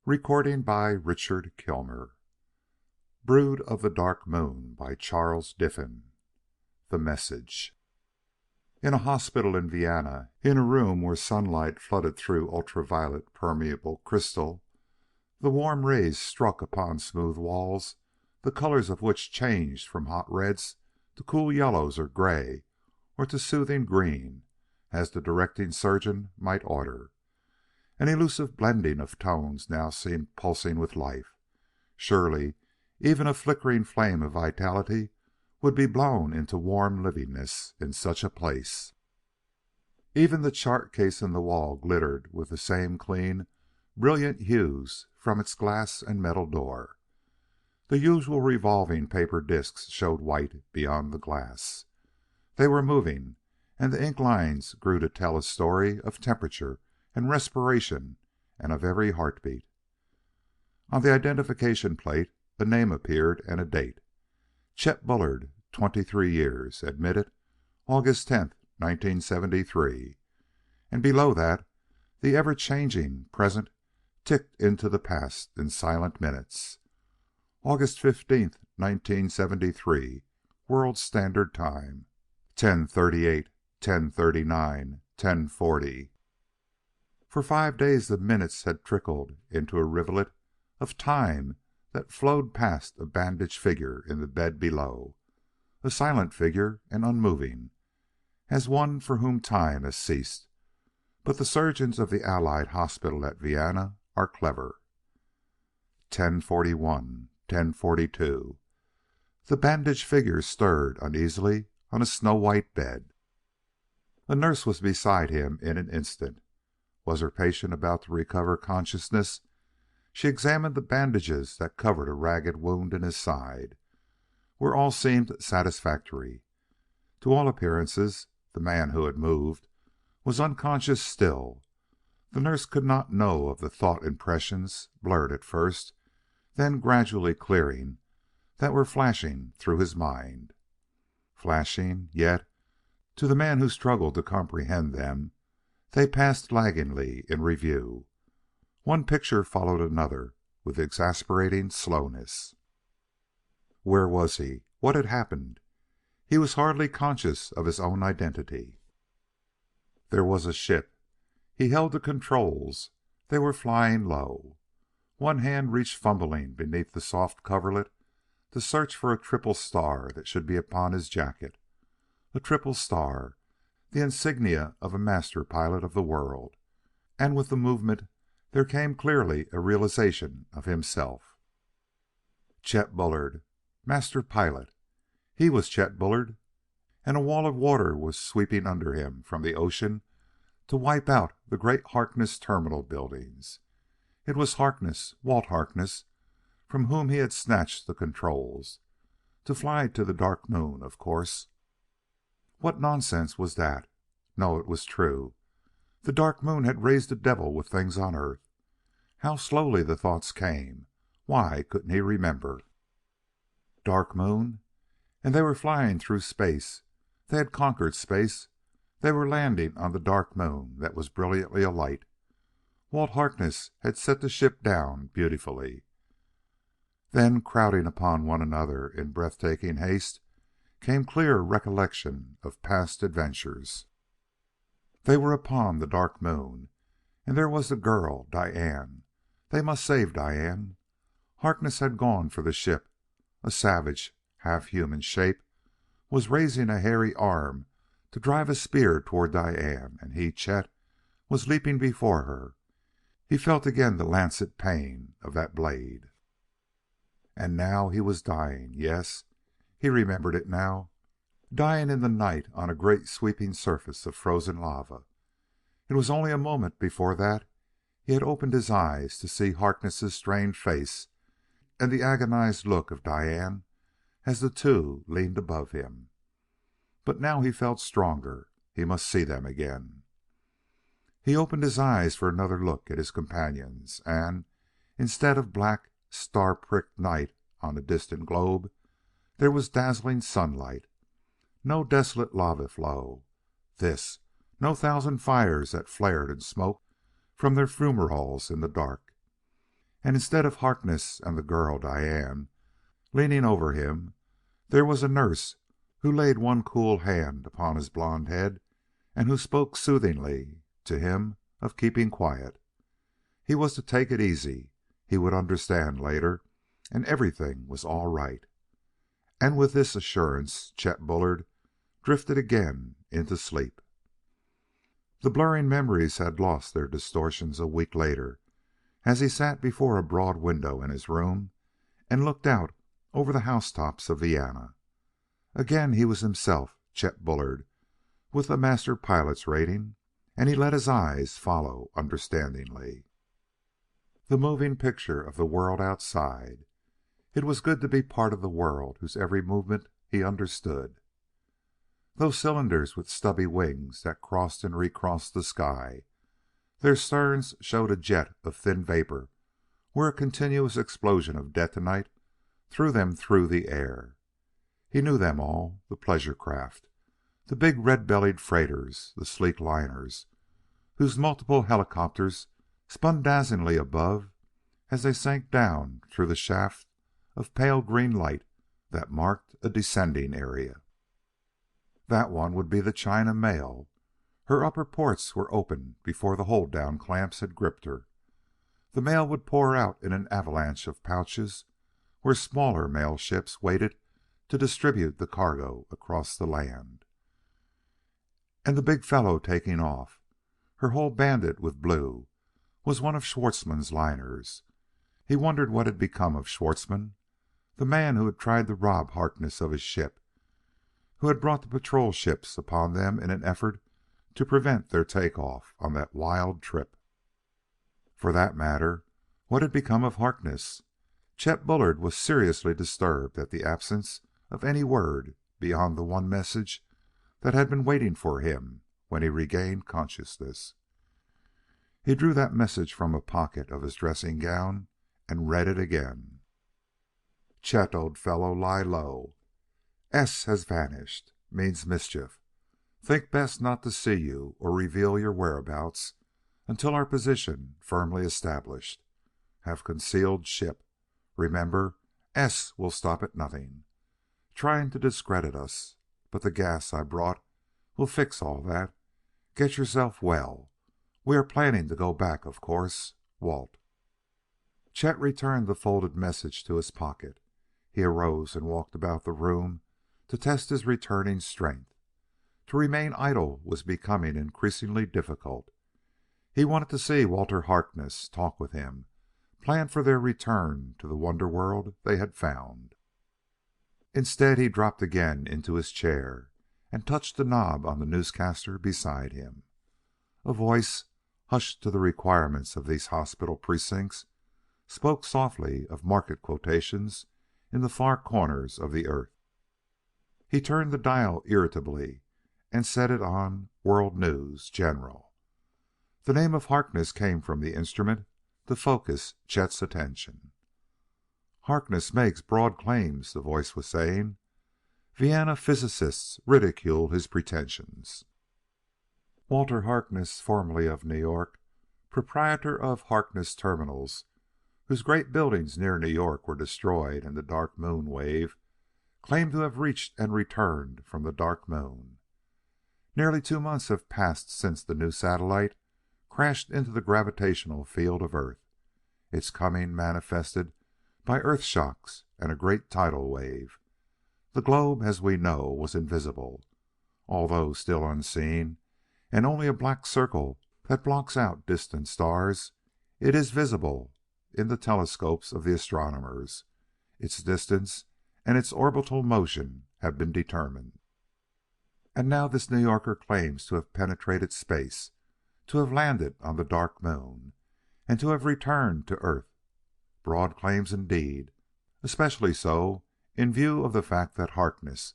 Recording by Richard Kilmer. Brood of the Dark Moon by Charles Diffin. The Message. In a hospital in Vienna, in a room where sunlight flooded through ultraviolet permeable crystal, the warm rays struck upon smooth walls, the colors of which changed from hot reds to cool yellows or gray or to soothing green, as the directing surgeon might order. An elusive blending of tones now seemed pulsing with life. Surely, even a flickering flame of vitality would be blown into warm livingness in such a place. Even the chart case in the wall glittered with the same clean, brilliant hues from its glass and metal door. The usual revolving paper discs showed white beyond the glass. They were moving, and the ink lines grew to tell a story of temperature and respiration and of every heartbeat. On the identification plate a name appeared and a date. Chet Bullard, 23 years, admitted August 10th, 1973. And below that, the ever-changing present ticked into the past in silent minutes. August 15th, 1973, World Standard Time, 10:38, 10:39, 10:40. For 5 days the minutes had trickled into a rivulet of time that flowed past a bandaged figure in the bed below, a silent figure and unmoving, as one for whom time has ceased. But the surgeons of the Allied Hospital at Vienna are clever. 10:41, 10:42. The bandaged figure stirred uneasily on a snow-white bed. A nurse was beside him in an instant. Was her patient about to recover consciousness? She examined the bandages that covered a ragged wound in his side, where all seemed satisfactory. To all appearances, the man who had moved was unconscious still. The nurse could not know of the thought impressions, blurred at first, then gradually clearing, that were flashing through his mind. Flashing, yet, to the man who struggled to comprehend them, they passed laggingly in review. One picture followed another with exasperating slowness. Where was he? What had happened? He was hardly conscious of his own identity. There was a ship. He held the controls. They were flying low. One hand reached fumbling beneath the soft coverlet to search for a triple star that should be upon his jacket. A triple star, the insignia of a master pilot of the world. And with the movement there came clearly a realization of himself. Chet Bullard, master pilot. He was Chet Bullard, and a wall of water was sweeping under him from the ocean to wipe out the great Harkness terminal buildings. It was Harkness, Walt Harkness, from whom he had snatched the controls. To fly to the Dark Moon, of course. What nonsense was that? No, it was true. The Dark Moon had raised the devil with things on Earth. How slowly the thoughts came. Why couldn't he remember? Dark Moon? And they were flying through space. They had conquered space. They were landing on the Dark Moon that was brilliantly alight. Walt Harkness had set the ship down beautifully. Then, crowding upon one another in breathtaking haste, came clear recollection of past adventures. They were upon the Dark Moon, and there was the girl, Diane. They must save Diane. Harkness had gone for the ship. A savage, half-human shape was raising a hairy arm to drive a spear toward Diane, and he, Chet, was leaping before her. He felt again the lancet pain of that blade. And now he was dying. Yes, he remembered it now. Dying in the night on a great sweeping surface of frozen lava. It was only a moment before that he had opened his eyes to see Harkness' strained face and the agonized look of Diane as the two leaned above him. But now he felt stronger. He must see them again. He opened his eyes for another look at his companions, and, instead of black, star-pricked night on a distant globe, there was dazzling sunlight. No desolate lava flow. No thousand fires that flared and smoked from their fumaroles in the dark. and instead of Harkness and the girl, Diane, leaning over him, there was a nurse who laid one cool hand upon his blond head and who spoke soothingly to him of keeping quiet. He was to take it easy. He would understand later, and everything was all right. And with this assurance, Chet Bullard drifted again into sleep. The blurring memories had lost their distortions a week later, as he sat before a broad window in his room and looked out over the housetops of Vienna. Again he was himself, Chet Bullard, with the master pilot's rating, and he let his eyes follow understandingly the moving picture of the world outside. It was good to be part of the world whose every movement he understood. Those cylinders with stubby wings that crossed and recrossed the sky, their sterns showed a jet of thin vapor where a continuous explosion of detonite threw them through the air. He knew them all: the pleasure craft, the big red-bellied freighters, the sleek liners, whose multiple helicopters spun dazzlingly above as they sank down through the shaft of pale green light that marked a descending area. That one would be the China mail. Her upper ports were open before the hold-down clamps had gripped her. The mail would pour out in an avalanche of pouches where smaller mail ships waited to distribute the cargo across the land. And the big fellow taking off, her hull banded with blue, was one of Schwartzmann's liners. He wondered what had become of Schwartzmann, the man who had tried to rob Harkness of his ship, who had brought the patrol ships upon them in an effort to prevent their take-off on that wild trip. For that matter, what had become of Harkness? Chet Bullard was seriously disturbed at the absence of any word beyond the one message that had been waiting for him when he regained consciousness. He drew that message from a pocket of his dressing gown and read it again. Chet, old fellow, lie low. S has vanished. Means mischief. Think best not to see you or reveal your whereabouts until our position firmly established. Have concealed ship. Remember, S will stop at nothing, trying to discredit us. But the gas I brought will fix all that. Get yourself well. We are planning to go back, of course. Walt. Chet returned the folded message to his pocket. He arose and walked about the room to test his returning strength. To remain idle was becoming increasingly difficult. He wanted to see Walter Harkness, talk with him, plan for their return to the wonder world they had found. Instead, he dropped again into his chair and touched the knob on the newscaster beside him. A voice, hushed to the requirements of these hospital precincts, spoke softly of market quotations in the far corners of the earth. He turned the dial irritably and set it on World News General. The name of Harkness came from the instrument to focus Chet's attention. Harkness makes broad claims, the voice was saying. Vienna physicists ridicule his pretensions. Walter Harkness, formerly of New York, proprietor of Harkness Terminals, whose great buildings near New York were destroyed in the Dark Moon wave, claimed to have reached and returned from the Dark Moon. Nearly 2 months have passed since the new satellite crashed into the gravitational field of Earth, its coming manifested by earth shocks and a great tidal wave. The globe, as we know, was invisible, although still unseen, and only a black circle that blocks out distant stars. It is visible in the telescopes of the astronomers. Its distance and its orbital motion have been determined. And now this New Yorker claims to have penetrated space, to have landed on the Dark Moon, and to have returned to Earth. Broad claims indeed, especially so in view of the fact that Harkness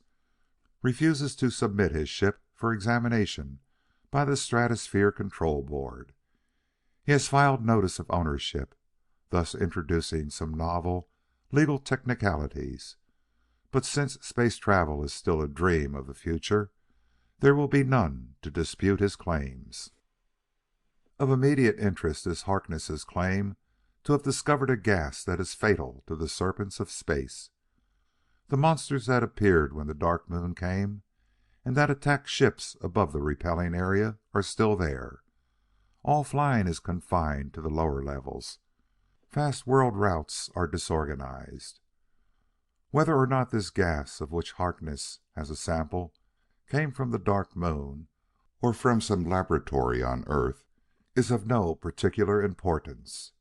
refuses to submit his ship for examination by the Stratosphere Control Board. He has filed notice of ownership, thus introducing some novel legal technicalities. But since space travel is still a dream of the future, there will be none to dispute his claims. Of immediate interest is Harkness's claim to have discovered a gas that is fatal to the serpents of space. The monsters that appeared when the Dark Moon came and that attacked ships above the repelling area are still there. All flying is confined to the lower levels. Fast world routes are disorganized. Whether or not this gas of which Harkness has a sample came from the Dark Moon or from some laboratory on Earth is of no particular importance.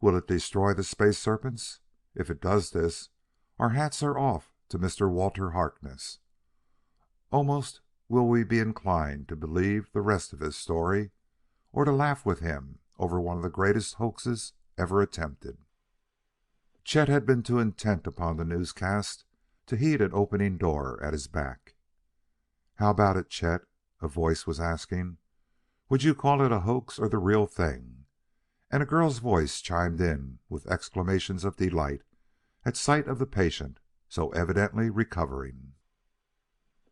Will it destroy the space serpents? If it does this, our hats are off to Mr. Walter Harkness. Almost will we be inclined to believe the rest of his story or to laugh with him over one of the greatest hoaxes ever attempted. Chet had been too intent upon the newscast to heed an opening door at his back. "How about it, Chet?" a voice was asking. "Would you call it a hoax or the real thing?" And a girl's voice chimed in with exclamations of delight at sight of the patient so evidently recovering.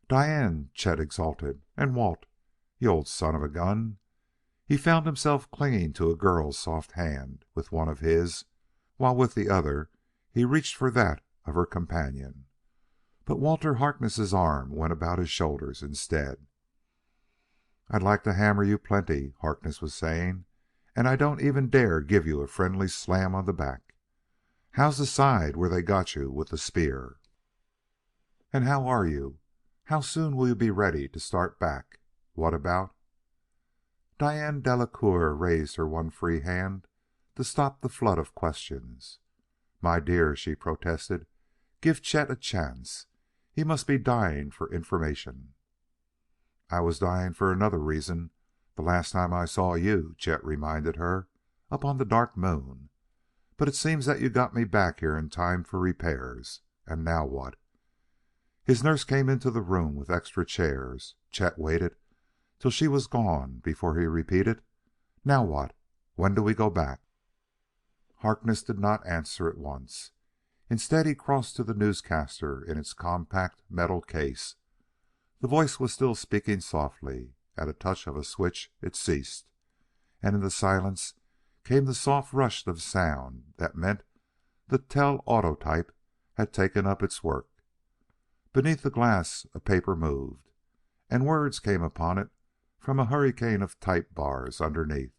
"Diane!" Chet exulted. "And Walt, you old son of a gun!" He found himself clinging to a girl's soft hand with one of his, while with the other he reached for that of her companion. But Walter Harkness' arm went about his shoulders instead. "I'd like to hammer you plenty," Harkness was saying, "and I don't even dare give you a friendly slam on the back. How's the side where they got you with the spear? And how are you? How soon will you be ready to start back? What about—" Diane Delacoeur raised her one free hand to stop the flood of questions. "My dear," she protested, "give Chet a chance. He must be dying for information." "I was dying for another reason the last time I saw you," Chet reminded her, "up on the Dark Moon. But it seems that you got me back here in time for repairs. And now what?" His nurse came into the room with extra chairs. Chet waited till she was gone before he repeated, "Now what? When do we go back?" Harkness did not answer at once. Instead, he crossed to the newscaster in its compact metal case. The voice was still speaking softly. At a touch of a switch it ceased, and in the silence came the soft rush of sound that meant the telautotype had taken up its work. Beneath the glass a paper moved, and words came upon it from a hurricane of type bars underneath.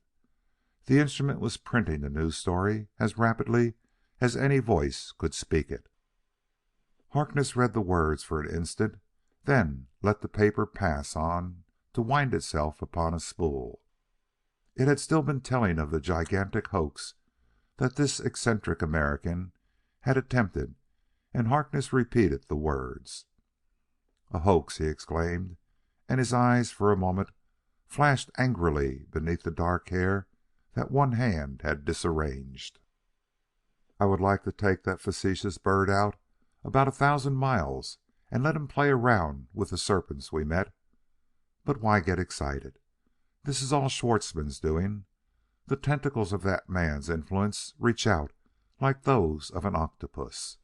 The instrument was printing the news story as rapidly as any voice could speak it. Harkness read the words for an instant, then let the paper pass on to wind itself upon a spool. It had still been telling of the gigantic hoax that this eccentric American had attempted, and Harkness repeated the words. "A hoax!" he exclaimed, and his eyes for a moment flashed angrily beneath the dark hair that one hand had disarranged. "I would like to take that facetious bird out about 1,000 miles and let him play around with the serpents we met. But why get excited? This is all Schwartzmann's doing. The tentacles of that man's influence reach out like those of an octopus."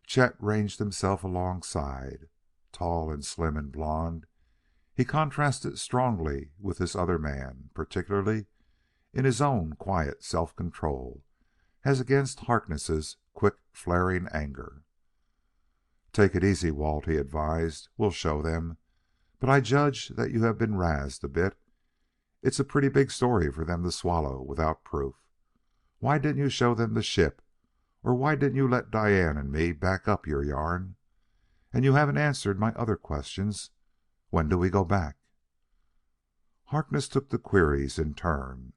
Chet ranged himself alongside. Tall and slim and blond, he contrasted strongly with this other man, particularly in his own quiet self-control as against Harkness' quick flaring anger. "Take it easy, Walt," he advised. "We'll show them. But I judge that you have been razzed a bit. It's a pretty big story for them to swallow without proof. Why didn't you show them the ship? Or why didn't you let Diane and me back up your yarn? And you haven't answered my other questions. When do we go back?" Harkness took the queries in turn.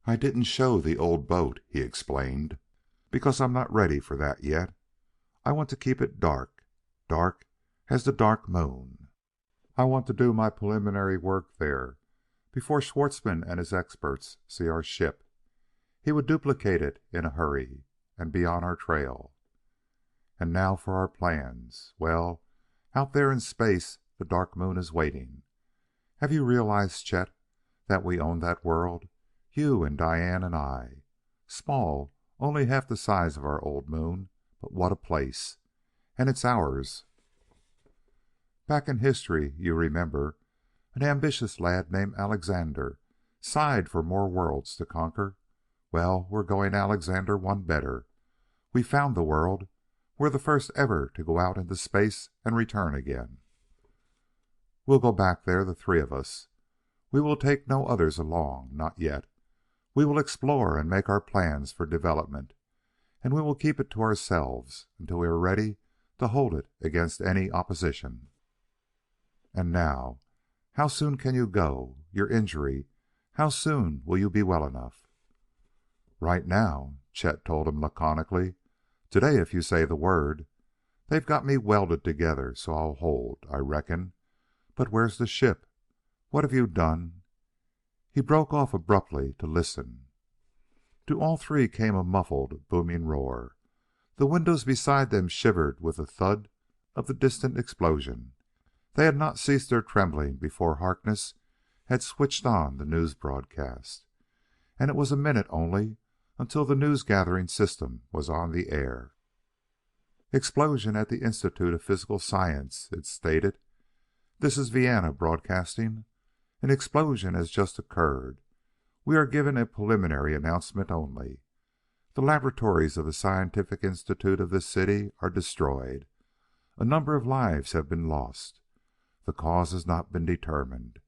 "I didn't show the old boat," he explained, "because I'm not ready for that yet. I want to keep it dark, dark as the Dark Moon. I want to do my preliminary work there before Schwartzmann and his experts see our ship. He would duplicate it in a hurry and be on our trail. And now for our plans. Well, out there in space, the Dark Moon is waiting. Have you realized, Chet, that we own that world? You and Diane and I. Small, only half the size of our old moon, but what a place! And it's ours. Back in history, you remember, an ambitious lad named Alexander sighed for more worlds to conquer. Well, we're going Alexander one better. We found the world. We're the first ever to go out into space and return again. We'll go back there, the three of us. We will take no others along, not yet. We will explore and make our plans for development, and we will keep it to ourselves until we are ready to hold it against any opposition. And now, how soon can you go? Your injury, how soon will you be well enough? Right now, Chet told him laconically. Today, if you say the word. They've got me welded together, so I'll hold, I reckon. But where's the ship? What have you done? He broke off abruptly to listen. To all three came a muffled, booming roar. The windows beside them shivered with the thud of the distant explosion. They had not ceased their trembling before Harkness had switched on the news broadcast. And it was a minute only until the news gathering system was on the air. Explosion at the Institute of Physical Science, it stated. This is Vienna broadcasting. An explosion has just occurred. We are giving a preliminary announcement only. The laboratories of the Scientific Institute of this city are destroyed. A number of lives have been lost. The cause has not been determined.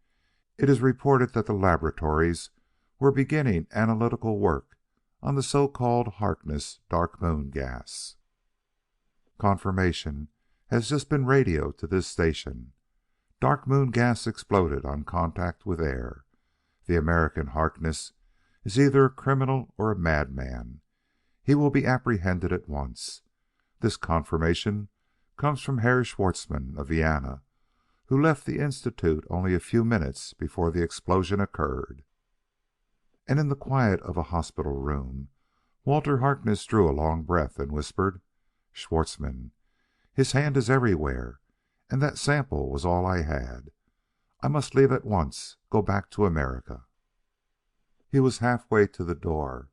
It is reported that the laboratories were beginning analytical work on the so-called Harkness Dark Moon gas. Confirmation has just been radioed to this station. Dark Moon gas exploded on contact with air. The American Harkness is either a criminal or a madman. He will be apprehended at once. This confirmation comes from Herr Schwartzmann of Vienna, who left the Institute only a few minutes before the explosion occurred. And in the quiet of a hospital room, Walter Harkness drew a long breath and whispered, "Schwartzmann, his hand is everywhere, and that sample was all I had. I must leave at once, go back to America." He was halfway to the door.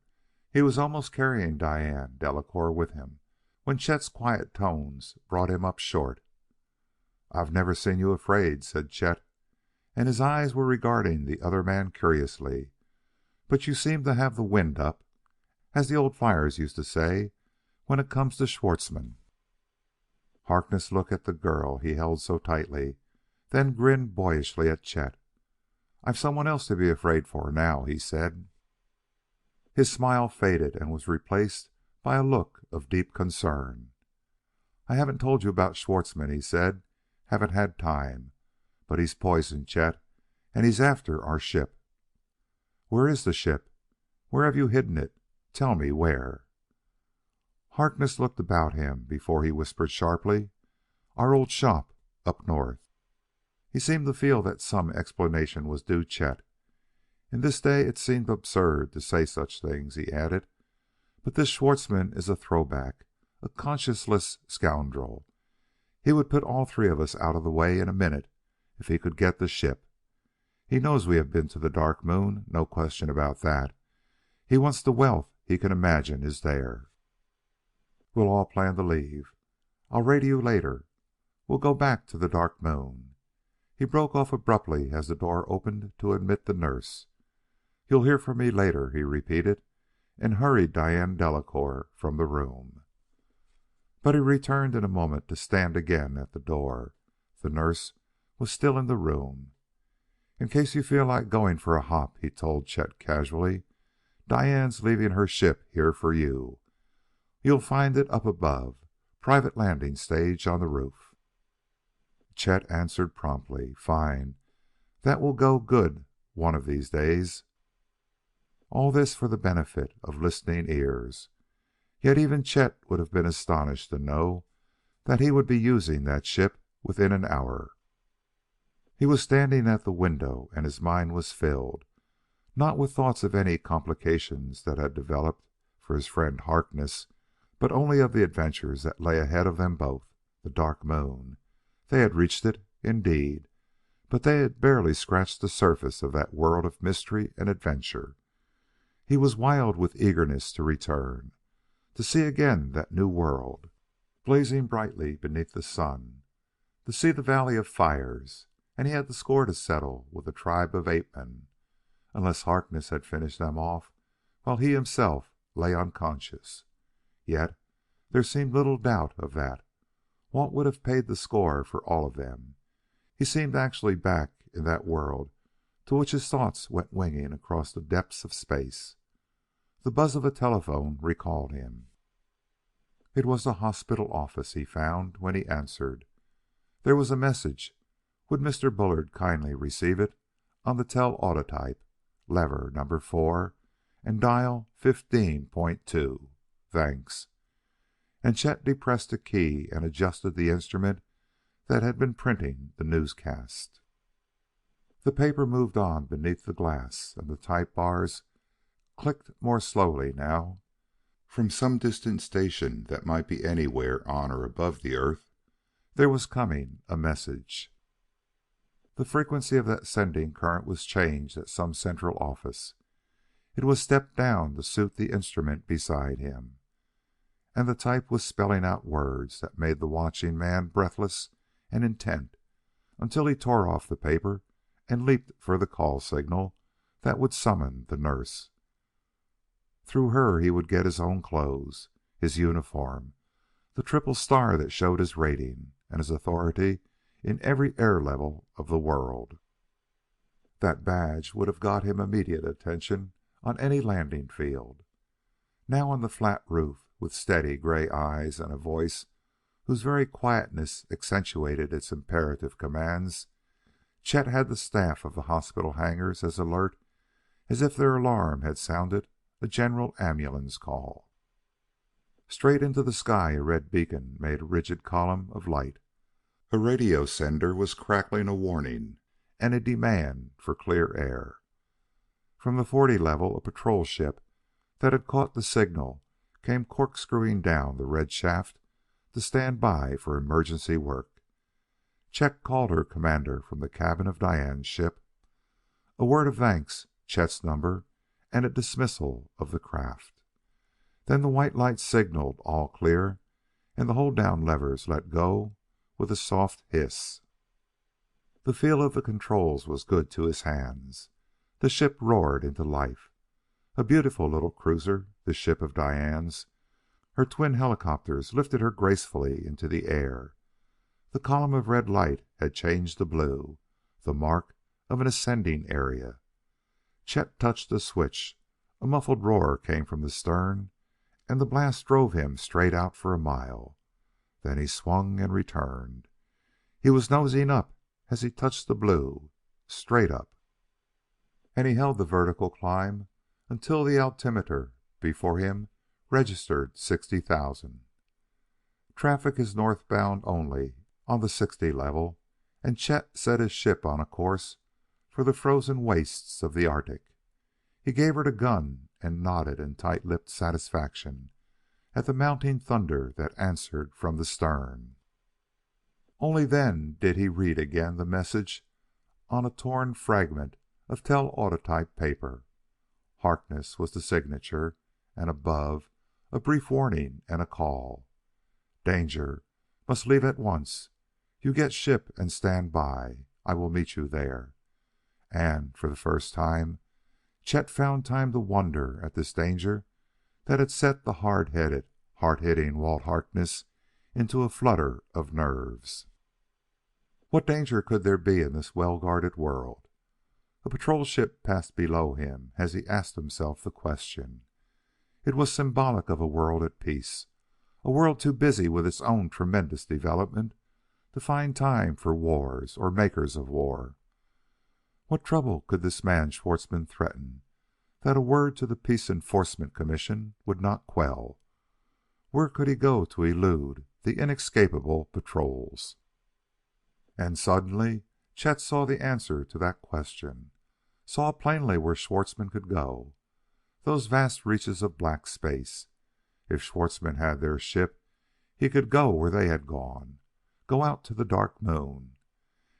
He was almost carrying Diane Delacouer with him when Chet's quiet tones brought him up short. "I've never seen you afraid," said Chet, and his eyes were regarding the other man curiously. "But you seem to have the wind up, as the old flyers used to say, when it comes to Schwartzmann." Harkness looked at the girl he held so tightly, then grinned boyishly at Chet. "I've someone else to be afraid for now," he said. His smile faded and was replaced by a look of deep concern. "I haven't told you about Schwartzmann," he said. "Haven't had time. But he's poisoned, Chet, and he's after our ship." "Where is the ship? Where have you hidden it? Tell me where." Harkness looked about him before he whispered sharply, "Our old shop up north." He seemed to feel that some explanation was due Chet. In this day it seemed absurd to say such things, he added. "But this Schwartzmann is a throwback, a conscienceless scoundrel. He would put all three of us out of the way in a minute if he could get the ship. He knows we have been to the Dark Moon, no question about that. He wants the wealth he can imagine is there. We'll all plan to leave. I'll radio you later. We'll go back to the Dark Moon." He broke off abruptly as the door opened to admit the nurse. "You'll hear from me later," he repeated, and hurried Diane Delacouer from the room. But he returned in a moment to stand again at the door. The nurse was still in the room. "In case you feel like going for a hop," he told Chet casually, "Diane's leaving her ship here for you. You'll find it up above, private landing stage on the roof." Chet answered promptly, "Fine. That will go good one of these days." All this for the benefit of listening ears. Yet even Chet would have been astonished to know that he would be using that ship within an hour. He was standing at the window, and his mind was filled, not with thoughts of any complications that had developed for his friend Harkness, but only of the adventures that lay ahead of them both. The Dark Moon. They had reached it, indeed, but they had barely scratched the surface of that world of mystery and adventure. He was wild with eagerness to return, to see again that new world, blazing brightly beneath the sun, to see the Valley of Fires, and he had the score to settle with the tribe of ape-men. Unless Harkness had finished them off while he himself lay unconscious. Yet there seemed little doubt of that. Walt would have paid the score for all of them. He seemed actually back in that world to which his thoughts went winging across the depths of space. The buzz of a telephone recalled him. It was the hospital office, he found, when he answered. There was a message. Would Mr. Bullard kindly receive it on the telautotype, lever number 4, and dial 15.2. Thanks. And Chet depressed a key and adjusted the instrument that had been printing the newscast. The paper moved on beneath the glass, and the type bars clicked more slowly now. From some distant station that might be anywhere on or above the earth, there was coming a message. The frequency of that sending current was changed at some central office. It was stepped down to suit the instrument beside him, and the type was spelling out words that made the watching man breathless and intent until he tore off the paper and leaped for the call signal that would summon the nurse. Through her he would get his own clothes, his uniform, the triple star that showed his rating and his authority in every air level of the world. That badge would have got him immediate attention on any landing field. Now on the flat roof, with steady gray eyes and a voice whose very quietness accentuated its imperative commands, Chet had the staff of the hospital hangars as alert as if their alarm had sounded a general ambulance call. Straight into the sky a red beacon made a rigid column of light. A radio sender was crackling a warning and a demand for clear air. From the 40 level, a patrol ship that had caught the signal came corkscrewing down the red shaft to stand by for emergency work. Chet called her commander from the cabin of Diane's ship. A word of thanks, Chet's number, and a dismissal of the craft. Then the white light signaled all clear, and the hold-down levers let go with a soft hiss. The feel of the controls was good to his hands. The ship roared into life. A beautiful little cruiser, the ship of Diane's. Her twin helicopters lifted her gracefully into the air. The column of red light had changed to blue, the mark of an ascending area. Chet touched a switch. A muffled roar came from the stern, and the blast drove him straight out for a mile. Then he swung and returned. He was nosing up as he touched the blue, straight up. And he held the vertical climb until the altimeter before him registered 60,000. Traffic is northbound only on the 60 level, and Chet set his ship on a course for the frozen wastes of the Arctic. He gave her the gun and nodded in tight-lipped satisfaction at the mounting thunder that answered from the stern. Only then did he read again the message on a torn fragment of telautotype paper. Harkness was the signature, and above, a brief warning and a call. Danger. Must leave at once. You get ship and stand by. I will meet you there. And, for the first time, Chet found time to wonder at this danger that had set the hard-headed, hard-hitting Walt Harkness into a flutter of nerves. What danger could there be in this well-guarded world? A patrol ship passed below him as he asked himself the question. It was symbolic of a world at peace, a world too busy with its own tremendous development to find time for wars or makers of war. What trouble could this man Schwartzmann threaten that a word to the Peace Enforcement Commission would not quell? Where could he go to elude the inescapable patrols? And suddenly Chet saw the answer to that question, saw plainly where Schwartzmann could go, those vast reaches of black space. If Schwartzmann had their ship, he could go where they had gone, go out to the Dark Moon.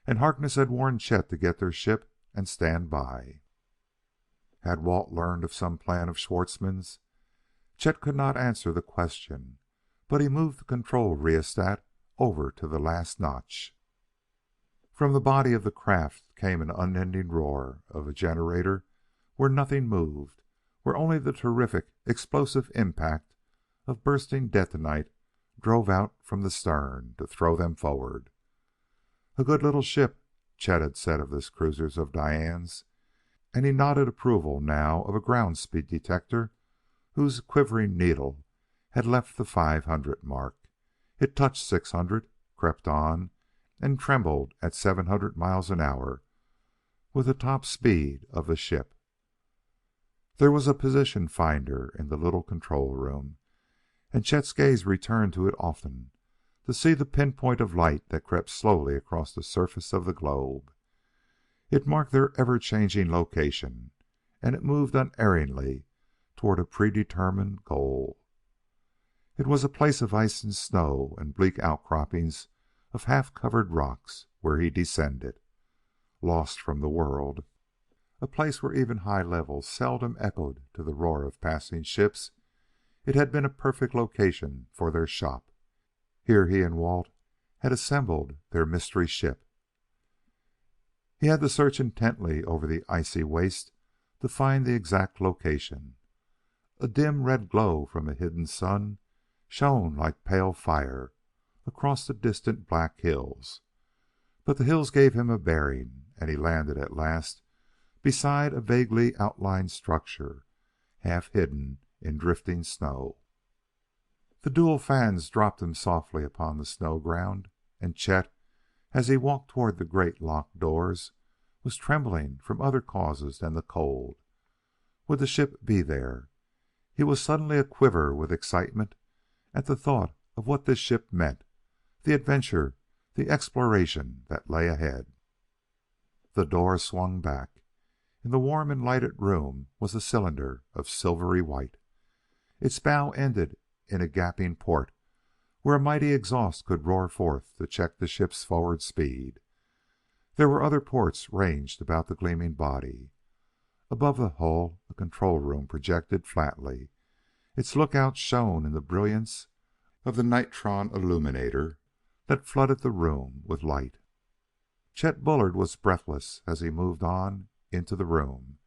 And Harkness had warned Chet to get their ship and stand by. Had Walt learned of some plan of Schwartzmann's? Chet could not answer the question, but he moved the control rheostat over to the last notch. From the body of the craft came an unending roar of a generator where nothing moved, where only the terrific, explosive impact of bursting detonite drove out from the stern to throw them forward. "A good little ship," Chet had said of this cruiser of Diane's, and he nodded approval now of a ground speed detector whose quivering needle had left the 500 mark. It touched 600, crept on, and trembled at 700 miles an hour with the top speed of the ship. There was a position finder in the little control room, and Chet's gaze returned to it often to see the pinpoint of light that crept slowly across the surface of the globe. It marked their ever-changing location, and it moved unerringly toward a predetermined goal. It was a place of ice and snow and bleak outcroppings of half-covered rocks where he descended, lost from the world, a place where even high levels seldom echoed to the roar of passing ships. It had been a perfect location for their shop. Here he and Walt had assembled their mystery ship. He had to search intently over the icy waste to find the exact location. A dim red glow from a hidden sun shone like pale fire across the distant black hills. But the hills gave him a bearing, and he landed at last beside a vaguely outlined structure, half hidden in drifting snow. The dual fans dropped him softly upon the snow ground, and Chet, as he walked toward the great locked doors, was trembling from other causes than the cold. Would the ship be there? He was suddenly aquiver with excitement at the thought of what this ship meant, the adventure, the exploration that lay ahead. The door swung back. In the warm and lighted room was a cylinder of silvery white. Its bow ended in a gaping port where a mighty exhaust could roar forth to check the ship's forward speed. There were other ports ranged about the gleaming body. Above the hull, a control room projected flatly. Its lookouts shone in the brilliance of the nitron illuminator that flooded the room with light. Chet Bullard was breathless as he moved on into the room.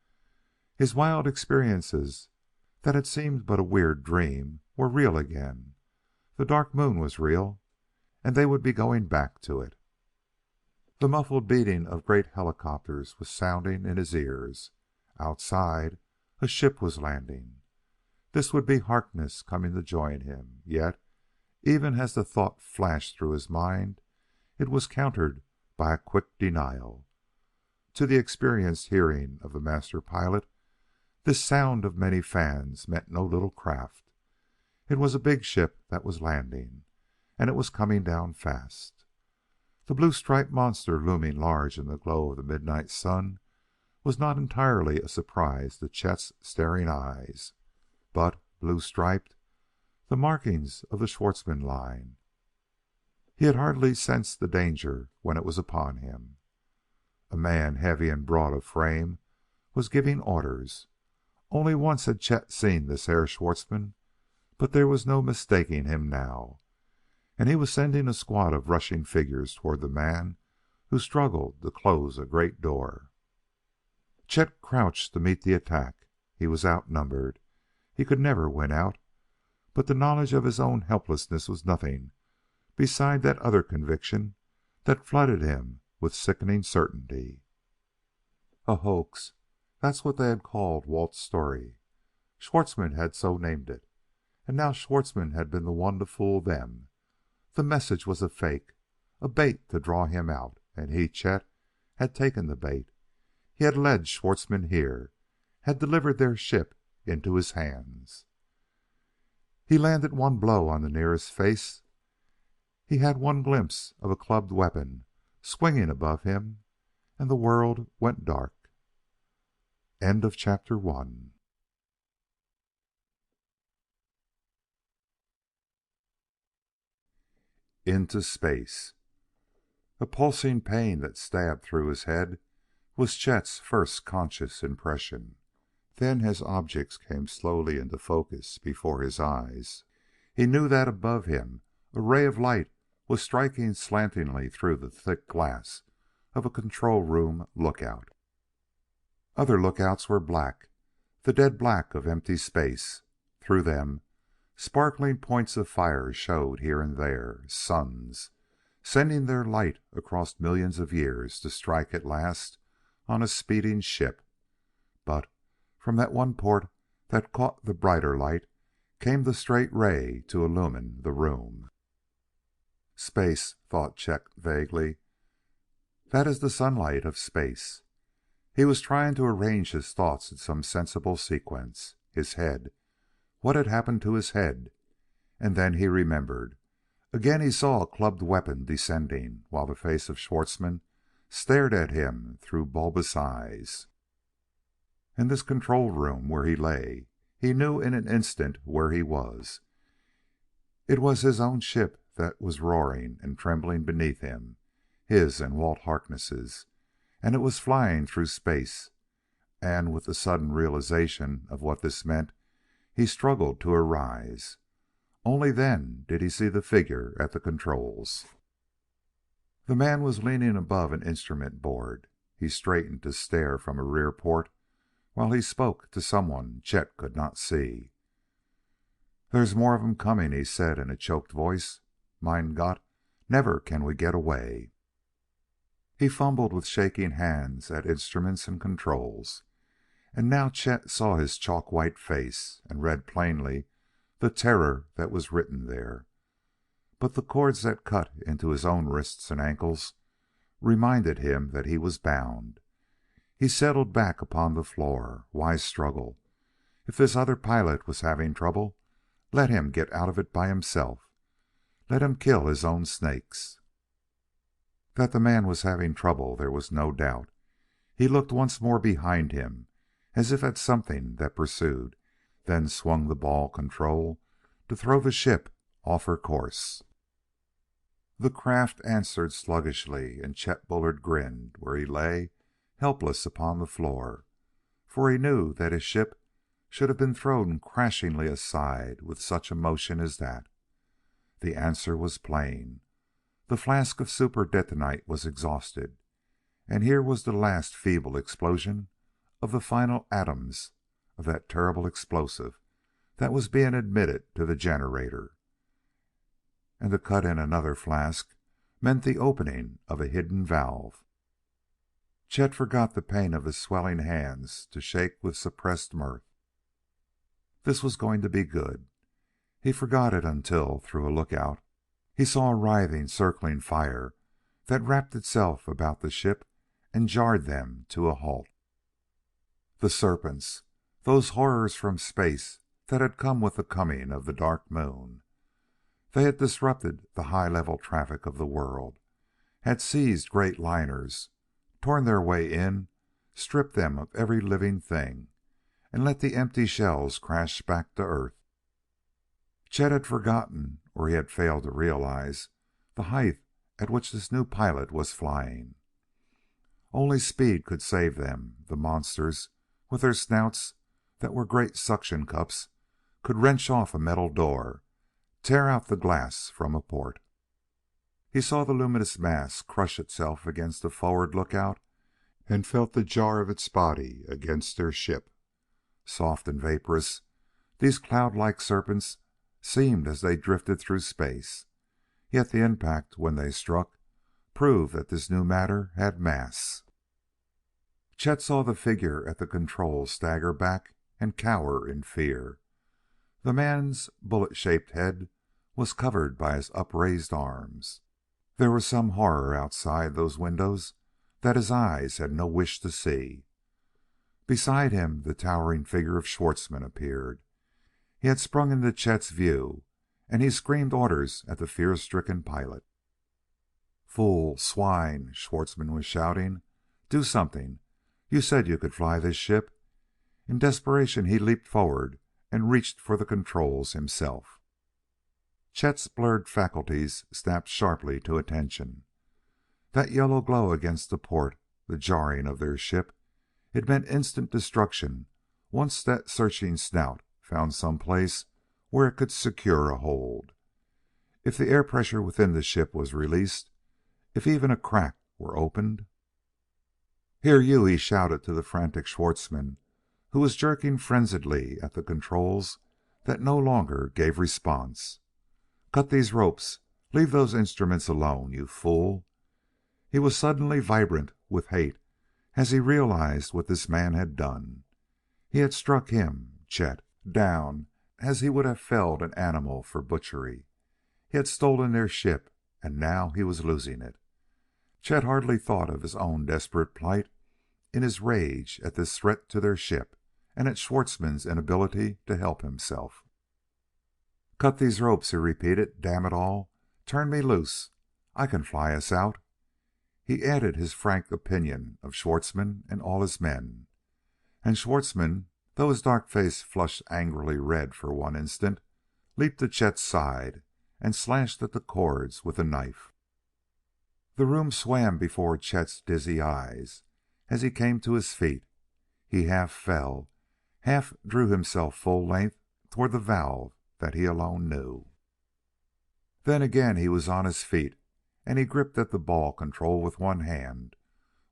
His wild experiences that had seemed but a weird dream were real again. The Dark Moon was real, and they would be going back to it. The muffled beating of great helicopters was sounding in his ears. Outside, a ship was landing. This would be Harkness coming to join him, yet, even as the thought flashed through his mind, it was countered by a quick denial. To the experienced hearing of the master pilot, this sound of many fans meant no little craft. It was a big ship that was landing, and it was coming down fast. The blue-striped monster looming large in the glow of the midnight sun was not entirely a surprise to Chet's staring eyes. But, blue-striped, the markings of the Schwartzmann line. He had hardly sensed the danger when it was upon him. A man, heavy and broad of frame, was giving orders. Only once had Chet seen this Herr Schwartzmann, but there was no mistaking him now. And he was sending a squad of rushing figures toward the man who struggled to close a great door. Chet crouched to meet the attack. He was outnumbered. He could never win out. But the knowledge of his own helplessness was nothing beside that other conviction that flooded him with sickening certainty. A hoax. That's what they had called Walt's story. Schwartzmann had so named it. And now Schwartzmann had been the one to fool them. The message was a fake, a bait to draw him out, and he, Chet, had taken the bait. He had led Schwartzmann here, had delivered their ship into his hands. He landed one blow on the nearest face. He had one glimpse of a clubbed weapon swinging above him, and the world went dark. End of chapter 1. Into space. A pulsing pain that stabbed through his head was Chet's first conscious impression. Then, as objects came slowly into focus before his eyes, he knew that above him a ray of light was striking slantingly through the thick glass of a control room lookout. Other lookouts were black. the dead black of empty space. Through them, sparkling points of fire showed here and there, suns, sending their light across millions of years to strike at last on a speeding ship. But from that one port that caught the brighter light came the straight ray to illumine the room. Space, thought Chet vaguely. That is the sunlight of space. He was trying to arrange his thoughts in some sensible sequence. His head. What had happened to his head? And then he remembered. Again he saw a clubbed weapon descending, while the face of Schwartzmann stared at him through bulbous eyes. In this control room where he lay, he knew in an instant where he was. It was his own ship that was roaring and trembling beneath him, his and Walt Harkness's, and it was flying through space. And with the sudden realization of what this meant, he struggled to arise. Only then did he see the figure at the controls. The man was leaning above an instrument board. He straightened to stare from a rear port while he spoke to someone Chet could not see. "There's more of 'em coming," he said in a choked voice. "Mein Gott, never can we get away." He fumbled with shaking hands at instruments and controls. And now Chet saw his chalk-white face and read plainly the terror that was written there. But the cords that cut into his own wrists and ankles reminded him that he was bound. He settled back upon the floor. Why struggle? If this other pilot was having trouble, let him get out of it by himself. Let him kill his own snakes. That the man was having trouble there was no doubt. He looked once more behind him, as if at something that pursued, then swung the ball control to throw the ship off her course. The craft answered sluggishly, and Chet Bullard grinned where he lay, helpless upon the floor, for he knew that his ship should have been thrown crashingly aside with such a motion as that. The answer was plain. The flask of super detonite was exhausted, and here was the last feeble explosion of the final atoms of that terrible explosive that was being admitted to the generator. And to cut in another flask meant the opening of a hidden valve. Chet forgot the pain of his swelling hands to shake with suppressed mirth. This was going to be good. He forgot it until, through a lookout, he saw a writhing, circling fire that wrapped itself about the ship and jarred them to a halt. The serpents, those horrors from space that had come with the coming of the Dark Moon. They had disrupted the high-level traffic of the world, had seized great liners, torn their way in, stripped them of every living thing, and let the empty shells crash back to Earth. Chet had forgotten, or he had failed to realize, the height at which this new pilot was flying. Only speed could save them. The monsters, with their snouts that were great suction cups, could wrench off a metal door, tear out the glass from a port. He saw the luminous mass crush itself against a forward lookout and felt the jar of its body against their ship. Soft and vaporous, these cloud-like serpents seemed as they drifted through space. Yet the impact, when they struck, proved that this new matter had mass. Chet saw the figure at the controls stagger back and cower in fear. The man's bullet-shaped head was covered by his upraised arms. There was some horror outside those windows that his eyes had no wish to see. Beside him, the towering figure of Schwartzmann appeared. He had sprung into Chet's view, and he screamed orders at the fear-stricken pilot. "Fool! Swine!" Schwartzmann was shouting. "Do something! You said you could fly this ship." In desperation he leaped forward and reached for the controls himself. Chet's blurred faculties snapped sharply to attention. That yellow glow against the port, the jarring of their ship, it meant instant destruction once that searching snout found some place where it could secure a hold. If the air pressure within the ship was released, if even a crack were opened. "Here, you!" he shouted to the frantic Schwartzmann, who was jerking frenziedly at the controls that no longer gave response. "Cut these ropes! Leave those instruments alone, you fool!" He was suddenly vibrant with hate as he realized what this man had done. He had struck him, Chet, down as he would have felled an animal for butchery. He had stolen their ship, and now he was losing it. Chet hardly thought of his own desperate plight in his rage at this threat to their ship and at Schwartzmann's inability to help himself. "Cut these ropes," he repeated. "Damn it all, turn me loose. I can fly us out." He added his frank opinion of Schwartzmann and all his men. And Schwartzmann, though his dark face flushed angrily red for one instant, leaped to Chet's side and slashed at the cords with a knife. The room swam before Chet's dizzy eyes as he came to his feet. He half fell, half drew himself full length toward the valve that he alone knew. Then again he was on his feet, and he gripped at the ball control with one hand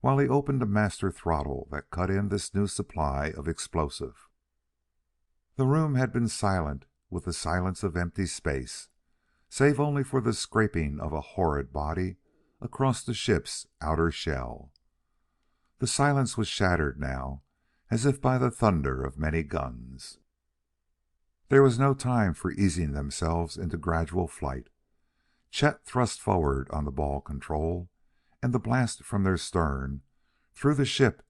while he opened a master throttle that cut in this new supply of explosive. The room had been silent with the silence of empty space, save only for the scraping of a horrid body across the ship's outer shell. The silence was shattered now, as if by the thunder of many guns. There was no time for easing themselves into gradual flight. Chet thrust forward on the ball control, and the blast from their stern threw the ship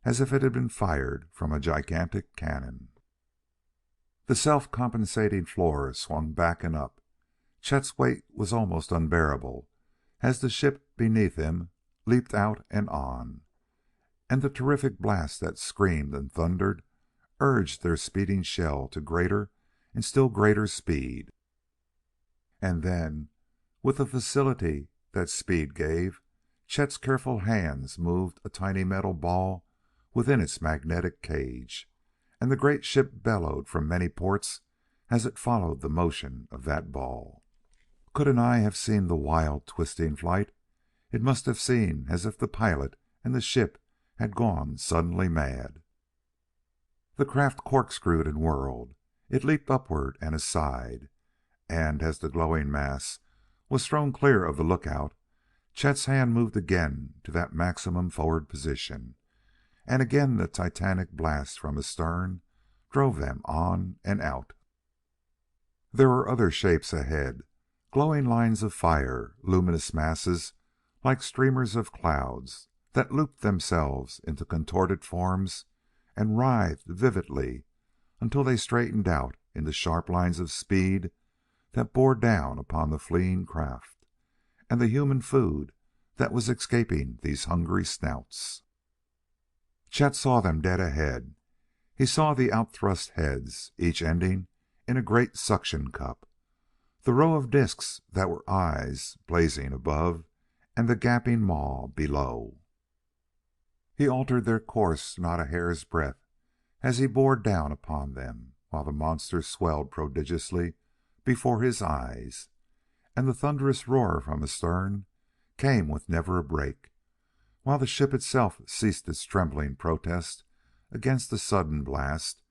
as if it had been fired from a gigantic cannon. The self-compensating floor swung back and up. Chet's weight was almost unbearable as the ship beneath him leaped out and on, and the terrific blast that screamed and thundered urged their speeding shell to greater and still greater speed. And then, with the facility that speed gave, Chet's careful hands moved a tiny metal ball within its magnetic cage, and the great ship bellowed from many ports as it followed the motion of that ball. Could an eye have seen the wild, twisting flight, it must have seemed as if the pilot and the ship had gone suddenly mad. The craft corkscrewed and whirled. It leaped upward and aside, and as the glowing mass was thrown clear of the lookout, Chet's hand moved again to that maximum forward position, and again the titanic blast from astern drove them on and out. There were other shapes ahead, glowing lines of fire, luminous masses like streamers of clouds that looped themselves into contorted forms and writhed vividly until they straightened out into sharp lines of speed that bore down upon the fleeing craft and the human food that was escaping these hungry snouts. Chet saw them dead ahead. He saw the outthrust heads, each ending in a great suction cup, the row of discs that were eyes blazing above, and the gaping maw below. He altered their course not a hair's breadth as he bore down upon them, while the monsters swelled prodigiously before his eyes, and the thunderous roar from astern came with never a break, while the ship itself ceased its trembling protest against the sudden blast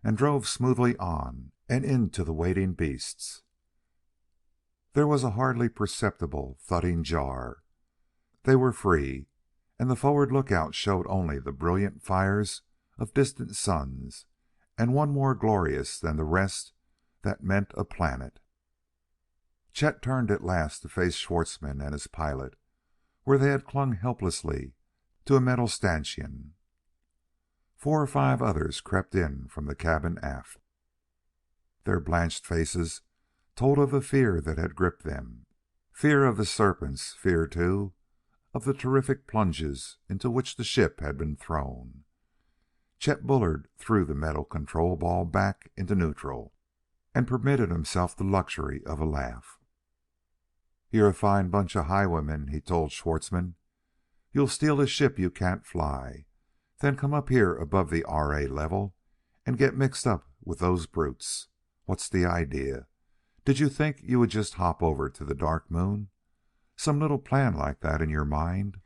and drove smoothly on and into the waiting beasts. There was a hardly perceptible thudding jar. They were free, and the forward lookout showed only the brilliant fires of distant suns, and one more glorious than the rest that meant a planet. Chet turned at last to face Schwartzmann and his pilot, where they had clung helplessly to a metal stanchion. 4 or 5 others crept in from the cabin aft. Their blanched faces told of the fear that had gripped them, fear of the serpents, fear, too, of the terrific plunges into which the ship had been thrown. Chet Bullard threw the metal control ball back into neutral and permitted himself the luxury of a laugh. "You're a fine bunch of highwaymen," he told Schwartzmann. "You'll steal a ship you can't fly, then come up here above the R.A. level and get mixed up with those brutes. What's the idea? Did you think you would just hop over to the Dark Moon? Some little plan like that in your mind?"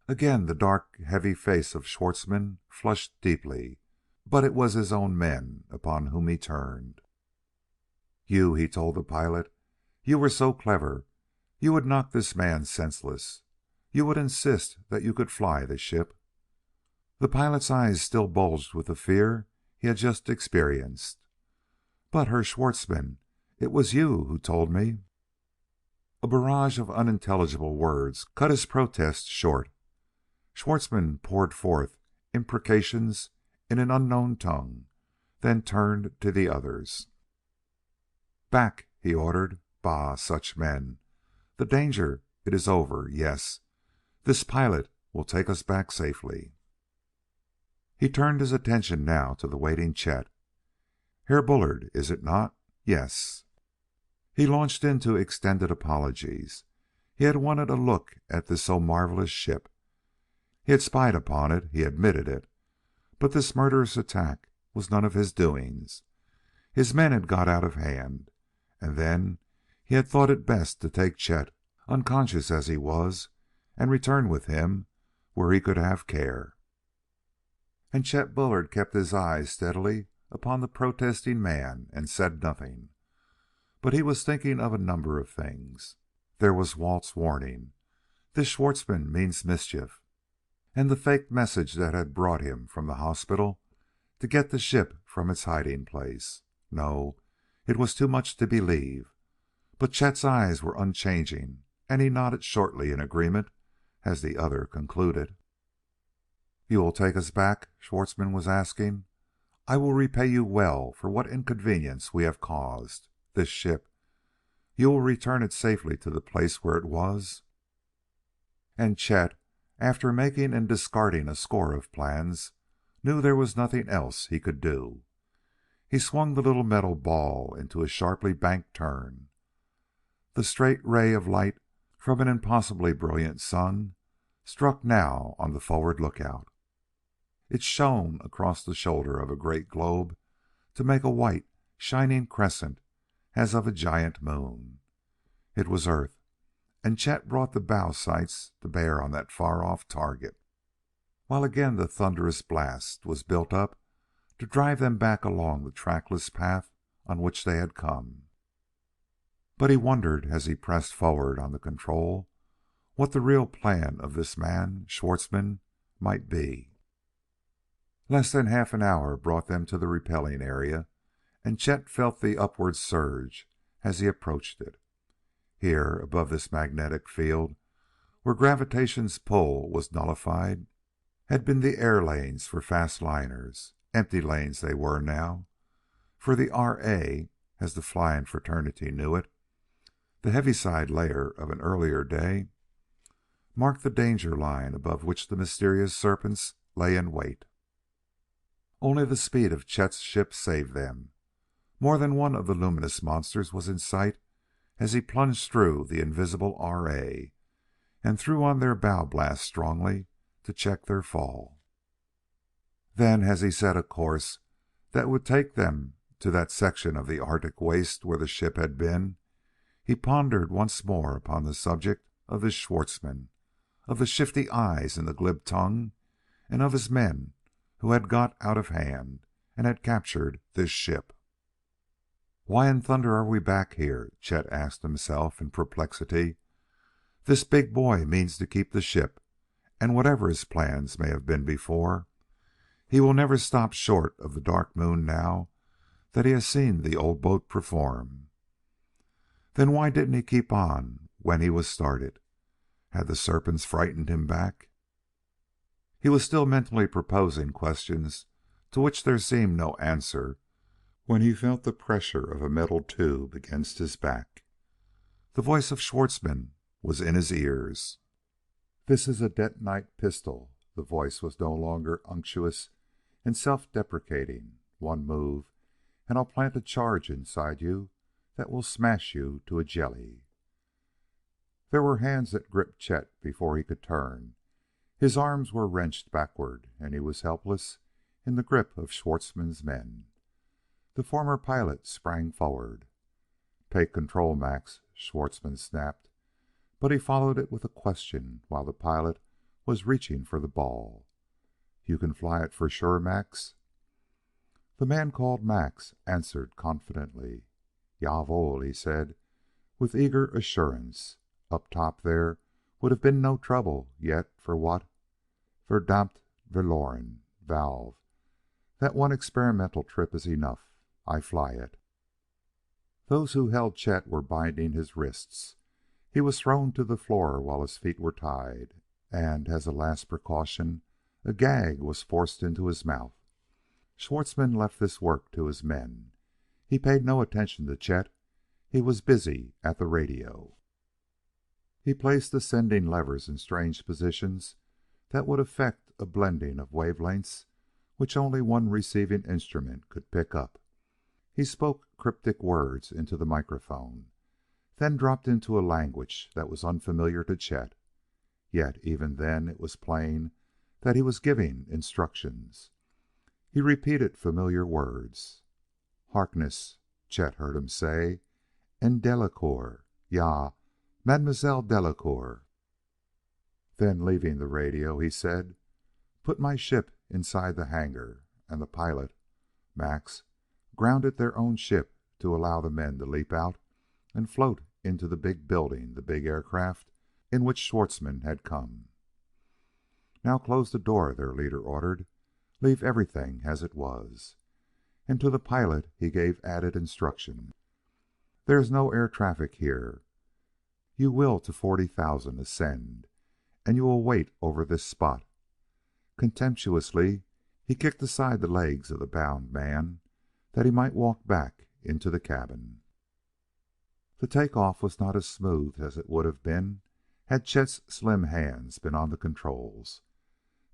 Again the dark, heavy face of Schwartzmann flushed deeply. but it was his own men upon whom he turned. "You," he told the pilot, "you were so clever. You would knock this man senseless. You would insist that you could fly the ship." The pilot's eyes still bulged with the fear he had just experienced. "But, Herr Schwartzmann, it was you who told me." A barrage of unintelligible words cut his protest short. Schwartzmann poured forth imprecations in an unknown tongue, then turned to the others. "Back!" he ordered. "Bah, such men! The danger, it is over, yes. This pilot will take us back safely." He turned his attention now to the waiting Chet. "Herr Bullard, is it not? Yes." He launched into extended apologies. He had wanted a look at this so marvelous ship. He had spied upon it, he admitted it. But this murderous attack was none of his doings. His men had got out of hand, and then he had thought it best to take Chet, unconscious as he was, and return with him where he could have care. And Chet Bullard kept his eyes steadily upon the protesting man and said nothing. But he was thinking of a number of things. There was Walt's warning: "This Schwartzmann means mischief," and the fake message that had brought him from the hospital to get the ship from its hiding place. No, it was too much to believe. But Chet's eyes were unchanging, and he nodded shortly in agreement as the other concluded. "You will take us back?" Schwartzmann was asking. "I will repay you well for what inconvenience we have caused. This ship, you will return it safely to the place where it was?" And Chet, after making and discarding a score of plans, knew there was nothing else he could do. He swung the little metal ball into a sharply banked turn. The straight ray of light from an impossibly brilliant sun struck now on the forward lookout. It shone across the shoulder of a great globe to make a white, shining crescent as of a giant moon. It was Earth, and Chet brought the bow sights to bear on that far-off target, while again the thunderous blast was built up to drive them back along the trackless path on which they had come. But he wondered, as he pressed forward on the control, what the real plan of this man, Schwartzmann, might be. Less than half an hour brought them to the repelling area, and Chet felt the upward surge as he approached it. Here, above this magnetic field, where gravitation's pull was nullified, had been the air lanes for fast liners. Empty lanes they were now, for the R.A., as the flying fraternity knew it, the heaviside layer of an earlier day, marked the danger line above which the mysterious serpents lay in wait. Only the speed of Chet's ship saved them. More than one of the luminous monsters was in sight as he plunged through the invisible R.A. and threw on their bow blast strongly to check their fall. Then, as he set a course that would take them to that section of the Arctic waste where the ship had been, he pondered once more upon the subject of this Schwartzmann, of the shifty eyes and the glib tongue, and of his men who had got out of hand and had captured this ship. "Why in thunder are we back here?" Chet asked himself in perplexity. "This big boy means to keep the ship, and whatever his plans may have been before, he will never stop short of the Dark Moon now that he has seen the old boat perform. Then why didn't he keep on when he was started? Had the serpents frightened him back?" He was still mentally proposing questions to which there seemed no answer when he felt the pressure of a metal tube against his back. The voice of Schwartzmann was in his ears. "This is a detonite pistol." The voice was no longer unctuous and self-deprecating. "One move, and I'll plant a charge inside you that will smash you to a jelly." There were hands that gripped Chet before he could turn. His arms were wrenched backward, and he was helpless in the grip of Schwartzmann's men. The former pilot sprang forward. "Take control, Max," Schwartzmann snapped, but he followed it with a question while the pilot was reaching for the ball. "You can fly it for sure, Max?" The man called Max answered confidently. "Jawohl," he said with eager assurance. Up top there would have been no trouble yet for what? Verdammt verloren valve. That one experimental trip is enough. I fly it." Those who held Chet were binding his wrists. He was thrown to the floor while his feet were tied, and, as a last precaution, a gag was forced into his mouth. Schwartzmann left this work to his men. He paid no attention to Chet. He was busy at the radio. He placed the sending levers in strange positions that would effect a blending of wave lengths which only one receiving instrument could pick up. He spoke cryptic words into the microphone, then dropped into a language that was unfamiliar to Chet. Yet even then it was plain that he was giving instructions. He repeated familiar words. "Harkness," Chet heard him say, "and Delacoeur. Ja, Mademoiselle Delacoeur." Then, leaving the radio, he said, "Put my ship inside the hangar," and the pilot, Max, grounded their own ship to allow the men to leap out and float into the big building, the big aircraft in which Schwartzmann had come. "Now close the door," their leader ordered. "Leave everything as it was." And to the pilot he gave added instruction. "There is no air traffic here. You will to 40,000 ascend, and you will wait over this spot." Contemptuously he kicked aside the legs of the bound man that he might walk back into the cabin. The take off was not as smooth as it would have been had Chet's slim hands been on the controls.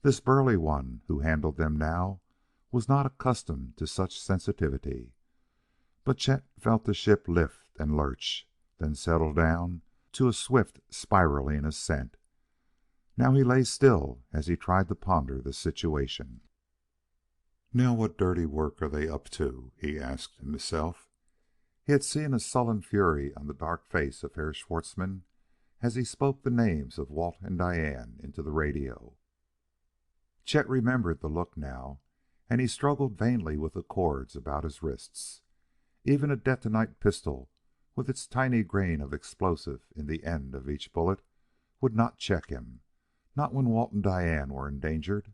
This burly one who handled them now was not accustomed to such sensitivity. But Chet felt the ship lift and lurch, then settle down to a swift spiraling ascent. Now he lay still as he tried to ponder the situation. "Now what dirty work are they up to?" he asked himself. He had seen a sullen fury on the dark face of Herr Schwartzmann as he spoke the names of Walt and Diane into the radio. Chet remembered the look now, and he struggled vainly with the cords about his wrists. Even a detonite pistol, with its tiny grain of explosive in the end of each bullet, would not check him, not when Walt and Diane were endangered.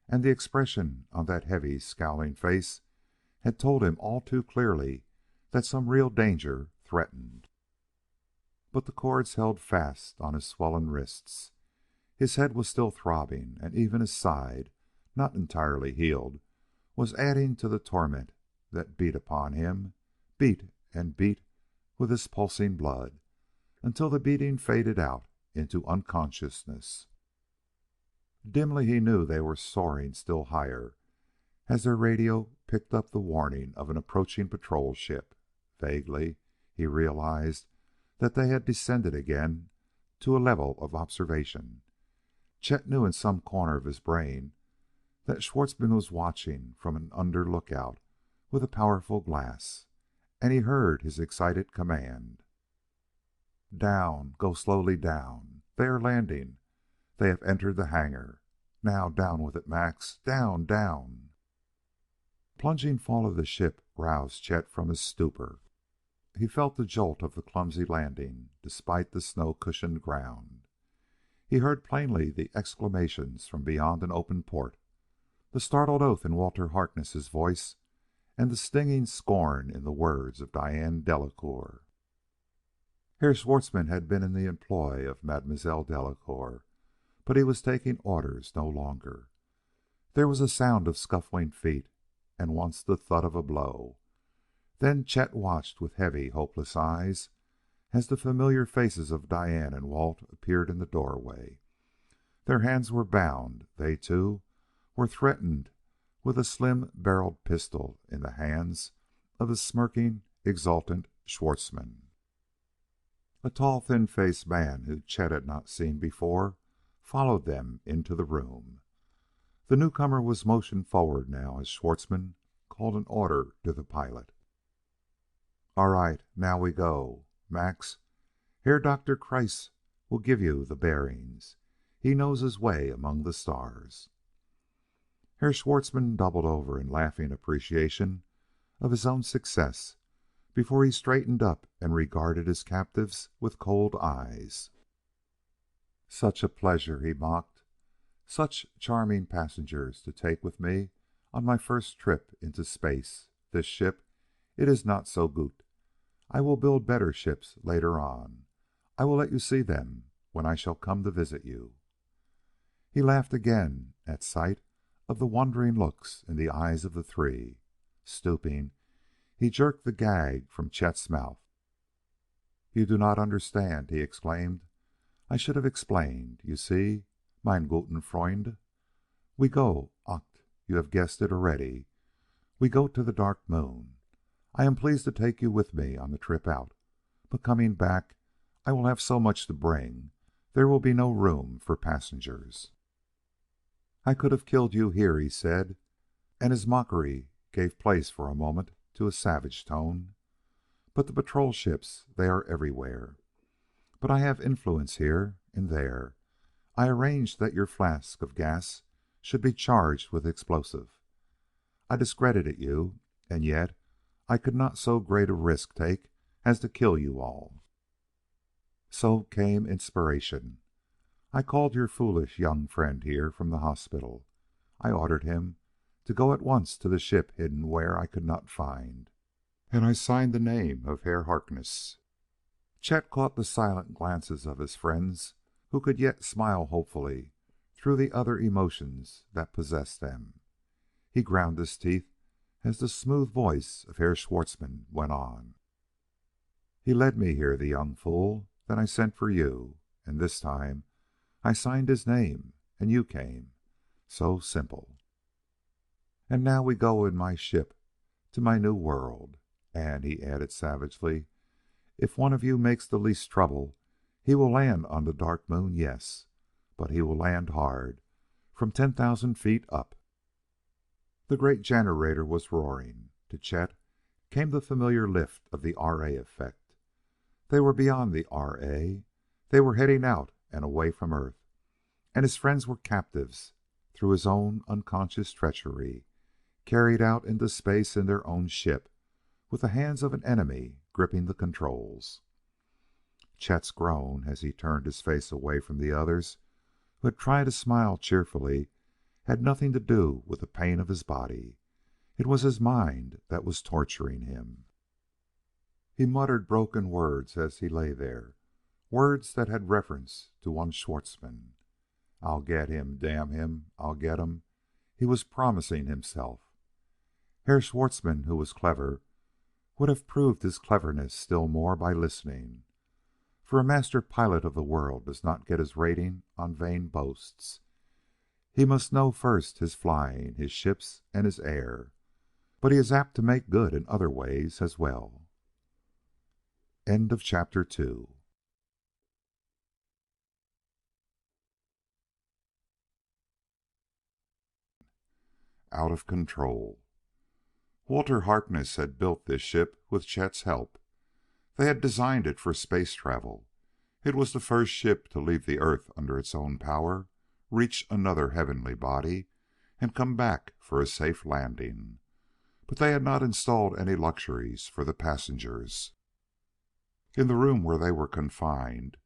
And the expression on that heavy, scowling face had told him all too clearly that some real danger threatened. But the cords held fast on his swollen wrists. His head was still throbbing, and even his side, not entirely healed, was adding to the torment that beat upon him, beat and beat with his pulsing blood, until the beating faded out into unconsciousness. Dimly he knew they were soaring still higher as their radio picked up the warning of an approaching patrol ship. Vaguely he realized that they had descended again to a level of observation. Chet knew in some corner of his brain that Schwartzmann was watching from an under lookout with a powerful glass, and he heard his excited command: "Down! Go slowly down! They are landing! They have entered the hangar! Now down with it, Max! Down! Down!" Plunging fall of the ship roused Chet from his stupor. He felt the jolt of the clumsy landing despite the snow-cushioned ground. He heard plainly the exclamations from beyond an open port, the startled oath in Walter Harkness' voice, and the stinging scorn in the words of Diane Delacoeur. Herr Schwartzmann had been in the employ of Mademoiselle Delacoeur, but he was taking orders no longer. There was a sound of scuffling feet, and once the thud of a blow. Then Chet watched with heavy, hopeless eyes as the familiar faces of Diane and Walt appeared in the doorway. Their hands were bound. They, too, were threatened with a slim-barreled pistol in the hands of the smirking, exultant Schwartzmann. A tall, thin-faced man whom Chet had not seen before followed them into the room. The newcomer was motioned forward now as Schwartzmann called an order to the pilot. "All right, now we go. Max, Herr Dr. Kreiss will give you the bearings. He knows his way among the stars." Herr Schwartzmann doubled over in laughing appreciation of his own success before he straightened up and regarded his captives with cold eyes. "Such a pleasure," he mocked. "Such charming passengers to take with me on my first trip into space. This ship, it is not so gut. I will build better ships later on. I will let you see them when I shall come to visit you." He laughed again at sight of the wondering looks in the eyes of the three. Stooping, he jerked the gag from Chet's mouth. "You do not understand," he exclaimed. "I should have explained. You see, mein guten Freund, we go, ach, you have guessed it already. We go to the Dark Moon. I am pleased to take you with me on the trip out, but coming back I will have so much to bring there will be no room for passengers." "I could have killed you here," he said, and his mockery gave place for a moment to a savage tone. "But the patrol ships, they are everywhere. But I have influence here and there. I arranged that your flask of gas should be charged with explosive. I discredited you, and yet I could not so great a risk take as to kill you all. So came inspiration. I called your foolish young friend here from the hospital. I ordered him to go at once to the ship hidden where I could not find, and I signed the name of Herr Harkness." Chet caught the silent glances of his friends who could yet smile hopefully through the other emotions that possessed them. He ground his teeth as the smooth voice of Herr Schwartzmann went on. "He led me here, the young fool. Then I sent for you, and this time I signed his name, and you came. So simple. And now we go in my ship to my new world. And," he added savagely, "if one of you makes the least trouble, he will land on the Dark Moon, yes, but he will land hard, from 10,000 feet up." The great generator was roaring. To Chet came the familiar lift of the R.A. effect. They were beyond the R.A. They were heading out and away from Earth, and his friends were captives through his own unconscious treachery, carried out into space in their own ship, with the hands of an enemy gripping the controls. Chet's groan, as he turned his face away from the others, who had tried to smile cheerfully, had nothing to do with the pain of his body. It was his mind that was torturing him. He muttered broken words as he lay there, words that had reference to one Schwartzmann. "I'll get him, damn him, I'll get him," he was promising himself. Herr Schwartzmann, who was clever, would have proved his cleverness still more by listening. For a master pilot of the world does not get his rating on vain boasts. He must know first his flying, his ships, and his air. But he is apt to make good in other ways as well. End of chapter 2. Out of control. Walter Harkness had built this ship with Chet's help. They had designed it for space travel. It was the first ship to leave the Earth under its own power, reach another heavenly body, and come back for a safe landing. But they had not installed any luxuries for the passengers. In the room where they were confined,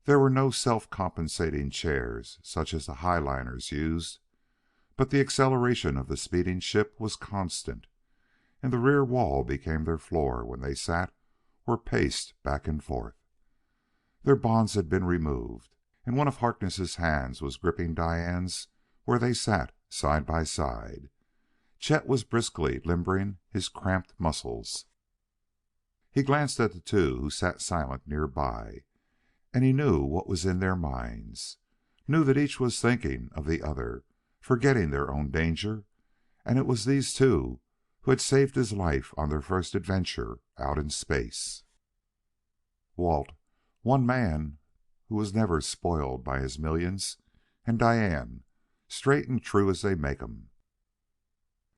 there were no self-compensating chairs such as the highliners used, but the acceleration of the speeding ship was constant, and the rear wall became their floor when they sat or paced back and forth. Their bonds had been removed, and one of Harkness's hands was gripping Diane's where they sat side by side. Chet was briskly limbering his cramped muscles. He glanced at the two who sat silent nearby, and he knew what was in their minds, knew that each was thinking of the other, forgetting their own danger, and it was these two who had saved his life on their first adventure out in space. Walt, one man who was never spoiled by his millions, and Diane, straight and true as they make 'em.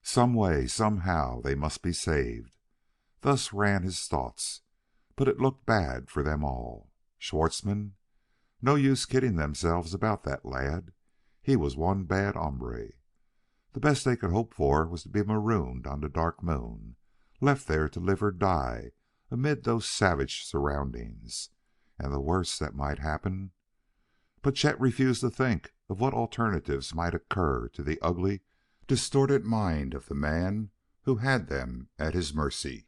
Some way, somehow, they must be saved. Thus ran his thoughts, but it looked bad for them all. Schwartzmann? No use kidding themselves about that lad. He was one bad hombre. The best they could hope for was to be marooned on the Dark Moon, left there to live or die amid those savage surroundings. And the worst that might happen. But Chet refused to think of what alternatives might occur to the ugly, distorted mind of the man who had them at his mercy.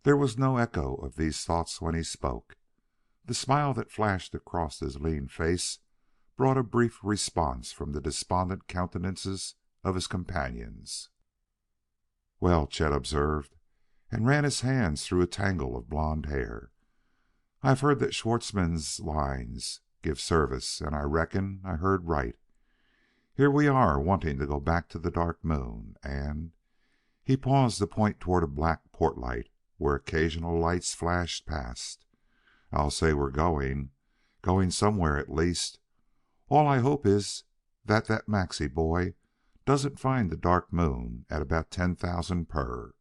There was no echo of these thoughts when he spoke. The smile that flashed across his lean face brought a brief response from the despondent countenances of his companions. "Well," Chet observed, and ran his hands through a tangle of blond hair. "I've heard that Schwartzmann's lines give service, and I reckon I heard right. Here we are wanting to go back to the Dark Moon, and..." He paused to point toward a black port light where occasional lights flashed past. "I'll say we're going somewhere at least. All I hope is that Maxie boy doesn't find the Dark Moon at about 10,000 per.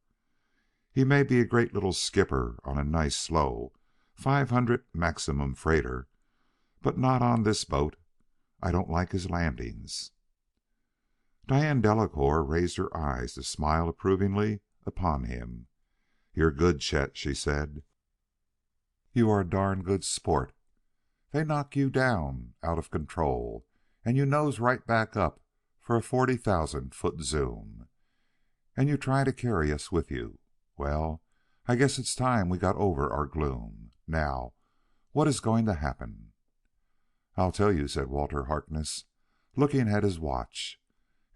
He may be a great little skipper on a nice slow 500 maximum freighter, but not on this boat. I don't like his landings." Diane Delacouer raised her eyes to smile approvingly upon him. "You're good, Chet," she said. "You are a darn good sport. They knock you down out of control, and you nose right back up for a 40,000-foot zoom. And you try to carry us with you. Well, I guess it's time we got over our gloom. Now, what is going to happen?" "I'll tell you," said Walter Harkness, looking at his watch.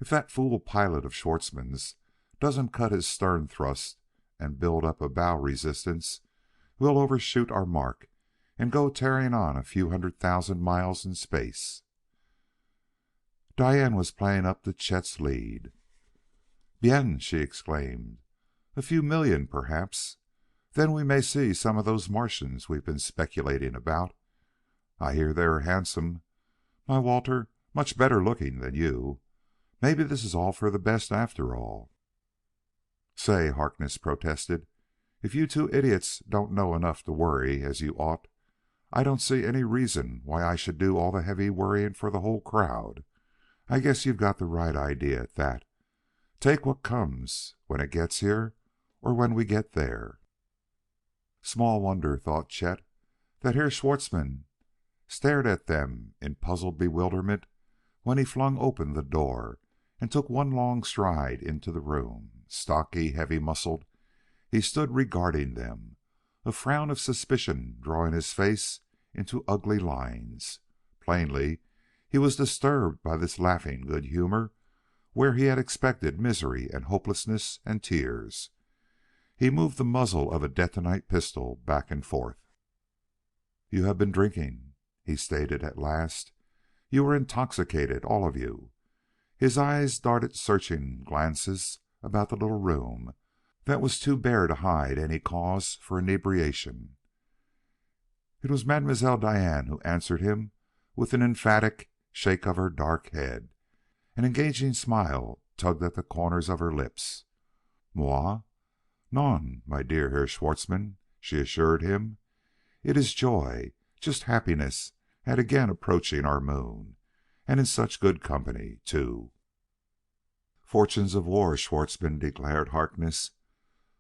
"If that fool pilot of Schwartzmann's doesn't cut his stern thrust and build up a bow resistance, we'll overshoot our mark and go tearing on a few 100,000 miles in space." Diane was playing up to Chet's lead. "Bien!" she exclaimed. "A few million, perhaps. Then we may see some of those Martians we've been speculating about. I hear they are handsome. My Walter, much better looking than you. Maybe this is all for the best after all." "Say," Harkness protested, "if you two idiots don't know enough to worry as you ought, I don't see any reason why I should do all the heavy worrying for the whole crowd. I guess you've got the right idea at that. Take what comes when it gets here or when we get there." Small wonder, thought Chet, that Herr Schwartzmann stared at them in puzzled bewilderment when he flung open the door and took one long stride into the room. Stocky, heavy muscled, he stood regarding them, a frown of suspicion drawing his face into ugly lines. Plainly, he was disturbed by this laughing good humor where he had expected misery and hopelessness and tears. He moved the muzzle of a detonite pistol back and forth. "You have been drinking," he stated at last. "You are intoxicated, all of you." His eyes darted searching glances about the little room that was too bare to hide any cause for inebriation. It was Mademoiselle Diane who answered him with an emphatic shake of her dark head. An engaging smile tugged at the corners of her lips. "Moi? Non, my dear Herr Schwartzmann," she assured him. "It is joy, just happiness at again approaching our moon, and in such good company, too." "Fortunes of war," Schwartzmann declared Harkness.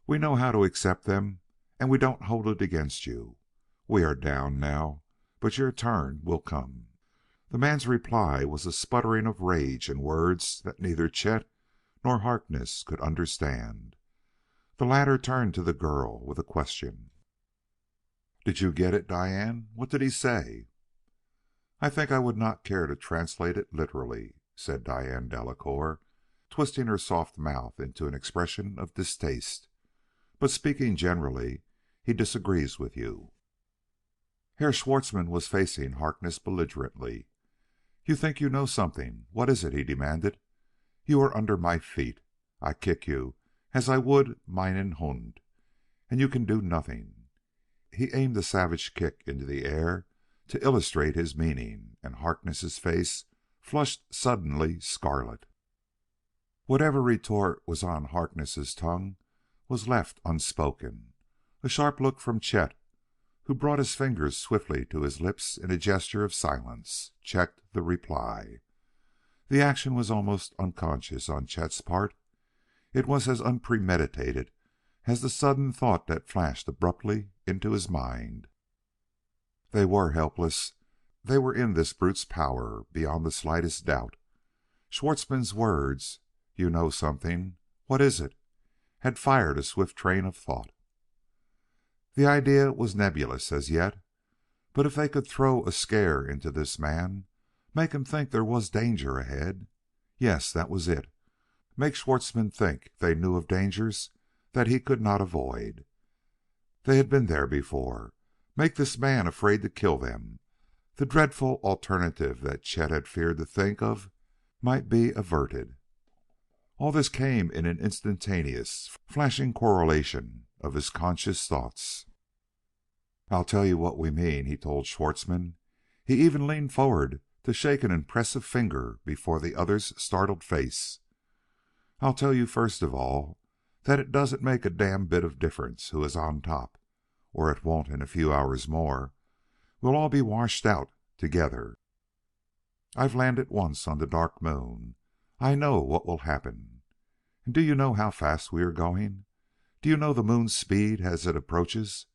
"We know how to accept them, and we don't hold it against you. We are down now, but your turn will come." The man's reply was a sputtering of rage in words that neither Chet nor Harkness could understand. The latter turned to the girl with a question. "Did you get it, Diane? What did he say?" "I think I would not care to translate it literally," said Diane Delacouer, twisting her soft mouth into an expression of distaste. "But speaking generally, he disagrees with you." Herr Schwartzmann was facing Harkness belligerently. "You think you know something. What is it?" he demanded. "You are under my feet. I kick you as I would meinen Hund, and you can do nothing." He aimed a savage kick into the air to illustrate his meaning, and Harkness's face flushed suddenly scarlet. Whatever retort was on Harkness's tongue was left unspoken. A sharp look from Chet, who brought his fingers swiftly to his lips in a gesture of silence, checked the reply. The action was almost unconscious on Chet's part. It was as unpremeditated as the sudden thought that flashed abruptly into his mind. They were helpless. They were in this brute's power beyond the slightest doubt. Schwartzmann's words, "You know something. What is it?" had fired a swift train of thought. The idea was nebulous as yet, but if they could throw a scare into this man, make him think there was danger ahead. Yes, that was it. Make Schwartzmann think they knew of dangers that he could not avoid. They had been there before. Make this man afraid to kill them. The dreadful alternative that Chet had feared to think of might be averted. All this came in an instantaneous, flashing correlation of his conscious thoughts. "I'll tell you what we mean," he told Schwartzmann. He even leaned forward to shake an impressive finger before the other's startled face. "I'll tell you first of all that it doesn't make a damn bit of difference who is on top, or it won't in a few hours more. We'll all be washed out together. I've landed once on the Dark Moon. I know what will happen. And do you know how fast we are going? Do you know the moon's speed as it approaches?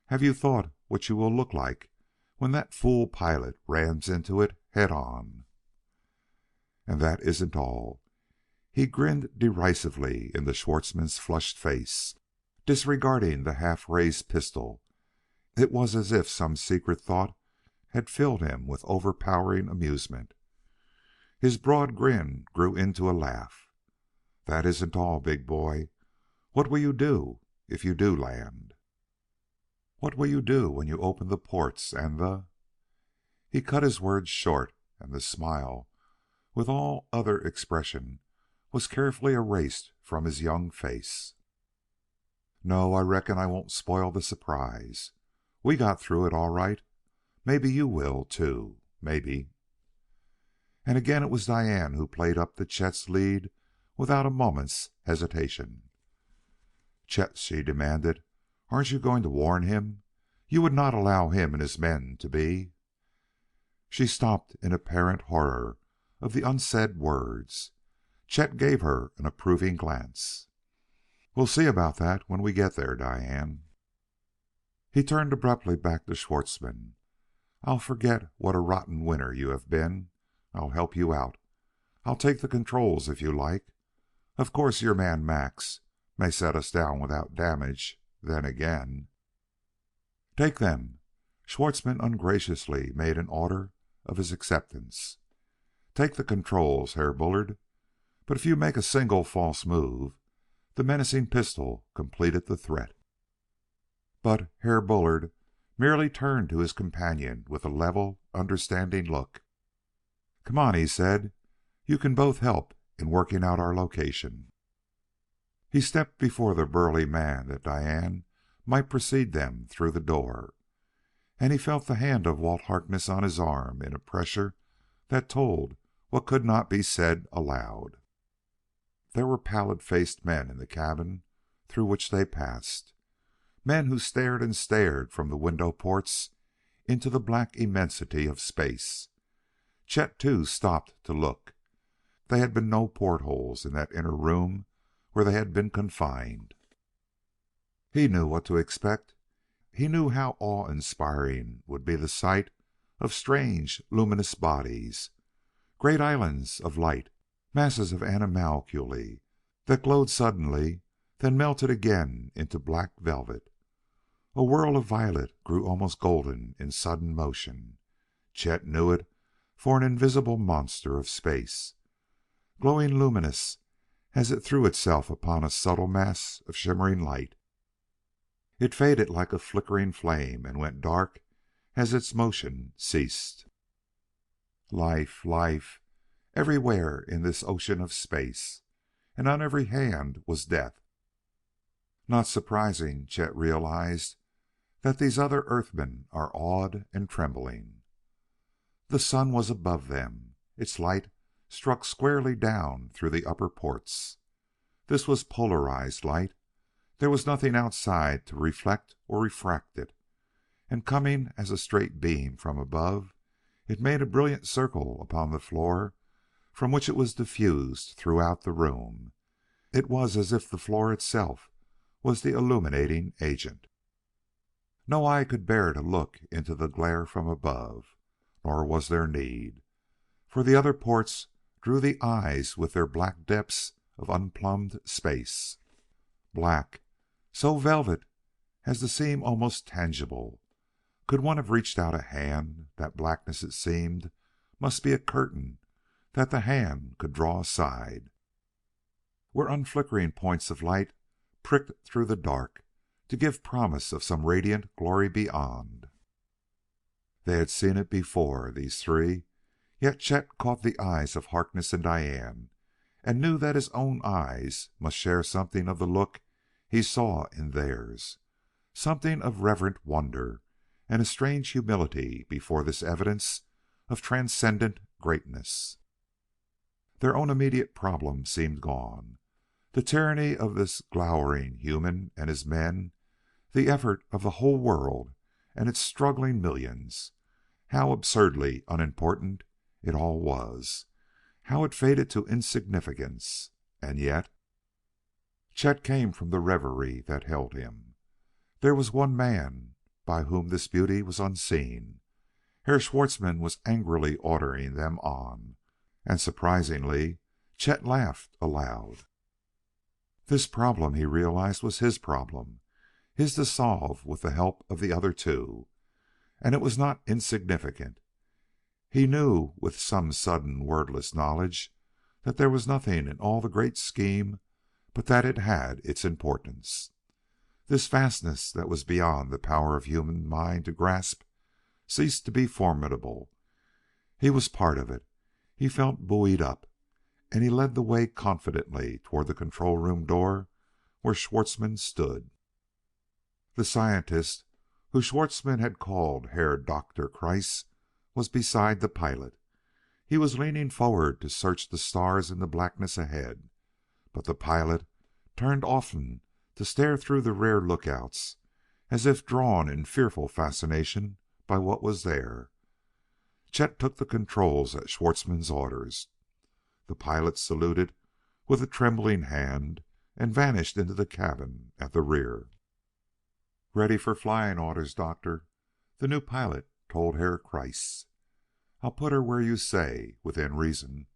Have you thought what you will look like when that fool pilot rams into it head on? And that isn't all." He grinned derisively into Schwartzmann's flushed face, disregarding the half-raised pistol. It was as if some secret thought had filled him with overpowering amusement. His broad grin grew into a laugh. "That isn't all, big boy. What will you do if you do land? What will you do when you open the ports and the—" He cut his words short, and the smile, with all other expression, was carefully erased from his young face. "No, I reckon I won't spoil the surprise. We got through it all right. Maybe you will, too. Maybe." And again it was Diane who played up to Chet's lead without a moment's hesitation. "Chet," she demanded, "aren't you going to warn him? You would not allow him and his men to be—" She stopped in apparent horror of the unsaid words. Chet gave her an approving glance. "We'll see about that when we get there, Diane." He turned abruptly back to Schwartzmann. "I'll forget what a rotten winner you have been. I'll help you out. I'll take the controls if you like. Of course your man Max may set us down without damage. Then again—" "Take them." Schwartzmann ungraciously made an order of his acceptance. "Take the controls, Herr Bullard. But if you make a single false move—" The menacing pistol completed the threat. But Herr Bullard merely turned to his companion with a level, understanding look. "Come on," he said. "You can both help in working out our location." He stepped before the burly man that Diane might precede them through the door, and he felt the hand of Walt Harkness on his arm in a pressure that told what could not be said aloud. There were pallid-faced men in the cabin through which they passed, men who stared and stared from the window ports into the black immensity of space. Chet, too, stopped to look. There had been no portholes in that inner room where they had been confined. He knew what to expect. He knew how awe-inspiring would be the sight of strange, luminous bodies, great islands of light, masses of animalculae that glowed suddenly, then melted again into black velvet. A whirl of violet grew almost golden in sudden motion. Chet knew it for an invisible monster of space, glowing luminous as it threw itself upon a subtle mass of shimmering light. It faded like a flickering flame and went dark as its motion ceased. Life, life, everywhere in this ocean of space, and on every hand was death. Not surprising, Chet realized, that these other Earthmen are awed and trembling. The sun was above them. Its light struck squarely down through the upper ports. This was polarized light. There was nothing outside to reflect or refract it, and coming as a straight beam from above, it made a brilliant circle upon the floor from which it was diffused throughout the room. It was as if the floor itself was the illuminating agent. No eye could bear to look into the glare from above, nor was there need, for the other ports drew the eyes with their black depths of unplumbed space. Black, so velvet as to seem almost tangible. Could one have reached out a hand, that blackness, it seemed, must be a curtain that the hand could draw aside. Where unflickering points of light pricked through the dark to give promise of some radiant glory beyond. They had seen it before, these three, yet Chet caught the eyes of Harkness and Diane and knew that his own eyes must share something of the look he saw in theirs, something of reverent wonder and a strange humility before this evidence of transcendent greatness. Their own immediate problem seemed gone. The tyranny of this glowering human and his men, the effort of the whole world and its struggling millions, how absurdly unimportant it all was, how it faded to insignificance. And yet Chet came from the reverie that held him. There was one man by whom this beauty was unseen. Herr Schwartzmann was angrily ordering them on, and surprisingly, Chet laughed aloud. This problem, he realized, was his problem, his to solve with the help of the other two, and it was not insignificant. He knew with some sudden wordless knowledge that there was nothing in all the great scheme but that it had its importance. This vastness that was beyond the power of human mind to grasp ceased to be formidable. He was part of it. He felt buoyed up, and he led the way confidently toward the control room door where Schwartzmann stood. The scientist, who Schwartzmann had called Herr Dr. Kreiss, was beside the pilot. He was leaning forward to search the stars in the blackness ahead, but the pilot turned often to stare through the rear lookouts as if drawn in fearful fascination by what was there. Chet took the controls at Schwartzmann's orders. The pilot saluted with a trembling hand and vanished into the cabin at the rear. "Ready for flying orders, Doctor," the new pilot told Herr Kreiss. "I'll put her where you say, within reason."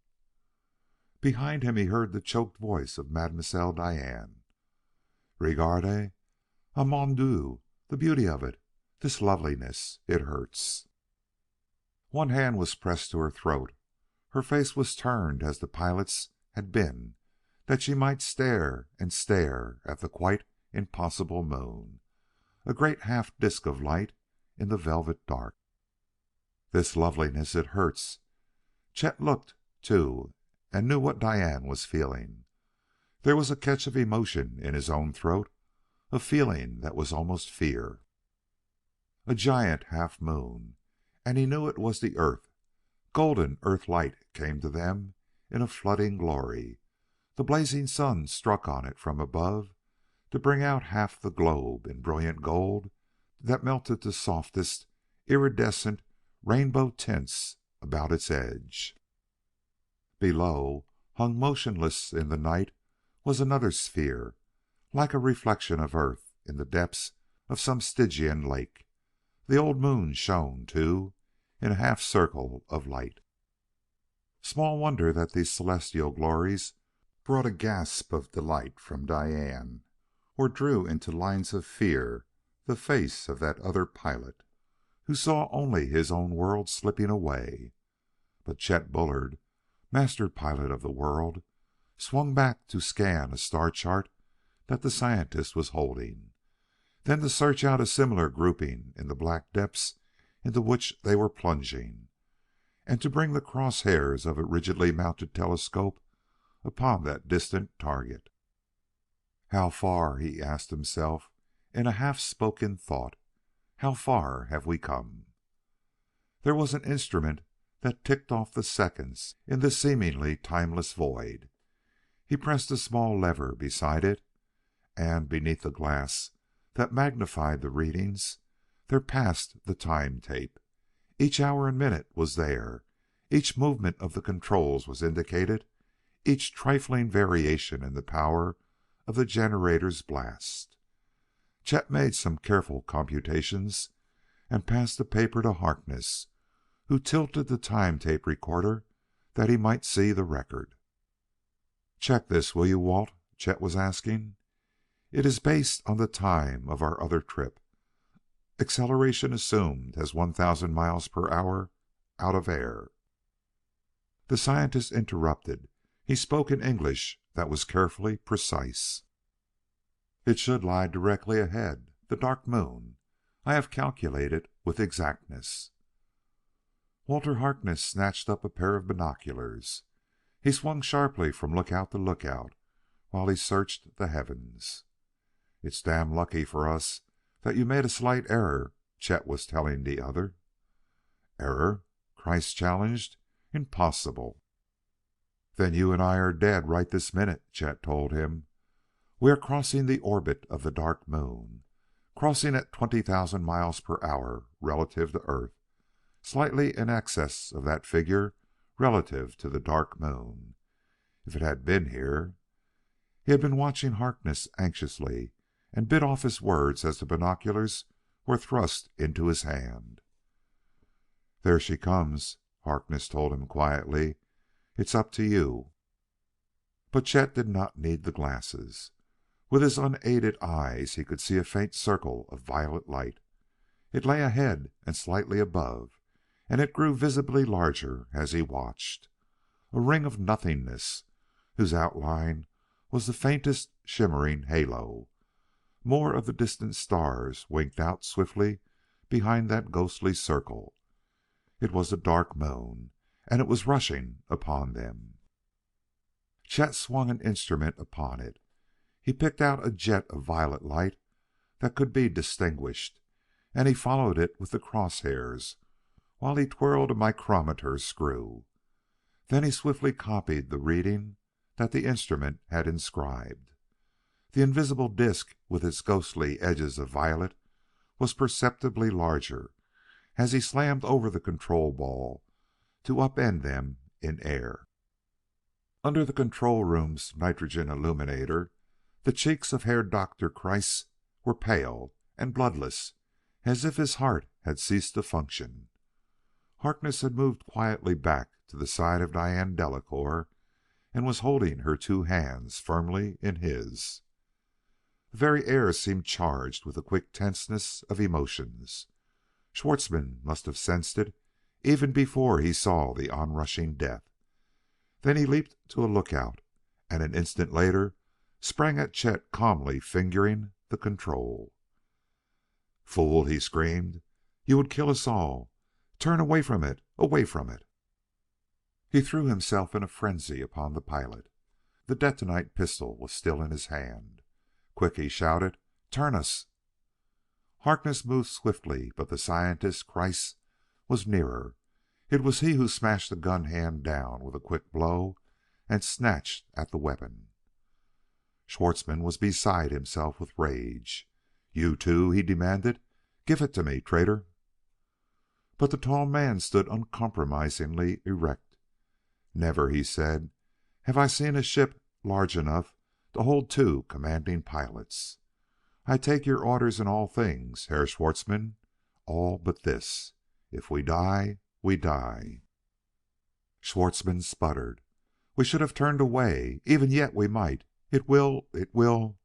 Behind him he heard the choked voice of Mademoiselle Diane. "Regarde! Ah, mon Dieu, the beauty of it! This loveliness! It hurts!" One hand was pressed to her throat. Her face was turned as the pilot's had been, that she might stare and stare at the quite impossible moon, a great half disk of light in the velvet dark. "This loveliness! It hurts!" Chet looked, too, and knew what Diane was feeling. There was a catch of emotion in his own throat, a feeling that was almost fear. A giant half moon, and he knew it was the earth. Golden earth light came to them in a flooding glory. The blazing sun struck on it from above to bring out half the globe in brilliant gold that melted to softest, iridescent rainbow tints about its edge. Below, hung motionless in the night, was another sphere, like a reflection of earth in the depths of some Stygian lake. The old moon shone, too, in a half circle of light. Small wonder that these celestial glories brought a gasp of delight from Diane, or drew into lines of fear the face of that other pilot, who saw only his own world slipping away. But Chet Bullard, master pilot of the world, swung back to scan a star chart that the scientist was holding, then to search out a similar grouping in the black depths into which they were plunging, and to bring the cross hairs of a rigidly mounted telescope upon that distant target. "How far?" he asked himself in a half-spoken thought. "How far have we come?" There was an instrument that ticked off the seconds in this seemingly timeless void. He pressed a small lever beside it, and, beneath the glass that magnified the readings, there passed the time tape. Each hour and minute was there, Each movement of the controls was indicated, each trifling variation in the power of the generator's blast. Chet made some careful computations and passed the paper to Harkness, who tilted the time tape recorder that he might see the record. "Check this, will you, Walt?" Chet was asking. "It is based on the time of our other trip. Acceleration assumed as 1,000 miles per hour out of air." The scientist interrupted. He spoke in English that was carefully precise. "It should lie directly ahead, the Dark Moon. I have calculated with exactness." Walter Harkness snatched up a pair of binoculars. He swung sharply from lookout to lookout while he searched the heavens. "It's damn lucky for us that you made a slight error," Chet was telling the other. "Error?" Kreiss challenged. "Impossible." "Then you and I are dead right this minute," Chet told him. "We are crossing the orbit of the Dark Moon, crossing at 20,000 miles per hour relative to Earth, slightly in excess of that figure relative to the Dark Moon. If it had been here..." He had been watching Harkness anxiously and bit off his words as the binoculars were thrust into his hand. "There she comes," Harkness told him quietly. "It's up to you." But Chet did not need the glasses. With his unaided eyes he could see a faint circle of violet light. It lay ahead and slightly above, and it grew visibly larger as he watched. A ring of nothingness whose outline was the faintest shimmering halo. More of the distant stars winked out swiftly behind that ghostly circle. It was the Dark Moon, and it was rushing upon them. Chet swung an instrument upon it. He picked out a jet of violet light that could be distinguished, and he followed it with the crosshairs while he twirled a micrometer screw. Then he swiftly copied the reading that the instrument had inscribed. The invisible disk with its ghostly edges of violet was perceptibly larger as he slammed over the control ball to upend them in air. Under the control room's nitrogen illuminator, the cheeks of Herr Dr. Kreiss were pale and bloodless, as if his heart had ceased to function. Harkness had moved quietly back to the side of Diane Delacouer and was holding her two hands firmly in his. The very air seemed charged with the quick tenseness of emotions. Schwartzmann must have sensed it even before he saw the onrushing death. Then he leaped to a lookout, and an instant later sprang at Chet, calmly fingering the control. "Fool!" he screamed. "You would kill us all. Turn away from it! Away from it!" He threw himself in a frenzy upon the pilot. The detonite pistol was still in his hand. "Quick!" he shouted. "Turn us!" Harkness moved swiftly, but the scientist, Kreiss, was nearer. It was he who smashed the gun hand down with a quick blow and snatched at the weapon. Schwartzmann was beside himself with rage. "You too?" he demanded. "Give it to me, traitor!" But the tall man stood uncompromisingly erect. "Never," he said, "have I seen a ship large enough to hold two commanding pilots. I take your orders in all things, Herr Schwartzmann, all but this. If we die, we die." Schwartzmann sputtered. "We should have turned away. Even yet we might. It will..."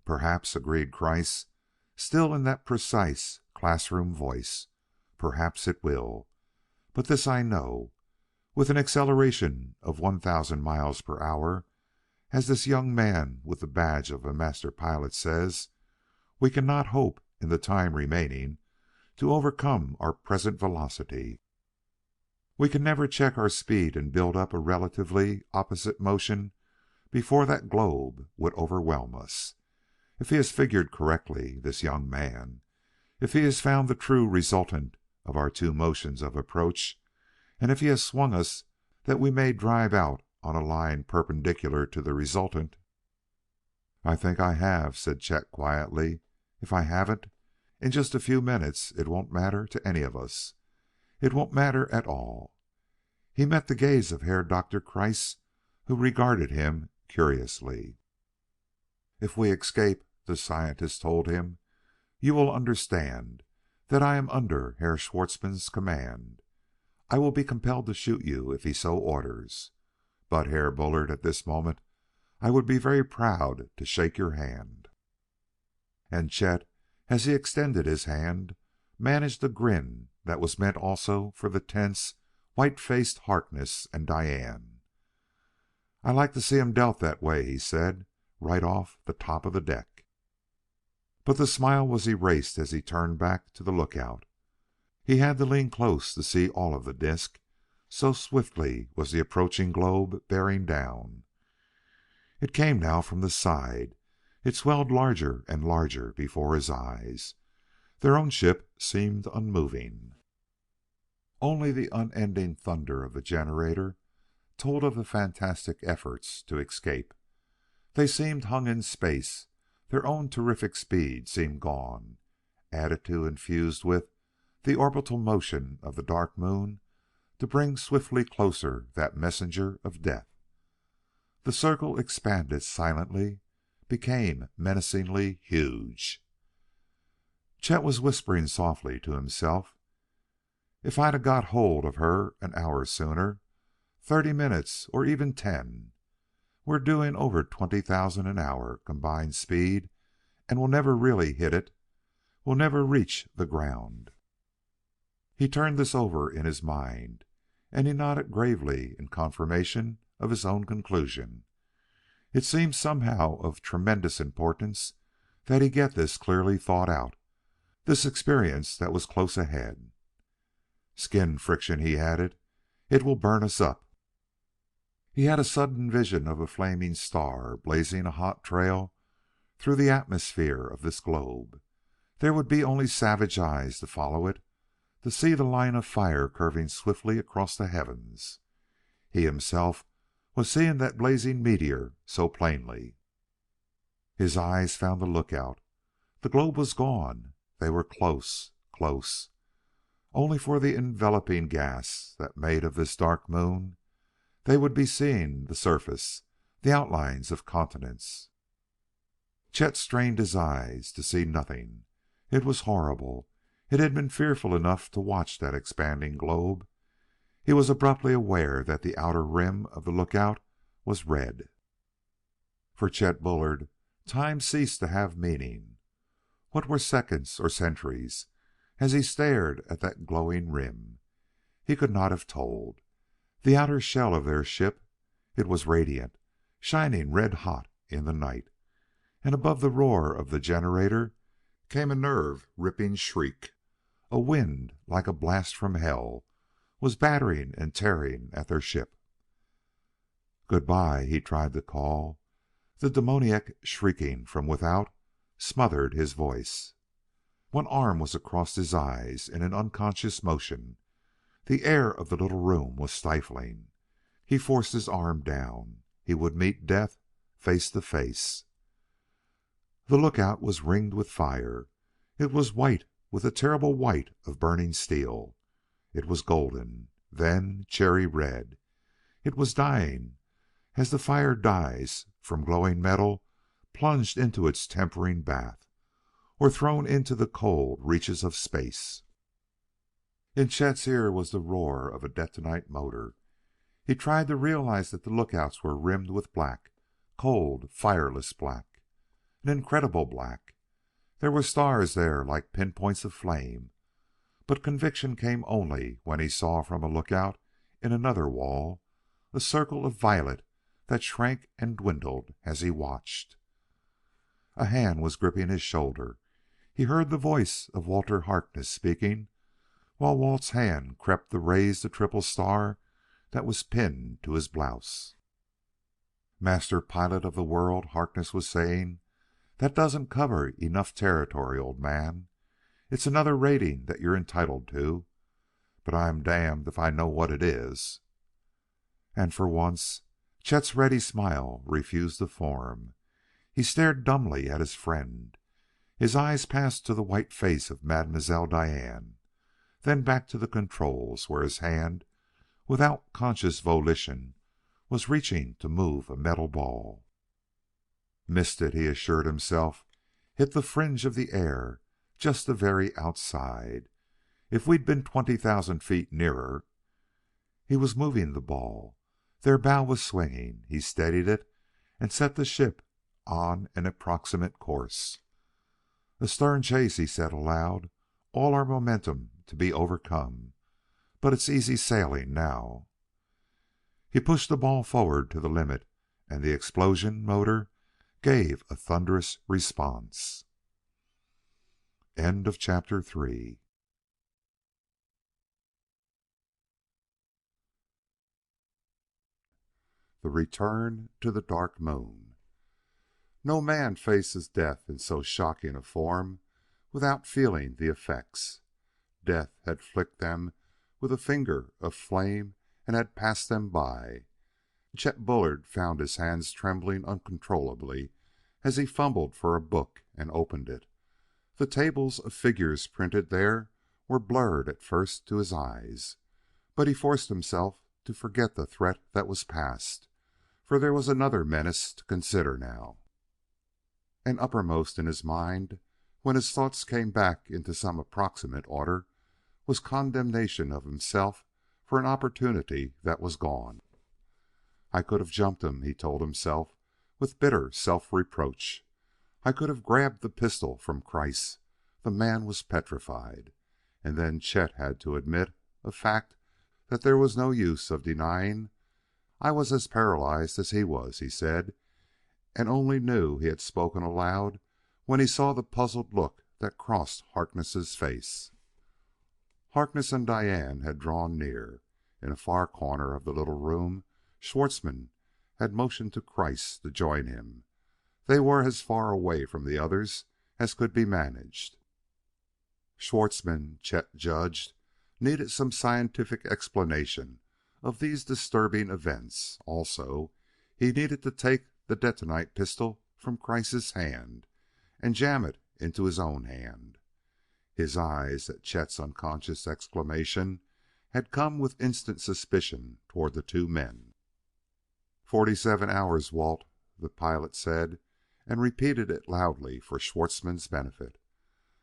"Perhaps," agreed Kreiss, still in that precise classroom voice. "Perhaps it will. But this I know: with an acceleration of 1,000 miles per hour, as this young man with the badge of a master pilot says, we cannot hope, in the time remaining, to overcome our present velocity. We can never check our speed and build up a relatively opposite motion before that globe would overwhelm us. If he has figured correctly, this young man, if he has found the true resultant of our two motions of approach, and if he has swung us that we may drive out on a line perpendicular to the resultant..." "I think I have," said Chet quietly. "If I haven't, in just a few minutes it won't matter to any of us. It won't matter at all. He met the gaze of Herr Dr. Kreiss, who regarded him curiously. "If we escape," the scientist told him, "you will understand that I am under Herr Schwartzmann's command. I will be compelled to shoot you if he so orders. But, Herr Bullard, at this moment I would be very proud to shake your hand." And Chet, as he extended his hand, managed a grin that was meant also for the tense, white-faced Harkness and Diane. "I like to see 'em dealt that way," he said, "right off the top of the deck." But the smile was erased as he turned back to the lookout. He had to lean close to see all of the disk, so swiftly was the approaching globe bearing down. It came now from the side. It swelled larger and larger before his eyes. Their own ship seemed unmoving. Only the unending thunder of the generator told of the fantastic efforts to escape. They seemed hung in space. Their own terrific speed seemed gone, added to and fused with the orbital motion of the Dark Moon to bring swiftly closer that messenger of death. The circle expanded silently, became menacingly huge. Chet was whispering softly to himself. "If I'd a got hold of her an hour sooner, 30 minutes or even 10. We're doing over 20,000 an hour combined speed, and we'll never really hit it. We'll never reach the ground." He turned this over in his mind, and he nodded gravely in confirmation of his own conclusion. It seemed somehow of tremendous importance that he get this clearly thought out, this experience that was close ahead. "Skin friction," he added. "It will burn us up." He had a sudden vision of a flaming star blazing a hot trail through the atmosphere of this globe. There would be only savage eyes to follow it, to see the line of fire curving swiftly across the heavens. He himself was seeing that blazing meteor so plainly. His eyes found the lookout. The globe was gone. They were close, close. Only for the enveloping gas that made of this Dark Moon, they would be seeing the surface, the outlines of continents. Chet strained his eyes to see nothing. It was horrible. It had been fearful enough to watch that expanding globe. He was abruptly aware that the outer rim of the lookout was red. For Chet Bullard, time ceased to have meaning. What were seconds or centuries as he stared at that glowing rim? He could not have told. The outer shell of their ship, it was radiant, shining red hot in the night. And above the roar of the generator came a nerve-ripping shriek. A wind like a blast from hell was battering and tearing at their ship. "Goodbye," he tried to call. The demoniac shrieking from without smothered his voice. One arm was across his eyes in an unconscious motion. The air of the little room was stifling. He forced his arm down. He would meet death face to face. The lookout was ringed with fire. It was white with the terrible white of burning steel. It was golden, then cherry red. It was dying, as the fire dies from glowing metal plunged into its tempering bath, or thrown into the cold reaches of space. In Chet's ear was the roar of a detonite motor. He tried to realize that the lookouts were rimmed with black, cold, fireless black, an incredible black. There were stars there like pinpoints of flame, but conviction came only when he saw from a lookout in another wall a circle of violet that shrank and dwindled as he watched. A hand was gripping his shoulder. He heard the voice of Walter Harkness speaking, while Walt's hand crept to raise the triple star that was pinned to his blouse. "Master Pilot of the World," Harkness was saying, "that doesn't cover enough territory, old man. It's another rating that you're entitled to, but I'm damned if I know what it is." And for once, Chet's ready smile refused to form. He stared dumbly at his friend. His eyes passed to the white face of Mademoiselle Diane, then back to the controls where his hand without conscious volition, was reaching to move a metal ball. Missed it, he assured himself. Hit the fringe of the air, just the very outside. If we'd been 20,000 feet nearer. He was moving the ball. Their bow was swinging. He steadied it and set the ship on an approximate course. "A stern chase," he said aloud. "All our momentum to be overcome. But it's easy sailing now." He pushed the ball forward to the limit, and the explosion motor gave a thunderous response. End of chapter 3. The Return to the Dark Moon. No man faces death in so shocking a form without feeling the effects. Death had flicked them with a finger of flame and had passed them by. Chet Bullard found his hands trembling uncontrollably as he fumbled for a book and opened it. The tables of figures printed there were blurred at first to his eyes, but he forced himself to forget the threat that was past, for there was another menace to consider now. And uppermost in his mind, when his thoughts came back into some approximate order, was condemnation of himself for an opportunity that was gone. I could have jumped him, he told himself with bitter self-reproach. I could have grabbed the pistol from Kreiss. The man was petrified. And then Chet had to admit a fact that there was no use of denying. "I was as paralyzed as he was," he said, and only knew he had spoken aloud when he saw the puzzled look that crossed Harkness' face. Harkness and Diane had drawn near. In a far corner of the little room, Schwartzmann had motioned to Kreiss to join him. They were as far away from the others as could be managed. Schwartzmann, Chet judged, needed some scientific explanation of these disturbing events. Also, he needed to take the detonite pistol from Kreiss' hand and jam it into his own hand. His eyes, at Chet's unconscious exclamation, had come with instant suspicion toward the two men. 47 hours, Walt," the pilot said, and repeated it loudly for Schwartzmann's benefit.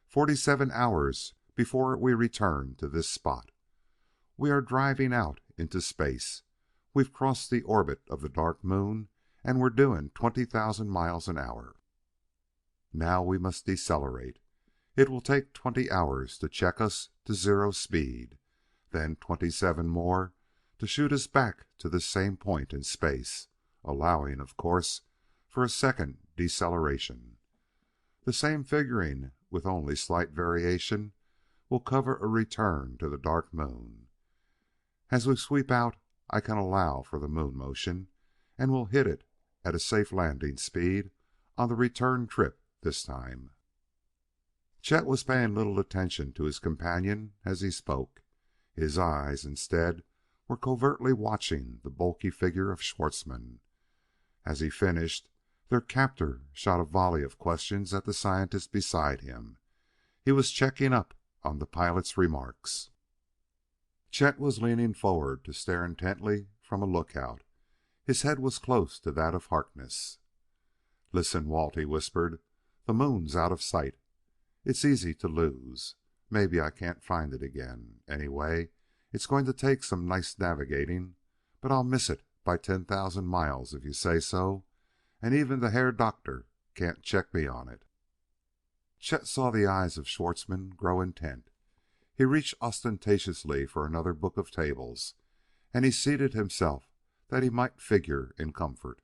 47 hours before we return to this spot. We are driving out into space. We've crossed the orbit of the Dark Moon, and we're doing 20,000 miles an hour. Now we must decelerate. It will take 20 hours to check us to zero speed, then 27 more to shoot us back to this same point in space, allowing, of course, for a second deceleration. The same figuring, with only slight variation, will cover a return to the Dark Moon. As we sweep out, I can allow for the moon motion, and we'll hit it at a safe landing speed on the return trip this time." Chet was paying little attention to his companion as he spoke. His eyes, instead, were covertly watching the bulky figure of Schwartzmann. As he finished, their captor shot a volley of questions at the scientist beside him. He was checking up on the pilot's remarks. Chet was leaning forward to stare intently from a lookout. His head was close to that of Harkness. "Listen, Walt," he whispered. "The moon's out of sight. It's easy to lose. Maybe I can't find it again. Anyway, it's going to take some nice navigating, but I'll miss it by 10,000 miles if you say so, and even the Herr Doktor can't check me on it." Chet saw the eyes of Schwartzmann grow intent. He reached ostentatiously for another book of tables, and he seated himself that he might figure in comfort.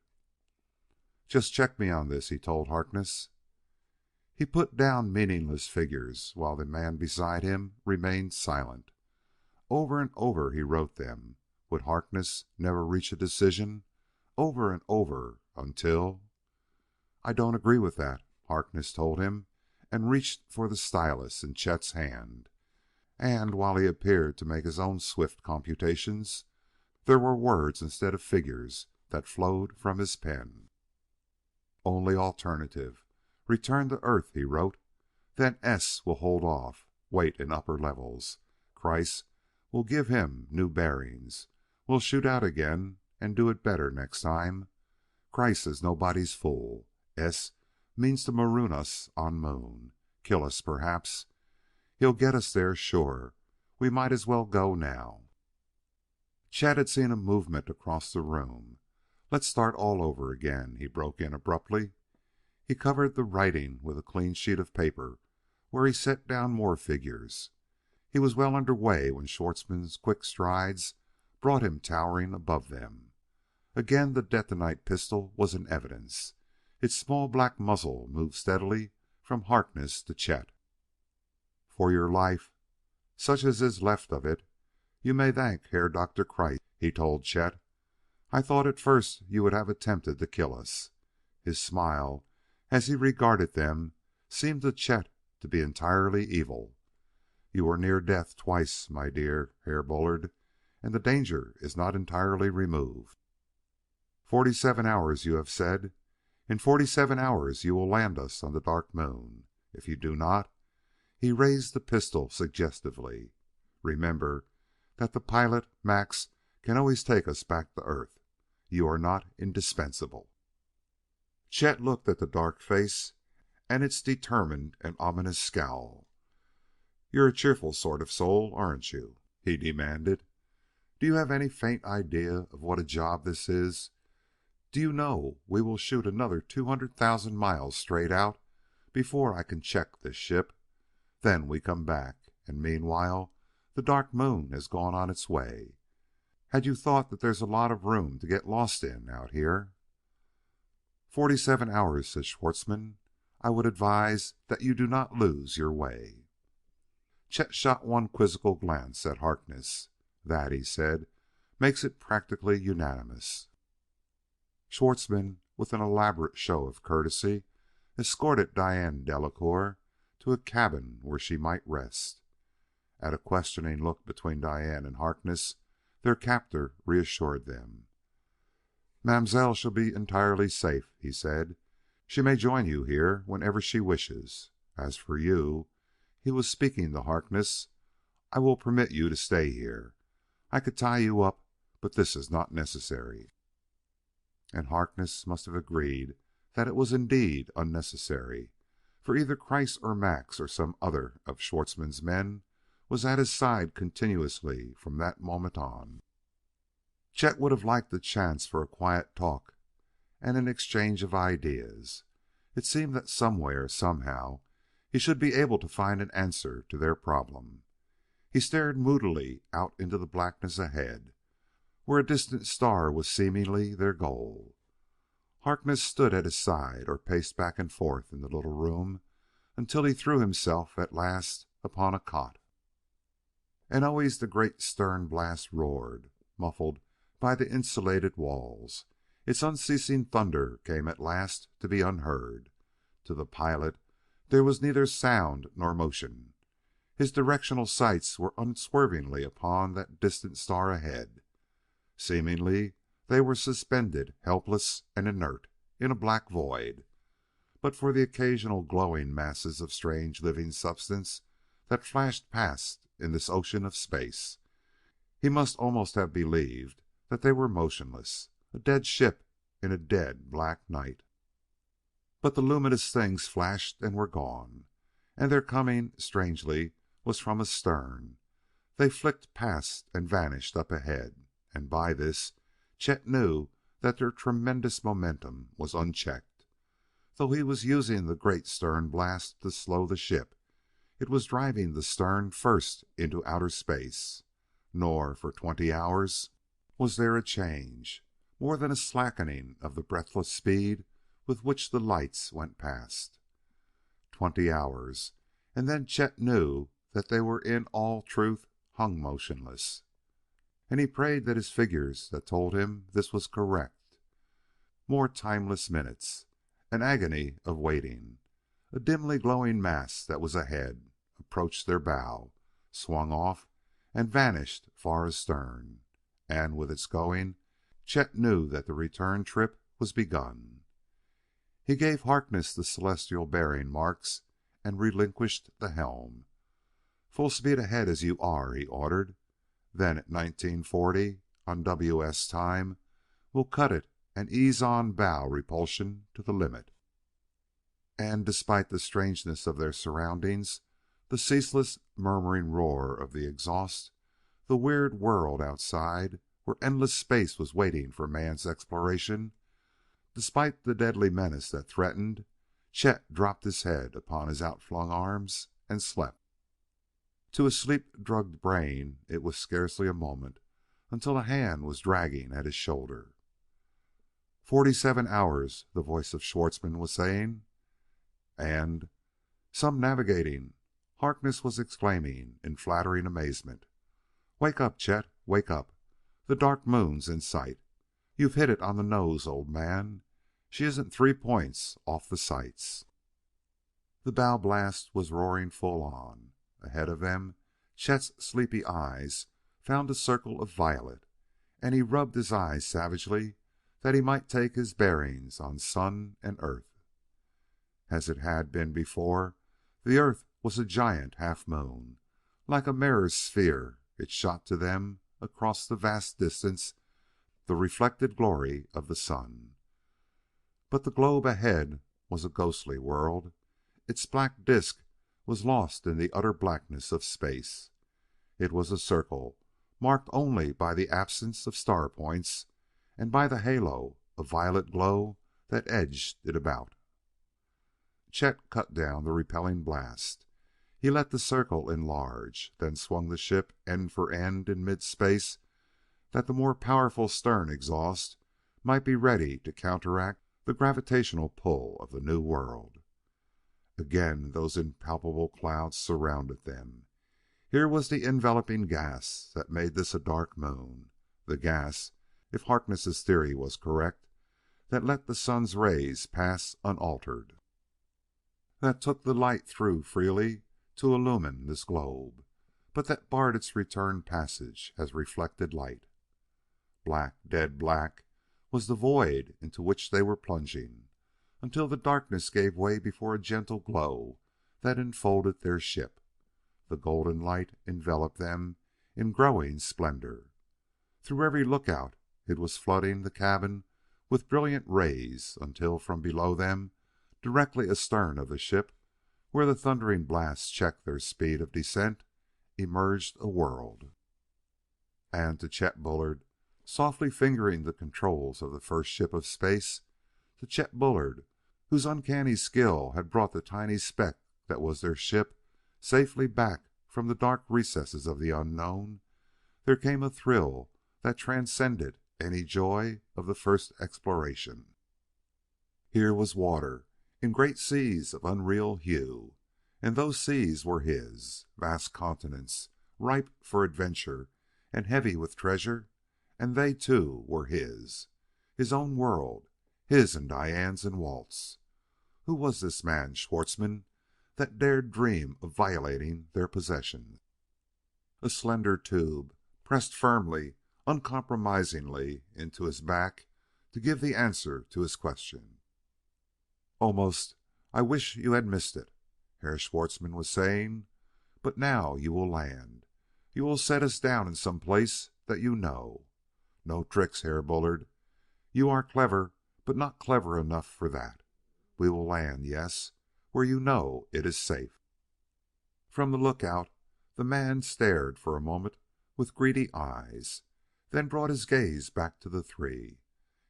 "Just check me on this," he told Harkness. He put down meaningless figures while the man beside him remained silent. Over and over he wrote them. Would Harkness never reach a decision? Over and over until... "I don't agree with that," Harkness told him, and reached for the stylus in Chet's hand. And while he appeared to make his own swift computations, there were words instead of figures that flowed from his pen. "Only alternative. Return to Earth," he wrote. "Then S will hold off. Wait in upper levels. Kreiss will give him new bearings. We'll shoot out again and do it better next time. Kreiss is nobody's fool. S means to maroon us on Moon. Kill us, perhaps. He'll get us there, sure. We might as well go now." Chet had seen a movement across the room. "Let's start all over again," he broke in abruptly. He covered the writing with a clean sheet of paper where he set down more figures. He was well under way when Schwartzmann's quick strides brought him towering above them. Again the detonite pistol was in evidence. Its small black muzzle moved steadily from Harkness to Chet. "For your life, such as is left of it, you may thank Herr Dr. Kreiss," he told Chet. "I thought at first you would have attempted to kill us." His smile, as he regarded them, seemed to Chet to be entirely evil. "You were near death twice, my dear Herr Bullard, and the danger is not entirely removed. 47 hours, you have said. In 47 hours you will land us on the Dark Moon. If you do not," he raised the pistol suggestively, "remember that the pilot, Max, can always take us back to Earth. You are not indispensable." Chet looked at the dark face and its determined and ominous scowl. "You're a cheerful sort of soul, aren't you?" he demanded. "Do you have any faint idea of what a job this is? Do you know we will shoot another 200,000 miles straight out before I can check this ship? Then we come back, and meanwhile the Dark Moon has gone on its way. Had you thought that there's a lot of room to get lost in out here?" 47 hours, said Schwartzmann. "I would advise that you do not lose your way." Chet shot one quizzical glance at Harkness. "That," he said, "makes it practically unanimous." Schwartzmann, with an elaborate show of courtesy, escorted Diane Delacouer to a cabin where she might rest. At a questioning look between Diane and Harkness, their captor reassured them. "Mam'selle shall be entirely safe," he said. "She may join you here whenever she wishes. As for you," he was speaking to Harkness, "I will permit you to stay here. I could tie you up, but this is not necessary." And Harkness must have agreed that it was indeed unnecessary, for either Kreiss or Max or some other of Schwartzmann's men was at his side continuously from that moment on. Chet would have liked a chance for a quiet talk and an exchange of ideas. It seemed that somewhere, somehow, he should be able to find an answer to their problem. He stared moodily out into the blackness ahead, where a distant star was seemingly their goal. Harkness stood at his side or paced back and forth in the little room until he threw himself at last upon a cot. And always the great stern blast roared, muffled by the insulated walls. Its unceasing thunder came at last to be unheard. To the pilot there was neither sound nor motion. His directional sights were unswervingly upon that distant star ahead. Seemingly they were suspended, helpless and inert, in a black void. But for the occasional glowing masses of strange living substance that flashed past in this ocean of space, he must almost have believed that they were motionless, a dead ship in a dead black night. But the luminous things flashed and were gone, and their coming, strangely, was from astern. They flicked past and vanished up ahead, and by this Chet knew that their tremendous momentum was unchecked. Though he was using the great stern blast to slow the ship, it was driving the stern first into outer space. Nor, for 20 hours, was there a change, more than a slackening of the breathless speed with which the lights went past. 20 hours, and then Chet knew that they were in all truth hung motionless. And he prayed that his figures that told him this was correct. More timeless minutes, an agony of waiting. A dimly glowing mass that was ahead approached their bow, swung off, and vanished far astern. And with its going, Chet knew that the return trip was begun. He gave Harkness the celestial bearing marks and relinquished the helm. "Full speed ahead as you are," he ordered. "Then at 1940 on WS time will cut it and ease on bow repulsion to the limit. And despite the strangeness of their surroundings, the ceaseless murmuring roar of the exhaust, the weird world outside where endless space was waiting for man's exploration, despite the deadly menace that threatened, Chet dropped his head upon his outflung arms and slept. To his sleep-drugged brain it was scarcely a moment until a hand was dragging at his shoulder. 47 hours, the voice of Schwartzmann was saying. And some navigating, Harkness was exclaiming in flattering amazement. Wake up, Chet, wake up. The Dark Moon's in sight. You've hit it on the nose, old man. She isn't 3 points off the sights. The bow blast was roaring full on. Ahead of them, Chet's sleepy eyes found a circle of violet, and he rubbed his eyes savagely that he might take his bearings on sun and earth. As it had been before, the earth was a giant half-moon. Like a mirror sphere, it shot to them across the vast distance the reflected glory of the sun. But the globe ahead was a ghostly world. Its black disk was lost in the utter blackness of space. It was a circle, marked only by the absence of star points and by the halo of violet glow that edged it about. Chet cut down the repelling blast. He let the circle enlarge, then swung the ship end for end in mid-space that the more powerful stern exhaust might be ready to counteract the gravitational pull of the new world. Again those impalpable clouds surrounded them. Here was the enveloping gas that made this a dark moon, the gas, if Harkness's theory was correct, that let the sun's rays pass unaltered, that took the light through freely to illumine this globe, but that barred its return passage as reflected light. Black, dead black, was the void into which they were plunging, until the darkness gave way before a gentle glow that enfolded their ship. The golden light enveloped them in growing splendor. Through every lookout it was flooding the cabin with brilliant rays until from below them, directly astern of the ship, where the thundering blasts checked their speed of descent, emerged a world. And to Chet Bullard, softly fingering the controls of the first ship of space, to Chet Bullard, whose uncanny skill had brought the tiny speck that was their ship safely back from the dark recesses of the unknown, there came a thrill that transcended any joy of the first exploration. Here was water in great seas of unreal hue, and those seas were his, vast continents ripe for adventure and heavy with treasure, and they too were his own world, his and Diane's and Walt's. Who was this man, Schwartzmann, that dared dream of violating their possessions? A slender tube pressed firmly, uncompromisingly into his back to give the answer to his question. Almost, I wish you had missed it, Herr Schwartzmann was saying. But now you will land. You will set us down in some place that you know. No tricks, Herr Bullard. You are clever, but not clever enough for that. We will land, yes, where you know it is safe. From the lookout, the man stared for a moment with greedy eyes, then brought his gaze back to the three.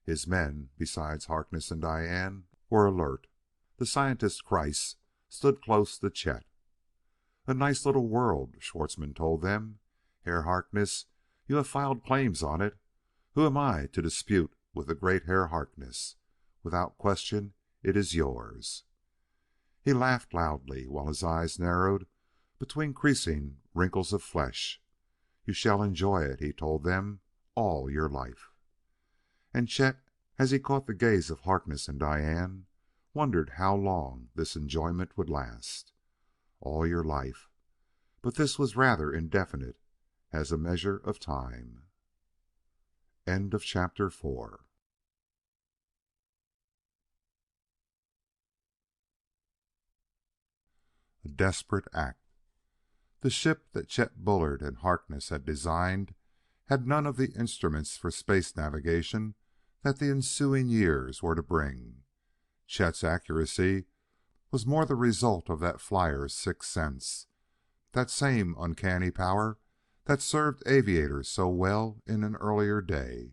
His men, besides Harkness and Diane, were alert. The scientist, Kreiss, stood close to Chet. A nice little world, Schwartzmann told them. Herr Harkness, you have filed claims on it. Who am I to dispute with the great Herr Harkness? Without question, it is yours. He laughed loudly, while his eyes narrowed between creasing wrinkles of flesh. You shall enjoy it, he told them, all your life. And Chet, as he caught the gaze of Harkness and Diane, wondered how long this enjoyment would last. All your life. But this was rather indefinite as a measure of time. End of chapter 4. A desperate act. The ship that Chet Bullard and Harkness had designed had none of the instruments for space navigation that the ensuing years were to bring. Chet's accuracy was more the result of that flyer's sixth sense, that same uncanny power that served aviators so well in an earlier day.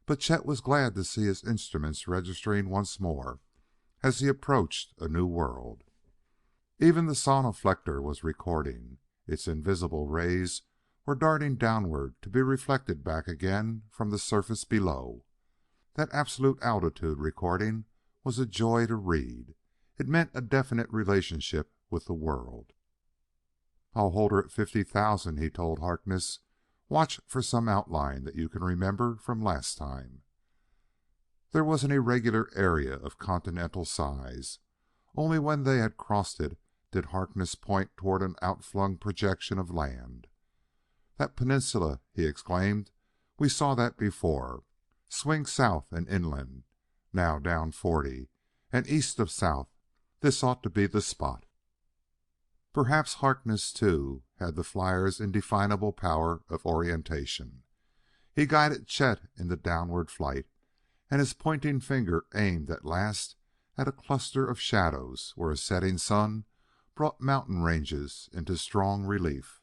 But Chet was glad to see his instruments registering once more as he approached a new world. Even the sonoflector was recording. Its invisible rays were darting downward to be reflected back again from the surface below. That absolute altitude recording was a joy to read. It meant a definite relationship with the world. "I'll hold her at 50,000, he told Harkness. "Watch for some outline that you can remember from last time." There was an irregular area of continental size. Only when they had crossed it did Harkness point toward an outflung projection of land. "That peninsula!" he exclaimed. "We saw that before. Swing south and inland. Now down 40, and east of south. This ought to be the spot." Perhaps Harkness, too, had the flyer's indefinable power of orientation. He guided Chet in the downward flight, and his pointing finger aimed at last at a cluster of shadows where a setting sun brought mountain ranges into strong relief.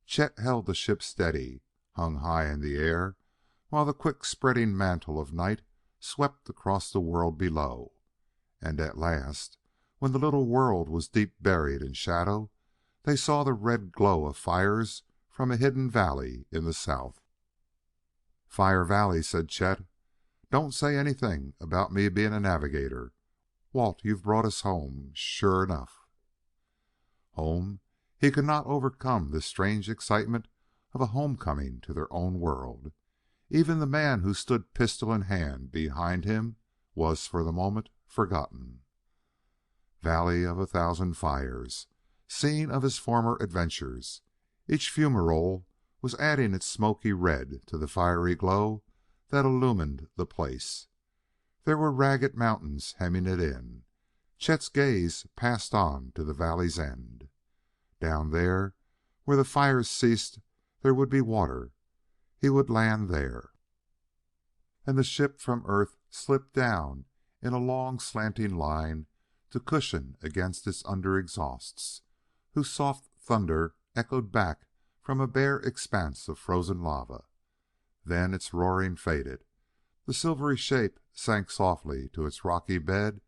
Chet held the ship steady, hung high in the air, while the quick spreading mantle of night swept across the world below. And at last, when the little world was deep buried in shadow, they saw the red glow of fires from a hidden valley in the south. "Fire Valley," said Chet. "Don't say anything about me being a navigator. Walt, you've brought us home, sure enough." Home? He could not overcome this strange excitement of a homecoming to their own world. Even the man who stood pistol in hand behind him was, for the moment, forgotten. Valley of 1,000 Fires, scene of his former adventures. Each fumarole was adding its smoky red to the fiery glow that illumined the place. There were ragged mountains hemming it in. Chet's gaze passed on to the valley's end. Down there, where the fires ceased, there would be water. He would land there. And the ship from Earth slipped down in a long slanting line to cushion against its under exhausts, whose soft thunder echoed back from a bare expanse of frozen lava. Then its roaring faded. The silvery shape sank softly to its rocky bed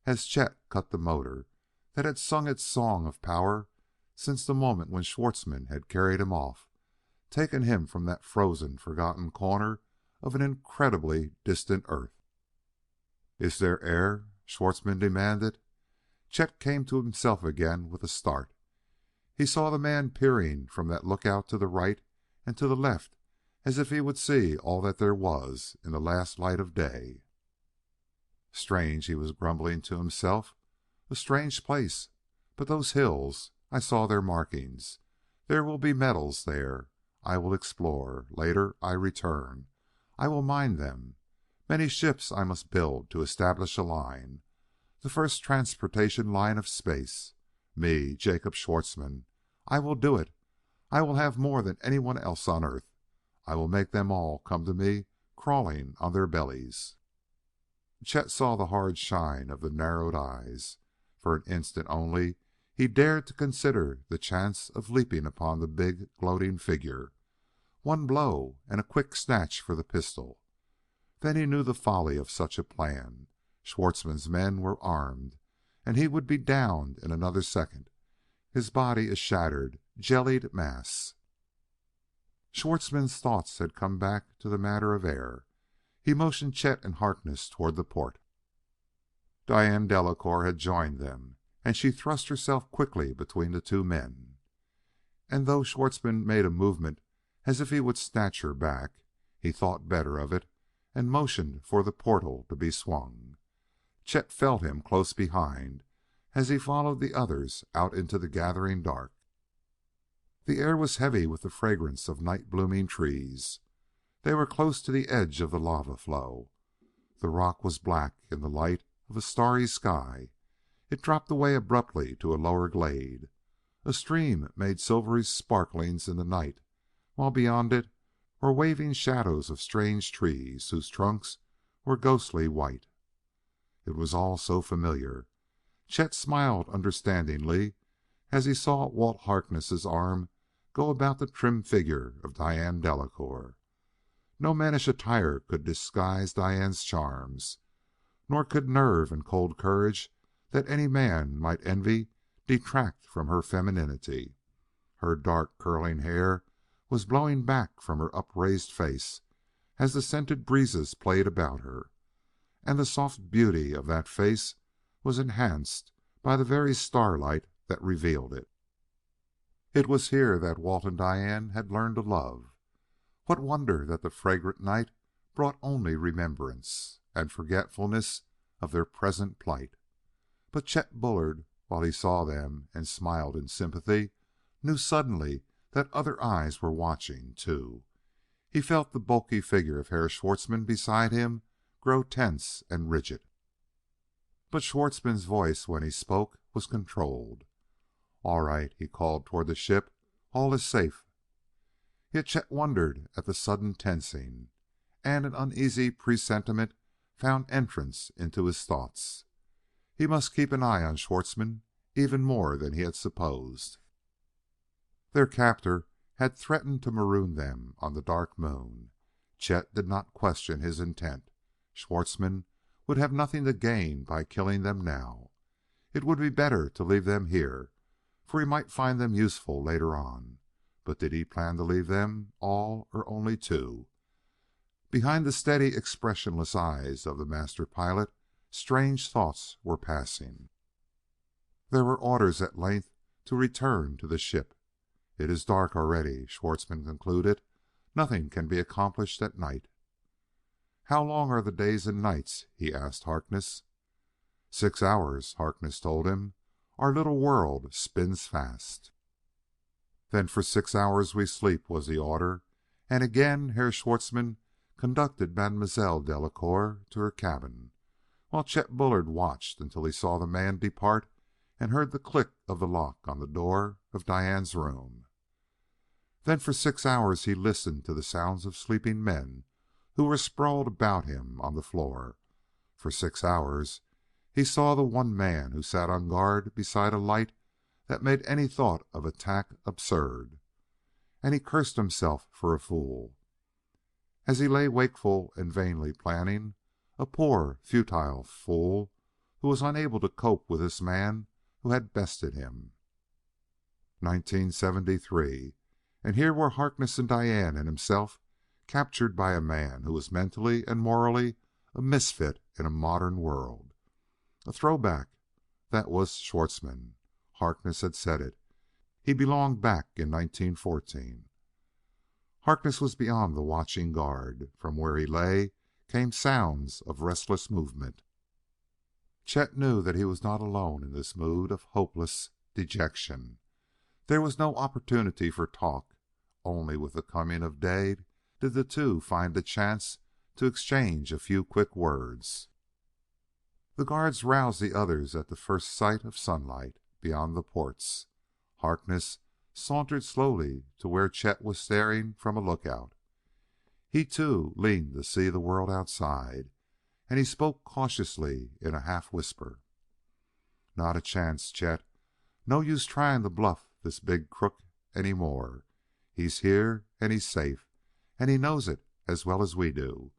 as Chet cut the motor that had sung its song of power since the moment when Schwartzmann had carried him off, taken him from that frozen, forgotten corner of an incredibly distant Earth. "Is there air?" Schwartzmann demanded. Chet came to himself again with a start. He saw the man peering from that lookout to the right and to the left as if he would see all that there was in the last light of day. "Strange," he was grumbling to himself. "A strange place. But those hills, I saw their markings. There will be metals there. I will explore. Later I return. I will mine them. Many ships I must build to establish a line. The first transportation line of space. Me, Jacob Schwartzmann. I will do it. I will have more than anyone else on Earth. I will make them all come to me crawling on their bellies." Chet saw the hard shine of the narrowed eyes. For an instant only he dared to consider the chance of leaping upon the big, gloating figure. One blow and a quick snatch for the pistol. Then he knew the folly of such a plan. Schwartzmann's men were armed, and he would be downed in another second, his body a shattered, jellied mass. Schwartzmann's thoughts had come back to the matter of air. He motioned Chet and Harkness toward the port. Diane Delacouer had joined them, and she thrust herself quickly between the two men. And though Schwartzmann made a movement as if he would snatch her back, he thought better of it and motioned for the portal to be swung. Chet felt him close behind as he followed the others out into the gathering dark. The air was heavy with the fragrance of night-blooming trees. They were close to the edge of the lava flow. The rock was black in the light of a starry sky. It dropped away abruptly to a lower glade. A stream made silvery sparklings in the night, while beyond it or waving shadows of strange trees whose trunks were ghostly white. It was all so familiar. Chet smiled understandingly as he saw Walt Harkness's arm go about the trim figure of Diane Delacouer. No mannish attire could disguise Diane's charms, nor could nerve and cold courage that any man might envy detract from her femininity. Her dark curling hair was blowing back from her upraised face as the scented breezes played about her, and the soft beauty of that face was enhanced by the very starlight that revealed it. It was here that Walt and Diane had learned to love. What wonder that the fragrant night brought only remembrance and forgetfulness of their present plight. But Chet Bullard, while he saw them and smiled in sympathy, knew suddenly that other eyes were watching, too. He felt the bulky figure of Herr Schwartzmann beside him grow tense and rigid. But Schwartzmann's voice, when he spoke, was controlled. "All right," he called toward the ship. "All is safe." Yet Chet wondered at the sudden tensing, and an uneasy presentiment found entrance into his thoughts. He must keep an eye on Schwartzmann even more than he had supposed. Their captor had threatened to maroon them on the Dark Moon. Chet did not question his intent. Schwartzmann would have nothing to gain by killing them now. It would be better to leave them here, for he might find them useful later on. But did he plan to leave them all or only two? Behind the steady, expressionless eyes of the master pilot, strange thoughts were passing. There were orders at length to return to the ship. "It is dark already," Schwartzmann concluded. "Nothing can be accomplished at night." "How long are the days and nights?" he asked Harkness. 6 hours," Harkness told him. "Our little world spins fast." "Then for 6 hours we sleep," was the order, and again Herr Schwartzmann conducted Mademoiselle Delacouer to her cabin, while Chet Bullard watched until he saw the man depart and heard the click of the lock on the door of Diane's room. Then for 6 hours he listened to the sounds of sleeping men who were sprawled about him on the floor. For 6 hours he saw the one man who sat on guard beside a light that made any thought of attack absurd, and he cursed himself for a fool. As he lay wakeful and vainly planning, a poor, futile fool who was unable to cope with this man who had bested him. 1973, and here were Harkness and Diane and himself captured by a man who was mentally and morally a misfit in a modern world. A throwback. That was Schwartzmann. Harkness had said it. He belonged back in 1914. Harkness was beyond the watching guard. From where he lay came sounds of restless movement. Chet knew that he was not alone in this mood of hopeless dejection. There was no opportunity for talk. Only with the coming of day did the two find a chance to exchange a few quick words. The guards roused the others at the first sight of sunlight beyond the ports. Harkness sauntered slowly to where Chet was staring from a lookout. He, too, leaned to see the world outside, and he spoke cautiously in a half whisper. "Not a chance, Chet. No use trying to bluff this big crook any more. He's here, and he's safe, and he knows it as well as we do.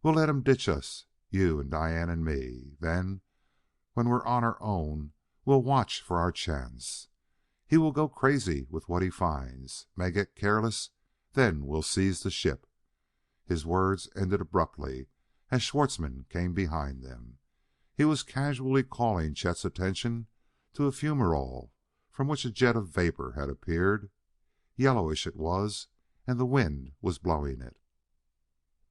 We'll let him ditch us, you and Diane and me. Then, when we're on our own, we'll watch for our chance. He will go crazy with what he finds, may get careless, then we'll seize the ship." His words ended abruptly as Schwartzmann came behind them. He was casually calling Chet's attention to a fumerole from which a jet of vapor had appeared. Yellowish it was, and the wind was blowing it.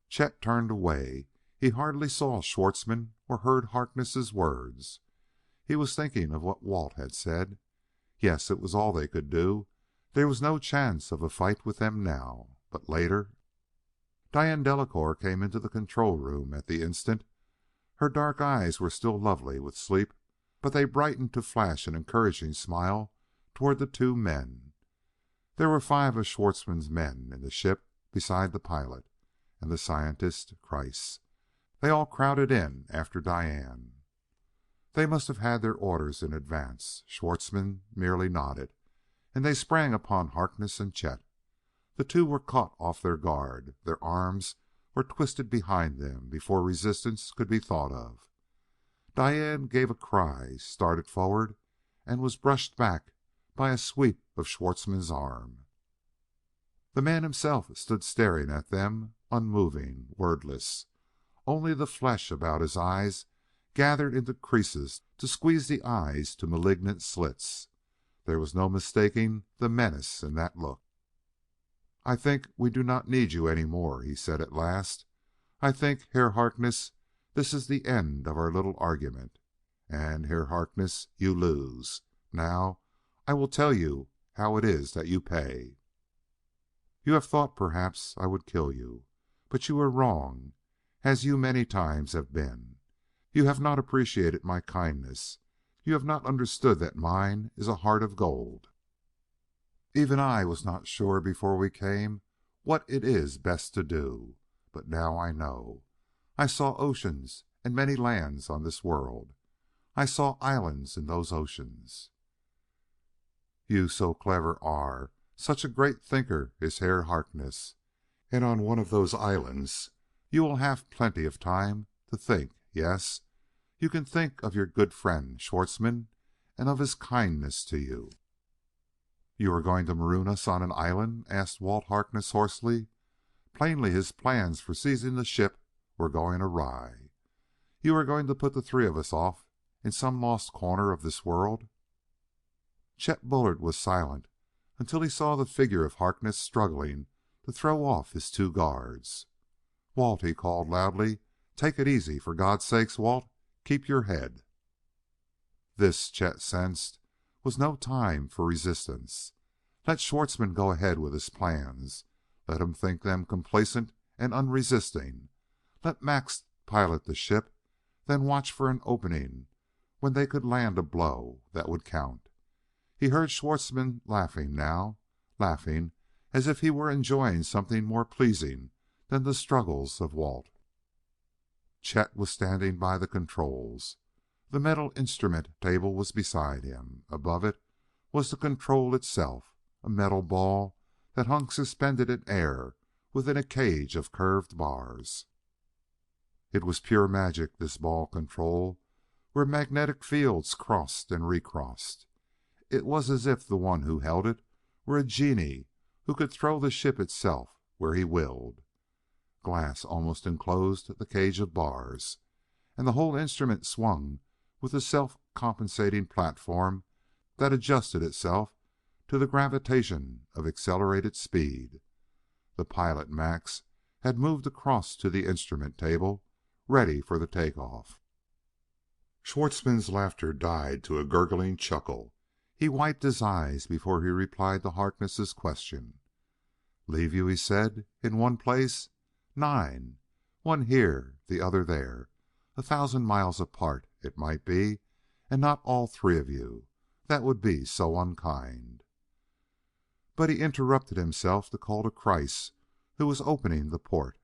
Chet turned away. He hardly saw Schwartzmann or heard Harkness's words. He was thinking of what Walt had said. Yes, it was all they could do. There was no chance of a fight with them now. But later... Diane Delacouer came into the control room at the instant. Her dark eyes were still lovely with sleep, but they brightened to flash an encouraging smile toward the two men. There were 5 of Schwartzmann's men in the ship beside the pilot and the scientist, Kreiss. They all crowded in after Diane. They must have had their orders in advance. Schwartzmann merely nodded, and they sprang upon Harkness and Chet. The two were caught off their guard. Their arms were twisted behind them before resistance could be thought of. Diane gave a cry, started forward, and was brushed back by a sweep of Schwartzmann's arm. The man himself stood staring at them, unmoving, wordless. Only the flesh about his eyes gathered into creases to squeeze the eyes to malignant slits. There was no mistaking the menace in that look. "I think we do not need you any more," he said at last. "I think, Herr Harkness, this is the end of our little argument. And, Herr Harkness, you lose. Now, I will tell you how it is that you pay. You have thought, perhaps, I would kill you. But you were wrong, as you many times have been. You have not appreciated my kindness. You have not understood that mine is a heart of gold. Even I was not sure before we came what it is best to do. But now I know. I saw oceans and many lands on this world. I saw islands in those oceans. You so clever are, such a great thinker is Herr Harkness, and on one of those islands you will have plenty of time to think. Yes, you can think of your good friend Schwartzmann and of his kindness to you." "You are going to maroon us on an island?" asked Walt Harkness hoarsely. Plainly his plans for seizing the ship were going awry. "You are going to put the three of us off in some lost corner of this world?" Chet Bullard was silent until he saw the figure of Harkness struggling to throw off his two guards. "Walt," he called loudly, "take it easy, for God's sake, Walt. Keep your head." This, Chet sensed, was no time for resistance. Let Schwartzmann go ahead with his plans. Let him think them complacent and unresisting. Let Max pilot the ship, then watch for an opening when they could land a blow that would count. He heard Schwartzmann laughing now, laughing as if he were enjoying something more pleasing than the struggles of Walt. Chet was standing by the controls. The metal instrument table was beside him. Above it was the control itself, a metal ball that hung suspended in air within a cage of curved bars. It was pure magic, this ball control, where magnetic fields crossed and recrossed. It was as if the one who held it were a genie who could throw the ship itself where he willed. Glass almost enclosed the cage of bars, and the whole instrument swung with a self-compensating platform that adjusted itself to the gravitation of accelerated speed. The pilot, Max, had moved across to the instrument table, ready for the takeoff. Schwartzmann's laughter died to a gurgling chuckle. He wiped his eyes before he replied to Harkness's question. "Leave you," he said, "in one place? 9. One here, the other there. 1,000 miles apart, it might be, and not all three of you. That would be so unkind." But he interrupted himself to call to Kreiss, who was opening the port.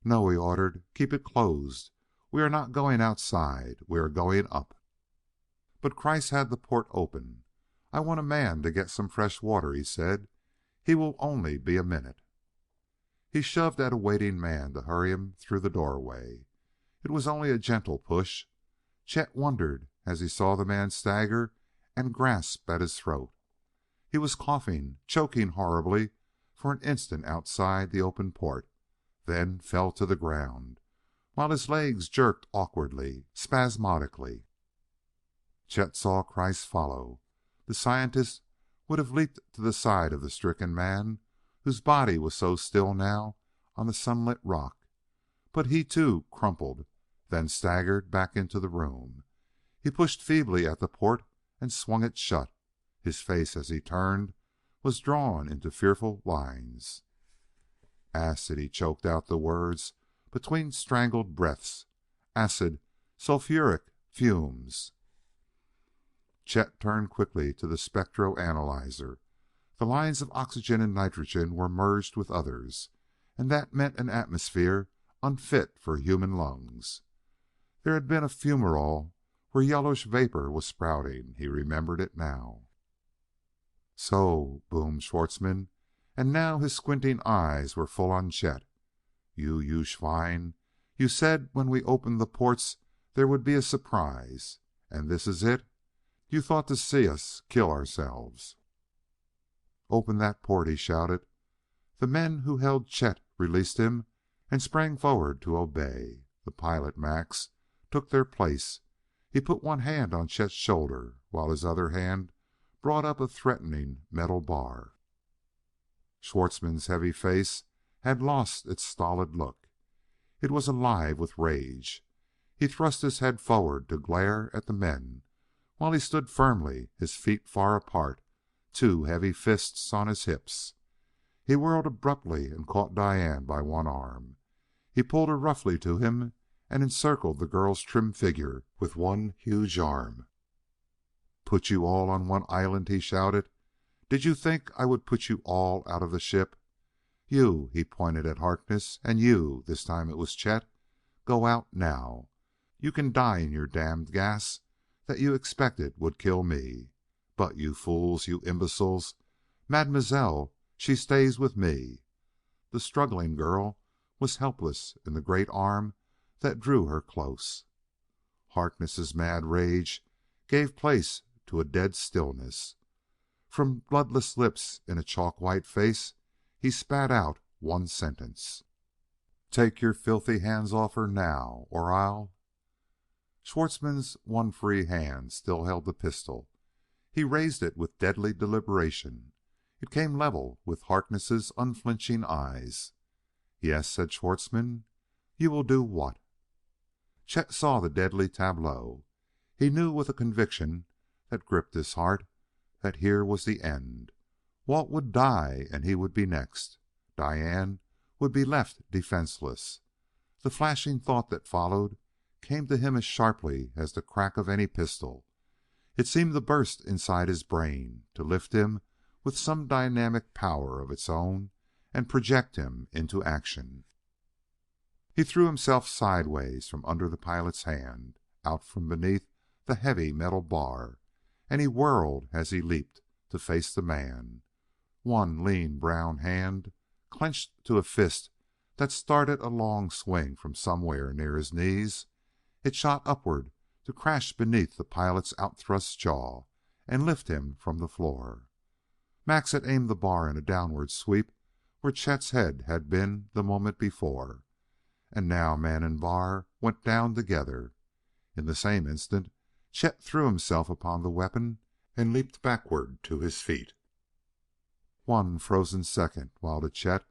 "No," he ordered, "keep it closed. We are not going outside. We are going up." But Kreiss had the port open. "I want a man to get some fresh water," he said. "He will only be a minute." He shoved at a waiting man to hurry him through the doorway. It was only a gentle push. Chet wondered as he saw the man stagger and grasp at his throat. He was coughing, choking horribly for an instant outside the open port, then fell to the ground, while his legs jerked awkwardly, spasmodically. Chet saw Kreiss follow. The scientist would have leaped to the side of the stricken man, whose body was so still now on the sunlit rock, but he too crumpled, then staggered back into the room. He pushed feebly at the port and swung it shut. His face, as he turned, was drawn into fearful lines. "Acid," he choked out the words between strangled breaths. "Acid, sulfuric fumes." Chet turned quickly to the spectro analyzer. The lines of oxygen and nitrogen were merged with others, and that meant an atmosphere unfit for human lungs. There had been a fumerole where yellowish vapor was sprouting. He remembered it now. "So," boomed Schwartzmann, and now his squinting eyes were full on Chet. You Schwein, you said when we opened the ports there would be a surprise. And this is it? You thought to see us kill ourselves." "Open that port!" he shouted. The men who held Chet released him and sprang forward to obey. The pilot, Max, took their place. He put one hand on Chet's shoulder while his other hand brought up a threatening metal bar. Schwartzmann's heavy face had lost its stolid look. It was alive with rage. He thrust his head forward to glare at the men while he stood firmly, his feet far apart, two heavy fists on his hips. He whirled abruptly and caught Diane by one arm. He pulled her roughly to him and encircled the girl's trim figure with one huge arm. "Put you all on one island?" he shouted. "Did you think I would put you all out of the ship? You," he pointed at Harkness, "and you," this time it was Chet, "go out now. You can die in your damned gas that you expected would kill me. But you fools, you imbeciles, Mademoiselle, she stays with me." The struggling girl was helpless in the great arm that drew her close. Harkness's mad rage gave place to a dead stillness. From bloodless lips in a chalk white face he spat out one sentence: "Take your filthy hands off her now, or I'll..." Schwartzmann's one free hand still held the pistol. He raised it with deadly deliberation. It came level with Harkness's unflinching eyes. "Yes," said Schwartzmann. "You will do what?" Chet saw the deadly tableau. He knew with a conviction that gripped his heart that here was the end. Walt would die and he would be next. Diane would be left defenseless. The flashing thought that followed came to him as sharply as the crack of any pistol. It seemed to burst inside his brain, to lift him with some dynamic power of its own and project him into action. He threw himself sideways from under the pilot's hand, out from beneath the heavy metal bar, and he whirled as he leaped to face the man. One lean brown hand clenched to a fist that started a long swing from somewhere near his knees. It shot upward to crash beneath the pilot's outthrust jaw and lift him from the floor. Max had aimed the bar in a downward sweep where Chet's head had been the moment before. And now man and bar went down together. In the same instant Chet threw himself upon the weapon and leaped backward to his feet. One frozen second, while to Chet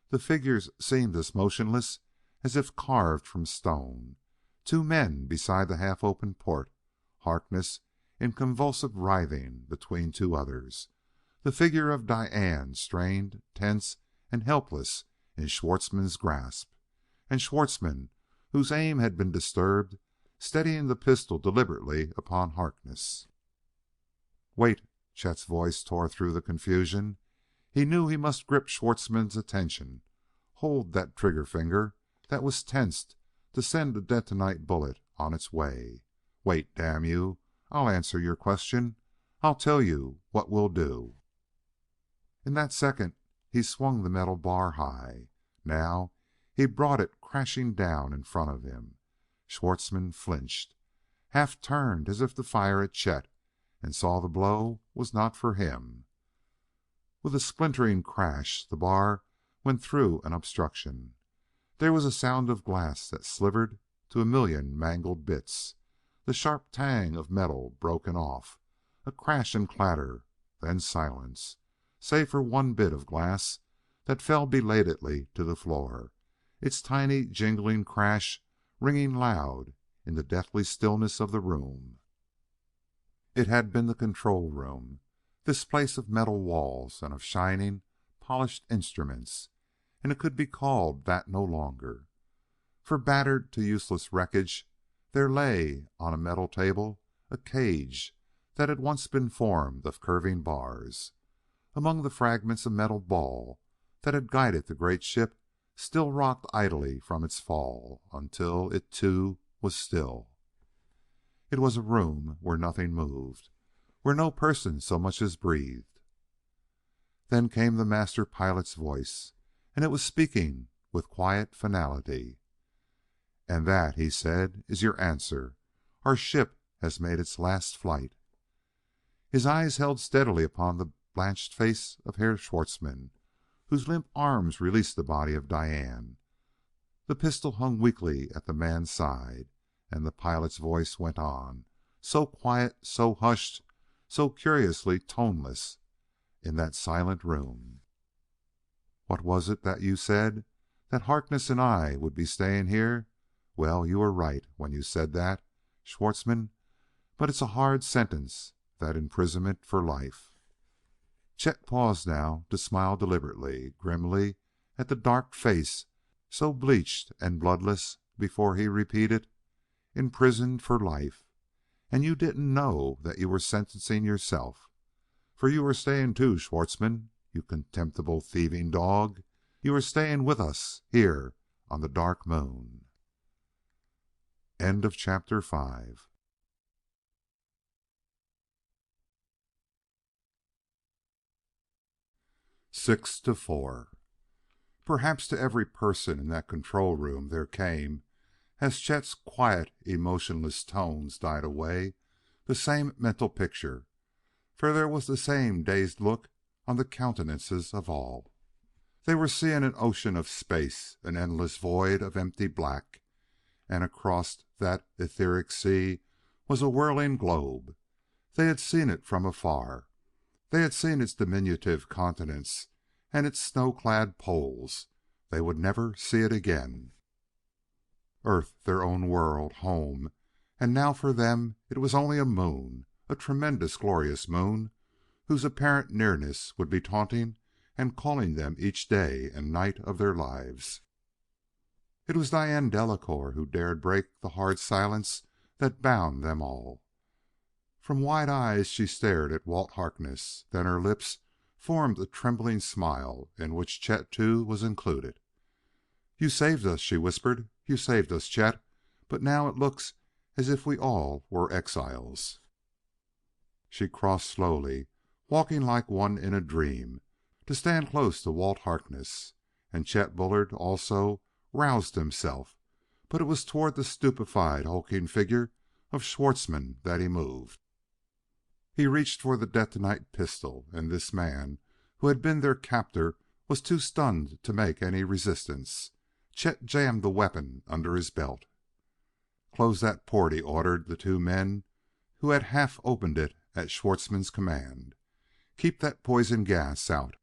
the figures seemed as motionless as if carved from stone. Two men beside the half-open port, Harkness in convulsive writhing between two others, the figure of Diane strained, tense, and helpless in Schwartzmann's grasp, and Schwartzmann, whose aim had been disturbed, steadying the pistol deliberately upon Harkness. "Wait!" Chet's voice tore through the confusion. He knew he must grip Schwartzmann's attention, hold that trigger finger that was tensed to send a detonite bullet on its way. "Wait, damn you! I'll answer your question. I'll tell you what we'll do." In that second he swung the metal bar high. Now he brought it crashing down in front of him. Schwartzmann flinched, half turned as if to fire at Chet, and saw the blow was not for him. With a splintering crash, the bar went through an obstruction. There was a sound of glass that slivered to a million mangled bits, the sharp tang of metal broken off, a crash and clatter, then silence, save for one bit of glass that fell belatedly to the floor, its tiny jingling crash ringing loud in the deathly stillness of the room. It had been the control room, this place of metal walls and of shining, polished instruments, and it could be called that no longer. For battered to useless wreckage, there lay on a metal table a cage that had once been formed of curving bars. Among the fragments a metal ball that had guided the great ship still rocked idly from its fall, until it, too, was still. It was a room where nothing moved, where no person so much as breathed. Then came the master pilot's voice, and it was speaking with quiet finality. "And that," he said, "is your answer. Our ship has made its last flight." His eyes held steadily upon the blanched face of Herr Schwartzmann, whose limp arms released the body of Diane. The pistol hung weakly at the man's side, and the pilot's voice went on, so quiet, so hushed, so curiously toneless in that silent room. "What was it that you said? That Harkness and I would be staying here? Well, you were right when you said that, Schwartzmann, but it's a hard sentence, that imprisonment for life." Chet paused now to smile deliberately, grimly at the dark face so bleached and bloodless before he repeated, "Imprisoned for life. And you didn't know that you were sentencing yourself. For you are staying too, Schwartzmann, you contemptible thieving dog. You are staying with us here on the Dark Moon." End of chapter 5. 6-4. Perhaps to every person in that control room there came, as Chet's quiet, emotionless tones died away, the same mental picture, for there was the same dazed look on the countenances of all. They were seeing an ocean of space, an endless void of empty black, and across that etheric sea was a whirling globe. They had seen it from afar. They had seen its diminutive continents and its snow-clad poles. They would never see it again. Earth, their own world, home, and now for them it was only a moon, a tremendous, glorious moon, whose apparent nearness would be taunting and calling them each day and night of their lives. It was Diane Delacouer who dared break the hard silence that bound them all. From wide eyes she stared at Walt Harkness, then her lips formed a trembling smile in which Chet, too, was included. "You saved us," she whispered. "You saved us, Chet, but now it looks as if we all were exiles." She crossed slowly, walking like one in a dream, to stand close to Walt Harkness, and Chet Bullard also roused himself, but it was toward the stupefied, hulking figure of Schwartzmann that he moved. He reached for the detonite pistol, and this man, who had been their captor, was too stunned to make any resistance. Chet jammed the weapon under his belt. "Close that port," he ordered the two men who had half opened it at Schwartzmann's command. "Keep that poison gas out."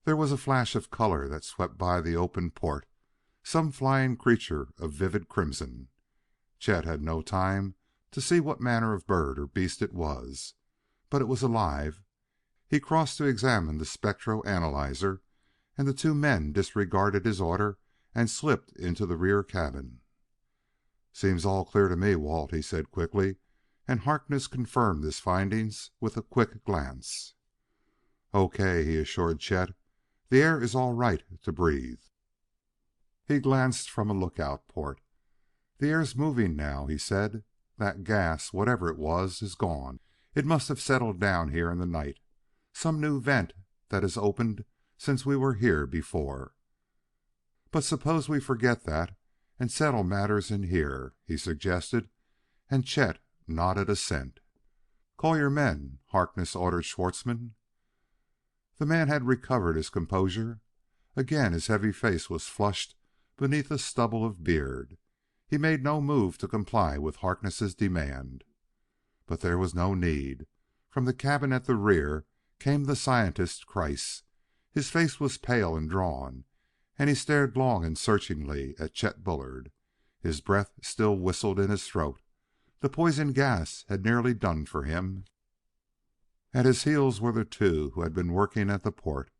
There was a flash of color that swept by the open port, some flying creature of vivid crimson. Chet had no time to see what manner of bird or beast it was, but it was alive. He crossed to examine the spectro analyzer, and the two men disregarded his order and slipped into the rear cabin. "Seems all clear to me, Walt," he said quickly, and Harkness confirmed his findings with a quick glance. "Okay," he assured Chet. "The air is all right to breathe." He glanced from a lookout port. "The air's moving now," he said. "That gas, whatever it was, is gone. It must have settled down here in the night. Some new vent that has opened since we were here before. But suppose we forget that and settle matters in here," he suggested, and Chet nodded assent. "Call your men," Harkness ordered Schwartzmann. The man had recovered his composure. Again his heavy face was flushed beneath a stubble of beard. He made no move to comply with Harkness' demand. But there was no need. From the cabin at the rear came the scientist, Kreiss. His face was pale and drawn, and he stared long and searchingly at Chet Bullard. His breath still whistled in his throat. The poison gas had nearly done for him. At his heels were the two who had been working at the port.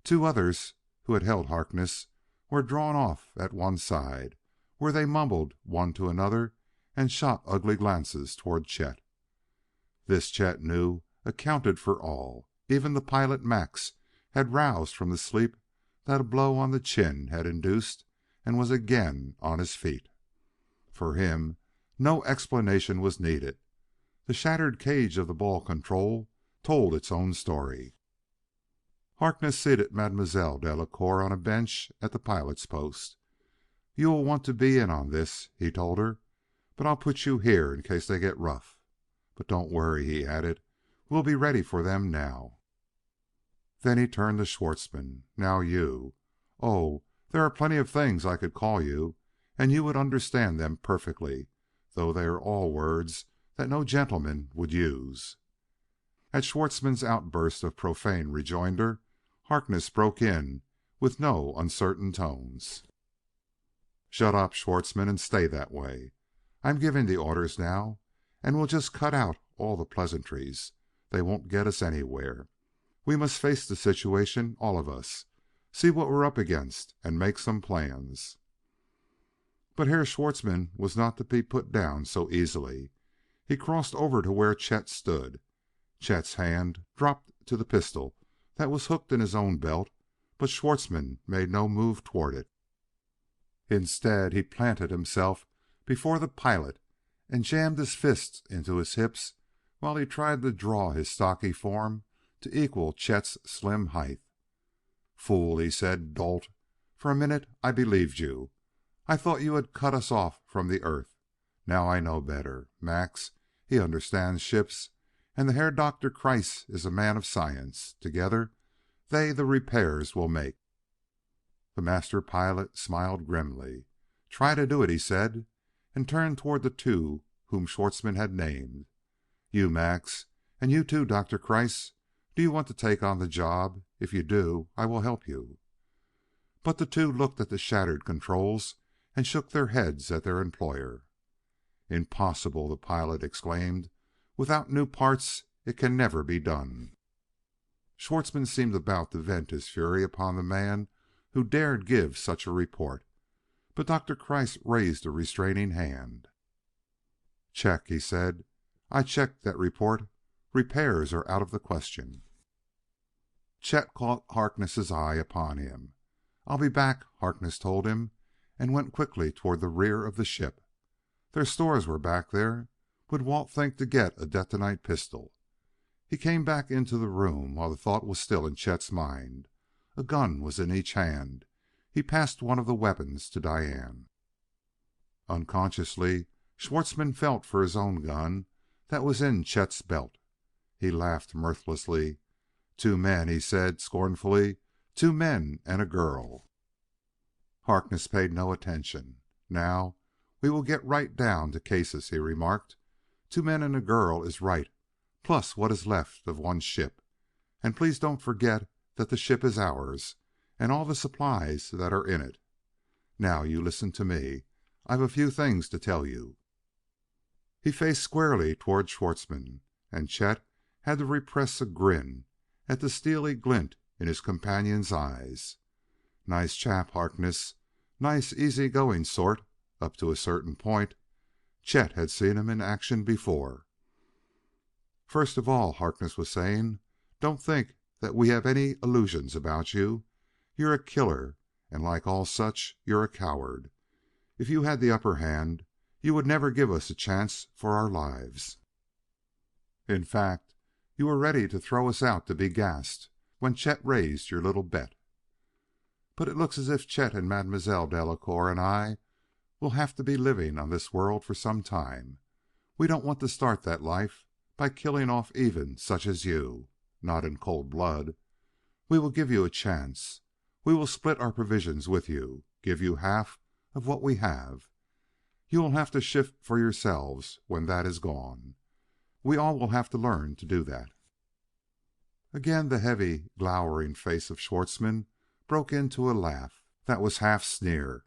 Two others who had held Harkness were drawn off at one side, where they mumbled one to another and shot ugly glances toward Chet. This, Chet knew, accounted for all. Even the pilot, Max, had roused from the sleep that a blow on the chin had induced and was again on his feet. For him, no explanation was needed. The shattered cage of the ball control told its own story. Harkness seated Mademoiselle Delacour on a bench at the pilot's post. "You will want to be in on this," he told her, "but I'll put you here in case they get rough. But don't worry," he added, "we'll be ready for them now." Then he turned to Schwartzmann. "Now you. Oh, there are plenty of things I could call you, and you would understand them perfectly, though they are all words that no gentleman would use." At Schwartzmann's outburst of profane rejoinder, Harkness broke in with no uncertain tones. "Shut up, Schwartzmann, and stay that way. I'm giving the orders now, and we'll just cut out all the pleasantries. They won't get us anywhere. We must face the situation, all of us, see what we're up against, and make some plans." But Herr Schwartzmann was not to be put down so easily. He crossed over to where Chet stood. Chet's hand dropped to the pistol that was hooked in his own belt, but Schwartzmann made no move toward it. Instead, he planted himself before the pilot and jammed his fists into his hips while he tried to draw his stocky form to equal Chet's slim height. "Fool," he said, "dolt. For a minute I believed you. I thought you had cut us off from the Earth. Now I know better. Max, he understands ships, and the Herr Dr. Kreiss is a man of science. Together, they the repairs will make." The master pilot smiled grimly. "Try to do it," he said, and turned toward the two whom Schwartzmann had named. "You, Max, and you too, Dr. Kreiss. Do you want to take on the job? If you do, I will help you." But the two looked at the shattered controls and shook their heads at their employer. "Impossible!" the pilot exclaimed. "Without new parts it can never be done." Schwartzmann seemed about to vent his fury upon the man who dared give such a report, but Dr. Kreiss raised a restraining hand. "Check," he said. "I checked that report. Repairs are out of the question." Chet caught Harkness's eye upon him. "I'll be back," Harkness told him, and went quickly toward the rear of the ship. Their stores were back there. Would Walt think to get a detonite pistol? He came back into the room while the thought was still in Chet's mind. A gun was in each hand. He passed one of the weapons to Diane. Unconsciously, Schwartzmann felt for his own gun that was in Chet's belt. He laughed mirthlessly. "Two men," he said scornfully. "Two men and a girl." Harkness paid no attention. "Now we will get right down to cases," he remarked. "Two men and a girl is right, plus what is left of one ship. And please don't forget that the ship is ours, and all the supplies that are in it. Now you listen to me. I've a few things to tell you." He faced squarely toward Schwartzmann, and Chet had to repress a grin at the steely glint in his companion's eyes. Nice chap, Harkness. Nice, easy-going sort, up to a certain point. Chet had seen him in action before. "First of all," Harkness was saying, "don't think that we have any illusions about you. You're a killer, and like all such, you're a coward. If you had the upper hand, you would never give us a chance for our lives. In fact, you were ready to throw us out to be gassed when Chet raised your little bet. But it looks as if Chet and Mademoiselle Delacour and I will have to be living on this world for some time. We don't want to start that life by killing off even such as you, not in cold blood. We will give you a chance. We will split our provisions with you, give you half of what we have. You will have to shift for yourselves when that is gone. We all will have to learn to do that." Again the heavy, glowering face of Schwartzmann broke into a laugh that was half sneer.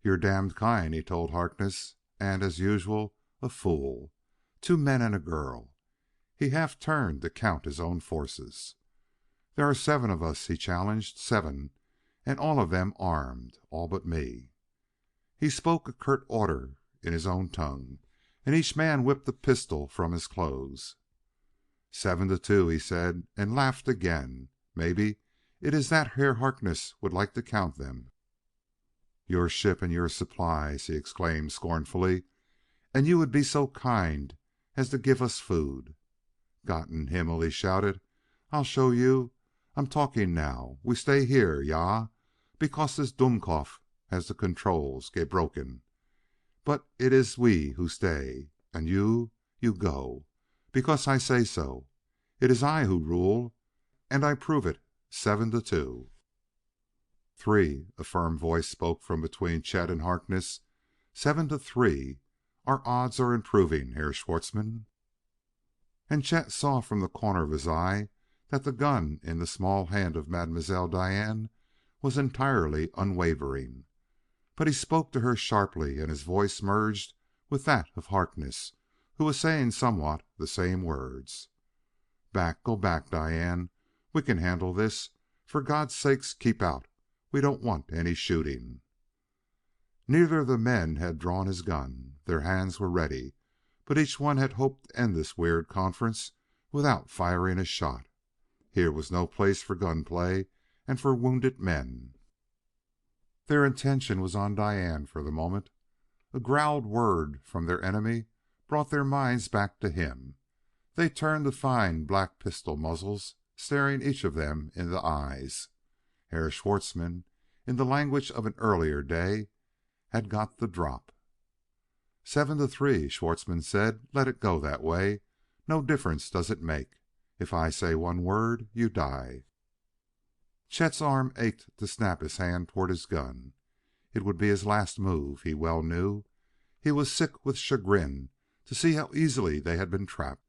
"You're damned kind," he told Harkness, "and, as usual, a fool. Two men and a girl." He half turned to count his own forces. "There are 7 of us," he challenged. 7, and all of them armed, all but me." He spoke a curt order in his own tongue, and each man whipped a pistol from his clothes. 7-2, he said, and laughed again. Maybe it is that Herr Harkness would like to count them. Your ship and your supplies, he exclaimed scornfully, and you would be so kind as to give us food. Gott in Himmel, he shouted, I'll show you. I'm talking now. We stay here, ja, because this Dummkopf has the controls gebroken. But it is we who stay, and you go, because I say so. It is I who rule, and I prove it 7-2. 3, a firm voice spoke from between Chet and Harkness. 7-3. Our odds are improving, Herr Schwartzmann. And Chet saw from the corner of his eye that the gun in the small hand of Mademoiselle Diane was entirely unwavering. But he spoke to her sharply, and his voice merged with that of Harkness, who was saying somewhat the same words. Back, go back, Diane. We can handle this. For God's sake, keep out. We don't want any shooting. Neither of the men had drawn his gun. Their hands were ready, but each one had hoped to end this weird conference without firing a shot. Here was no place for gunplay and for wounded men. Their attention was on Diane for the moment. A growled word from their enemy brought their minds back to him. They turned to find black pistol muzzles staring each of them in the eyes. Herr Schwartzmann, in the language of an earlier day, had got the drop. 7-3, Schwartzmann said. Let it go that way. No difference does it make. If I say one word, you die. Chet's arm ached to snap his hand toward his gun. It would be his last move, he well knew. He was sick with chagrin to see how easily they had been trapped.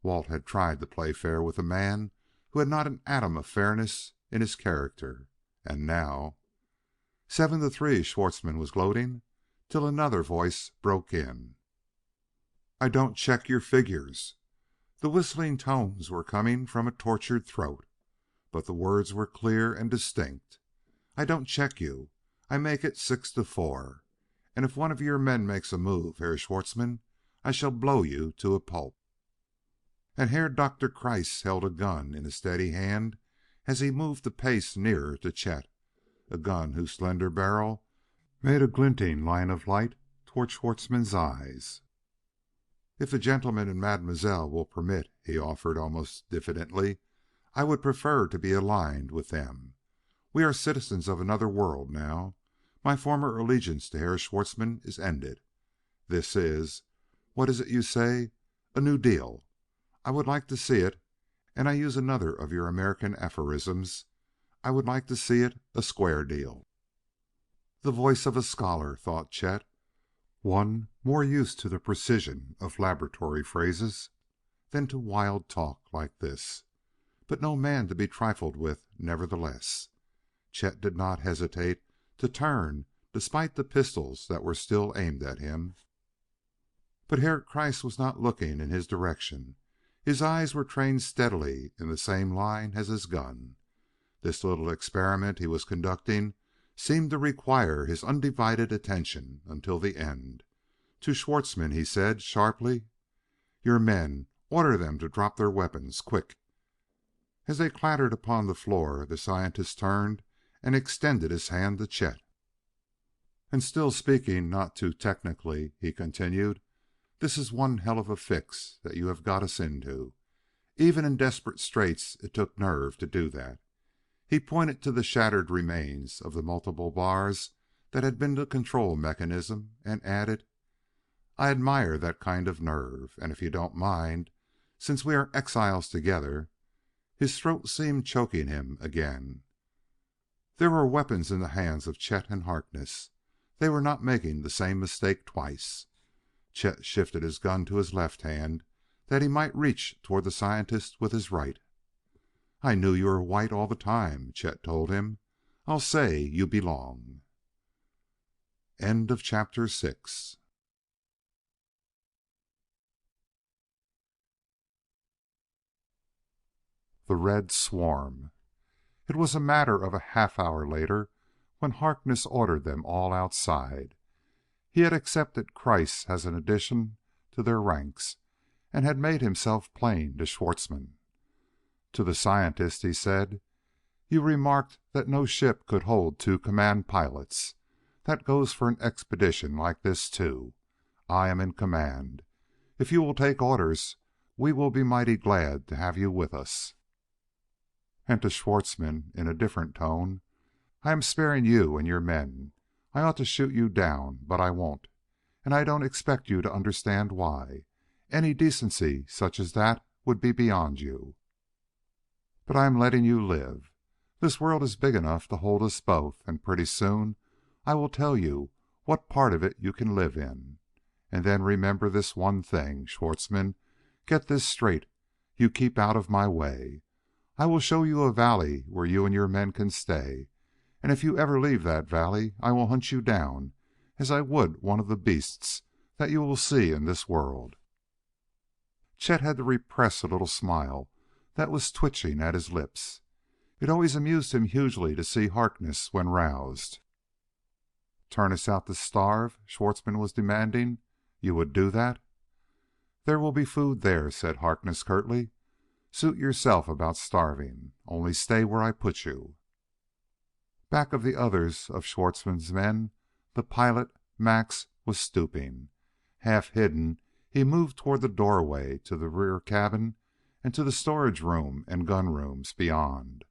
Walt had tried to play fair with a man who had not an atom of fairness in his character. And now... 7-3, Schwartzmann was gloating, till another voice broke in. I don't check your figures. The whistling tones were coming from a tortured throat, but the words were clear and distinct. I don't check you. I make it 6-4. And if one of your men makes a move, Herr Schwartzmann, I shall blow you to a pulp. And Herr Dr. Kreiss held a gun in a steady hand as he moved a pace nearer to Chet, a gun whose slender barrel made a glinting line of light toward Schwartzmann's eyes. If the gentleman and Mademoiselle will permit, he offered almost diffidently, I would prefer to be aligned with them. We are citizens of another world now. My former allegiance to Herr Schwartzmann is ended. This is, what is it you say, a new deal. I would like to see it, and I use another of your American aphorisms, I would like to see it a square deal. The voice of a scholar, thought Chet, one more used to the precision of laboratory phrases than to wild talk like this, but no man to be trifled with nevertheless. Chet did not hesitate to turn despite the pistols that were still aimed at him. But Herr Kreiss was not looking in his direction. His eyes were trained steadily in the same line as his gun. This little experiment he was conducting seemed to require his undivided attention until the end. To Schwartzmann he said sharply, "Your men, order them to drop their weapons, quick." As they clattered upon the floor, the scientist turned and extended his hand to Chet. And still speaking not too technically, he continued, "This is one hell of a fix that you have got us into. Even in desperate straits it took nerve to do that." He pointed to the shattered remains of the multiple bars that had been the control mechanism, and added, "I admire that kind of nerve, and if you don't mind, since we are exiles together..." His throat seemed choking him again. There were weapons in the hands of Chet and Harkness. They were not making the same mistake twice. Chet shifted his gun to his left hand that he might reach toward the scientist with his right. "I knew you were white all the time," Chet told him. "I'll say you belong." End of chapter 6. The Red Swarm. It was a matter of a half hour later when Harkness ordered them all outside. He had accepted Kreiss as an addition to their ranks, and had made himself plain to Schwartzmann. To the scientist he said, "You remarked that no ship could hold two command pilots. That goes for an expedition like this, too. I am in command. If you will take orders, we will be mighty glad to have you with us." And to Schwartzmann, in a different tone, "I am sparing you and your men. I ought to shoot you down, but I won't. And I don't expect you to understand why. Any decency such as that would be beyond you. But I am letting you live. This world is big enough to hold us both, and pretty soon I will tell you what part of it you can live in. And then remember this one thing, Schwartzmann. Get this straight. You keep out of my way. I will show you a valley where you and your men can stay. And if you ever leave that valley, I will hunt you down as I would one of the beasts that you will see in this world." Chet had to repress a little smile that was twitching at his lips. It always amused him hugely to see Harkness when roused. "Turn us out to starve?" Schwartzmann was demanding. "You would do that?" "There will be food there," said Harkness curtly. "Suit yourself about starving. Only stay where I put you." Back of the others of Schwartzmann's men, the pilot, Max, was stooping. Half hidden, he moved toward the doorway to the rear cabin and to the storage room and gun rooms beyond.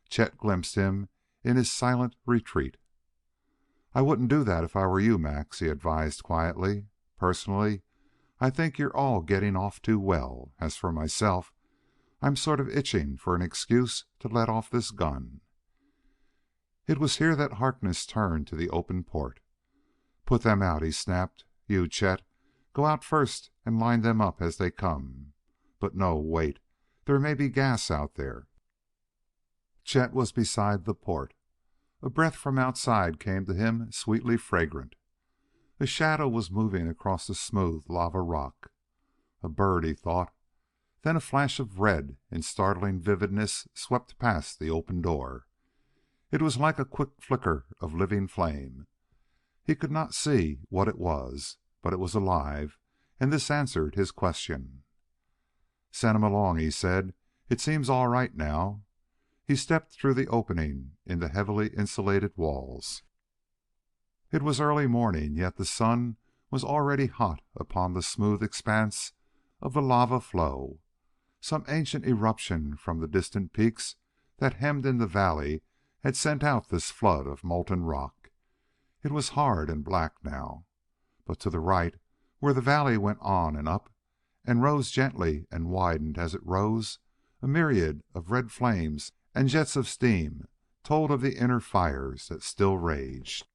Chet glimpsed him in his silent retreat. "I wouldn't do that if I were you, Max," he advised quietly. "Personally, I think you're all getting off too well. As for myself, I'm sort of itching for an excuse to let off this gun." It was here that Harkness turned to the open port. "Put them out," he snapped. "You, Chet, go out first and line them up as they come. But no, wait. There may be gas out there." Chet was beside the port. A breath from outside came to him sweetly fragrant. A shadow was moving across the smooth lava rock. A bird, he thought. Then a flash of red in startling vividness swept past the open door. It was like a quick flicker of living flame. He could not see what it was, but it was alive, and this answered his question. "Send him along," he said. "It seems all right now." He stepped through the opening in the heavily insulated walls. It was early morning, yet the sun was already hot upon the smooth expanse of the lava flow. Some ancient eruption from the distant peaks that hemmed in the valley had sent out this flood of molten rock. It was hard and black now. But to the right, where the valley went on and up, and rose gently and widened as it rose, a myriad of red flames and jets of steam told of the inner fires that still raged.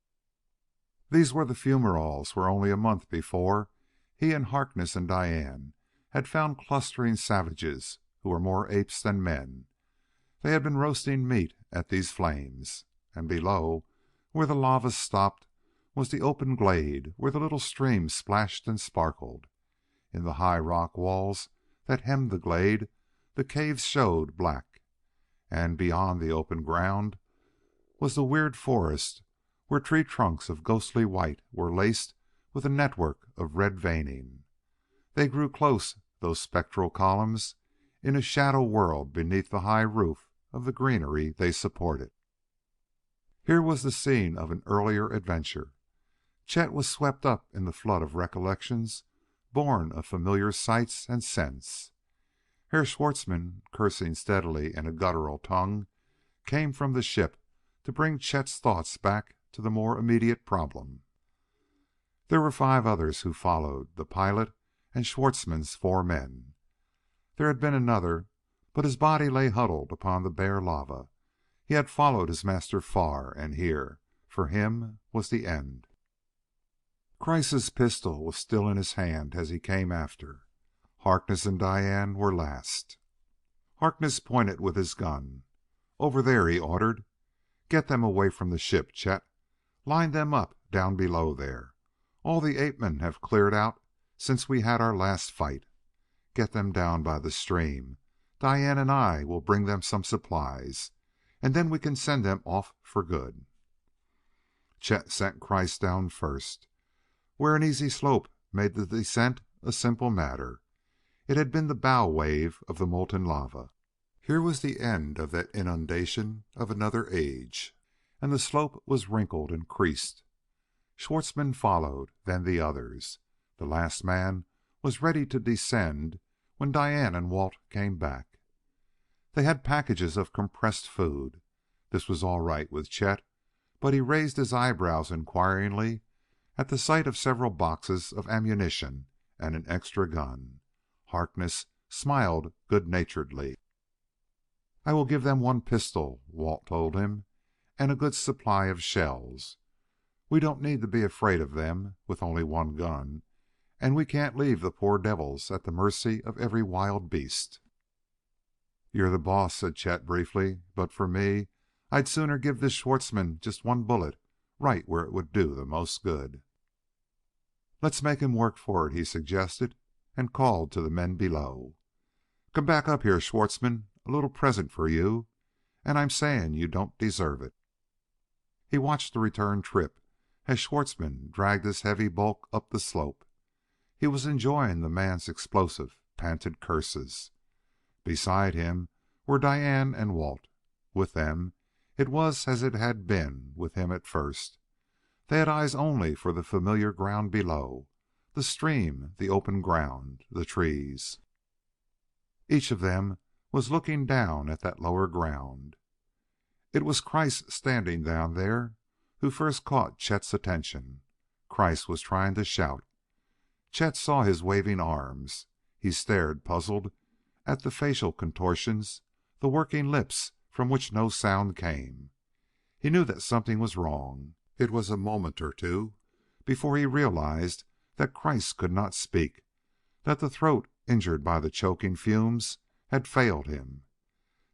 These were the fumaroles where only a month before he and Harkness and Diane had found clustering savages who were more apes than men. They had been roasting meat at these flames. And below, where the lava stopped, was the open glade where the little stream splashed and sparkled. In the high rock walls that hemmed the glade, the caves showed black. And beyond the open ground was the weird forest where tree trunks of ghostly white were laced with a network of red veining. They grew close, those spectral columns, in a shadow world beneath the high roof of the greenery they supported. Here was the scene of an earlier adventure. Chet was swept up in the flood of recollections born of familiar sights and scents. Herr Schwartzmann, cursing steadily in a guttural tongue, came from the ship to bring Chet's thoughts back to the more immediate problem. There were 5 others who followed, the pilot and Schwartzmann's 4 men. There had been another, but his body lay huddled upon the bare lava. He had followed his master far, and here, for him, was the end. Kreiss' pistol was still in his hand as he came after. Harkness and Diane were last. Harkness pointed with his gun. "Over there," he ordered. "Get them away from the ship, Chet. Line them up down below there. All the ape-men have cleared out since we had our last fight. Get them down by the stream. Diane and I will bring them some supplies, and then we can send them off for good." Chet sent Kreiss down first, where an easy slope made the descent a simple matter. It had been the bow wave of the molten lava. Here was the end of that inundation of another age, and the slope was wrinkled and creased. Schwartzmann followed, then the others. The last man was ready to descend when Diane and Walt came back. They had packages of compressed food. This was all right with Chet, but he raised his eyebrows inquiringly at the sight of several boxes of ammunition and an extra gun. Harkness smiled good-naturedly. "I will give them one pistol," Walt told him, "and a good supply of shells. We don't need to be afraid of them with only one gun, and we can't leave the poor devils at the mercy of every wild beast." "You're the boss," said Chet briefly, "but for me, I'd sooner give this Schwartzmann just one bullet right where it would do the most good." "Let's make him work for it," he suggested, and called to the men below. "Come back up here, Schwartzmann. A little present for you, and I'm saying you don't deserve it." He watched the return trip as Schwartzmann dragged his heavy bulk up the slope. He was enjoying the man's explosive, panted curses. Beside him were Diane and Walt. With them, it was as it had been with him at first. They had eyes only for the familiar ground below, the stream, the open ground, the trees. Each of them was looking down at that lower ground. It was Kreiss standing down there who first caught Chet's attention. Kreiss was trying to shout. Chet saw his waving arms. He stared, puzzled, at the facial contortions, the working lips from which no sound came. He knew that something was wrong. It was a moment or two before he realized that Kreiss could not speak, that the throat, injured by the choking fumes, had failed him.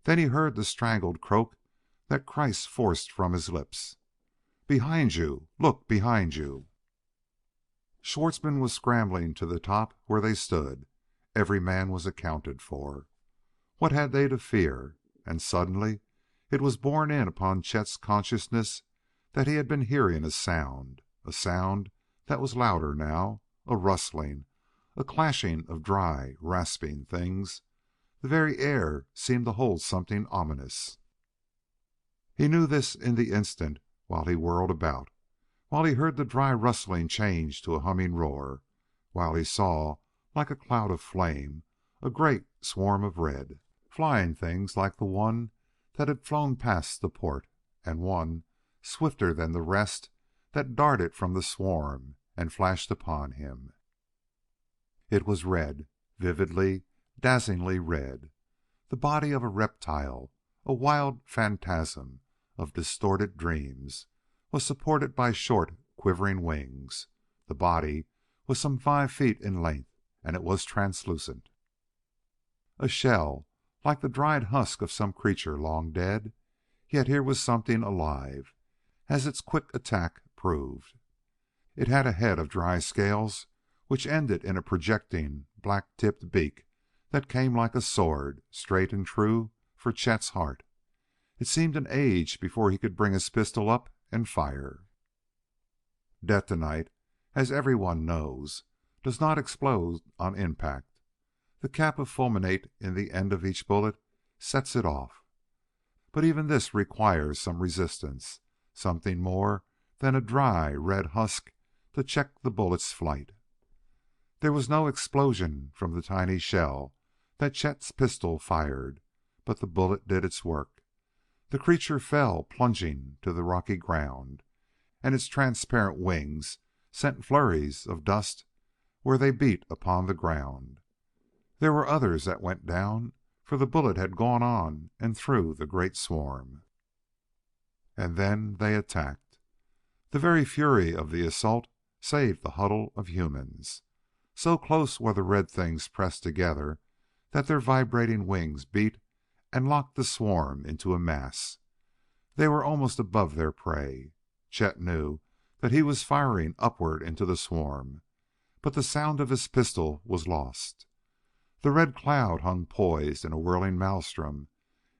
Then he heard the strangled croak that Kreiss forced from his lips. "Behind you! Look behind you!" Schwartzmann was scrambling to the top where they stood. Every man was accounted for. What had they to fear? And suddenly it was borne in upon Chet's consciousness that he had been hearing a sound that was louder now, a rustling, a clashing of dry, rasping things. The very air seemed to hold something ominous. He knew this in the instant while he whirled about, while he heard the dry rustling change to a humming roar, while he saw, like a cloud of flame, a great swarm of red, flying things like the one that had flown past the port, and one, swifter than the rest, that darted from the swarm and flashed upon him. It was red, vividly, dazzlingly red. The body of a reptile, a wild phantasm of distorted dreams, was supported by short, quivering wings. The body was some 5 feet in length, and it was translucent. A shell, like the dried husk of some creature long dead, yet here was something alive, as its quick attack proved. It had a head of dry scales which ended in a projecting, black-tipped beak that came like a sword, straight and true for Chet's heart. It seemed an age before he could bring his pistol up and fire. Detonite, as everyone knows, does not explode on impact. The cap of fulminate in the end of each bullet sets it off. But even this requires some resistance, something more than a dry, red husk to check the bullet's flight. There was no explosion from the tiny shell that Chet's pistol fired, but the bullet did its work. The creature fell plunging to the rocky ground, and its transparent wings sent flurries of dust where they beat upon the ground. There were others that went down, for the bullet had gone on and through the great swarm. And then they attacked. The very fury of the assault saved the huddle of humans. So close were the red things pressed together that their vibrating wings beat and locked the swarm into a mass. They were almost above their prey. Chet knew that he was firing upward into the swarm, but the sound of his pistol was lost. The red cloud hung poised in a whirling maelstrom,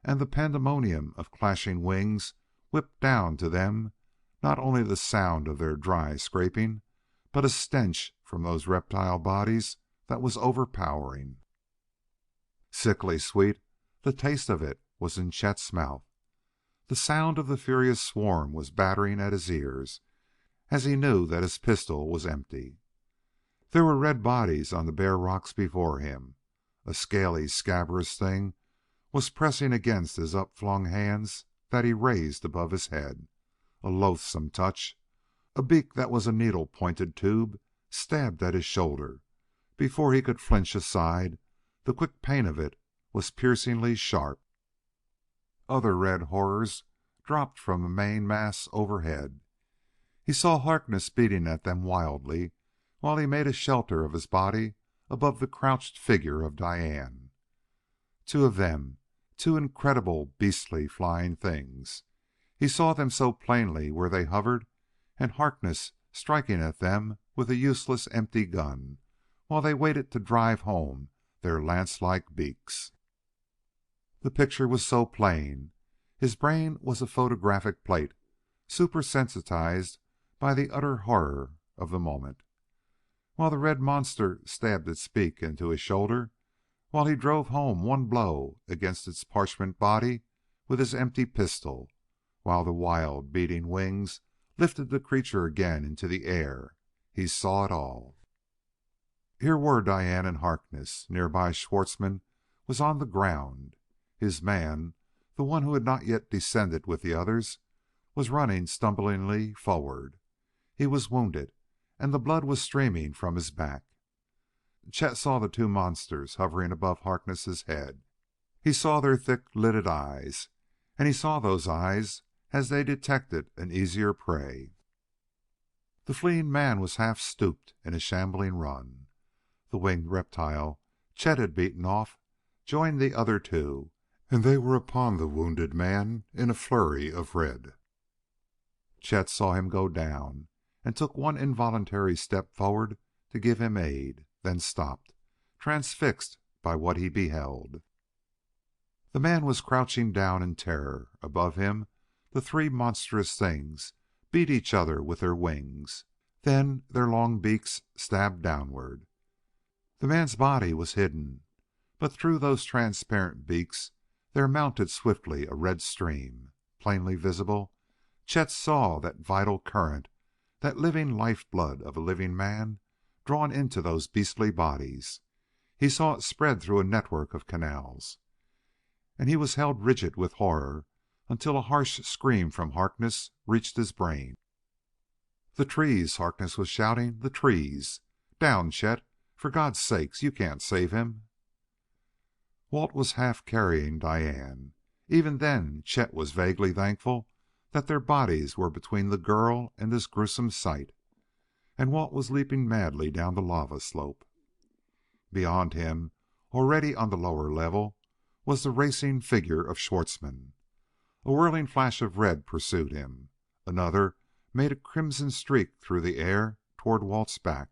and the pandemonium of clashing wings whipped down to them not only the sound of their dry scraping, but a stench from those reptile bodies that was overpowering. Sickly sweet, the taste of it was in Chet's mouth. The sound of the furious swarm was battering at his ears as he knew that his pistol was empty. There were red bodies on the bare rocks before him. A scaly, scabrous thing was pressing against his upflung hands that he raised above his head. A loathsome touch. A beak that was a needle-pointed tube stabbed at his shoulder. Before he could flinch aside, the quick pain of it was piercingly sharp. Other red horrors dropped from the main mass overhead. He saw Harkness beating at them wildly while he made a shelter of his body above the crouched figure of Diane. Two of them, two incredible, beastly flying things. He saw them so plainly where they hovered, and Harkness striking at them with a useless empty gun while they waited to drive home their lance-like beaks. The picture was so plain. His brain was a photographic plate, supersensitized by the utter horror of the moment. While the red monster stabbed its beak into his shoulder, while he drove home one blow against its parchment body with his empty pistol, while the wild, beating wings lifted the creature again into the air, he saw it all. Here were Diane and Harkness. Nearby Schwartzmann was on the ground. His man, the one who had not yet descended with the others, was running stumblingly forward. He was wounded, and the blood was streaming from his back. Chet saw the two monsters hovering above Harkness's head. He saw their thick-lidded eyes, and he saw those eyes as they detected an easier prey. The fleeing man was half stooped in a shambling run. The winged reptile Chet had beaten off joined the other two, and they were upon the wounded man in a flurry of red. Chet saw him go down and took one involuntary step forward to give him aid, then stopped, transfixed by what he beheld. The man was crouching down in terror. Above him, the three monstrous things beat each other with their wings. Then their long beaks stabbed downward. The man's body was hidden, but through those transparent beaks there mounted swiftly a red stream. Plainly visible, Chet saw that vital current, that living life-blood of a living man drawn into those beastly bodies. He saw it spread through a network of canals, and he was held rigid with horror until a harsh scream from Harkness reached his brain. "The trees!" Harkness was shouting. "The trees! Down, Chet! For God's sake, you can't save him!" Walt was half carrying Diane. Even then Chet was vaguely thankful that their bodies were between the girl and this gruesome sight. And Walt was leaping madly down the lava slope. Beyond him, already on the lower level, was the racing figure of Schwartzmann. A whirling flash of red pursued him. Another made a crimson streak through the air toward Walt's back.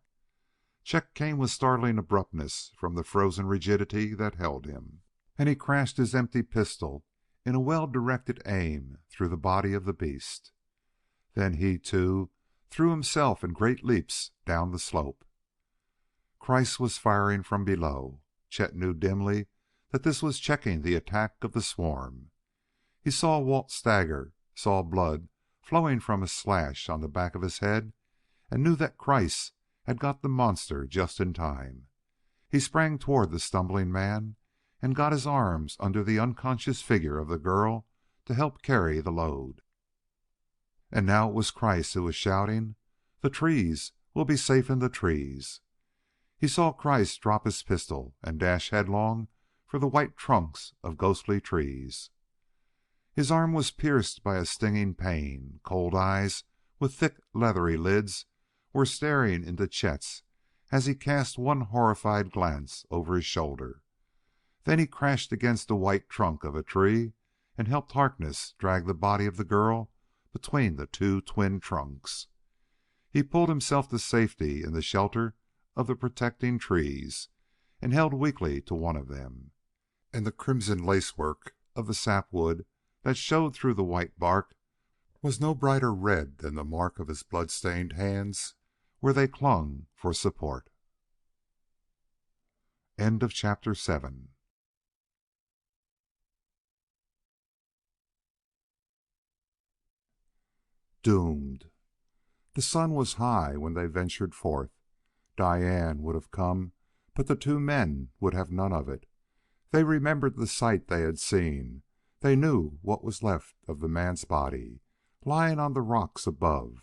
Chet came with startling abruptness from the frozen rigidity that held him, and he crashed his empty pistol in a well-directed aim through the body of the beast. Then he, too, threw himself in great leaps down the slope. Kreiss was firing from below. Chet knew dimly that this was checking the attack of the swarm. He saw Walt stagger, saw blood flowing from a slash on the back of his head, and knew that Kreiss had got the monster just in time. He sprang toward the stumbling man and got his arms under the unconscious figure of the girl to help carry the load. And now it was Kreiss who was shouting, "The trees! We'll be safe in the trees!" He saw Kreiss drop his pistol and dash headlong for the white trunks of ghostly trees. His arm was pierced by a stinging pain. Cold eyes with thick, leathery lids were staring into Chet's as he cast one horrified glance over his shoulder. Then he crashed against the white trunk of a tree and helped Harkness drag the body of the girl between the two twin trunks. He pulled himself to safety in the shelter of the protecting trees and held weakly to one of them. And the crimson lacework of the sapwood that showed through the white bark was no brighter red than the mark of his blood-stained hands where they clung for support. End of chapter 7. Doomed! The sun was high when they ventured forth. Diane would have come, but the two men would have none of it. They remembered the sight they had seen. They knew what was left of the man's body, lying on the rocks above,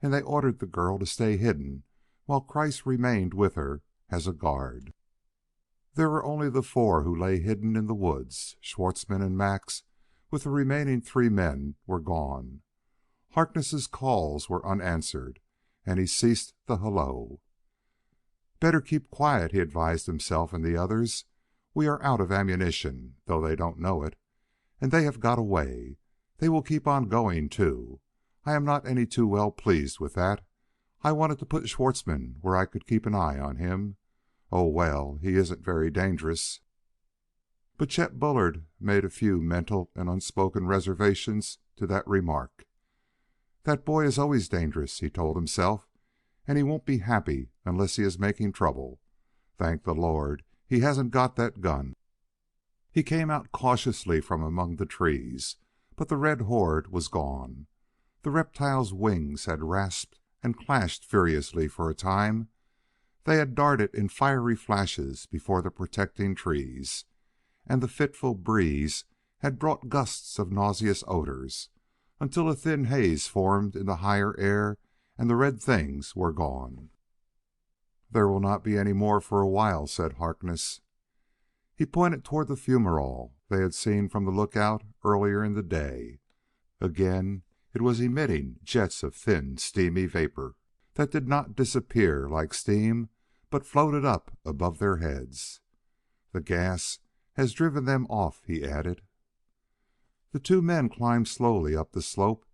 and they ordered the girl to stay hidden while Kreiss remained with her as a guard. There were only the four who lay hidden in the woods. Schwartzmann and Max, with the remaining three men, were gone. Harkness's calls were unanswered, and he ceased the hello. "Better keep quiet," he advised himself and the others. "We are out of ammunition, though they don't know it. And they have got away. They will keep on going, too. I am not any too well pleased with that. I wanted to put Schwartzmann where I could keep an eye on him. Oh, well, he isn't very dangerous." But Chet Bullard made a few mental and unspoken reservations to that remark. "That boy is always dangerous," he told himself, "and he won't be happy unless he is making trouble. Thank the Lord, he hasn't got that gun." He came out cautiously from among the trees, but the red horde was gone. The reptiles' wings had rasped and clashed furiously for a time. They had darted in fiery flashes before the protecting trees, and the fitful breeze had brought gusts of nauseous odors, until a thin haze formed in the higher air and the red things were gone. "There will not be any more for a while," said Harkness. He pointed toward the fumerole they had seen from the lookout earlier in the day. Again it was emitting jets of thin, steamy vapor that did not disappear like steam, but floated up above their heads. "The gas has driven them off," he added. The two men climbed slowly up the slope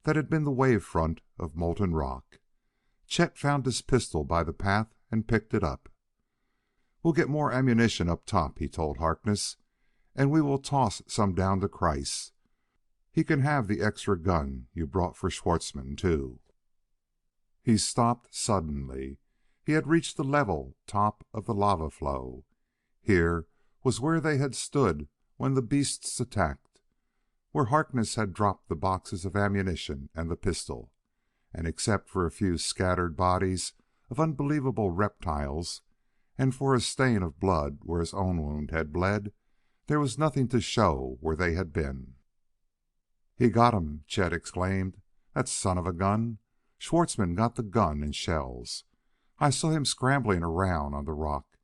that had been the wave front of molten rock. Chet found his pistol by the path and picked it up. "We'll get more ammunition up top," he told Harkness, "and we will toss some down to Kreiss. He can have the extra gun you brought for Schwartzmann, too." He stopped suddenly. He had reached the level top of the lava flow. Here was where they had stood when the beasts attacked, where Harkness had dropped the boxes of ammunition and the pistol. And except for a few scattered bodies of unbelievable reptiles, and for a stain of blood where his own wound had bled, there was nothing to show where they had been. "He got him!" Chet exclaimed. "That son of a gun! Schwartzmann got the gun and shells. I saw him scrambling around on the rock.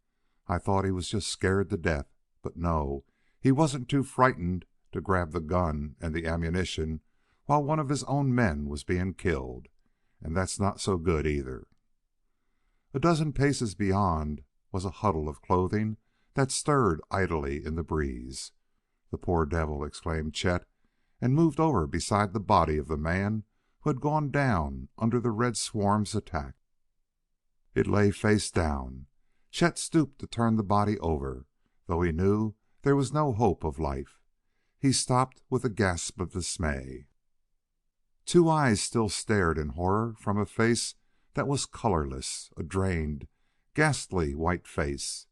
I thought he was just scared to death. But no, he wasn't too frightened to grab the gun and the ammunition while one of his own men was being killed. And that's not so good either." A dozen paces beyond was a huddle of clothing that stirred idly in the breeze. "The poor devil!" exclaimed Chet, and moved over beside the body of the man who had gone down under the red swarm's attack. It lay face down. Chet stooped to turn the body over, though he knew there was no hope of life. He stopped with a gasp of dismay. Two eyes still stared in horror from a face that was colorless, a drained, ghastly white face.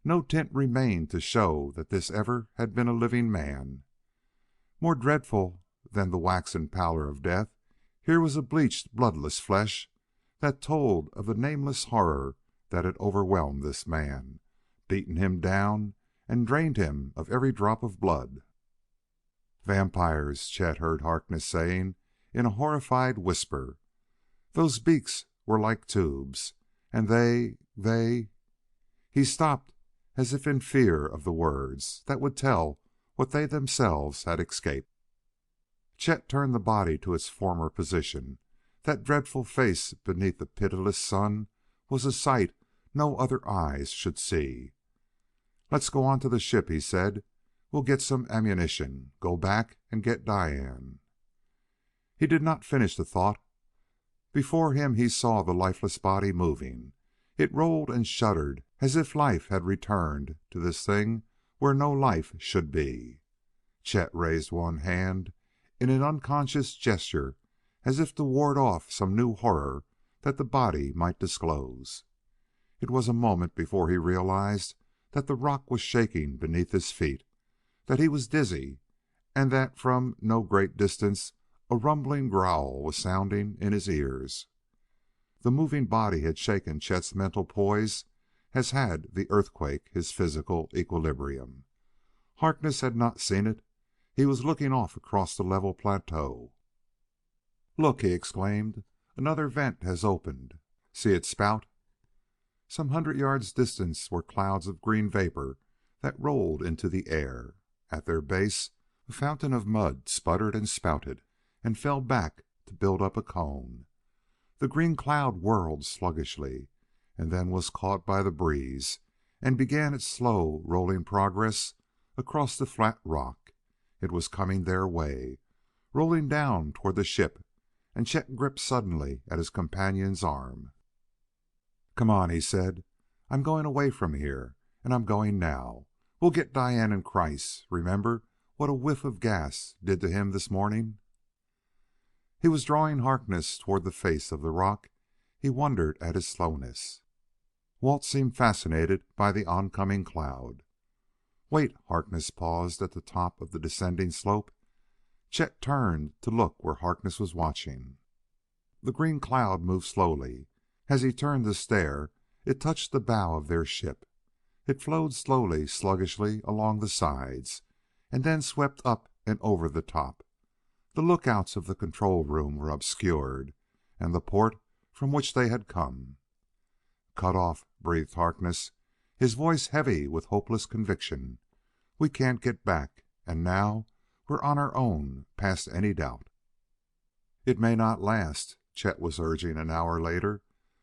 No tint remained to show that this ever had been a living man. More dreadful than the waxen pallor of death, here was a bleached, bloodless flesh that told of the nameless horror that had overwhelmed this man, beaten him down, and drained him of every drop of blood. "Vampires," Chet heard Harkness saying in a horrified whisper. "Those beaks were like tubes, and they He stopped as if in fear of the words that would tell what they themselves had escaped. Chet turned the body to its former position. That dreadful face beneath the pitiless sun was a sight no other eyes should see. "Let's go on to the ship," he said. "We'll get some ammunition. Go back and get Diane." He did not finish the thought. Before him he saw the lifeless body moving. It rolled and shuddered as if life had returned to this thing where no life should be. Chet raised one hand in an unconscious gesture as if to ward off some new horror that the body might disclose. It was a moment before he realized that the rock was shaking beneath his feet, that he was dizzy, and that from no great distance A rumbling growl was sounding in his ears. The moving body had shaken Chet's mental poise as had the earthquake his physical equilibrium. Harkness had not seen it. He was looking off across the level plateau. "Look!" he exclaimed. "Another vent has opened. See it spout?" Some 100 yards distant were clouds of green vapor that rolled into the air. At their base a fountain of mud sputtered and spouted and fell back to build up a cone. The green cloud whirled sluggishly, and then was caught by the breeze and began its slow, rolling progress across the flat rock. It was coming their way, rolling down toward the ship, and Chet gripped suddenly at his companion's arm. "Come on," he said. "I'm going away from here, and I'm going now. We'll get Diane and Kreiss. Remember what a whiff of gas did to him this morning?" He was drawing Harkness toward the face of the rock. He wondered at his slowness. Walt seemed fascinated by the oncoming cloud. "Wait!" Harkness paused at the top of the descending slope. Chet turned to look where Harkness was watching. The green cloud moved slowly. As he turned to stare, it touched the bow of their ship. It flowed slowly, sluggishly along the sides, and then swept up and over the top. The lookouts of the control room were obscured, and the port from which they had come. "Cut off," breathed Harkness, his voice heavy with hopeless conviction. "We can't get back, and now we're on our own past any doubt." "It may not last," Chet was urging an hour later,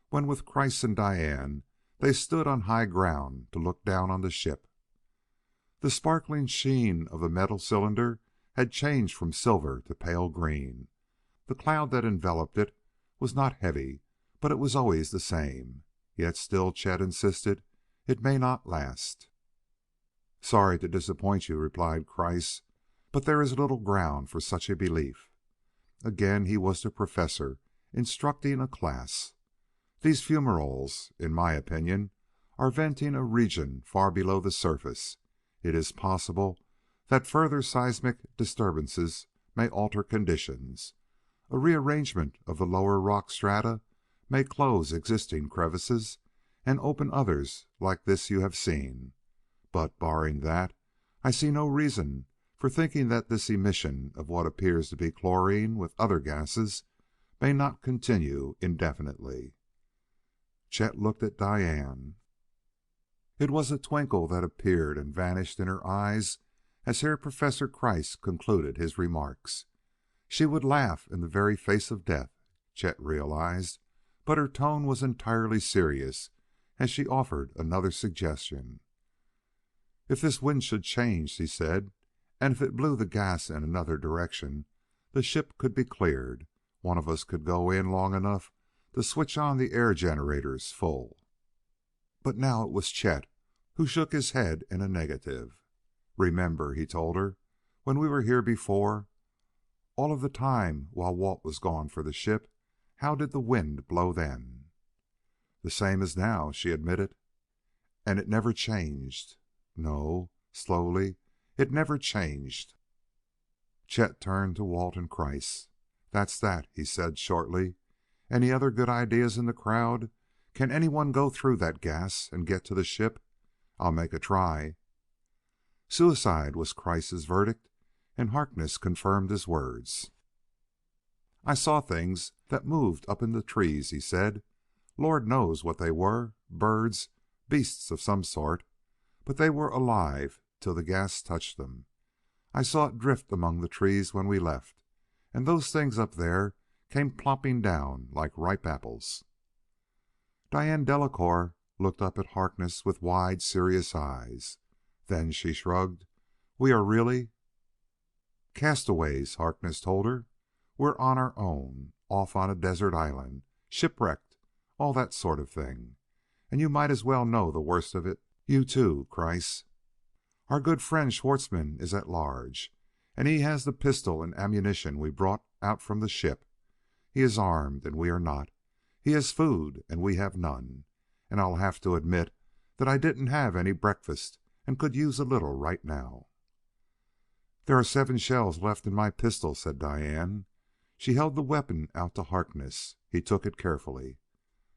when with Kreiss and Diane they stood on high ground to look down on the ship. The sparkling sheen of the metal cylinder had changed from silver to pale green. The cloud that enveloped it was not heavy, but it was always the same. Yet still, Chet insisted, it may not last. "Sorry to disappoint you," replied Kreiss, "but there is little ground for such a belief." Again he was the professor, instructing a class. "These fumaroles, in my opinion, are venting a region far below the surface. It is possible that further seismic disturbances may alter conditions. A rearrangement of the lower rock strata may close existing crevices and open others like this you have seen. But, barring that, I see no reason for thinking that this emission of what appears to be chlorine with other gases may not continue indefinitely." Chet looked at Diane. It was a twinkle that appeared and vanished in her eyes as Herr Professor Kreiss concluded his remarks. She would laugh in the very face of death, Chet realized, but her tone was entirely serious as she offered another suggestion. "If this wind should change," she said, "and if it blew the gas in another direction, the ship could be cleared. One of us could go in long enough to switch on the air generators full." But now it was Chet who shook his head in a negative. "Remember," he told her, "when we were here before, all of the time while Walt was gone for the ship, how did the wind blow then?" "The same as now," she admitted. "And it never changed?" "No." Slowly, "it never changed." Chet turned to Walt and Kreiss. "That's that," he said shortly. "Any other good ideas in the crowd? Can anyone go through that gas and get to the ship? I'll make a try." "Suicide," was Kreiss's verdict, and Harkness confirmed his words. "I saw things that moved up in the trees," he said. "Lord knows what they were, birds, beasts of some sort, but they were alive till the gas touched them. I saw it drift among the trees when we left, and those things up there came plopping down like ripe apples." Diane Delacouer looked up at Harkness with wide, serious eyes. Then she shrugged. "We are really castaways," Harkness told her. "We're on our own, off on a desert island, shipwrecked, all that sort of thing. And you might as well know the worst of it, you too, Kreiss. Our good friend Schwartzmann is at large, and he has the pistol and ammunition we brought out from the ship. He is armed, and we are not. He has food, and we have none. And I'll have to admit that I didn't have any breakfast and could use a little right now." "There are 7 shells left in my pistol," said Diane. She held the weapon out to Harkness. He took it carefully.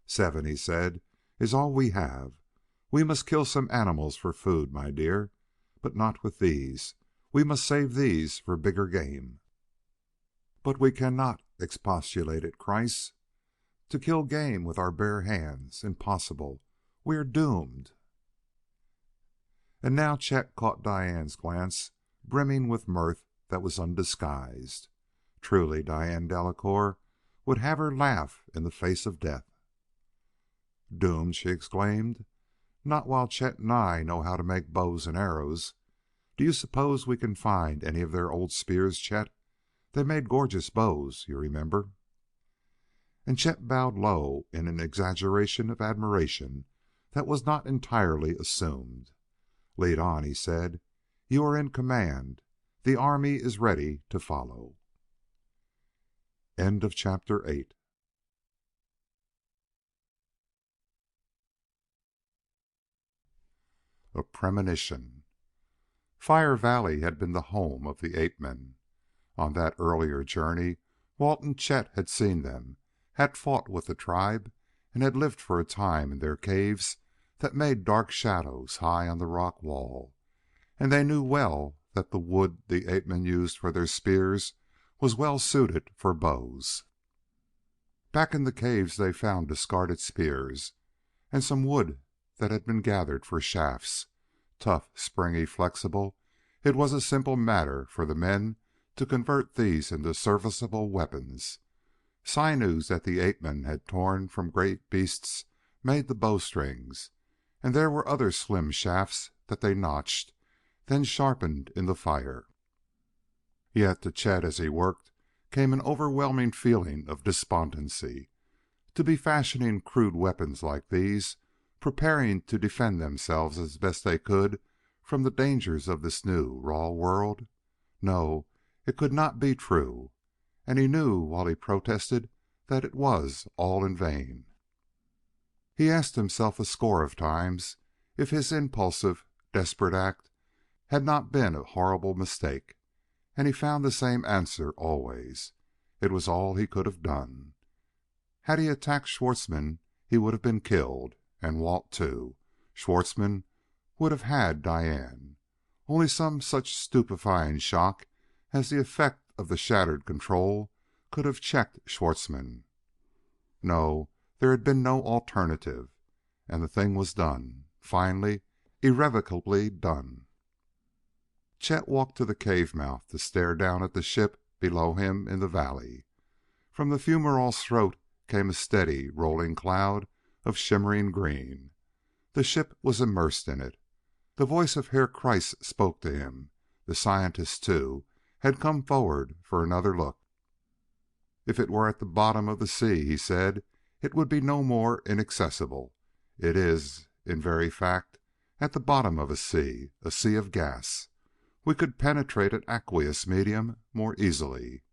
7, he said, is all we have. We must kill some animals for food, my dear, but not with these. We must save these for bigger game. But we cannot, expostulated Kreiss. To kill game with our bare hands, impossible. We are doomed. And now Chet caught Diane's glance, brimming with mirth that was undisguised. Truly, Diane Delacouer would have her laugh in the face of death. Doomed, she exclaimed. Not while Chet and I know how to make bows and arrows. Do you suppose we can find any of their old spears, Chet? They made gorgeous bows, you remember. And Chet bowed low in an exaggeration of admiration that was not entirely assumed. Lead on, he said. You are in command. The army is ready to follow. End of chapter 8. A Premonition. Fire Valley had been the home of the ape-men. On that earlier journey, Walt and Chet had seen them, had fought with the tribe, and had lived for a time in their caves that made dark shadows high on the rock wall. And they knew well that the wood the ape-men used for their spears was well suited for bows. Back in the caves they found discarded spears and some wood that had been gathered for shafts. Tough, springy, flexible, it was a simple matter for the men to convert these into serviceable weapons. Sinews that the ape-men had torn from great beasts made the bowstrings, and there were other slim shafts that they notched, then sharpened in the fire. Yet to Chet as he worked came an overwhelming feeling of despondency. To be fashioning crude weapons like these, preparing to defend themselves as best they could from the dangers of this new, raw world? No, it could not be true. And he knew while he protested that it was all in vain. He asked himself a score of times if his impulsive, desperate act had not been a horrible mistake, and he found the same answer always. It was all he could have done. Had he attacked Schwartzmann, he would have been killed, and Walt too. Schwartzmann would have had Diane. Only some such stupefying shock as the effect of the shattered control could have checked Schwartzmann. No, there had been no alternative, and the thing was done, finally, irrevocably done. Chet walked to the cave mouth to stare down at the ship below him in the valley. From the fumarole's throat came a steady, rolling cloud of shimmering green. The ship was immersed in it. The voice of Herr Kreiss spoke to him. The scientist, too, had come forward for another look. If it were at the bottom of the sea, he said, it would be no more inaccessible. It is, in very fact, at the bottom of a sea of gas. We could penetrate an aqueous medium more easily.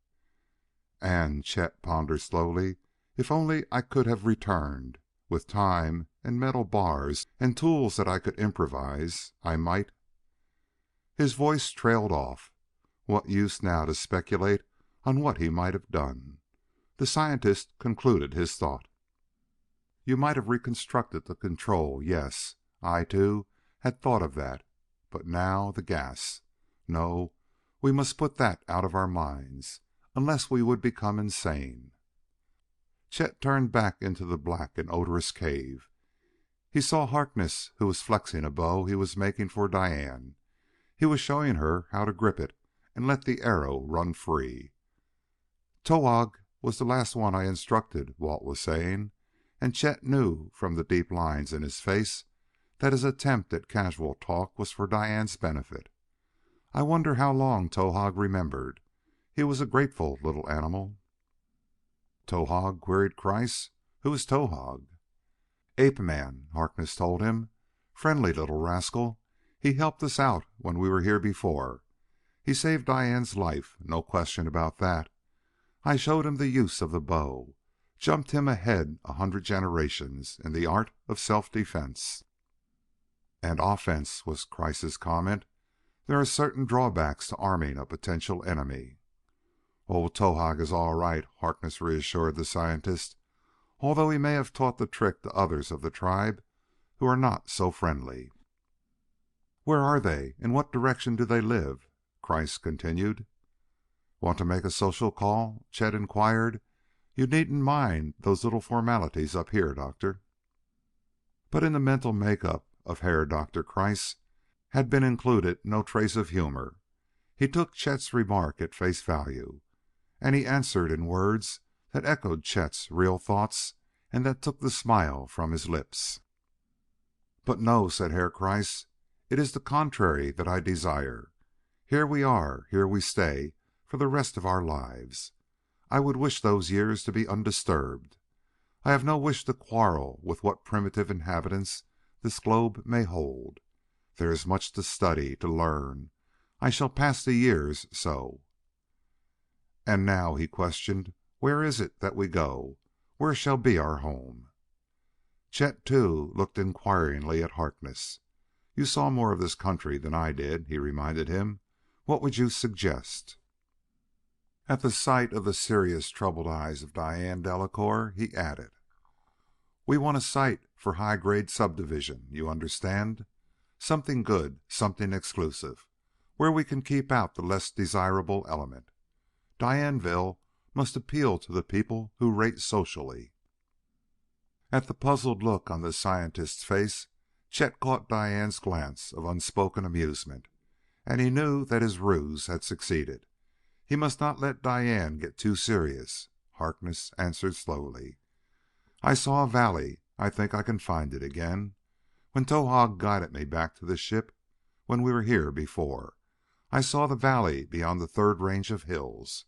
And, Chet pondered slowly, if only I could have returned. With time and metal bars and tools that I could improvise, I might... His voice trailed off. What use now to speculate on what he might have done? The scientist concluded his thought. You might have reconstructed the control, yes. I, too, had thought of that. But now the gas. No, we must put that out of our minds, unless we would become insane. Chet turned back into the black and odorous cave. He saw Harkness, who was flexing a bow he was making for Diane. He was showing her how to grip it and let the arrow run free. Towahg was the last one I instructed, Walt was saying, and Chet knew from the deep lines in his face that his attempt at casual talk was for Diane's benefit. I wonder how long Towahg remembered. He was a grateful little animal. Towahg? Queried Kreiss. Who is Towahg? Ape-man, Harkness told him. Friendly little rascal. He helped us out when we were here before. He saved Diane's life, no question about that. I showed him the use of the bow, jumped him ahead 100 generations in the art of self-defense. And offense, was Kreiss's comment. There are certain drawbacks to arming a potential enemy. Old Towahg is all right, Harkness reassured the scientist, although he may have taught the trick to others of the tribe who are not so friendly. "Where are they? In what direction do they live?" Kreiss continued. "Want to make a social call?" Chet inquired. "You needn't mind those little formalities up here, Doctor." But in the mental makeup of Herr Doktor Kreiss had been included no trace of humor. He took Chet's remark at face value, and he answered in words that echoed Chet's real thoughts and that took the smile from his lips. "But no," said Herr Kreiss. "It is the contrary that I desire. Here we are, here we stay for the rest of our lives. I would wish those years to be undisturbed. I have no wish to quarrel with what primitive inhabitants this globe may hold. There is much to study, to learn. I shall pass the years so." "And now," he questioned, "where is it that we go? Where shall be our home?" Chet, too, looked inquiringly at Harkness. "You saw more of this country than I did," he reminded him. "What would you suggest?" At the sight of the serious, troubled eyes of Diane Delacouer, he added: "We want a site for high grade subdivision, you understand? Something good, something exclusive, where we can keep out the less desirable element. Dianeville must appeal to the people who rate socially." At the puzzled look on the scientist's face, Chet caught Diane's glance of unspoken amusement, and he knew that his ruse had succeeded. He must not let Diane get too serious. Harkness answered slowly: "I saw a valley. I think I can find it again. When Towahg guided me back to the ship when we were here before, I saw the valley beyond the third range of hills.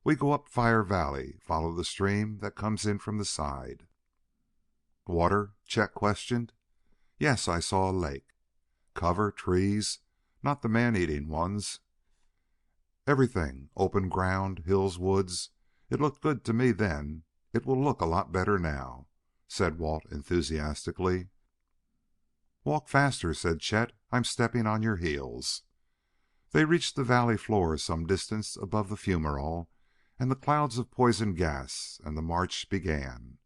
We go up Fire Valley, follow the stream that comes in from the side." "Water?" Chet questioned. "Yes, I saw a lake." "Cover? Trees? Not the man-eating ones?" "Everything. Open ground, hills, woods. It looked good to me then. It will look a lot better now," said Walt enthusiastically. "Walk faster," said Chet. "I'm stepping on your heels." They reached the valley floor some distance above the fumerole and the clouds of poison gas, and the march began.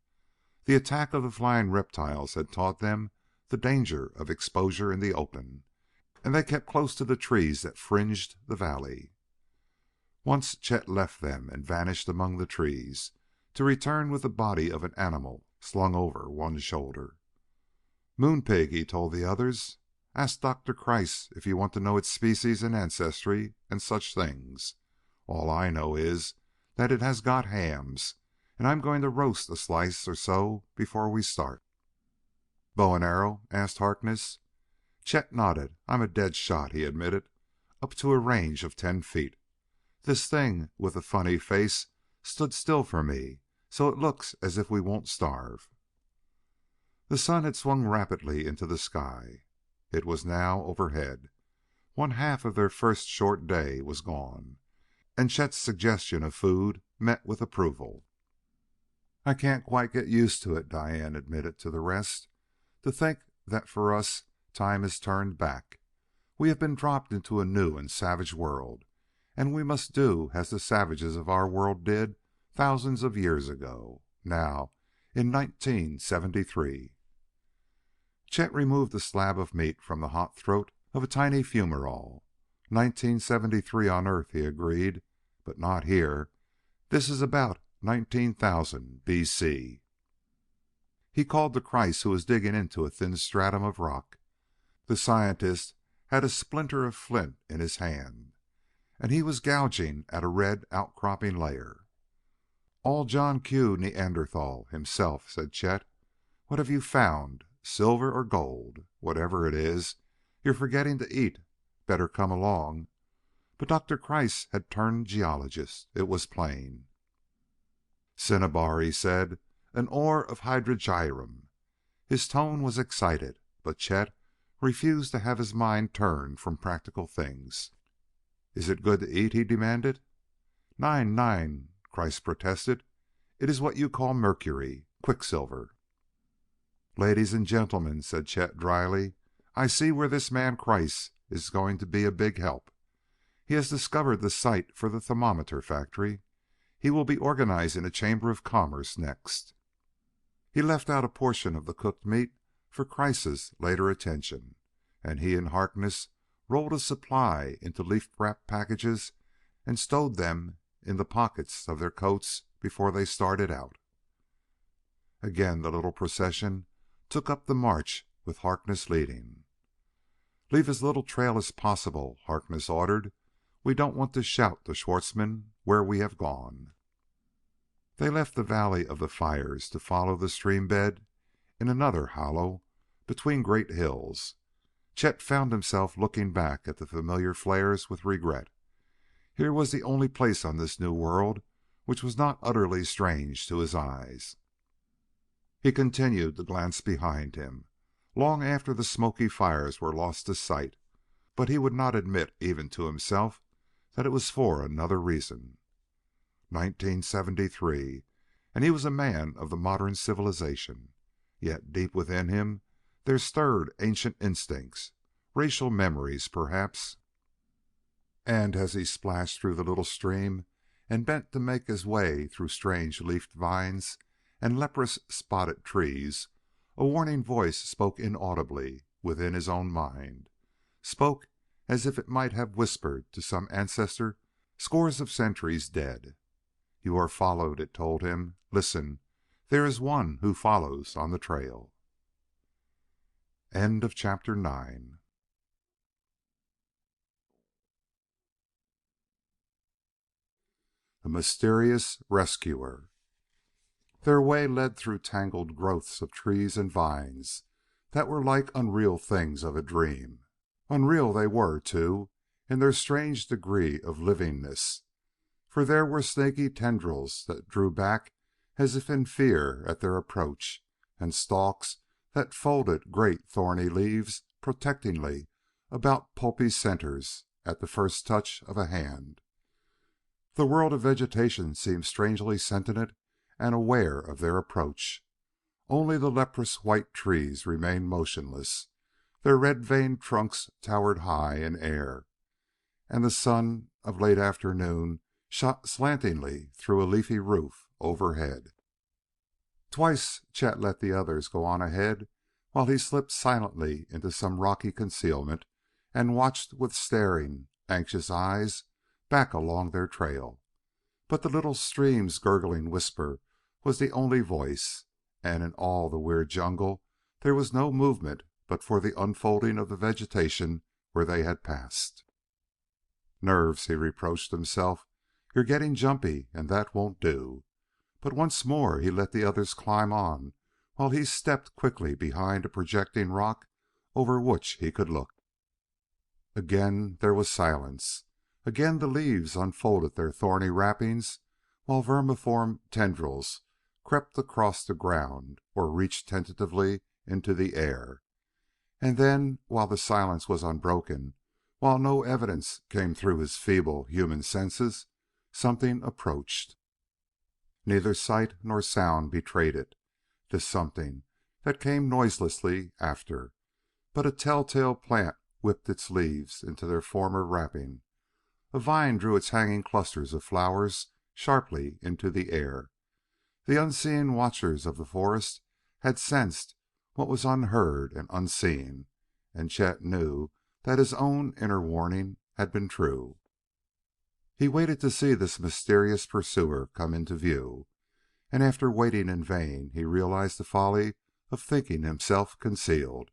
The attack of the flying reptiles had taught them the danger of exposure in the open, and they kept close to the trees that fringed the valley. Once Chet left them and vanished among the trees, to return with the body of an animal slung over one shoulder. "Moon pig," he told the others. "Ask Dr. Kreiss if you want to know its species and ancestry and such things. All I know is that it has got hams, and I'm going to roast a slice or so before we start." "Bow and arrow?" asked Harkness. Chet nodded. "I'm a dead shot," he admitted, "up to a range of 10 feet. This thing with the funny face stood still for me, so it looks as if we won't starve." The sun had swung rapidly into the sky. It was now overhead. One half of their first short day was gone, and Chet's suggestion of food met with approval. "I can't quite get used to it," Diane admitted to the rest. "To think that for us time is turned back. We have been dropped into a new and savage world, and we must do as the savages of our world did thousands of years ago. Now, in 1973." Chet removed a slab of meat from the hot throat of a tiny fumerole. "1973 on Earth," he agreed, "but not here. This is about 19,000 B.C." He called to Kreiss, who was digging into a thin stratum of rock. The scientist had a splinter of flint in his hand, and he was gouging at a red outcropping layer. "All John Q. Neanderthal himself," said Chet. "What have you found? Silver or gold? Whatever it is, you're forgetting to eat. Better come along." But Dr. Kreiss had turned geologist, it was plain. "Cinnabar," he said. "An ore of hydrargyrum." His tone was excited, but Chet refused to have his mind turned from practical things. "Is it good to eat?" he demanded. "Nein, nein," Kreiss protested. "It is what you call mercury, quicksilver." "Ladies and gentlemen," said Chet dryly, "I see where this man Kreiss is going to be a big help. He has discovered the site for the thermometer factory. He will be organizing a chamber of commerce next. He left out a portion of the cooked meat for Kreiss' later attention, and he and Harkness rolled a supply into leaf-wrapped packages and stowed them in the pockets of their coats before they started out. Again the little procession took up the march with Harkness leading. "Leave as little trail as possible," Harkness ordered. "We don't want to shout to Schwartzmann where we have gone." They left the valley of the fires to follow the stream bed in another hollow between great hills. Chet found himself looking back at the familiar flares with regret. Here was the only place on this new world which was not utterly strange to his eyes. He continued to glance behind him, long after the smoky fires were lost to sight, but he would not admit even to himself that it was for another reason. 1973, and he was a man of the modern civilization. Yet deep within him there stirred ancient instincts, racial memories perhaps. And as he splashed through the little stream and bent to make his way through strange leafed vines and leprous spotted trees, a warning voice spoke inaudibly within his own mind, spoke as if it might have whispered to some ancestor scores of centuries dead. "You are followed," it told him. "Listen, there is one who follows on the trail." End of chapter 9. A mysterious rescuer. Their way led through tangled growths of trees and vines that were like unreal things of a dream. Unreal they were, too, in their strange degree of livingness, for there were snaky tendrils that drew back as if in fear at their approach, and stalks that folded great thorny leaves protectingly about pulpy centers at the first touch of a hand. The world of vegetation seemed strangely sentient and aware of their approach. Only the leprous white trees remained motionless. Their red-veined trunks towered high in air, and the sun of late afternoon shot slantingly through a leafy roof overhead. Twice Chet let the others go on ahead while he slipped silently into some rocky concealment and watched with staring, anxious eyes back along their trail. But the little stream's gurgling whisper was the only voice, and in all the weird jungle there was no movement but for the unfolding of the vegetation where they had passed. "Nerves," he reproached himself. "You're getting jumpy, and that won't do." But once more he let the others climb on while he stepped quickly behind a projecting rock over which he could look. Again there was silence. Again the leaves unfolded their thorny wrappings while vermiform tendrils crept across the ground or reached tentatively into the air. And then, while the silence was unbroken, while no evidence came through his feeble human senses, something approached. Neither sight nor sound betrayed it, this something that came noiselessly after, but a telltale plant whipped its leaves into their former wrapping. A vine drew its hanging clusters of flowers sharply into the air. The unseeing watchers of the forest had sensed what was unheard and unseen, and Chet knew that his own inner warning had been true. He waited to see this mysterious pursuer come into view, and after waiting in vain, he realized the folly of thinking himself concealed.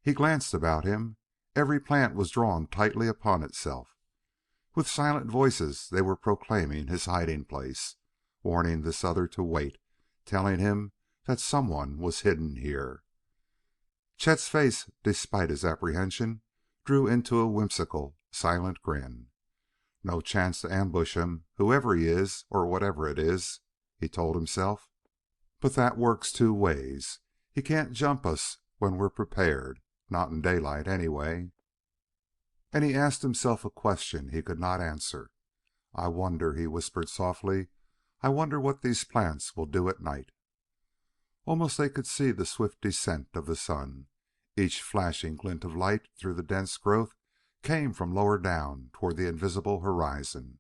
He glanced about him. Every plant was drawn tightly upon itself. With silent voices they were proclaiming his hiding place, warning this other to wait, telling him that someone was hidden here. Chet's face, despite his apprehension, drew into a whimsical, silent grin. "No chance to ambush him, whoever he is or whatever it is," he told himself. "But that works two ways. He can't jump us when we're prepared, not in daylight anyway." And he asked himself a question he could not answer. "I wonder," he whispered softly, "I wonder what these plants will do at night." Almost they could see the swift descent of the sun. Each flashing glint of light through the dense growth came from lower down toward the invisible horizon.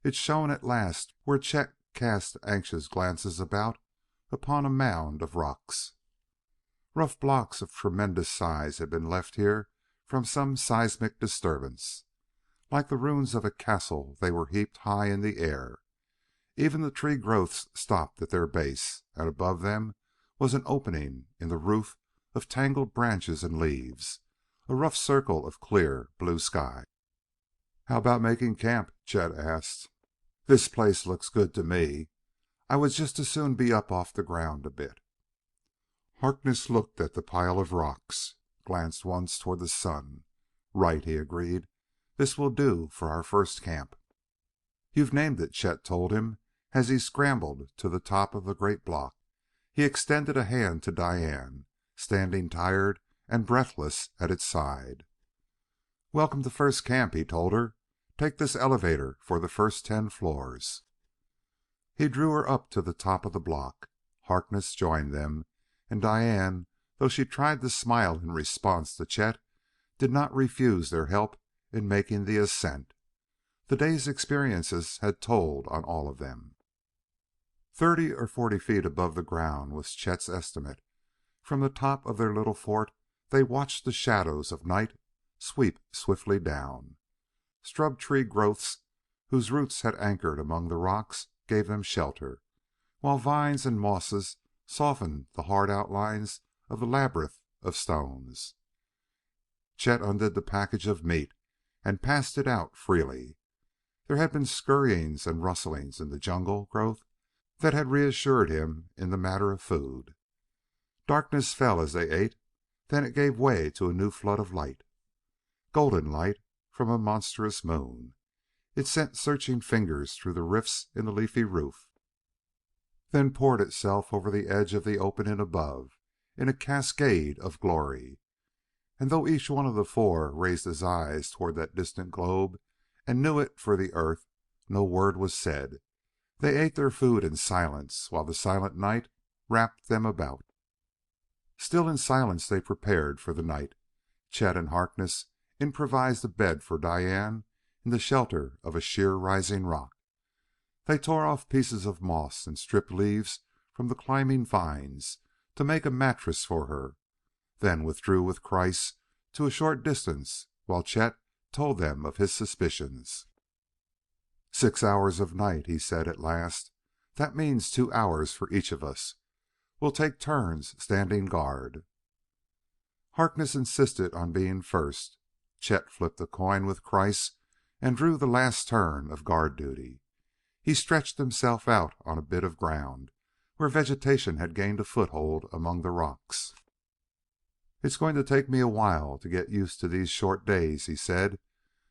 It shone at last where Chet cast anxious glances about upon a mound of rocks. Rough blocks of tremendous size had been left here from some seismic disturbance. Like the ruins of a castle, they were heaped high in the air. Even the tree growths stopped at their base, and above them was an opening in the roof of tangled branches and leaves, a rough circle of clear blue sky. "How about making camp?" Chet asked. "This place looks good to me. I would just as soon be up off the ground a bit." Harkness looked at the pile of rocks, glanced once toward the sun. "Right," he agreed. "This will do for our first camp." "You've named it," Chet told him as he scrambled to the top of the great block. He extended a hand to Diane, standing tired and breathless at its side. "Welcome to first camp," he told her. "Take this elevator for the first 10 floors." He drew her up to the top of the block. Harkness joined them, and Diane, though she tried to smile in response to Chet, did not refuse their help in making the ascent. The day's experiences had told on all of them. 30 or 40 feet above the ground was Chet's estimate. From the top of their little fort they watched the shadows of night sweep swiftly down. Scrub tree growths whose roots had anchored among the rocks gave them shelter, while vines and mosses softened the hard outlines of the labyrinth of stones. Chet undid the package of meat and passed it out freely. There had been scurryings and rustlings in the jungle growth that had reassured him in the matter of food. Darkness fell as they ate, then it gave way to a new flood of light. Golden light from a monstrous moon. It sent searching fingers through the rifts in the leafy roof, then poured itself over the edge of the opening above in a cascade of glory. And though each one of the four raised his eyes toward that distant globe and knew it for the earth, no word was said. They ate their food in silence while the silent night wrapped them about. Still in silence they prepared for the night. Chet and Harkness improvised a bed for Diane in the shelter of a sheer rising rock. They tore off pieces of moss and stripped leaves from the climbing vines to make a mattress for her, then withdrew with Kreiss to a short distance while Chet told them of his suspicions. 6 hours of night, he said at last. "That means 2 hours for each of us. We'll take turns standing guard." Harkness insisted on being first. Chet flipped a coin with Kreiss and drew the last turn of guard duty. He stretched himself out on a bit of ground where vegetation had gained a foothold among the rocks. "It's going to take me a while to get used to these short days," he said.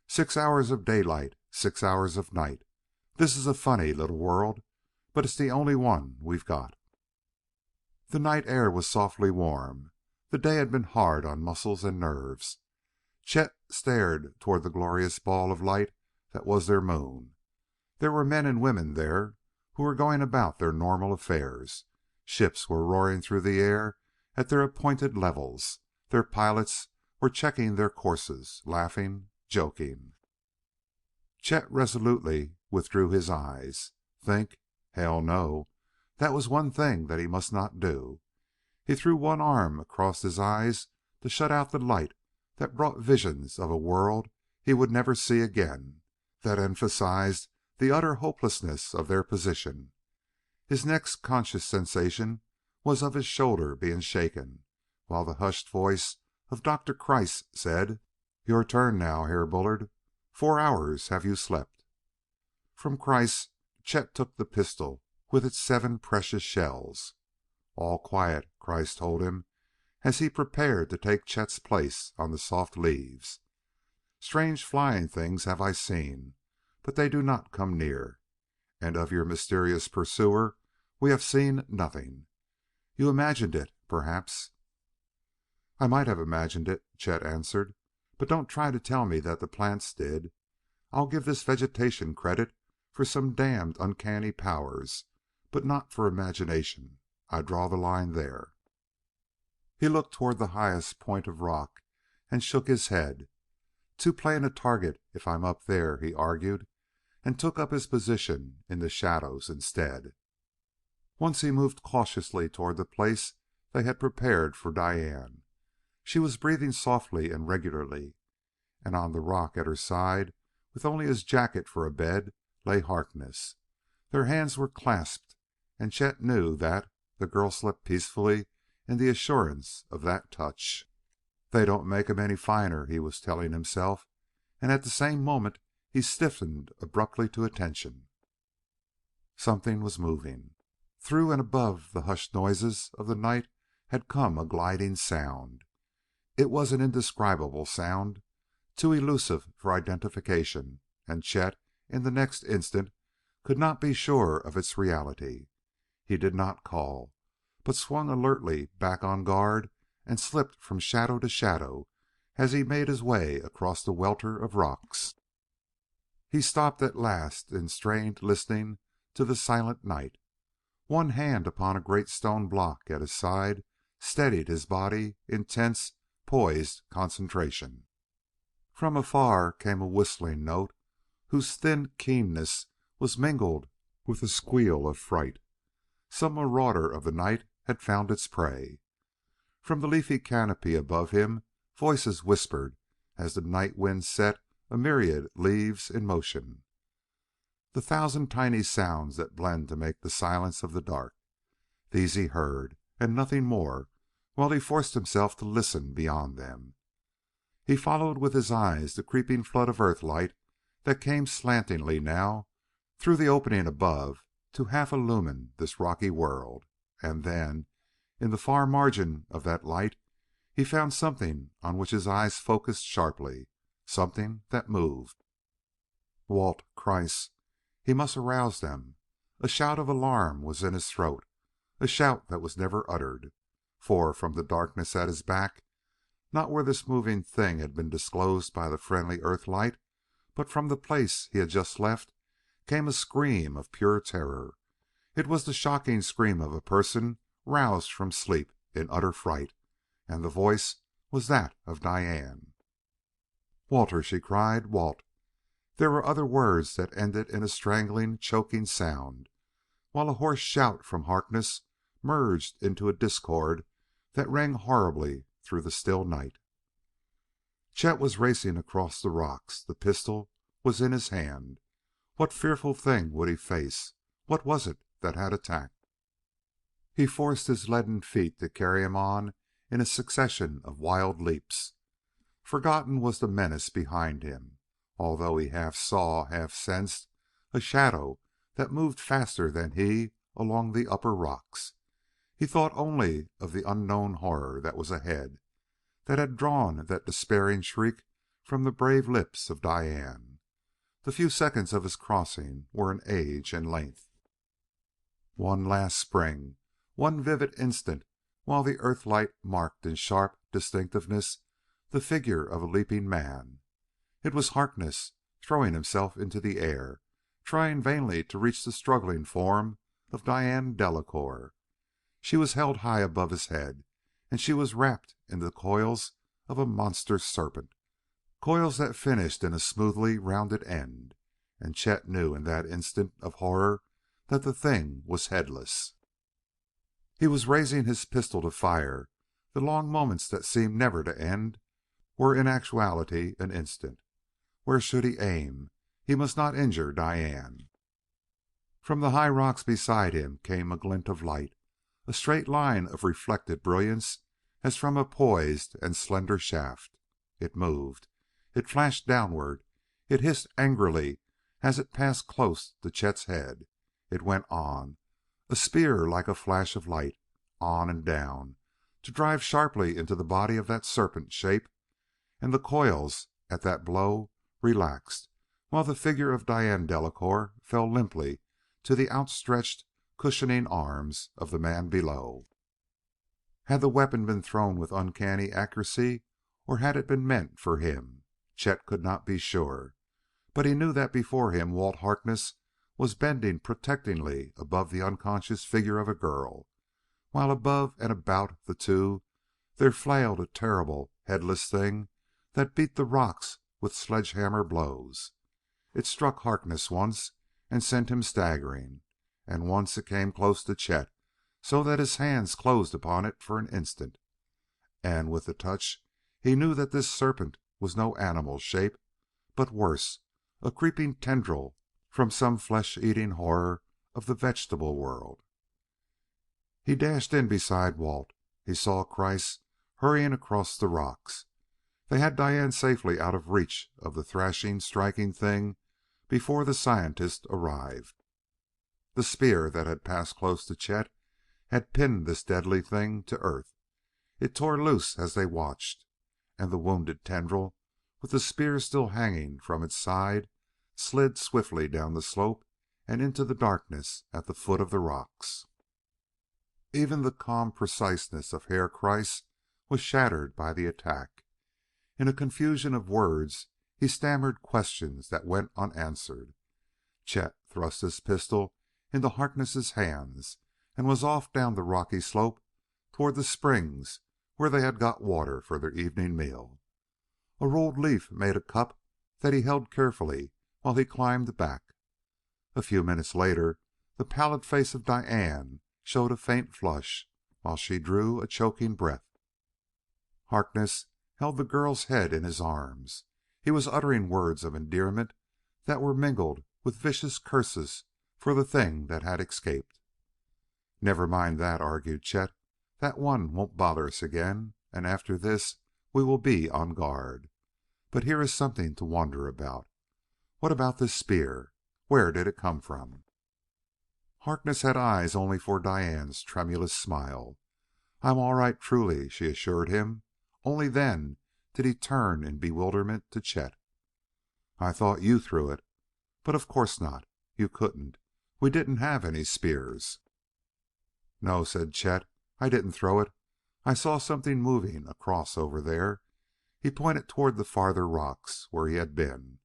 6 hours of daylight, 6 hours of night. This is a funny little world, but it's the only one we've got. The night air was softly warm. The day had been hard on muscles and nerves. Chet stared toward the glorious ball of light that was their moon. There were men and women there who were going about their normal affairs. Ships were roaring through the air at their appointed levels. Their pilots were checking their courses, laughing, joking. Chet resolutely withdrew his eyes. Think? Hell no. That was one thing that he must not do. He threw one arm across his eyes to shut out the light that brought visions of a world he would never see again, that emphasized the utter hopelessness of their position. His next conscious sensation was of his shoulder being shaken, while the hushed voice of Dr. Kreiss said, "Your turn now, Herr Bullard. 4 hours have you slept." From Kreiss, Chet took the pistol with its 7 precious shells. "All quiet," Kreiss told him as he prepared to take Chet's place on the soft leaves. "Strange flying things have I seen, but they do not come near. And of your mysterious pursuer we have seen nothing. You imagined it, perhaps." "I might have imagined it," Chet answered, "but don't try to tell me that the plants did. I'll give this vegetation credit for some damned uncanny powers, but not for imagination. I draw the line there." He looked toward the highest point of rock and shook his head. "Too plain a target if I'm up there," he argued, and took up his position in the shadows instead. Once he moved cautiously toward the place they had prepared for Diane. She was breathing softly and regularly, and on the rock at her side, with only his jacket for a bed, lay Harkness. Their hands were clasped, and Chet knew that the girl slept peacefully in the assurance of that touch. "They don't make 'em any finer," he was telling himself, and at the same moment he stiffened abruptly to attention. Something was moving. Through and above the hushed noises of the night had come a gliding sound. It was an indescribable sound, too elusive for identification, and Chet, in the next instant, could not be sure of its reality. He did not call, but swung alertly back on guard and slipped from shadow to shadow as he made his way across the welter of rocks. He stopped at last in strained listening to the silent night. One hand upon a great stone block at his side steadied his body in tense, poised concentration. From afar came a whistling note whose thin keenness was mingled with a squeal of fright. Some marauder of the night had found its prey. From the leafy canopy above him voices whispered as the night wind set a myriad leaves in motion. The thousand tiny sounds that blend to make the silence of the dark. These he heard, and nothing more, while he forced himself to listen beyond them. He followed with his eyes the creeping flood of earth light that came slantingly now through the opening above to half illumine this rocky world, and then, in the far margin of that light, he found something on which his eyes focused sharply, something that moved. Walt, Kreiss! He must arouse them. A shout of alarm was in his throat, a shout that was never uttered, for from the darkness at his back, not where this moving thing had been disclosed by the friendly earth light, but from the place he had just left, came a scream of pure terror. It was the shocking scream of a person roused from sleep in utter fright, and the voice was that of Diane. "Walter!" she cried. "Walt!" There were other words that ended in a strangling, choking sound, while a hoarse shout from Harkness merged into a discord that rang horribly through the still night. Chet was racing across the rocks. The pistol was in his hand. What fearful thing would he face? What was it that had attacked? He forced his leaden feet to carry him on in a succession of wild leaps. Forgotten was the menace behind him, although he half saw, half sensed a shadow that moved faster than he along the upper rocks. He thought only of the unknown horror that was ahead, that had drawn that despairing shriek from the brave lips of Diane. The few seconds of his crossing were an age in length. One last spring, one vivid instant, while the earthlight marked in sharp distinctiveness the figure of a leaping man. It was Harkness, throwing himself into the air, trying vainly to reach the struggling form of Diane Delacouer. She was held high above his head, and she was wrapped in the coils of a monster serpent, coils that finished in a smoothly rounded end, and Chet knew in that instant of horror that the thing was headless. He was raising his pistol to fire. The long moments that seemed never to end were in actuality an instant. Where should he aim? He must not injure Diane. From the high rocks beside him came a glint of light, a straight line of reflected brilliance as from a poised and slender shaft. It moved. It flashed downward. It hissed angrily as it passed close to Chet's head. It went on, a spear like a flash of light, on and down, to drive sharply into the body of that serpent shape, and the coils at that blow relaxed, while the figure of Diane Delacouer fell limply to the outstretched, cushioning arms of the man below. Had the weapon been thrown with uncanny accuracy, or had it been meant for him? Chet could not be sure, but he knew that before him Walt Harkness was bending protectingly above the unconscious figure of a girl, while above and about the two there flailed a terrible, headless thing that beat the rocks with sledge-hammer blows. It struck Harkness once and sent him staggering, and once it came close to Chet, so that his hands closed upon it for an instant. And with the touch he knew that this serpent was no animal shape, but worse, a creeping tendril from some flesh-eating horror of the vegetable world. He dashed in beside Walt. He saw Kreiss hurrying across the rocks. They had Diane safely out of reach of the thrashing, striking thing before the scientist arrived. The spear that had passed close to Chet had pinned this deadly thing to earth. It tore loose as they watched, and the wounded tendril, with the spear still hanging from its side, slid swiftly down the slope and into the darkness at the foot of the rocks. Even the calm preciseness of Herr Kreiss was shattered by the attack. In a confusion of words, he stammered questions that went unanswered. Chet thrust his pistol into Harkness's hands and was off down the rocky slope toward the springs where they had got water for their evening meal. A rolled leaf made a cup that he held carefully while he climbed back. A few minutes later, the pallid face of Diane showed a faint flush while she drew a choking breath. Harkness held the girl's head in his arms. He was uttering words of endearment that were mingled with vicious curses for the thing that had escaped. "Never mind that," argued Chet. "That one won't bother us again, and after this we will be on guard. But here is something to wonder about. What about this spear? Where did it come from?" Harkness had eyes only for Diane's tremulous smile. "I'm all right, truly," she assured him. Only then did he turn in bewilderment to Chet. "I thought you threw it. But of course not. You couldn't. We didn't have any spears." "No," said Chet. "I didn't throw it. I saw something moving across over there." He pointed toward the farther rocks where he had been.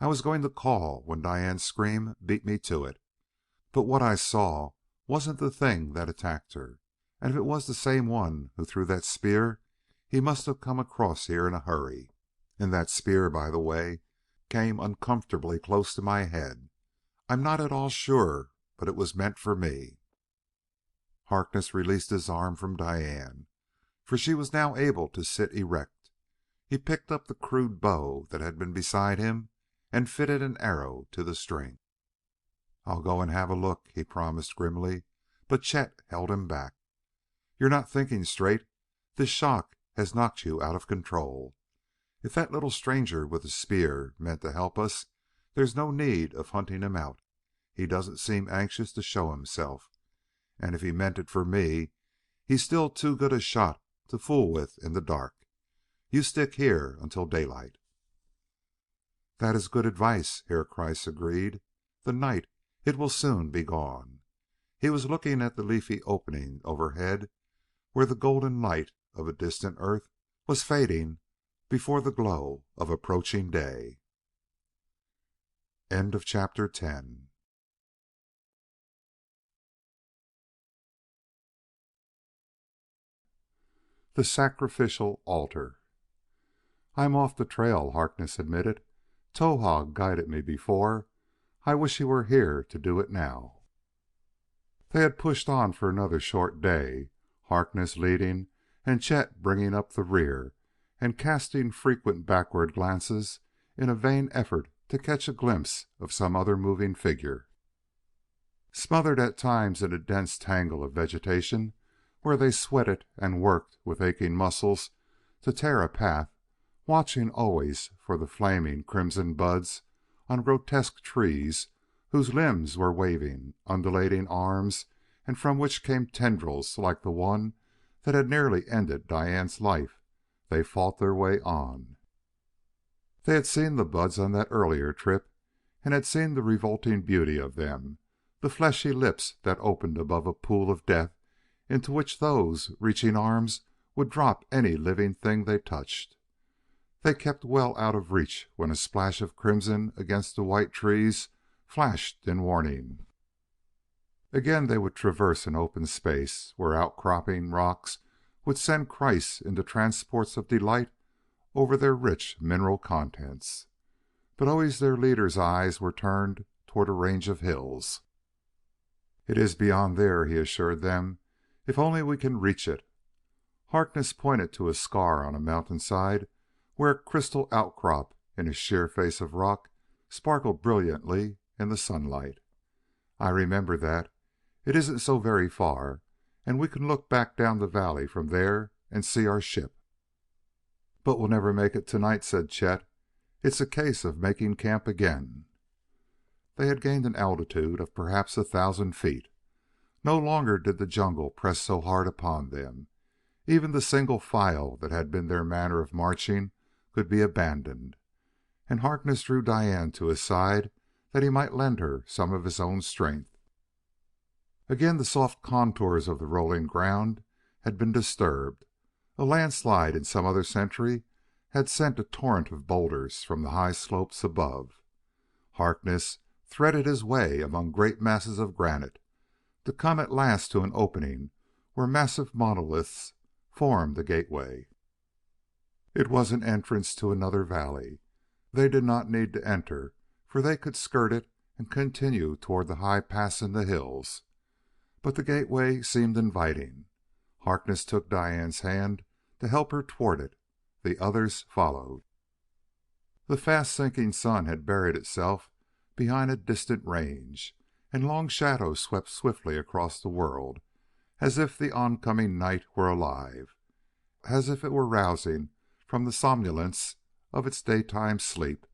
"I was going to call when Diane's scream beat me to it. But what I saw wasn't the thing that attacked her. And if it was the same one who threw that spear, he must have come across here in a hurry. And that spear, by the way, came uncomfortably close to my head. I'm not at all sure, but it was meant for me." Harkness released his arm from Diane, for she was now able to sit erect. He picked up the crude bow that had been beside him and fitted an arrow to the string. "I'll go and have a look," he promised grimly, but Chet held him back. "You're not thinking straight. This shock has knocked you out of control. If that little stranger with the spear meant to help us, there's no need of hunting him out. He doesn't seem anxious to show himself. And if he meant it for me, he's still too good a shot to fool with in the dark. You stick here until daylight." "That is good advice," Herr Kreiss agreed. "The night, it will soon be gone." He was looking at the leafy opening overhead where the golden light of a distant earth was fading before the glow of approaching day. End of chapter 10. The Sacrificial Altar. "I'm off the trail," Harkness admitted. "Towahg guided me before. I wish he were here to do it now." They had pushed on for another short day, Harkness leading and Chet bringing up the rear and casting frequent backward glances in a vain effort to catch a glimpse of some other moving figure. Smothered at times in a dense tangle of vegetation where they sweated and worked with aching muscles to tear a path, watching always for the flaming crimson buds on grotesque trees whose limbs were waving, undulating arms and from which came tendrils like the one that had nearly ended Diane's life, they fought their way on. They had seen the buds on that earlier trip and had seen the revolting beauty of them, the fleshy lips that opened above a pool of death into which those reaching arms would drop any living thing they touched. They kept well out of reach when a splash of crimson against the white trees flashed in warning. Again they would traverse an open space where outcropping rocks would send Kreiss into transports of delight over their rich mineral contents. but always their leader's eyes were turned toward a range of hills. "It is beyond there," he assured them. "If only we can reach it." Harkness pointed to a scar on a mountainside where a crystal outcrop in a sheer face of rock sparkled brilliantly in the sunlight. "I remember that. It isn't so very far, and we can look back down the valley from there and see our ship." "But we'll never make it tonight," said Chet. "It's a case of making camp again." They had gained an altitude of perhaps 1,000 feet. No longer did the jungle press so hard upon them. Even the single file that had been their manner of marching could be abandoned, and Harkness drew Diane to his side that he might lend her some of his own strength. Again the soft contours of the rolling ground had been disturbed. A landslide in some other century had sent a torrent of boulders from the high slopes above. Harkness threaded his way among great masses of granite, to come at last to an opening where massive monoliths formed a gateway. It was an entrance to another valley. They did not need to enter, for they could skirt it and continue toward the high pass in the hills. But the gateway seemed inviting. Harkness took Diane's hand to help her toward it. The others followed. The fast sinking sun had buried itself behind a distant range, and long shadows swept swiftly across the world, as if the oncoming night were alive, as if it were rousing from the somnolence of its daytime sleep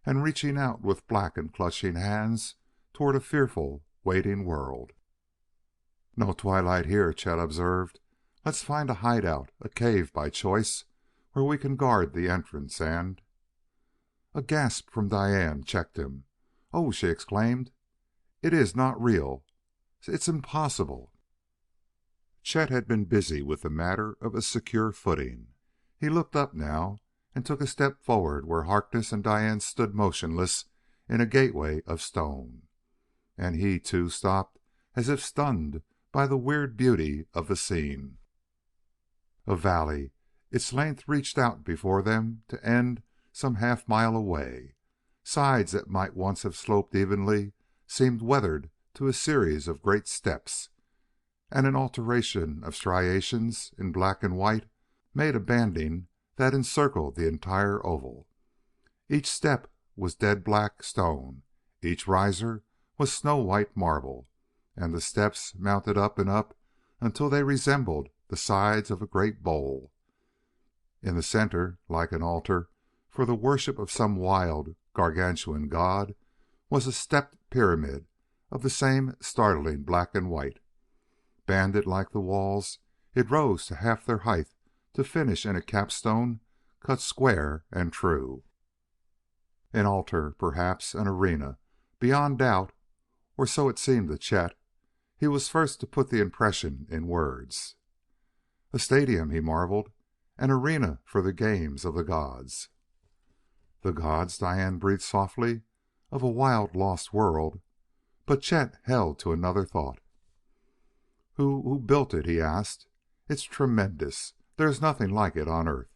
and reaching out with black and clutching hands toward a fearful, waiting world. "No twilight here," Chet observed. "Let's find a hideout, a cave by choice, where we can guard the entrance and—" A gasp from Diane checked him. "Oh!" she exclaimed. "It is not real. It's impossible." Chet had been busy with the matter of a secure footing. He looked up now and took a step forward where Harkness and Diane stood motionless in a gateway of stone. And he, too, stopped as if stunned by the weird beauty of the scene. A valley. Its length reached out before them to end some half-mile away. Sides that might once have sloped evenly seemed weathered to a series of great steps, and an alternation of striations in black and white made a banding that encircled the entire oval. Each step was dead black stone, each riser was snow-white marble, and the steps mounted up and up until they resembled the sides of a great bowl. In the center, like an altar for the worship of some wild, gargantuan god, was a stepped pyramid of the same startling black and white. Banded like the walls, it rose to half their height to finish in a capstone cut square and true. An altar, perhaps an arena, beyond doubt, or so it seemed to Chet. He was first to put the impression in words. "A stadium," he marveled. "An arena for the games of the gods." "The gods," Diane breathed softly, "of a wild, lost world." But Chet held to another thought. Who built it?" he asked. "It's tremendous. There is nothing like it on Earth."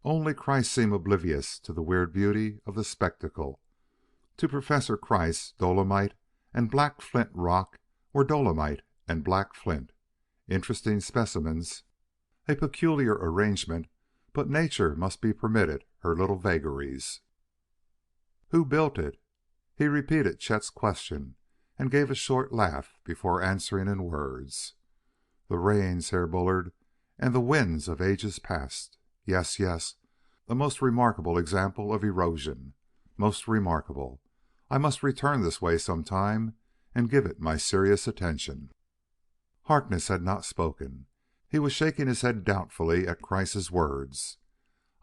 Only Kreiss seemed oblivious to the weird beauty of the spectacle. To Professor Kreiss, dolomite and black flint rock were dolomite and black flint. Interesting specimens. A peculiar arrangement, but nature must be permitted her little vagaries. "Who built it?" He repeated Chet's question and gave a short laugh before answering in words. "The rains, Herr Bullard, and the winds of ages past. Yes, yes, a most remarkable example of erosion. Most remarkable. I must return this way some time and give it my serious attention." Harkness had not spoken. He was shaking his head doubtfully at Kreiss's words.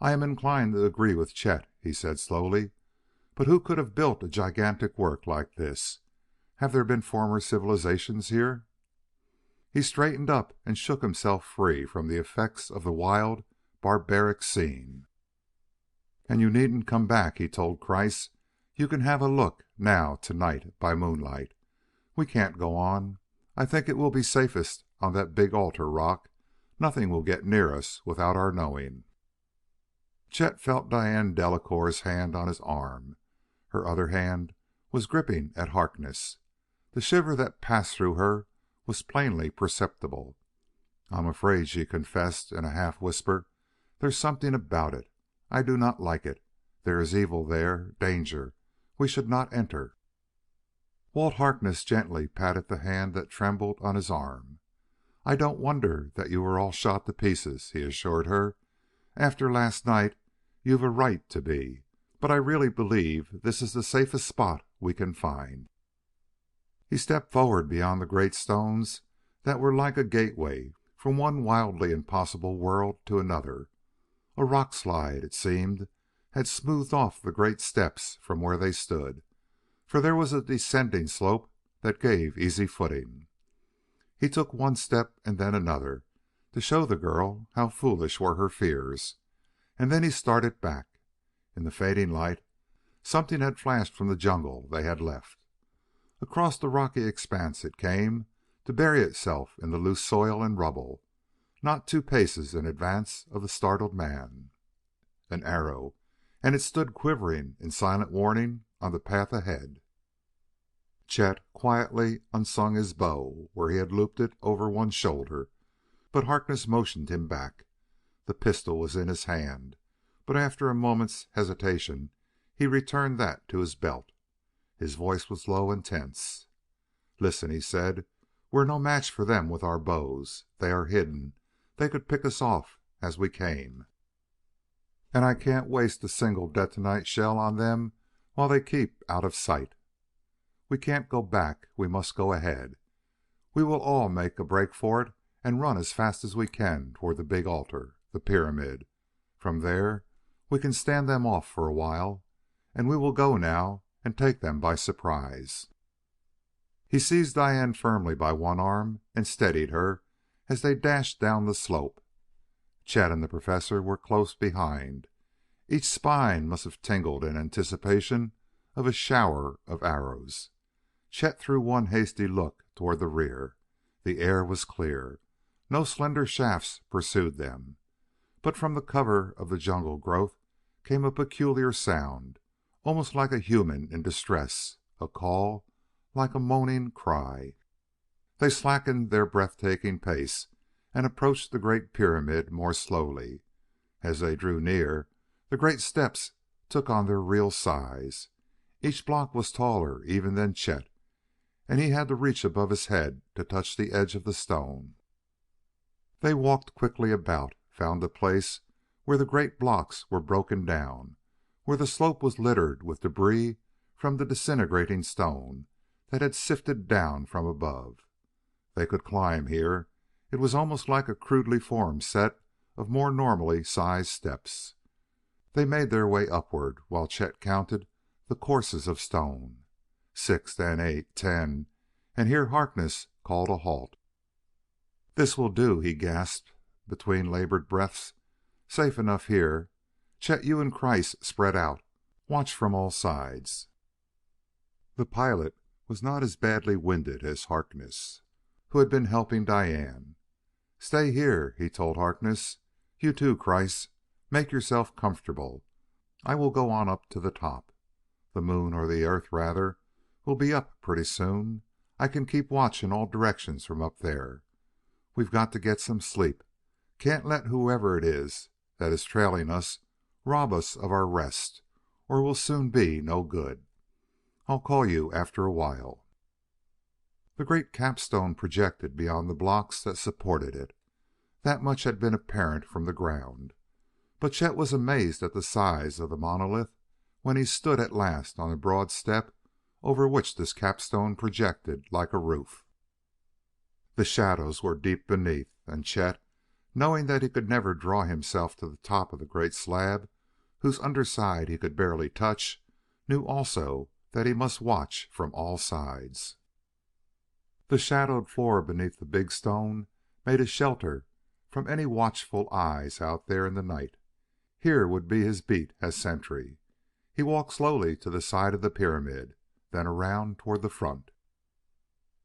"I am inclined to agree with Chet," he said slowly. "But who could have built a gigantic work like this? Have there been former civilizations here?" He straightened up and shook himself free from the effects of the wild, barbaric scene. "And you needn't come back," he told Kreiss. "You can have a look now tonight by moonlight. We can't go on. I think it will be safest on that big altar rock. Nothing will get near us without our knowing." Chet felt Diane Delacour's hand on his arm. Her other hand was gripping at Harkness. The shiver that passed through her was plainly perceptible. "I'm afraid," she confessed in a half whisper. "There's something about it. I do not like it. There is evil there, danger. We should not enter." Walt Harkness gently patted the hand that trembled on his arm. "I don't wonder that you were all shot to pieces," he assured her. "After last night, you've a right to be. But I really believe this is the safest spot we can find." He stepped forward beyond the great stones that were like a gateway from one wildly impossible world to another. A rock slide, it seemed, had smoothed off the great steps from where they stood, for there was a descending slope that gave easy footing. He took one step and then another, to show the girl how foolish were her fears, and then he started back. In the fading light, something had flashed from the jungle they had left. Across the rocky expanse it came, to bury itself in the loose soil and rubble, not 2 paces in advance of the startled man. An arrow, and it stood quivering in silent warning on the path ahead. Chet quietly unslung his bow where he had looped it over one shoulder, but Harkness motioned him back. The pistol was in his hand, but after a moment's hesitation he returned that to his belt. His voice was low and tense. "Listen," he said. "We're no match for them with our bows. They are hidden. They could pick us off as we came, and I can't waste a single detonite shell on them while they keep out of sight. We can't go back. We must go ahead. We will all make a break for it and run as fast as we can toward the big altar, the pyramid. From there we can stand them off for a while, and we will go now and take them by surprise." He seized Diane firmly by one arm and steadied her as they dashed down the slope. Chet and the Professor were close behind. Each spine must have tingled in anticipation of a shower of arrows. Chet threw one hasty look toward the rear. The air was clear. No slender shafts pursued them. But from the cover of the jungle growth came a peculiar sound, almost like a human in distress, a call like a moaning cry. They slackened their breathtaking pace and approached the great pyramid more slowly. As they drew near, the great steps took on their real size. Each block was taller even than Chet, and he had to reach above his head to touch the edge of the stone. They walked quickly about, found a place where the great blocks were broken down, where the slope was littered with debris from the disintegrating stone that had sifted down from above. They could climb here. It was almost like a crudely formed set of more normally sized steps. They made their way upward while Chet counted the courses of stone. 6, then 8, 10, and here Harkness called a halt. "This will do," he gasped between labored breaths. "Safe enough here. Chet, you and Kreiss spread out. Watch from all sides." The pilot was not as badly winded as Harkness, who had been helping Diane. "Stay here," he told Harkness. "You too, Kreiss. Make yourself comfortable. I will go on up to the top. The moon, or the earth, rather, will be up pretty soon. I can keep watch in all directions from up there. We've got to get some sleep. Can't let whoever it is that is trailing us rob us of our rest, or we'll soon be no good. I'll call you after a while." The great capstone projected beyond the blocks that supported it. That much had been apparent from the ground. But Chet was amazed at the size of the monolith when he stood at last on the broad step over which this capstone projected like a roof. The shadows were deep beneath, and Chet, knowing that he could never draw himself to the top of the great slab whose underside he could barely touch, knew also that he must watch from all sides. The shadowed floor beneath the big stone made a shelter from any watchful eyes out there in the night. Here would be his beat as sentry. He walked slowly to the side of the pyramid, then around toward the front.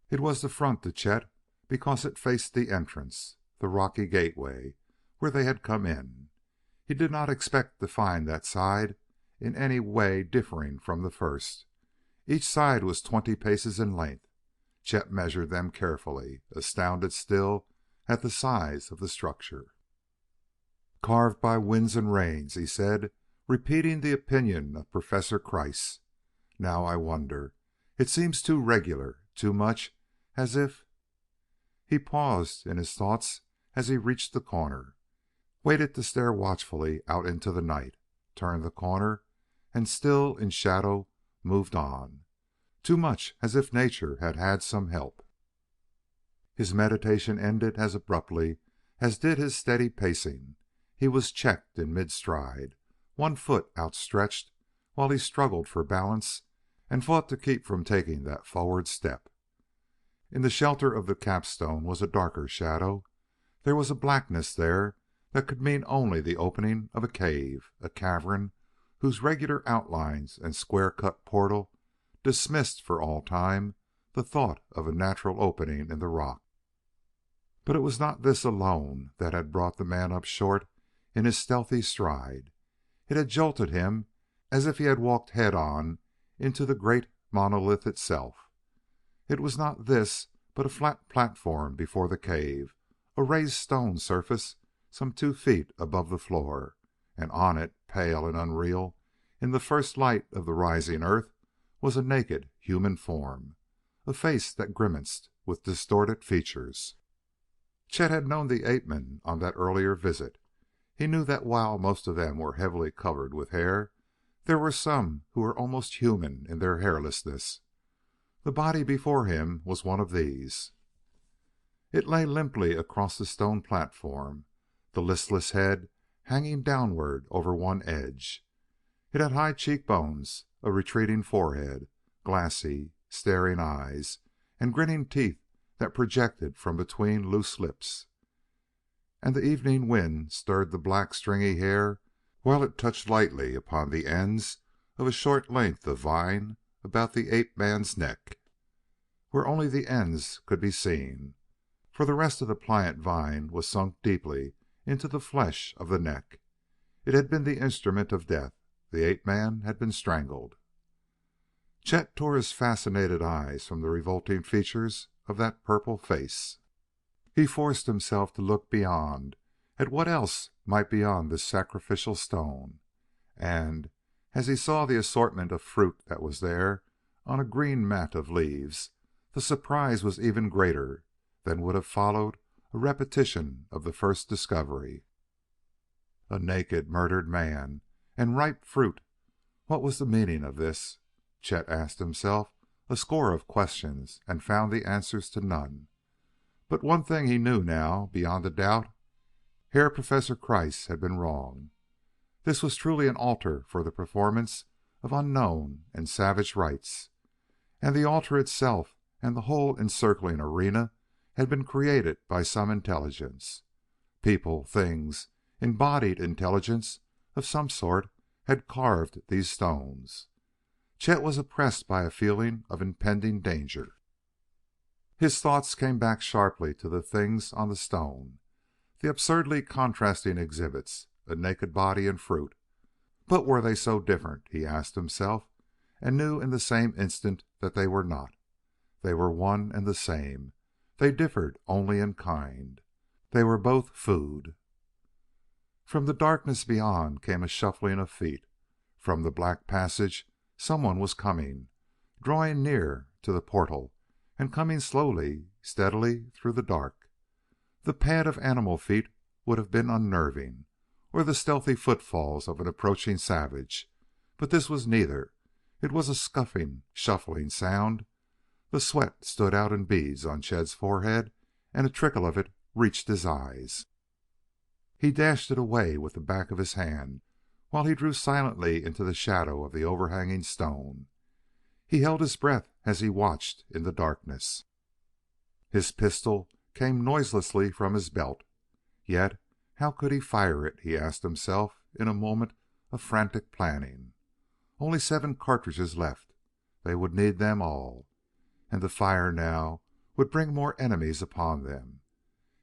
It was the front to Chet because it faced the entrance, the rocky gateway, where they had come in. He did not expect to find that side in any way differing from the first. Each side was 20 paces in length. Chet measured them carefully, astounded still at the size of the structure. "Carved by winds and rains," he said, repeating the opinion of Professor Kreiss. "Now I wonder. It seems too regular, too much as if..." He paused in his thoughts as he reached the corner, waited to stare watchfully out into the night, turned the corner, and still in shadow moved on. Too much as if nature had had some help. His meditation ended as abruptly as did his steady pacing. He was checked in mid-stride, one foot outstretched, while he struggled for balance and fought to keep from taking that forward step. In the shelter of the capstone was a darker shadow. There was a blackness there that could mean only the opening of a cave, a cavern whose regular outlines and square-cut portal dismissed for all time the thought of a natural opening in the rock. But it was not this alone that had brought the man up short in his stealthy stride. It had jolted him as if he had walked head-on into the great monolith itself. It was not this, but a flat platform before the cave, a raised stone surface some 2 feet above the floor, and on it, pale and unreal in the first light of the rising earth, was a naked human form, a face that grimaced with distorted features. Chet had known the ape-men on that earlier visit. He knew that while most of them were heavily covered with hair, there were some who were almost human in their hairlessness. The body before him was one of these. It lay limply across the stone platform, the listless head hanging downward over one edge. It had high cheekbones, a retreating forehead, glassy, staring eyes, and grinning teeth that projected from between loose lips. And the evening wind stirred the black stringy hair while it touched lightly upon the ends of a short length of vine about the ape-man's neck, where only the ends could be seen, for the rest of the pliant vine was sunk deeply into the flesh of the neck. It had been the instrument of death. The ape-man had been strangled. Chet tore his fascinated eyes from the revolting features of that purple face. He forced himself to look beyond, at what else might be on this sacrificial stone, and, as he saw the assortment of fruit that was there on a green mat of leaves, the surprise was even greater than would have followed a repetition of the first discovery. A naked, murdered man, and ripe fruit. What was the meaning of this? Chet asked himself a score of questions and found the answers to none. But one thing he knew now beyond a doubt: Herr Professor Kreiss had been wrong. This was truly an altar for the performance of unknown and savage rites, and the altar itself and the whole encircling arena had been created by some intelligence. People, things, embodied intelligence of some sort had carved these stones. Chet was oppressed by a feeling of impending danger. His thoughts came back sharply to the things on the stone, the absurdly contrasting exhibits, a naked body and fruit. But were they so different, he asked himself, and knew in the same instant that they were not. They were one and the same. They differed only in kind. They were both food. From the darkness beyond came a shuffling of feet. From the black passage someone was coming, drawing near to the portal and coming slowly, steadily through the dark. The pad of animal feet would have been unnerving, or the stealthy footfalls of an approaching savage, but this was neither. It was a scuffing, shuffling sound. The sweat stood out in beads on Chet's forehead, and a trickle of it reached his eyes. He dashed it away with the back of his hand while he drew silently into the shadow of the overhanging stone. He held his breath as he watched in the darkness. His pistol came noiselessly from his belt. Yet how could he fire it, he asked himself in a moment of frantic planning. Only 7 cartridges left. They would need them all. And to fire now would bring more enemies upon them.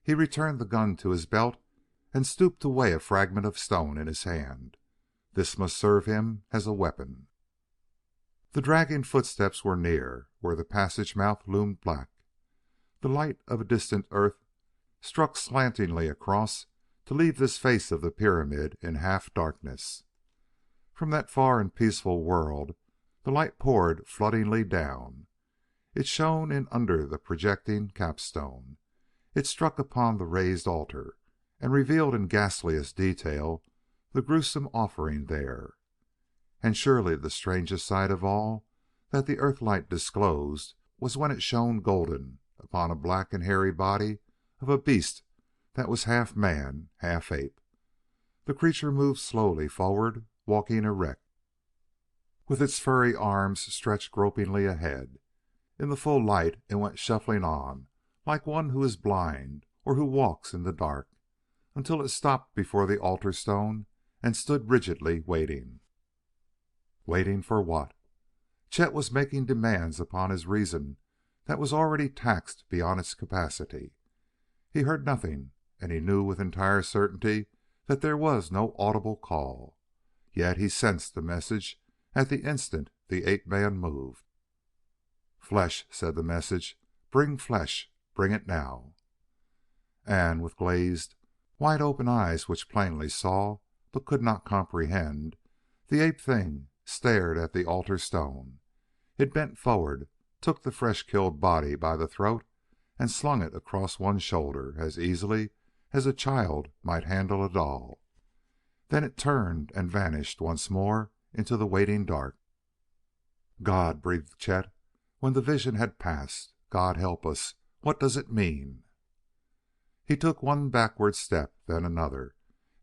He returned the gun to his belt and stooped to weigh a fragment of stone in his hand. This must serve him as a weapon. The dragging footsteps were near, where the passage mouth loomed black. The light of a distant Earth struck slantingly across to leave this face of the pyramid in half darkness. From that far and peaceful world the light poured floodingly down. It shone in under the projecting capstone. It struck upon the raised altar and revealed in ghastliest detail the gruesome offering there. And surely the strangest sight of all that the earthlight disclosed was when it shone golden upon a black and hairy body of a beast that was half man, half ape. The creature moved slowly forward, walking erect, with its furry arms stretched gropingly ahead. In the full light it went shuffling on like one who is blind or who walks in the dark, until it stopped before the altar stone and stood rigidly waiting. Waiting for what? Chet was making demands upon his reason that was already taxed beyond its capacity. He heard nothing, and he knew with entire certainty that there was no audible call. Yet he sensed the message at the instant the ape-man moved. "Flesh," said the message. "Bring flesh. Bring it now." And with glazed, wide-open eyes which plainly saw but could not comprehend, the ape-thing stared at the altar stone. It bent forward, took the fresh-killed body by the throat, and slung it across one shoulder as easily as a child might handle a doll. Then it turned and vanished once more into the waiting dark. "God!" breathed Chet, when the vision had passed. "God help us! What does it mean?" He took one backward step, then another,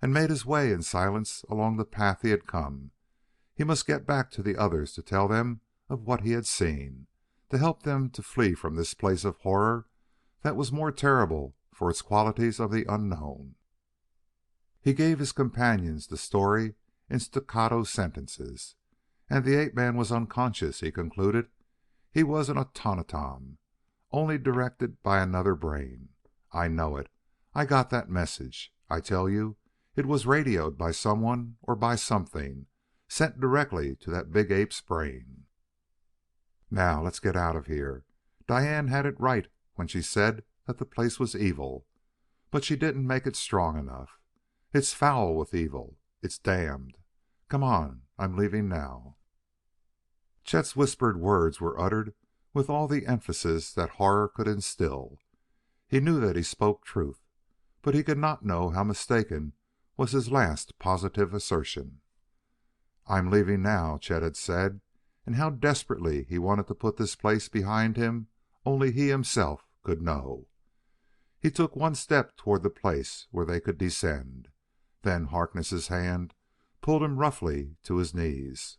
and made his way in silence along the path he had come. He must get back to the others to tell them of what he had seen, to help them to flee from this place of horror that was more terrible for its qualities of the unknown. He gave his companions the story in staccato sentences. And the ape-man was unconscious, he concluded. He was an automaton, only directed by another brain. I know it. I got that message. I tell you, it was radioed by someone or by something, sent directly to that big ape's brain. Now, let's get out of here. Diane had it right when she said that the place was evil, but she didn't make it strong enough. It's foul with evil. It's damned. Come on. I'm leaving now." Chet's whispered words were uttered with all the emphasis that horror could instill. He knew that he spoke truth, but he could not know how mistaken was his last positive assertion. "I'm leaving now," Chet had said, and how desperately he wanted to put this place behind him only he himself could know. He took one step toward the place where they could descend. Then Harkness' hand pulled him roughly to his knees.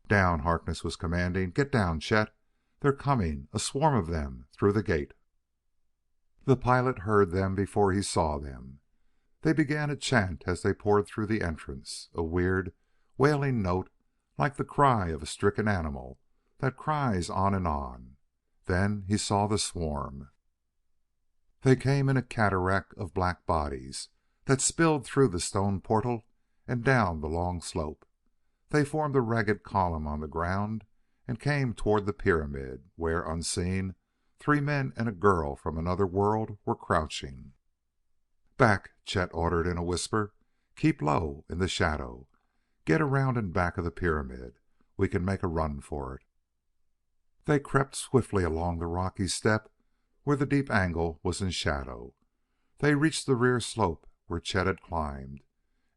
"Down!" Harkness was commanding. "Get down, Chet. They're coming, a swarm of them, through the gate." The pilot heard them before he saw them. They began a chant as they poured through the entrance, a weird, wailing note like the cry of a stricken animal that cries on and on. Then he saw the swarm. They came in a cataract of black bodies that spilled through the stone portal and down the long slope. They formed a ragged column on the ground and came toward the pyramid, where, unseen, 3 men and a girl from another world were crouching. "Back!" Chet ordered in a whisper. "Keep low in the shadow. Get around in back of the pyramid. We can make a run for it." They crept swiftly along the rocky step where the deep angle was in shadow. They reached the rear slope where Chet had climbed,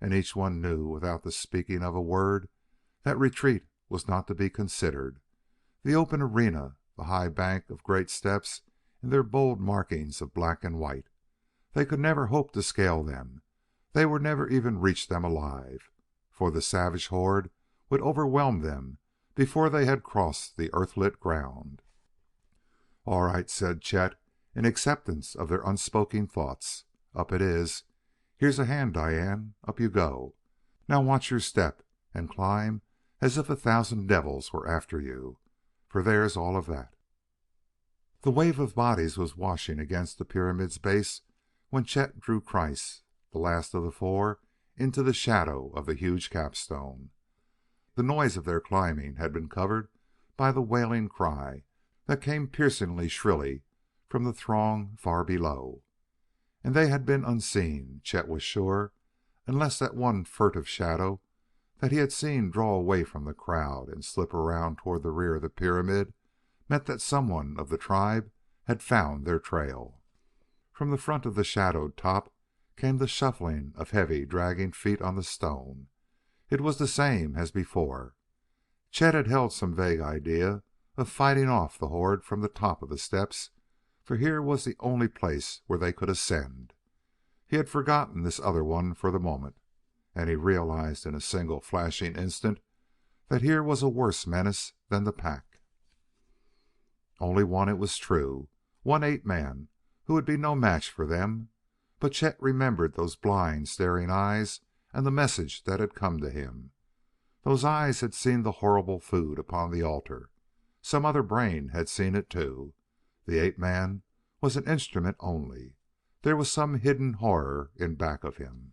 and each one knew without the speaking of a word that retreat was not to be considered. The open arena, the high bank of great steps in their bold markings of black and white. They could never hope to scale them. They would never even reach them alive, for the savage horde would overwhelm them before they had crossed the earthlit ground. "All right," said Chet, in acceptance of their unspoken thoughts. "Up it is. Here's a hand, Diane. Up you go. Now watch your step and climb as if 1,000 devils were after you, for there's all of that." The wave of bodies was washing against the pyramid's base when Chet drew Kreiss, the last of the four into the shadow of the huge capstone. The noise of their climbing had been covered by the wailing cry that came piercingly shrilly from the throng far below. And they had been unseen, Chet was sure, unless that one furtive shadow that he had seen draw away from the crowd and slip around toward the rear of the pyramid meant that someone of the tribe had found their trail. From the front of the shadowed top came the shuffling of heavy, dragging feet on the stone. It was the same as before. Chet had held some vague idea of fighting off the horde from the top of the steps, for here was the only place where they could ascend. He had forgotten this other one for the moment, and he realized in a single flashing instant that here was a worse menace than the pack. Only one, it was true, one ape-man who would be no match for them, but Chet remembered those blind, staring eyes and the message that had come to him. Those eyes had seen the horrible food upon the altar. Some other brain had seen it too. The ape-man was an instrument only. There was some hidden horror in back of him.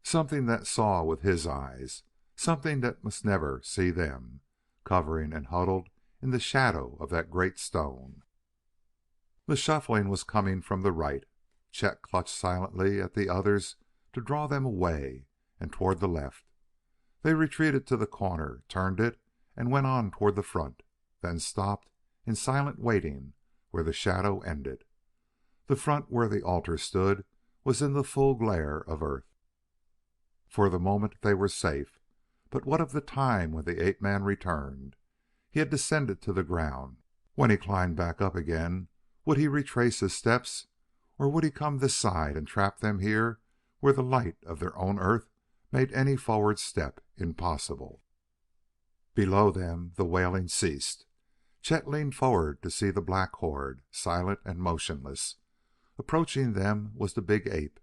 Something that saw with his eyes, something that must never see them, covering and huddled in the shadow of that great stone. The shuffling was coming from the right. Chet clutched silently at the others to draw them away and toward the left. They retreated to the corner, turned it, and went on toward the front, then stopped in silent waiting where the shadow ended. The front where the altar stood was in the full glare of earth. For the moment they were safe, but what of the time when the ape-man returned? He had descended to the ground. When he climbed back up again, would he retrace his steps, or would he come this side and trap them here where the light of their own earth made any forward step impossible? Below them the wailing ceased. Chet leaned forward to see the black horde, silent and motionless. Approaching them was the big ape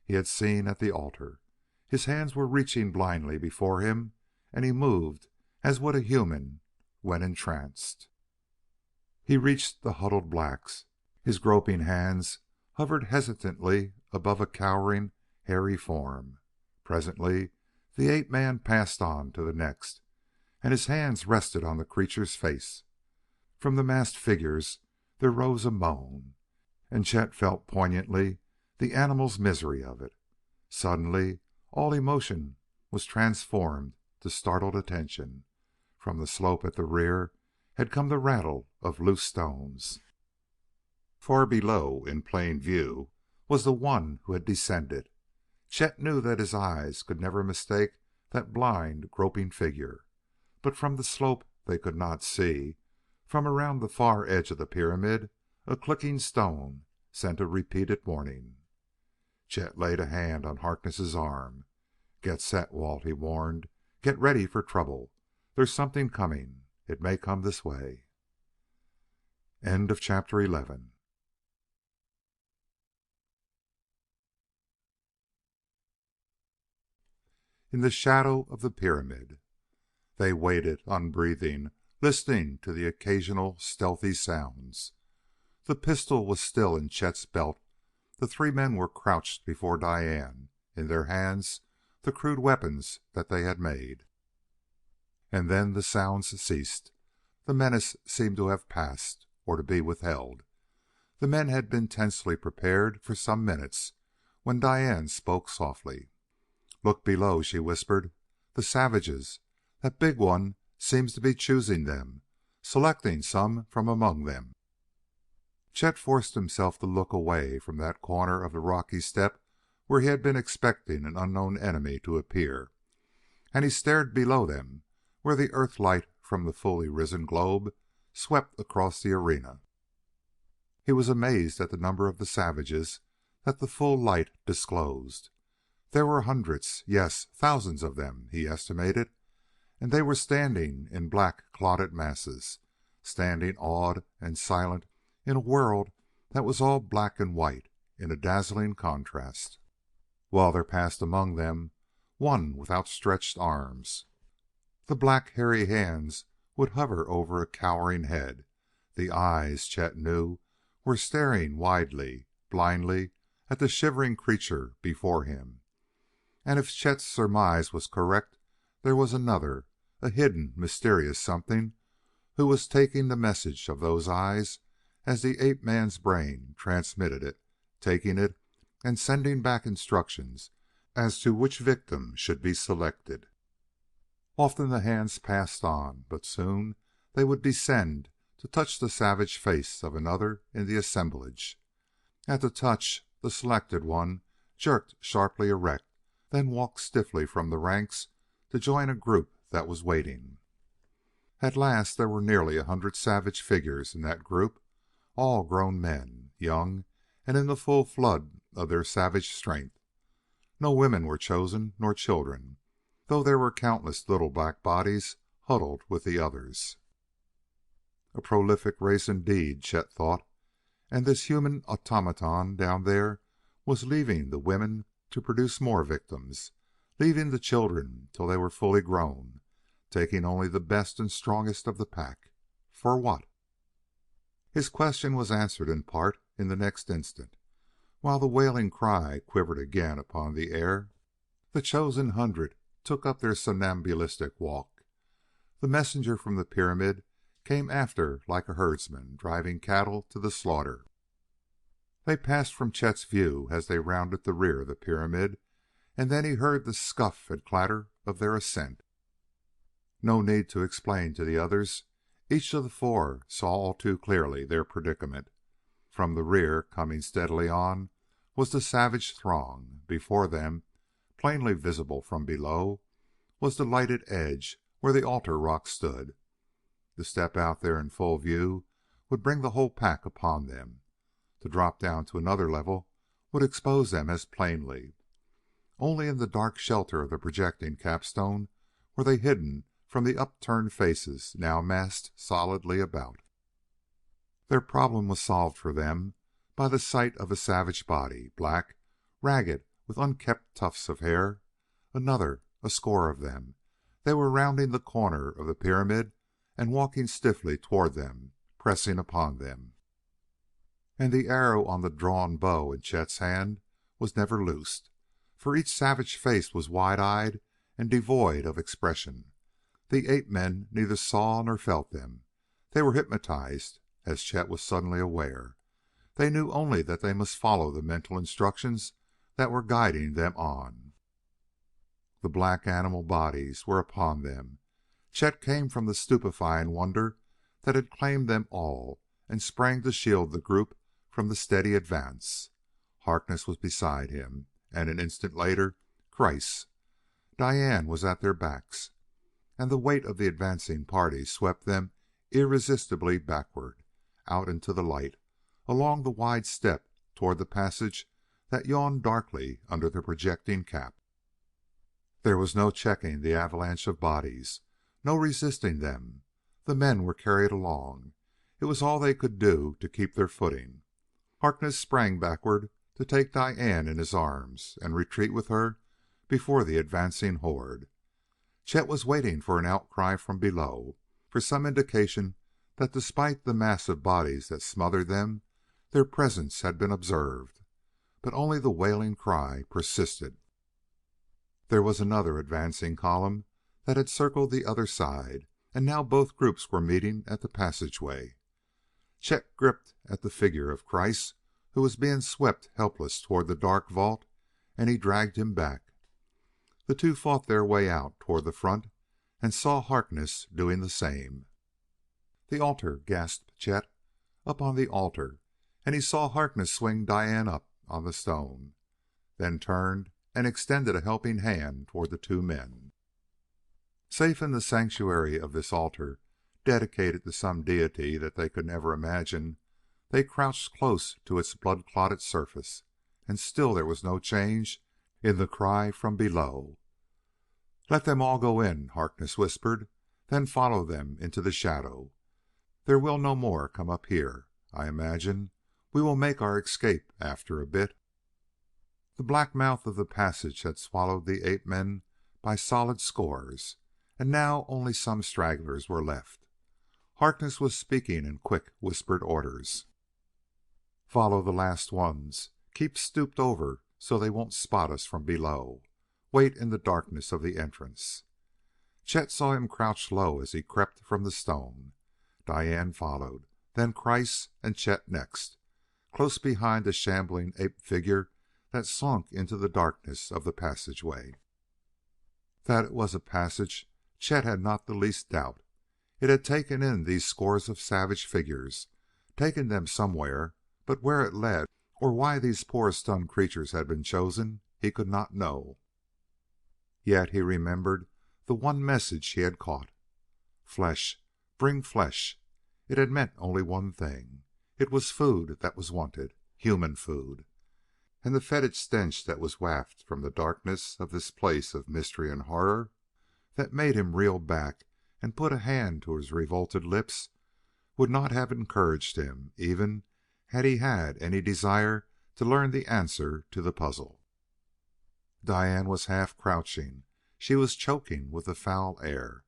he had seen at the altar. His hands were reaching blindly before him, and he moved as would a human when entranced. He reached the huddled blacks. His groping hands hovered hesitantly above a cowering, hairy form. Presently the ape-man passed on to the next, and his hands rested on the creature's face. From the massed figures there rose a moan, and Chet felt poignantly the animal's misery of it. Suddenly all emotion was transformed to startled attention. From the slope at the rear had come the rattle of loose stones. Far below, in plain view, was the one who had descended. Chet knew that his eyes could never mistake that blind, groping figure, but from the slope they could not see. From around the far edge of the pyramid, a clicking stone sent a repeated warning. Chet laid a hand on Harkness' arm. "Get set, Walt," he warned. "Get ready for trouble. There's something coming. It may come this way." End of chapter 11. In the shadow of the pyramid they waited, unbreathing, listening to the occasional stealthy sounds. The pistol was still in Chet's belt. The three men were crouched before Diane, in their hands the crude weapons that they had made. And then the sounds ceased. The menace seemed to have passed, or to be withheld. The men had been tensely prepared for some minutes when Diane spoke softly. "Look below," she whispered. "The savages. That big one seems to be choosing them, selecting some from among them." Chet forced himself to look away from that corner of the rocky step where he had been expecting an unknown enemy to appear, and he stared below them where the earth light from the fully risen globe swept across the arena. He was amazed at the number of the savages that the full light disclosed. There were hundreds, yes, thousands of them, he estimated, and they were standing in black, clotted masses, standing awed and silent in a world that was all black and white in a dazzling contrast, while there passed among them one with outstretched arms. The black, hairy hands would hover over a cowering head. The eyes, Chet knew, were staring widely, blindly at the shivering creature before him. And if Chet's surmise was correct, there was another, a hidden, mysterious something who was taking the message of those eyes as the ape man's brain transmitted it, taking it and sending back instructions as to which victim should be selected. Often the hands passed on, but soon they would descend to touch the savage face of another in the assemblage. At the touch, the selected one jerked sharply erect, then walked stiffly from the ranks to join a group that was waiting. At last there were nearly 100 savage figures in that group, all grown men, young and in the full flood of their savage strength. No women were chosen, nor children, though there were countless little black bodies huddled with the others. A prolific race indeed, Chet thought, and this human automaton down there was leaving the women to produce more victims, leaving the children till they were fully grown, taking only the best and strongest of the pack. For what? His question was answered in part in the next instant. While the wailing cry quivered again upon the air, the chosen 100 took up their somnambulistic walk. The messenger from the pyramid came after like a herdsman driving cattle to the slaughter. They passed from Chet's view as they rounded the rear of the pyramid, and then he heard the scuff and clatter of their ascent. No need to explain to the others. Each of the four saw all too clearly their predicament. From the rear, coming steadily on, was the savage throng. Before them, plainly visible from below, was the lighted edge where the altar rock stood. To step out there in full view would bring the whole pack upon them. To drop down to another level would expose them as plainly. Only in the dark shelter of the projecting capstone were they hidden from the upturned faces now massed solidly about. Their problem was solved for them by the sight of a savage body, black, ragged, with unkempt tufts of hair. Another, a score of them. They were rounding the corner of the pyramid and walking stiffly toward them, pressing upon them. And the arrow on the drawn bow in Chet's hand was never loosed, for each savage face was wide-eyed and devoid of expression. The ape-men neither saw nor felt them. They were hypnotized, as Chet was suddenly aware. They knew only that they must follow the mental instructions that were guiding them on. The black animal bodies were upon them. Chet came from the stupefying wonder that had claimed them all and sprang to shield the group from the steady advance. Harkness was beside him, and an instant later, Kreiss. Diane was at their backs, and the weight of the advancing party swept them irresistibly backward, out into the light, along the wide step toward the passage that yawned darkly under the projecting cap. There was no checking the avalanche of bodies, no resisting them. The men were carried along. It was all they could do to keep their footing. Harkness sprang backward to take Diane in his arms and retreat with her before the advancing horde. Chet was waiting for an outcry from below, for some indication that despite the mass of bodies that smothered them, their presence had been observed. But only the wailing cry persisted. There was another advancing column that had circled the other side, and now both groups were meeting at the passageway. Chet gripped at the figure of Kreiss, who was being swept helpless toward the dark vault, and he dragged him back. The two fought their way out toward the front and saw Harkness doing the same. "The altar!" gasped Chet. "Up on the altar!" And he saw Harkness swing Diane up on the stone, then turned and extended a helping hand toward the two men. Safe in the sanctuary of this altar, dedicated to some deity that they could never imagine, they crouched close to its blood-clotted surface, and still there was no change in the cry from below. "Let them all go in," Harkness whispered, "then follow them into the shadow. There will no more come up here. I imagine we will make our escape after a bit." The black mouth of the passage had swallowed the ape-men by solid scores, and now only some stragglers were left. Harkness was speaking in quick, whispered orders. "Follow the last ones. Keep stooped over so they won't spot us from below. wait in the darkness of the entrance. Chet saw him crouch low as he crept from the stone. Diane followed, then Kreiss and Chet next, close behind the shambling ape figure that slunk into the darkness of the passageway. That it was a passage, Chet had not the least doubt. It had taken in these scores of savage figures, taken them somewhere, but where it led, or why these poor stunned creatures had been chosen, he could not know. Yet he remembered the one message he had caught. Flesh, bring flesh. It had meant only one thing. It was food that was wanted, human food. And the fetid stench that was wafted from the darkness of this place of mystery and horror, that made him reel back and put a hand to his revolted lips, would not have encouraged him, even had he had any desire to learn the answer to the puzzle. Diane was half crouching. She was choking with the foul air.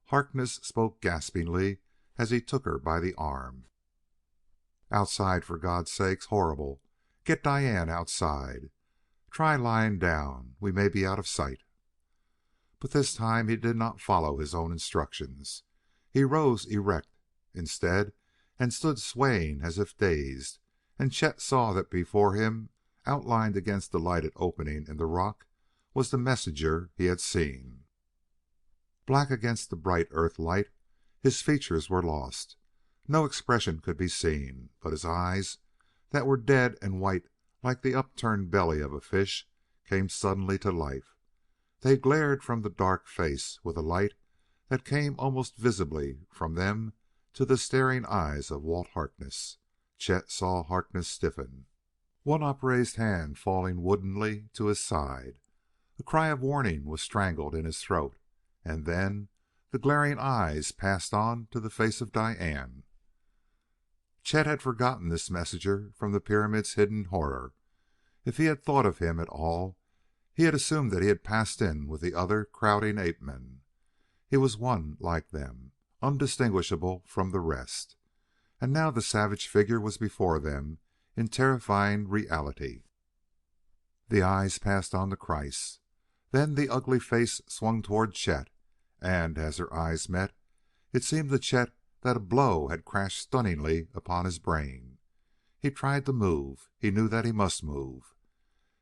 Harkness spoke gaspingly as he took her by the arm. "Outside, for God's sake! Horrible! Get Diane outside. Try lying down. We may be out of sight." But this time he did not follow his own instructions. He rose erect, instead, and stood swaying as if dazed, and Chet saw that before him, outlined against the lighted opening in the rock, was the messenger he had seen. Black against the bright earth light, his features were lost. No expression could be seen, but his eyes, that were dead and white like the upturned belly of a fish, came suddenly to life. They glared from the dark face with a light that came almost visibly from them to the staring eyes of Walt Harkness. Chet saw Harkness stiffen, one upraised hand falling woodenly to his side. A cry of warning was strangled in his throat, and then the glaring eyes passed on to the face of Diane. Chet had forgotten this messenger from the pyramid's hidden horror. If he had thought of him at all, he had assumed that he had passed in with the other crowding ape-men. He was one like them, undistinguishable from the rest. And now the savage figure was before them in terrifying reality. The eyes passed on to Kreiss. Then the ugly face swung toward Chet, and as their eyes met, it seemed to Chet that a blow had crashed stunningly upon his brain. He tried to move. He knew that he must move.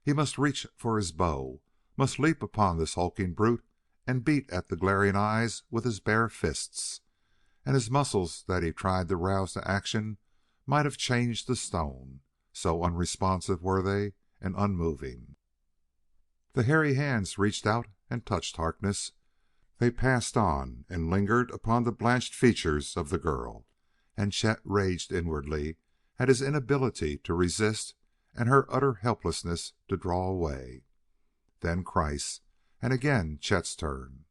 He must reach for his bow, must leap upon this hulking brute and beat at the glaring eyes with his bare fists. And his muscles that he tried to rouse to action might have changed to stone, so unresponsive were they and unmoving. The hairy hands reached out and touched Harkness. They passed on and lingered upon the blanched features of the girl, and Chet raged inwardly at his inability to resist and her utter helplessness to draw away. Then Kreiss, and again Chet's turn.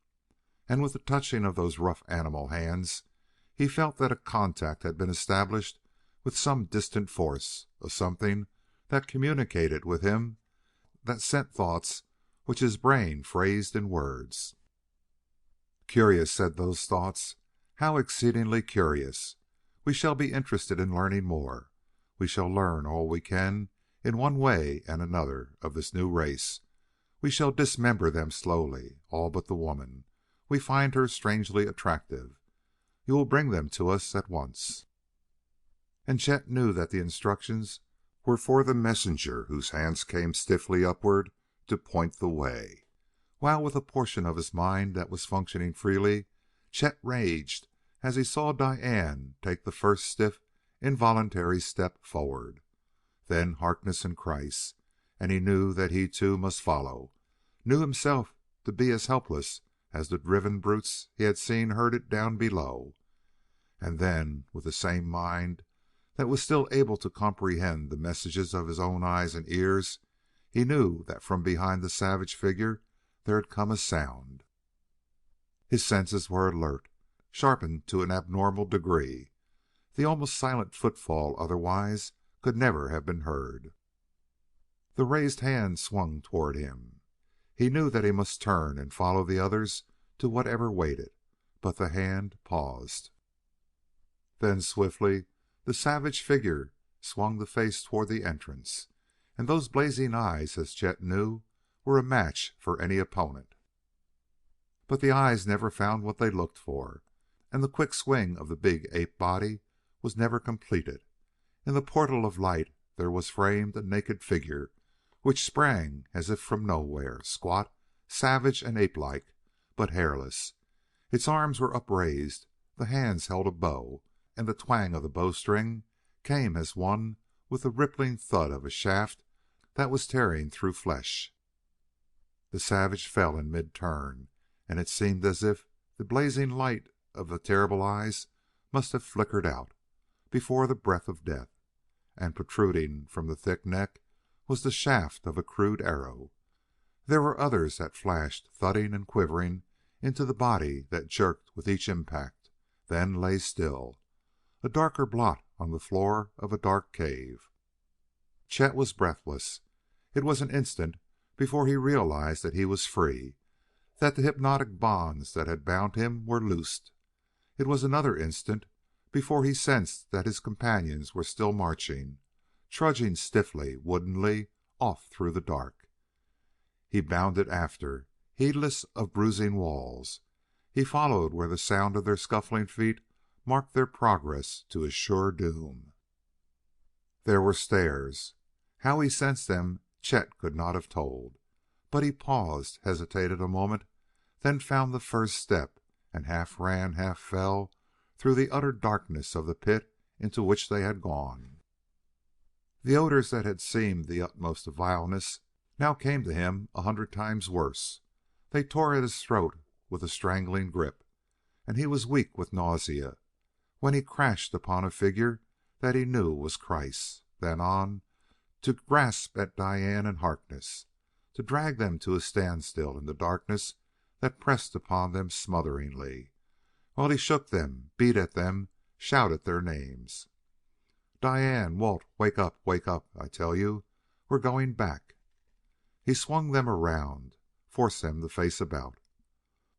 And with the touching of those rough animal hands, he felt that a contact had been established with some distant force, a something that communicated with him, that sent thoughts which his brain phrased in words. "Curious," said those thoughts. "How exceedingly curious! We shall be interested in learning more. We shall learn all we can in one way and another of this new race. We shall dismember them slowly, all but the woman. We find her strangely attractive. You will bring them to us at once." And Chet knew that the instructions were for the messenger whose hands came stiffly upward to point the way, while with a portion of his mind that was functioning freely, Chet raged as he saw Diane take the first stiff, involuntary step forward. Then Harkness and Kreiss, and he knew that he too must follow, knew himself to be as helpless as the driven brutes he had seen herded down below. And then, with the same mind that was still able to comprehend the messages of his own eyes and ears, he knew that from behind the savage figure there had come a sound. His senses were alert, sharpened to an abnormal degree. The almost silent footfall otherwise could never have been heard. The raised hand swung toward him. He knew that he must turn and follow the others to whatever waited, but the hand paused. Then swiftly the savage figure swung the face toward the entrance, and those blazing eyes, as Chet knew, were a match for any opponent. But the eyes never found what they looked for, and the quick swing of the big ape body was never completed. In the portal of light there was framed a naked figure which sprang as if from nowhere, squat, savage and ape-like, but hairless. Its arms were upraised, the hands held a bow, and the twang of the bowstring came as one with the rippling thud of a shaft that was tearing through flesh. The savage fell in mid-turn, and it seemed as if the blazing light of the terrible eyes must have flickered out before the breath of death, and protruding from the thick neck was the shaft of a crude arrow. There were others that flashed, thudding and quivering, into the body that jerked with each impact, then lay still, a darker blot on the floor of a dark cave. Chet was breathless. It was an instant before he realized that he was free, that the hypnotic bonds that had bound him were loosed. It was another instant before he sensed that his companions were still marching, trudging stiffly, woodenly, off through the dark. He bounded after, heedless of bruising walls. He followed where the sound of their scuffling feet marked their progress to a sure doom. There were stairs. How he sensed them Chet could not have told, but he paused, hesitated a moment, then found the first step and half ran, half fell through the utter darkness of the pit into which they had gone. The odors that had seemed the utmost of vileness now came to him 100 times worse. They tore at his throat with a strangling grip, and he was weak with nausea when he crashed upon a figure that he knew was Kreiss, then on to grasp at Diane and Harkness, to drag them to a standstill in the darkness that pressed upon them smotheringly, while he shook them, beat at them, shouted their names. "Diane, Walt, wake up, I tell you. We're going back." He swung them around, forced them to face about.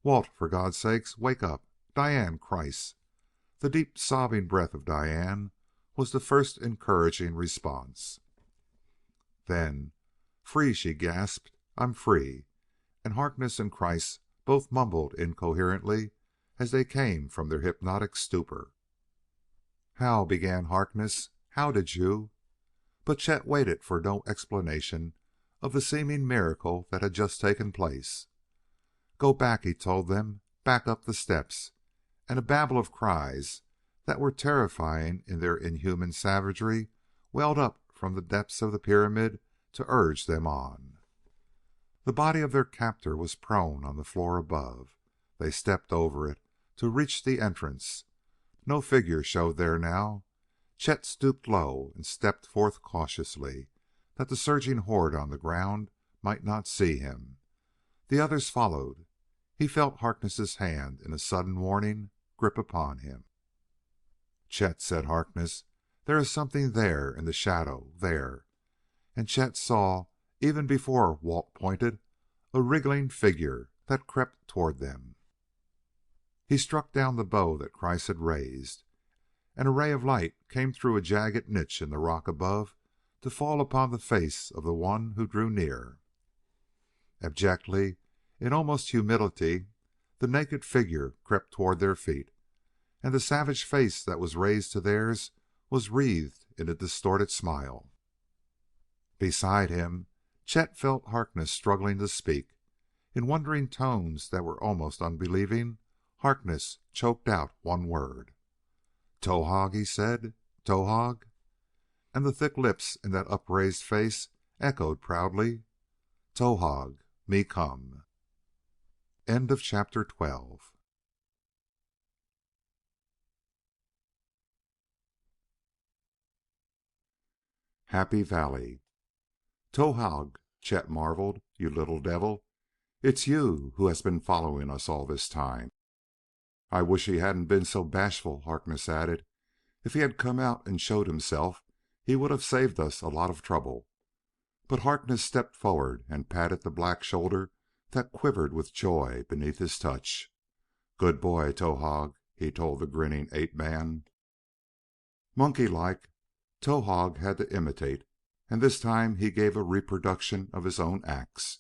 "Walt, for God's sake, wake up! Diane, Kreiss!" The deep sobbing breath of Diane was the first encouraging response. Then, "Free," she gasped. "I'm free." And Harkness and Kreiss both mumbled incoherently as they came from their hypnotic stupor. "How," began Harkness, "how did you?" But Chet waited for no explanation of the seeming miracle that had just taken place. "Go back," he told them, "back up the steps." And a babel of cries that were terrifying in their inhuman savagery welled up from the depths of the pyramid to urge them on. The body of their captor was prone on the floor above. They stepped over it to reach the entrance. No figure showed there now. Chet stooped low and stepped forth cautiously, that the surging horde on the ground might not see him. The others followed. He felt Harkness' hand in a sudden warning grip upon him. "Chet," said Harkness, "there is something there in the shadow there." And Chet saw, even before Walt pointed, a wriggling figure that crept toward them. He struck down the bow that Kreiss had raised, and a ray of light came through a jagged niche in the rock above to fall upon the face of the one who drew near. Abjectly, in almost humility, the naked figure crept toward their feet, and the savage face that was raised to theirs was wreathed in a distorted smile. Beside him, Chet felt Harkness struggling to speak. In wondering tones that were almost unbelieving, Harkness choked out one word. "Towahg," he said. "Towahg." And the thick lips in that upraised face echoed proudly, "Towahg, me come." End of chapter 12. Happy Valley. "Towahg," Chet marveled, "you little devil. It's you who has been following us all this time." "I wish he hadn't been so bashful," Harkness added. "If he had come out and showed himself, he would have saved us a lot of trouble." But Harkness stepped forward and patted the black shoulder that quivered with joy beneath his touch. "Good boy, Towahg," he told the grinning ape-man. Monkey-like, Towahg had to imitate, and this time he gave a reproduction of his own acts.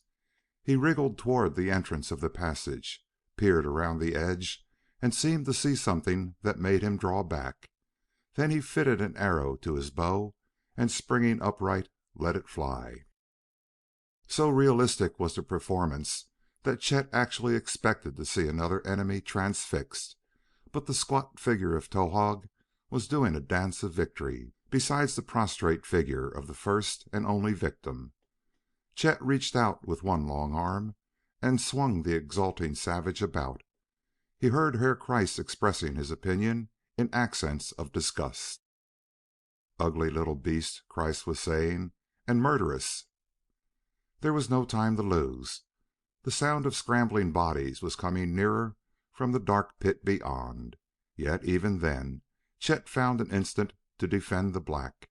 He wriggled toward the entrance of the passage, peered around the edge, and seemed to see something that made him draw back. Then he fitted an arrow to his bow and, springing upright, let it fly. So realistic was the performance that Chet actually expected to see another enemy transfixed, but the squat figure of Towahg was doing a dance of victory beside the prostrate figure of the first and only victim. Chet reached out with one long arm and swung the exulting savage about. He heard Herr Kreiss expressing his opinion in accents of disgust. "Ugly little beast," Kreiss was saying, "and murderous." There was no time to lose. The sound of scrambling bodies was coming nearer from the dark pit beyond. Yet even then Chet found an instant to defend the black.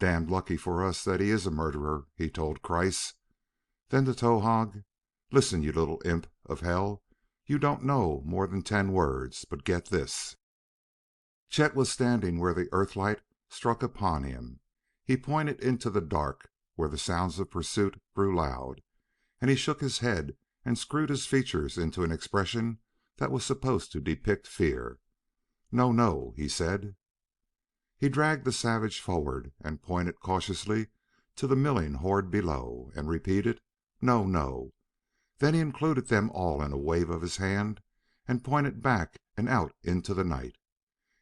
"Damned lucky for us that he is a murderer," he told Kreiss. Then to Towahg, "Listen, you little imp of hell. You don't know more than 10 words, but get this." Chet was standing where the Earthlight struck upon him. He pointed into the dark where the sounds of pursuit grew loud, and he shook his head and screwed his features into an expression that was supposed to depict fear. "No, no," he said. He dragged the savage forward and pointed cautiously to the milling horde below, and repeated, "No, no." Then he included them all in a wave of his hand and pointed back and out into the night.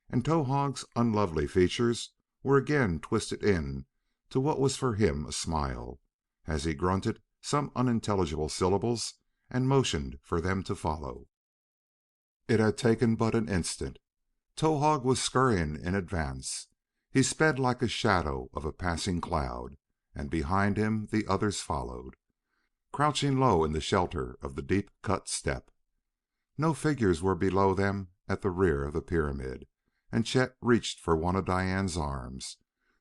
And Towahg's unlovely features were again twisted in to what was for him a smile, as he grunted some unintelligible syllables and motioned for them to follow. It had taken but an instant. Towahg was scurrying in advance. He sped like a shadow of a passing cloud, and behind him the others followed, crouching low in the shelter of the deep-cut step. No figures were below them at the rear of the pyramid, and Chet reached for one of Diane's arms,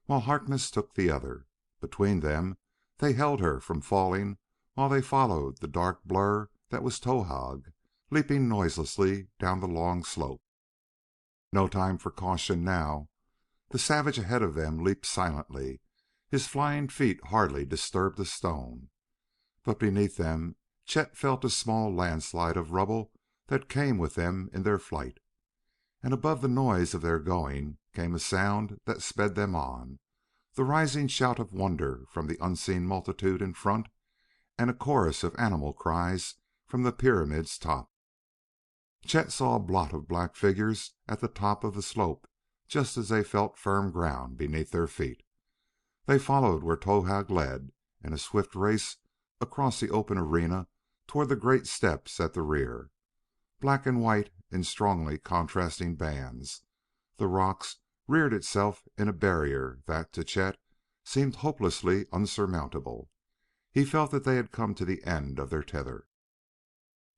while Harkness took the other. Between them they held her from falling while they followed the dark blur that was Towahg, leaping noiselessly down the long slope. No time for caution now. The savage ahead of them leaped silently. His flying feet hardly disturbed a stone. But beneath them Chet felt a small landslide of rubble that came with them in their flight. And above the noise of their going came a sound that sped them on, the rising shout of wonder from the unseen multitude in front, and a chorus of animal cries from the pyramid's top. Chet saw a blot of black figures at the top of the slope just as they felt firm ground beneath their feet. They followed where Towahg led in a swift race across the open arena toward the great steps at the rear. Black and white in strongly contrasting bands, the rocks reared itself in a barrier that, to Chet, seemed hopelessly unsurmountable. He felt that they had come to the end of their tether.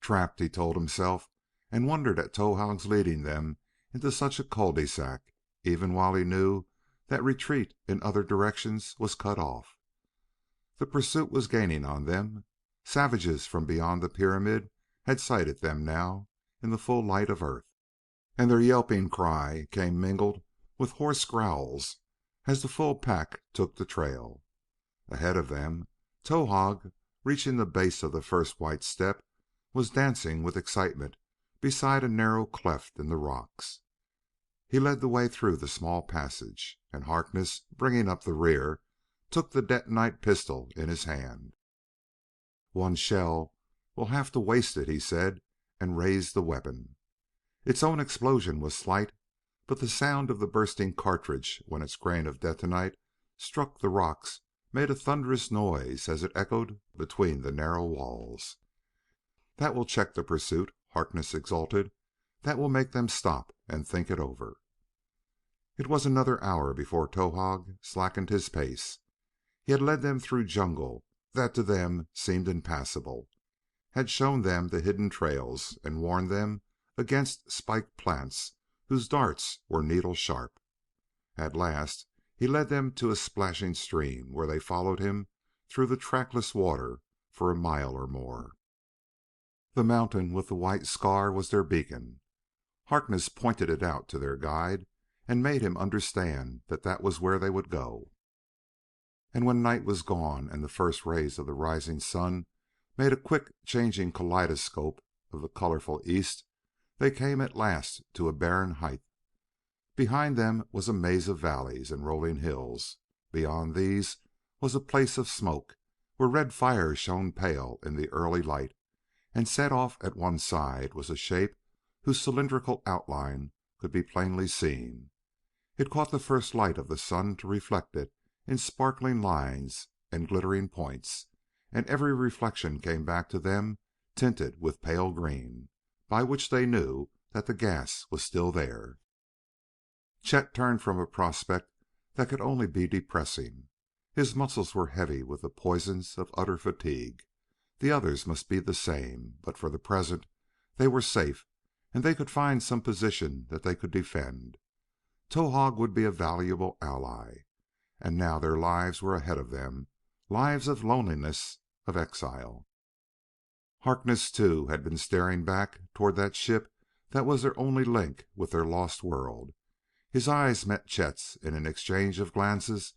Trapped, he told himself, and wondered at Towahg's leading them into such a cul-de-sac, even while he knew that retreat in other directions was cut off. The pursuit was gaining on them. Savages from beyond the pyramid had sighted them now in the full light of Earth, and their yelping cry came mingled with hoarse growls as the full pack took the trail. Ahead of them, Towahg, reaching the base of the first white step, was dancing with excitement beside a narrow cleft in the rocks. He led the way through the small passage, and Harkness, bringing up the rear, took the detonite pistol in his hand. "One shell, we'll have to waste it," he said, and raised the weapon. Its own explosion was slight, but the sound of the bursting cartridge when its grain of detonite struck the rocks made a thunderous noise as it echoed between the narrow walls. "That will check the pursuit," Harkness exulted. "That will make them stop and think it over." It was another hour before Towahg slackened his pace. He had led them through jungle that to them seemed impassable, had shown them the hidden trails, and warned them against spiked plants whose darts were needle sharp. At last he led them to a splashing stream where they followed him through the trackless water for a mile or more. The mountain with the white scar was their beacon. Harkness pointed it out to their guide and made him understand that that was where they would go. And when night was gone and the first rays of the rising sun made a quick changing kaleidoscope of the colorful east, they came at last to a barren height. Behind them was a maze of valleys and rolling hills. Beyond these was a place of smoke, where red fires shone pale in the early light, and set off at one side was a shape whose cylindrical outline could be plainly seen. It caught the first light of the sun to reflect it in sparkling lines and glittering points, and every reflection came back to them tinted with pale green, by which they knew that the gas was still there. Chet turned from a prospect that could only be depressing. His muscles were heavy with the poisons of utter fatigue. The others must be the same, but for the present they were safe, and they could find some position that they could defend. Towahg would be a valuable ally. And now their lives were ahead of them, lives of loneliness, of exile. Harkness, too, had been staring back toward that ship that was their only link with their lost world. His eyes met Chet's in an exchange of glances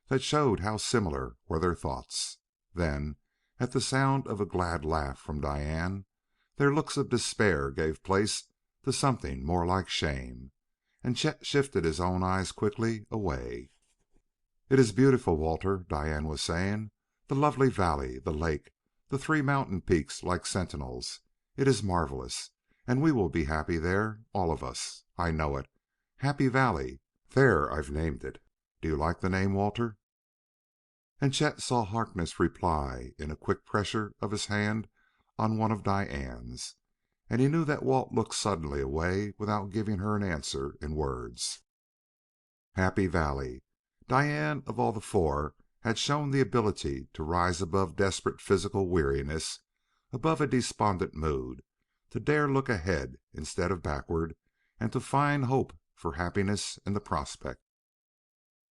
that showed how similar were their thoughts. Then, at the sound of a glad laugh from Diane, their looks of despair gave place to something more like shame, and Chet shifted his own eyes quickly away. "It is beautiful, Walter," Diane was saying. "The lovely valley, the lake, the three mountain peaks like sentinels. It is marvelous. And we will be happy there, all of us. I know it. Happy Valley. There I've named it. Do you like the name, Walter?" And Chet saw Harkness reply in a quick pressure of his hand on one of Diane's, and he knew that Walt looked suddenly away without giving her an answer in words. Happy Valley. Diane, of all the four, had shown the ability to rise above desperate physical weariness, above a despondent mood, to dare look ahead instead of backward, and to find hope for happiness in the prospect.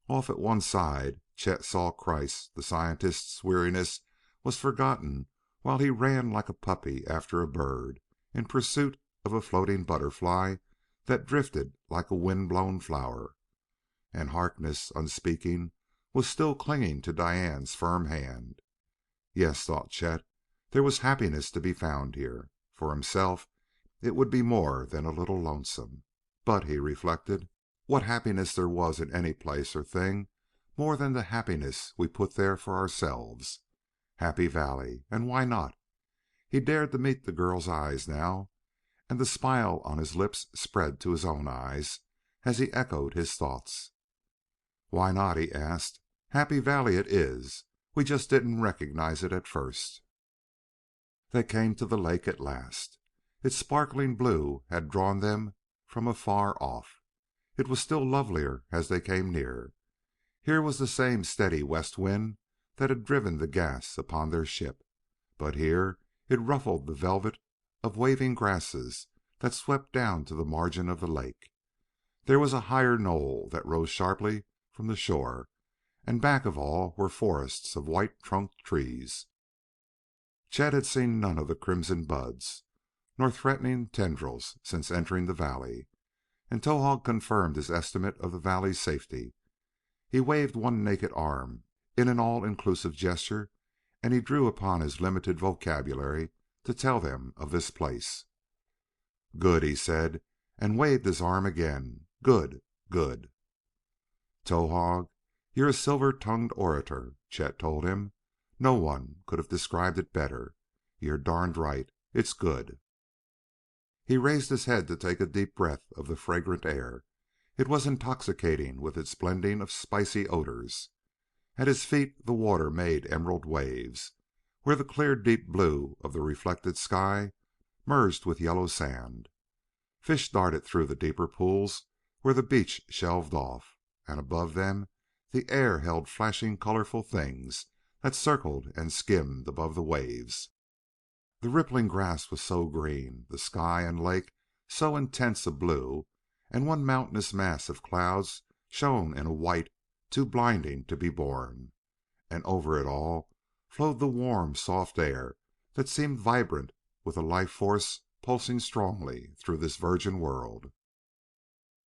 Off at one side, Chet saw Kreiss. The scientist's weariness was forgotten while he ran like a puppy after a bird in pursuit of a floating butterfly that drifted like a wind-blown flower. And Harkness, unspeaking, was still clinging to Diane's firm hand. Yes, thought Chet, there was happiness to be found here. For himself, it would be more than a little lonesome. But, he reflected, what happiness there was in any place or thing more than the happiness we put there for ourselves. Happy Valley, and why not? He dared to meet the girl's eyes now, and the smile on his lips spread to his own eyes as he echoed his thoughts. Why not, he asked. Happy Valley it is. We just didn't recognize it at first. They came to the lake at last. Its sparkling blue had drawn them from afar off. It was still lovelier as they came near. Here was the same steady west wind that had driven the gas upon their ship, but here it ruffled the velvet of waving grasses that swept down to the margin of the lake. There was a higher knoll that rose sharply from the shore, and back of all were forests of white-trunked trees. Chet had seen none of the crimson buds, nor threatening tendrils since entering the valley, and Towahg confirmed his estimate of the valley's safety. He waved one naked arm in an all-inclusive gesture, and he drew upon his limited vocabulary to tell them of this place. "Good," he said, and waved his arm again. "Good, good." "Towahg, you're a silver-tongued orator," Chet told him. "No one could have described it better. You're darned right. It's good." He raised his head to take a deep breath of the fragrant air. It was intoxicating with its blending of spicy odors. At his feet the water made emerald waves, where the clear deep blue of the reflected sky merged with yellow sand. Fish darted through the deeper pools where the beach shelved off, and above them the air held flashing colorful things that circled and skimmed above the waves. The rippling grass was so green, the sky and lake so intense a blue, and one mountainous mass of clouds shone in a white too blinding to be borne, and over it all flowed the warm, soft air that seemed vibrant with a life force pulsing strongly through this virgin world.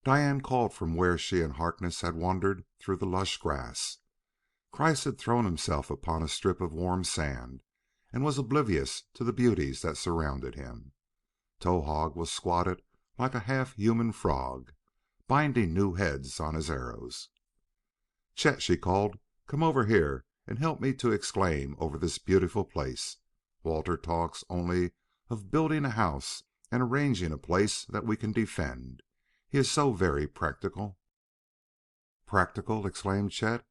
Diane called from where she and Harkness had wandered through the lush grass. Kreiss had thrown himself upon a strip of warm sand and was oblivious to the beauties that surrounded him. Towahg was squatted like a half-human frog, binding new heads on his arrows. "Chet," she called, "come over here and help me to exclaim over this beautiful place. Walter talks only of building a house and arranging a place that we can defend. He is so very practical." "Practical!" exclaimed Chet.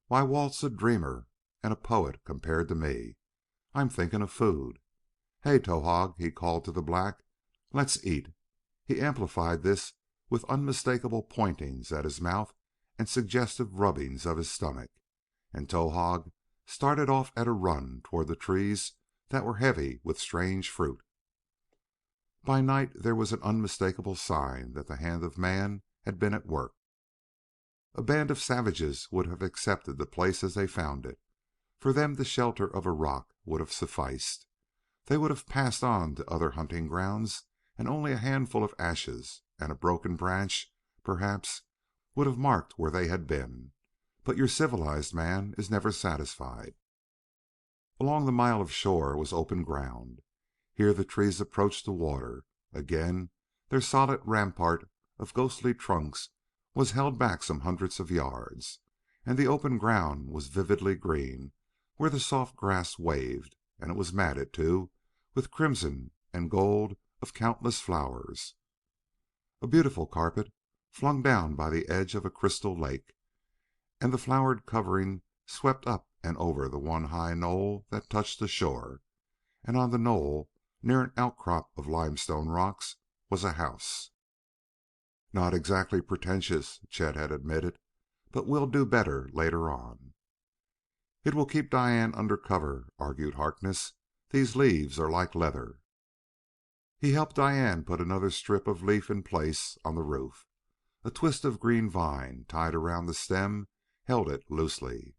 "Why, Walt's a dreamer and a poet compared to me. I'm thinking of food. Hey, Towahg," he called to the black, "let's eat." He amplified this with unmistakable pointings at his mouth and suggestive rubbings of his stomach, and Towahg started off at a run toward the trees that were heavy with strange fruit. By night there was an unmistakable sign that the hand of man had been at work. A band of savages would have accepted the place as they found it. For them the shelter of a rock would have sufficed. They would have passed on to other hunting grounds, and only a handful of ashes and a broken branch, perhaps, would have marked where they had been. But your civilized man is never satisfied. Along the mile of shore was open ground. Here the trees approached the water. Again their solid rampart of ghostly trunks was held back some hundreds of yards, and the open ground was vividly green where the soft grass waved, and it was matted, too, with crimson and gold of countless flowers. A beautiful carpet flung down by the edge of a crystal lake, and the flowered covering swept up and over the one high knoll that touched the shore, and on the knoll, near an outcrop of limestone rocks, was a house. "Not exactly pretentious," Chet had admitted, "but we'll do better later on." "It will keep Diane under cover," argued Harkness. "These leaves are like leather." He helped Diane put another strip of leaf in place on the roof. A twist of green vine tied around the stem held it loosely.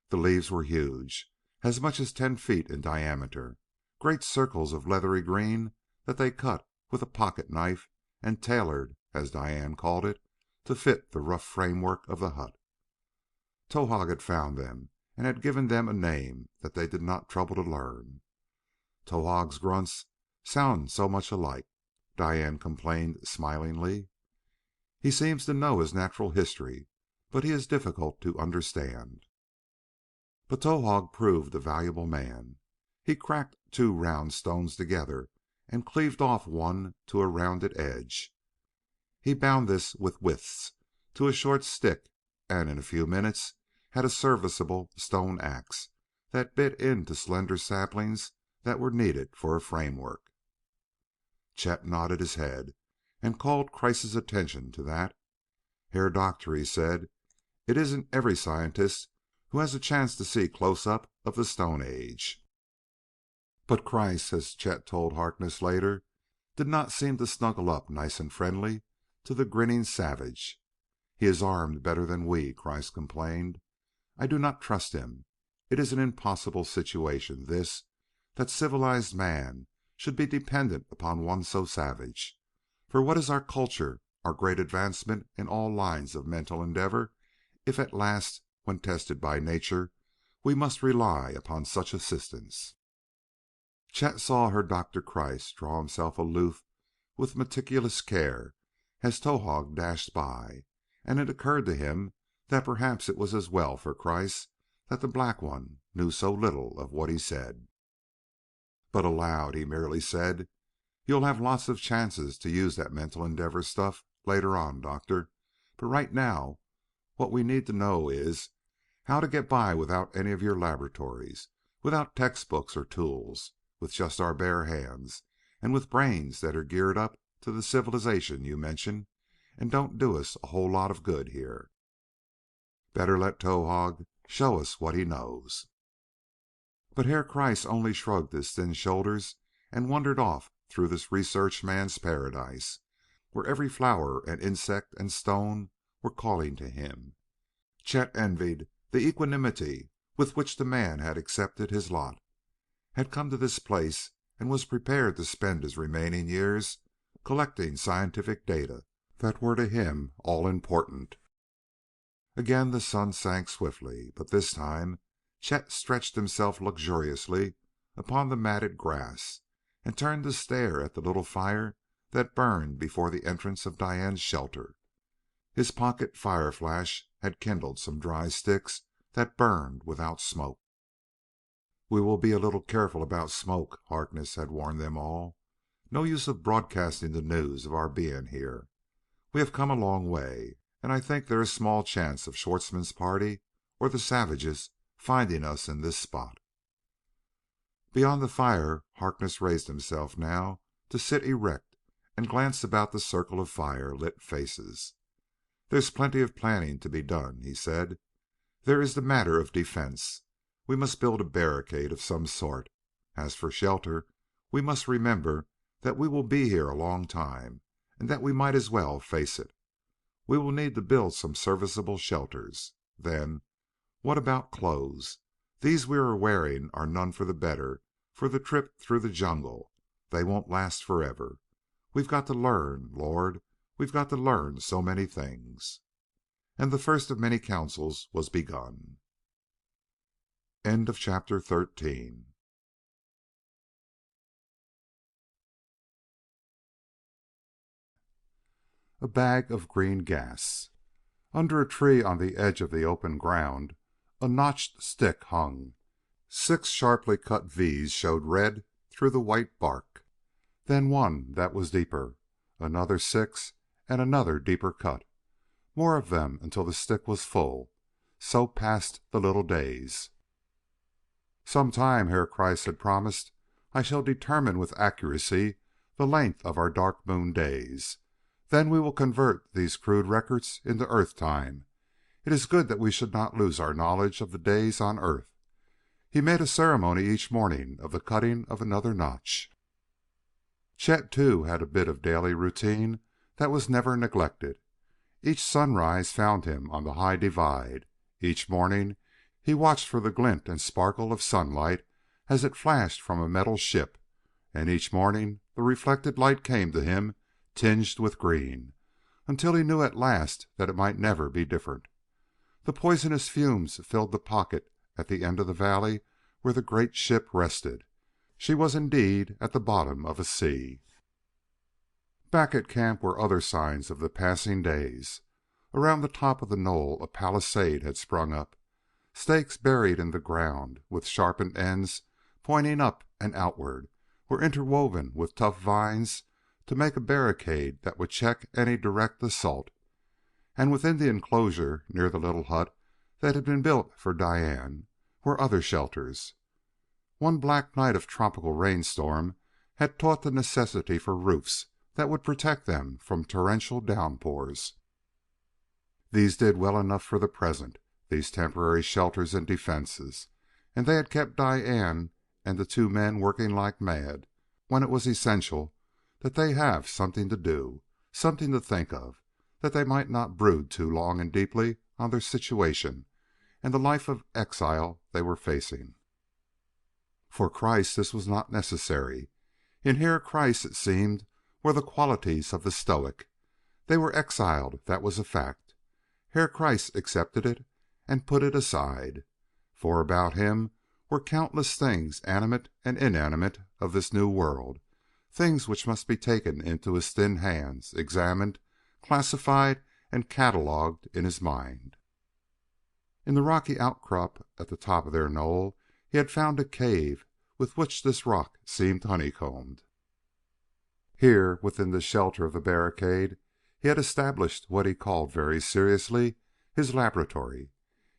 The leaves were huge, as much as 10 feet in diameter, great circles of leathery green that they cut with a pocket knife and tailored, as Diane called it, to fit the rough framework of the hut. Towahg had found them and had given them a name that they did not trouble to learn. "Towahg's grunts sound so much alike," Diane complained smilingly. "He seems to know his natural history, but he is difficult to understand." But Towahg proved a valuable man. He cracked 2 round stones together and cleaved off one to a rounded edge. He bound this with withes to a short stick, and in a few minutes had a serviceable stone axe that bit into slender saplings that were needed for a framework. Chet nodded his head and called Kreiss' attention to that. "Herr Doctor," he said, "it isn't every scientist who has a chance to see close up of the Stone Age." But Kreiss, as Chet told Harkness later, did not seem to snuggle up nice and friendly to the grinning savage. "He is armed better than we," Kreiss complained. "I do not trust him. It is an impossible situation, this, that civilized man should be dependent upon one so savage. For what is our culture, our great advancement in all lines of mental endeavor, if at last, when tested by nature, we must rely upon such assistance?" Chet saw Herr Doktor Kreiss draw himself aloof with meticulous care as Towahg dashed by, and it occurred to him that perhaps it was as well for Kreiss that the black one knew so little of what he said. But aloud he merely said, "You'll have lots of chances to use that mental endeavor stuff later on, Doctor. But right now what we need to know is how to get by without any of your laboratories, without textbooks or tools, with just our bare hands, and with brains that are geared up to the civilization you mention and don't do us a whole lot of good here. Better let Towahg show us what he knows." But Herr Kreiss only shrugged his thin shoulders and wandered off through this research man's paradise, where every flower and insect and stone were calling to him. Chet envied the equanimity with which the man had accepted his lot, had come to this place, and was prepared to spend his remaining years collecting scientific data that were to him all important. Again the sun sank swiftly, but this time Chet stretched himself luxuriously upon the matted grass and turned to stare at the little fire that burned before the entrance of Diane's shelter. His pocket fire flash had kindled some dry sticks that burned without smoke. "We will be a little careful about smoke," Harkness had warned them all. "No use of broadcasting the news of our being here. We have come a long way, and I think there is small chance of Schwartzmann's party or the savages finding us in this spot." Beyond the fire, Harkness raised himself now to sit erect and glance about the circle of fire-lit faces. "There's plenty of planning to be done," he said. "There is the matter of defense. We must build a barricade of some sort. As for shelter, we must remember that we will be here a long time, and that we might as well face it. We will need to build some serviceable shelters. Then, what about clothes? These we are wearing are none the better for the trip through the jungle. They won't last forever. We've got to learn, Lord, we've got to learn so many things." And the first of many councils was begun. End of chapter 13. A bag of green gas. Under a tree on the edge of the open ground, a notched stick hung. 6 sharply cut V's showed red through the white bark. Then one that was deeper, another 6, and another deeper cut. More of them until the stick was full. So passed the little days. "Some time," Herr Kreiss had promised, "I shall determine with accuracy the length of our Dark Moon days. Then we will convert these crude records into Earth time. It is good that we should not lose our knowledge of the days on Earth." He made a ceremony each morning of the cutting of another notch. Chet, too, had a bit of daily routine that was never neglected. Each sunrise found him on the high divide. Each morning he watched for the glint and sparkle of sunlight as it flashed from a metal ship, and each morning the reflected light came to him tinged with green, until he knew at last that it might never be different. The poisonous fumes filled the pocket at the end of the valley where the great ship rested. She was indeed at the bottom of a sea. Back at camp were other signs of the passing days. Around the top of the knoll a palisade had sprung up. Stakes buried in the ground, with sharpened ends pointing up and outward, were interwoven with tough vines to make a barricade that would check any direct assault. And within the enclosure, near the little hut that had been built for Diane, were other shelters. One black night of tropical rainstorm had taught the necessity for roofs that would protect them from torrential downpours. These did well enough for the present, these temporary shelters and defenses, and they had kept Diane and the 2 men working like mad when it was essential that they have something to do, something to think of, that they might not brood too long and deeply on their situation and the life of exile they were facing. For Kreiss this was not necessary. In Herr Kreiss, it seemed, were the qualities of the stoic. They were exiled, that was a fact. Herr Kreiss accepted it and put it aside. For about him were countless things animate and inanimate of this new world, things which must be taken into his thin hands, examined, classified, and catalogued in his mind. In the rocky outcrop at the top of their knoll he had found a cave with which this rock seemed honeycombed. Here, within the shelter of the barricade, he had established what he called very seriously his laboratory,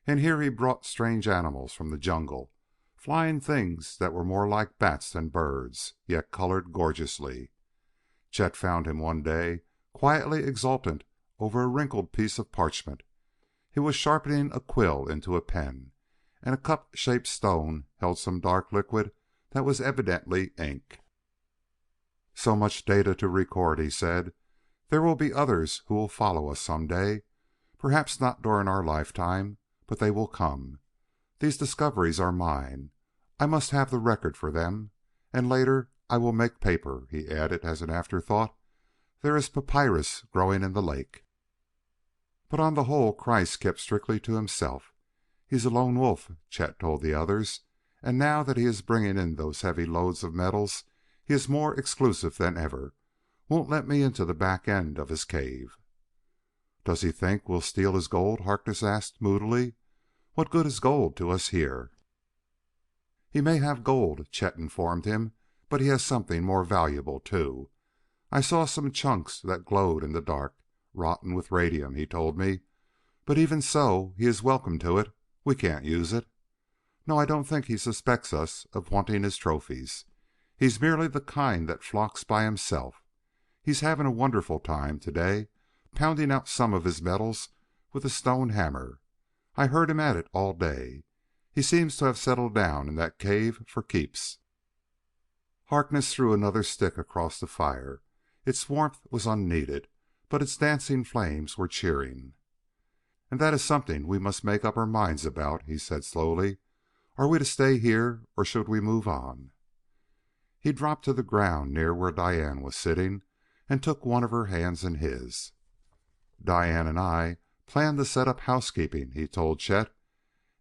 and here he brought strange animals from the jungle, flying things that were more like bats than birds, yet colored gorgeously. Chet found him one day quietly exultant over a wrinkled piece of parchment. He was sharpening a quill into a pen, and a cup-shaped stone held some dark liquid that was evidently ink. "So much data to record," he said. "There will be others who will follow us some day. Perhaps not during our lifetime, but they will come. These discoveries are mine. I must have the record for them. And later I will make paper," he added as an afterthought. "There is papyrus growing in the lake." But on the whole Kreiss kept strictly to himself. "He's a lone wolf," Chet told the others, and now that he is bringing in those heavy loads of metals he is more exclusive than ever. Won't let me into the back end of his cave." "Does he think we'll steal his gold?" Harkness asked moodily. "What good is gold to us here?" "He may have gold," Chet informed him, "but he has something more valuable, too. I saw some chunks that glowed in the dark. Rotten with radium, he told me. But even so, he is welcome to it. We can't use it. No, I don't think he suspects us of wanting his trophies. He's merely the kind that flocks by himself. He's having a wonderful time to-day, pounding out some of his metals with a stone hammer. I heard him at it all day. He seems to have settled down in that cave for keeps." Harkness threw another stick across the fire. Its warmth was unneeded, but its dancing flames were cheering. "And that is something we must make up our minds about," he said slowly. "Are we to stay here, or should we move on?" He dropped to the ground near where Diane was sitting and took one of her hands in his. "Diane and I plan to set up housekeeping," he told Chet,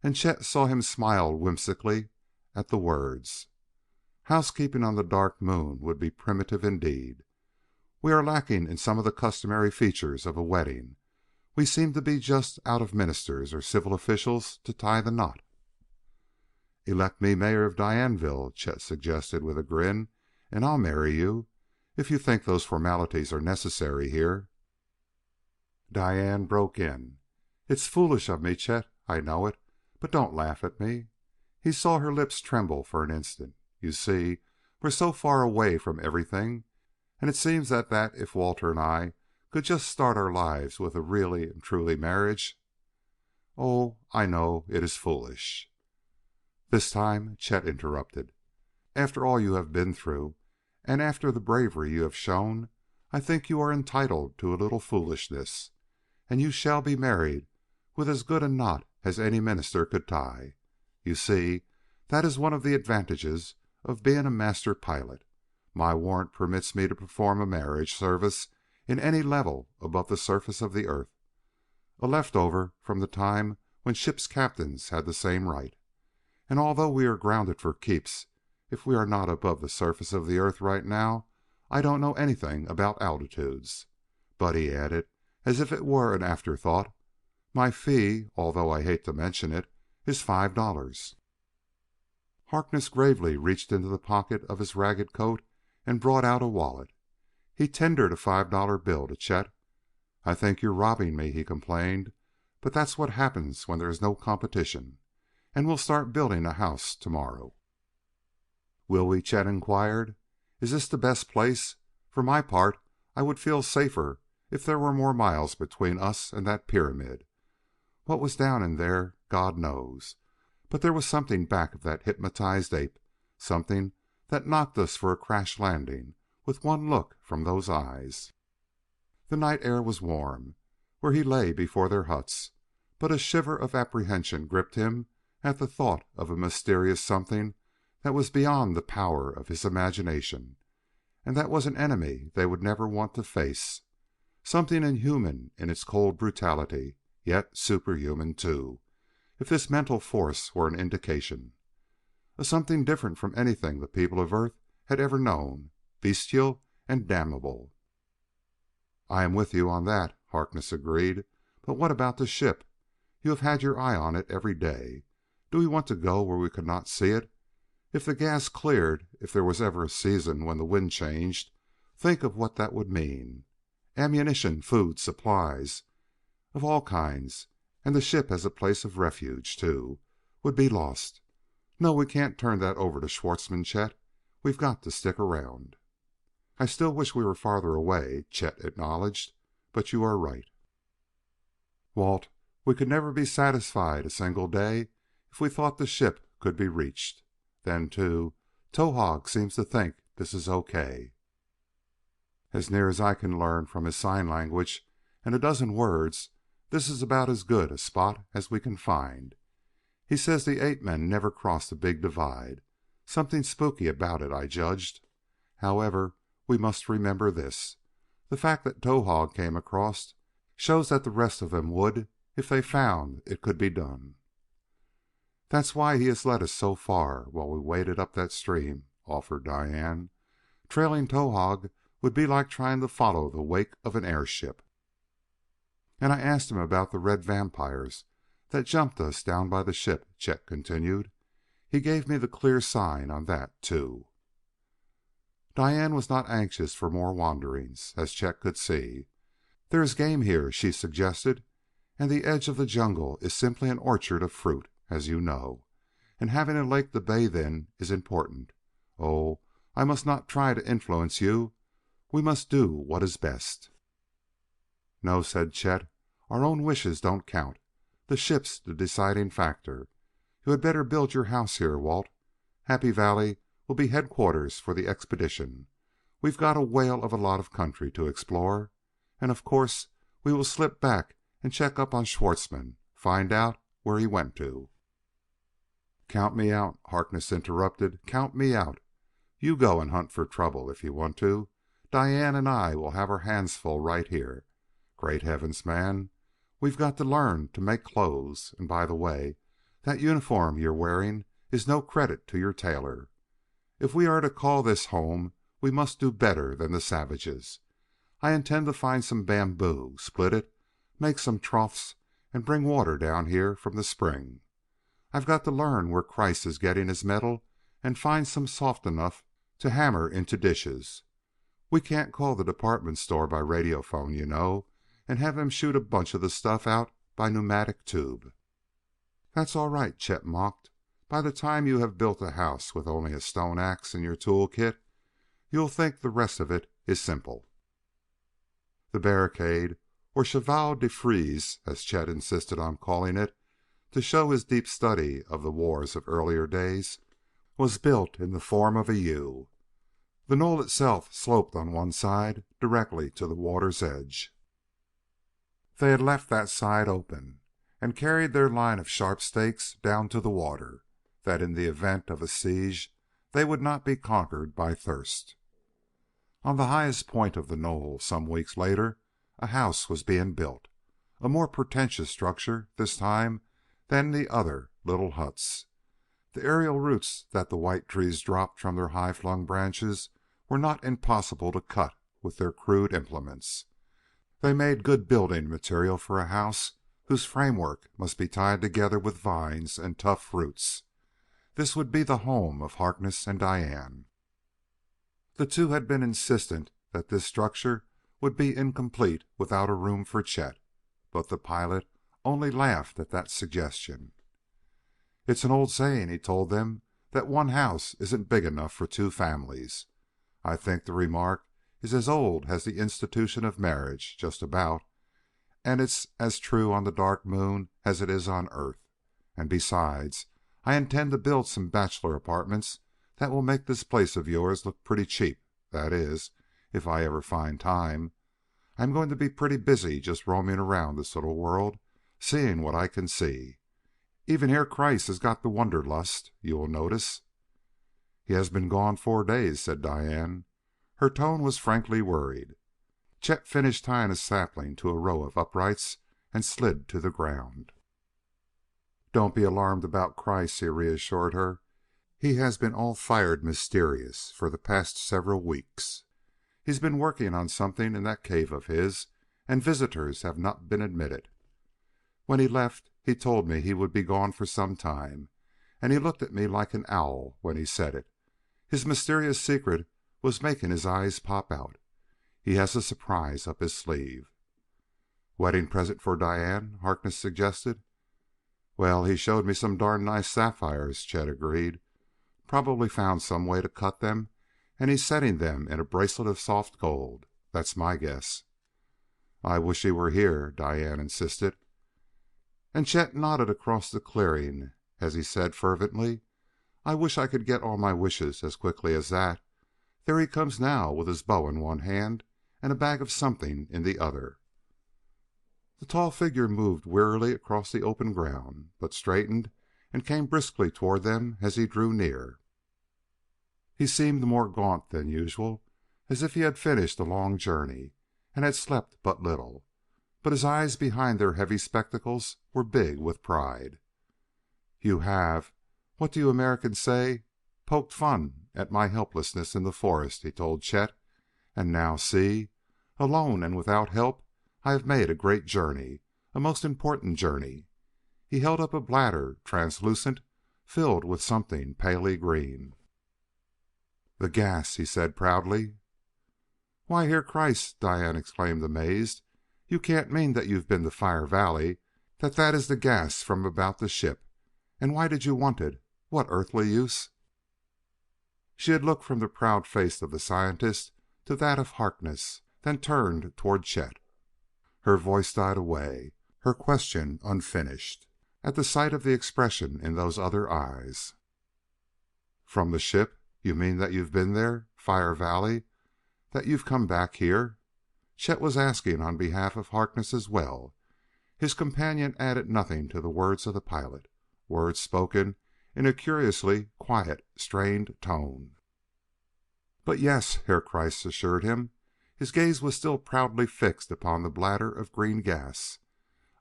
and Chet saw him smile whimsically at the words. Housekeeping on the Dark Moon would be primitive indeed. "We are lacking in some of the customary features of a wedding. We seem to be just out of ministers or civil officials to tie the knot." "Elect me mayor of Dianeville," Chet suggested with a grin, "and I'll marry you, if you think those formalities are necessary here." Diane broke in. "It's foolish of me, Chet. I know it. But don't laugh at me." He saw her lips tremble for an instant. "You see, we're so far away from everything, and it seems that if Walter and I could just start our lives with a really and truly marriage Oh, I know it is foolish." This time Chet interrupted. "After all you have been through, and after the bravery you have shown, I think you are entitled to a little foolishness. And you shall be married with as good a knot as any minister could tie. You see, that is one of the advantages of being a master pilot. My warrant permits me to perform a marriage service in any level above the surface of the earth, a leftover from the time when ship's captains had the same right. And although we are grounded for keeps, if we are not above the surface of the earth right now, I don't know anything about altitudes. But," he added, as if it were an afterthought, "my fee, although I hate to mention it, is $5." Harkness gravely reached into the pocket of his ragged coat and brought out a wallet. He tendered a $5 bill to Chet. "I think you're robbing me," he complained, "but that's what happens when there is no competition. And we'll start building a house tomorrow." "Will we?" Chet inquired. "Is this the best place? For my part, I would feel safer if there were more miles between us and that pyramid. What was down in there, God knows. But there was something back of that hypnotized ape, something that knocked us for a crash landing with one look from those eyes." The night air was warm where he lay before their huts, but a shiver of apprehension gripped him at the thought of a mysterious something that was beyond the power of his imagination, and that was an enemy they would never want to face. Something inhuman in its cold brutality, yet superhuman, too, if this mental force were an indication. A something different from anything the people of Earth had ever known, bestial and damnable. "I am with you on that," Harkness agreed. "But what about the ship? You have had your eye on it every day. Do we want to go where we could not see it? If the gas cleared, if there was ever a season when the wind changed, think of what that would mean. Ammunition, food, supplies of all kinds, and the ship as a place of refuge, too, would be lost. No, we can't turn that over to Schwartzmann, Chet. We've got to stick around." "I still wish we were farther away," Chet acknowledged, "but you are right." "Walt, we could never be satisfied a single day if we thought the ship could be reached. Then, too, Towahg seems to think this is okay. As near as I can learn from his sign language and a dozen words, this is about as good a spot as we can find. He says the ape-men never cross the big divide. Something spooky about it, I judged. However, we must remember this: the fact that Towahg came across shows that the rest of them would if they found it could be done." "That's why he has led us so far while we waded up that stream," offered Diane. "Trailing Towahg would be like trying to follow the wake of an airship." "And I asked him about the red vampires that jumped us down by the ship," Chet continued. "He gave me the clear sign on that, too." Diane was not anxious for more wanderings, as Chet could see. "There is game here," she suggested, "and the edge of the jungle is simply an orchard of fruit, as you know, and having a lake to bathe in is important. Oh, I must not try to influence you. We must do what is best." "No," said Chet. "Our own wishes don't count. The ship's the deciding factor. You had better build your house here, Walt. Happy Valley will be headquarters for the expedition. We've got a whale of a lot of country to explore. And of course we will slip back and check up on Schwartzmann, find out where he went to." "Count me out," Harkness interrupted. "Count me out. You go and hunt for trouble if you want to. Diane and I will have our hands full right here. Great heavens, man, we've got to learn to make clothes. And by the way, that uniform you're wearing is no credit to your tailor. If we are to call this home, we must do better than the savages. I intend to find some bamboo, split it, make some troughs, and bring water down here from the spring. I've got to learn where Kreiss is getting his metal and find some soft enough to hammer into dishes. We can't call the department store by radiophone, you know, and have them shoot a bunch of the stuff out by pneumatic tube." "That's all right," Chet mocked. "By the time you have built a house with only a stone axe in your tool kit, you'll think the rest of it is simple." The barricade, or cheval de frise, as Chet insisted on calling it, to show his deep study of the wars of earlier days, was built in the form of a U. The knoll itself sloped on one side directly to the water's edge. They had left that side open, and carried their line of sharp stakes down to the water, that in the event of a siege they would not be conquered by thirst. On the highest point of the knoll, some weeks later, a house was being built, a more pretentious structure this time than the other little huts. The aerial roots that the white trees dropped from their high-flung branches were not impossible to cut with their crude implements. They made good building material for a house whose framework must be tied together with vines and tough roots. This would be the home of Harkness and Diane. The two had been insistent that this structure would be incomplete without a room for Chet, but the pilot only laughed at that suggestion. "It's an old saying," he told them, "that one house isn't big enough for two families. I think the remark is as old as the institution of marriage, just about, and it's as true on the Dark Moon as it is on Earth. And besides, I intend to build some bachelor apartments that will make this place of yours look pretty cheap, that is, if I ever find time. I'm going to be pretty busy just roaming around this little world, seeing what I can see. Even Herr Kreiss has got the wanderlust, you will notice." "He has been gone 4 days," said Diane. Her tone was frankly worried. Chet finished tying a sapling to a row of uprights and slid to the ground. "Don't be alarmed about Kreiss," he reassured her. "He has been all fired mysterious for the past several weeks. He's been working on something in that cave of his, and visitors have not been admitted. When he left, he told me he would be gone for some time, and he looked at me like an owl when he said it. His mysterious secret was making his eyes pop out. He has a surprise up his sleeve." "Wedding present for Diane?" Harkness suggested. "Well, he showed me some darn nice sapphires," Chet agreed. "Probably found some way to cut them, and he's setting them in a bracelet of soft gold. That's my guess." "I wish he were here," Diane insisted. And Chet nodded across the clearing as he said fervently, "I wish I could get all my wishes as quickly as that. There he comes now with his bow in one hand and a bag of something in the other." The tall figure moved wearily across the open ground, but straightened and came briskly toward them as he drew near. He seemed more gaunt than usual, as if he had finished a long journey and had slept but little, but his eyes behind their heavy spectacles were big with pride. You have, what do you Americans say, poked fun at my helplessness in the forest, he told Chet. And now see, alone and without help, I have made a great journey, a most important journey. He held up a bladder, translucent, filled with something palely green. The gas, he said proudly. Why, Herr Christ, Diane exclaimed, amazed. You can't mean that you've been to Fire Valley, that is the gas from about the ship. And why did you want it? What earthly use? She had looked from the proud face of the scientist to that of Harkness, then turned toward Chet. Her voice died away, her question unfinished, at the sight of the expression in those other eyes. From the ship? You mean that you've been there, Fire Valley? That you've come back here? Chet was asking on behalf of Harkness as well. His companion added nothing to the words of the pilot, words spoken in a curiously quiet, strained tone. But yes, Herr Kreiss assured him. His gaze was still proudly fixed upon the bladder of green gas.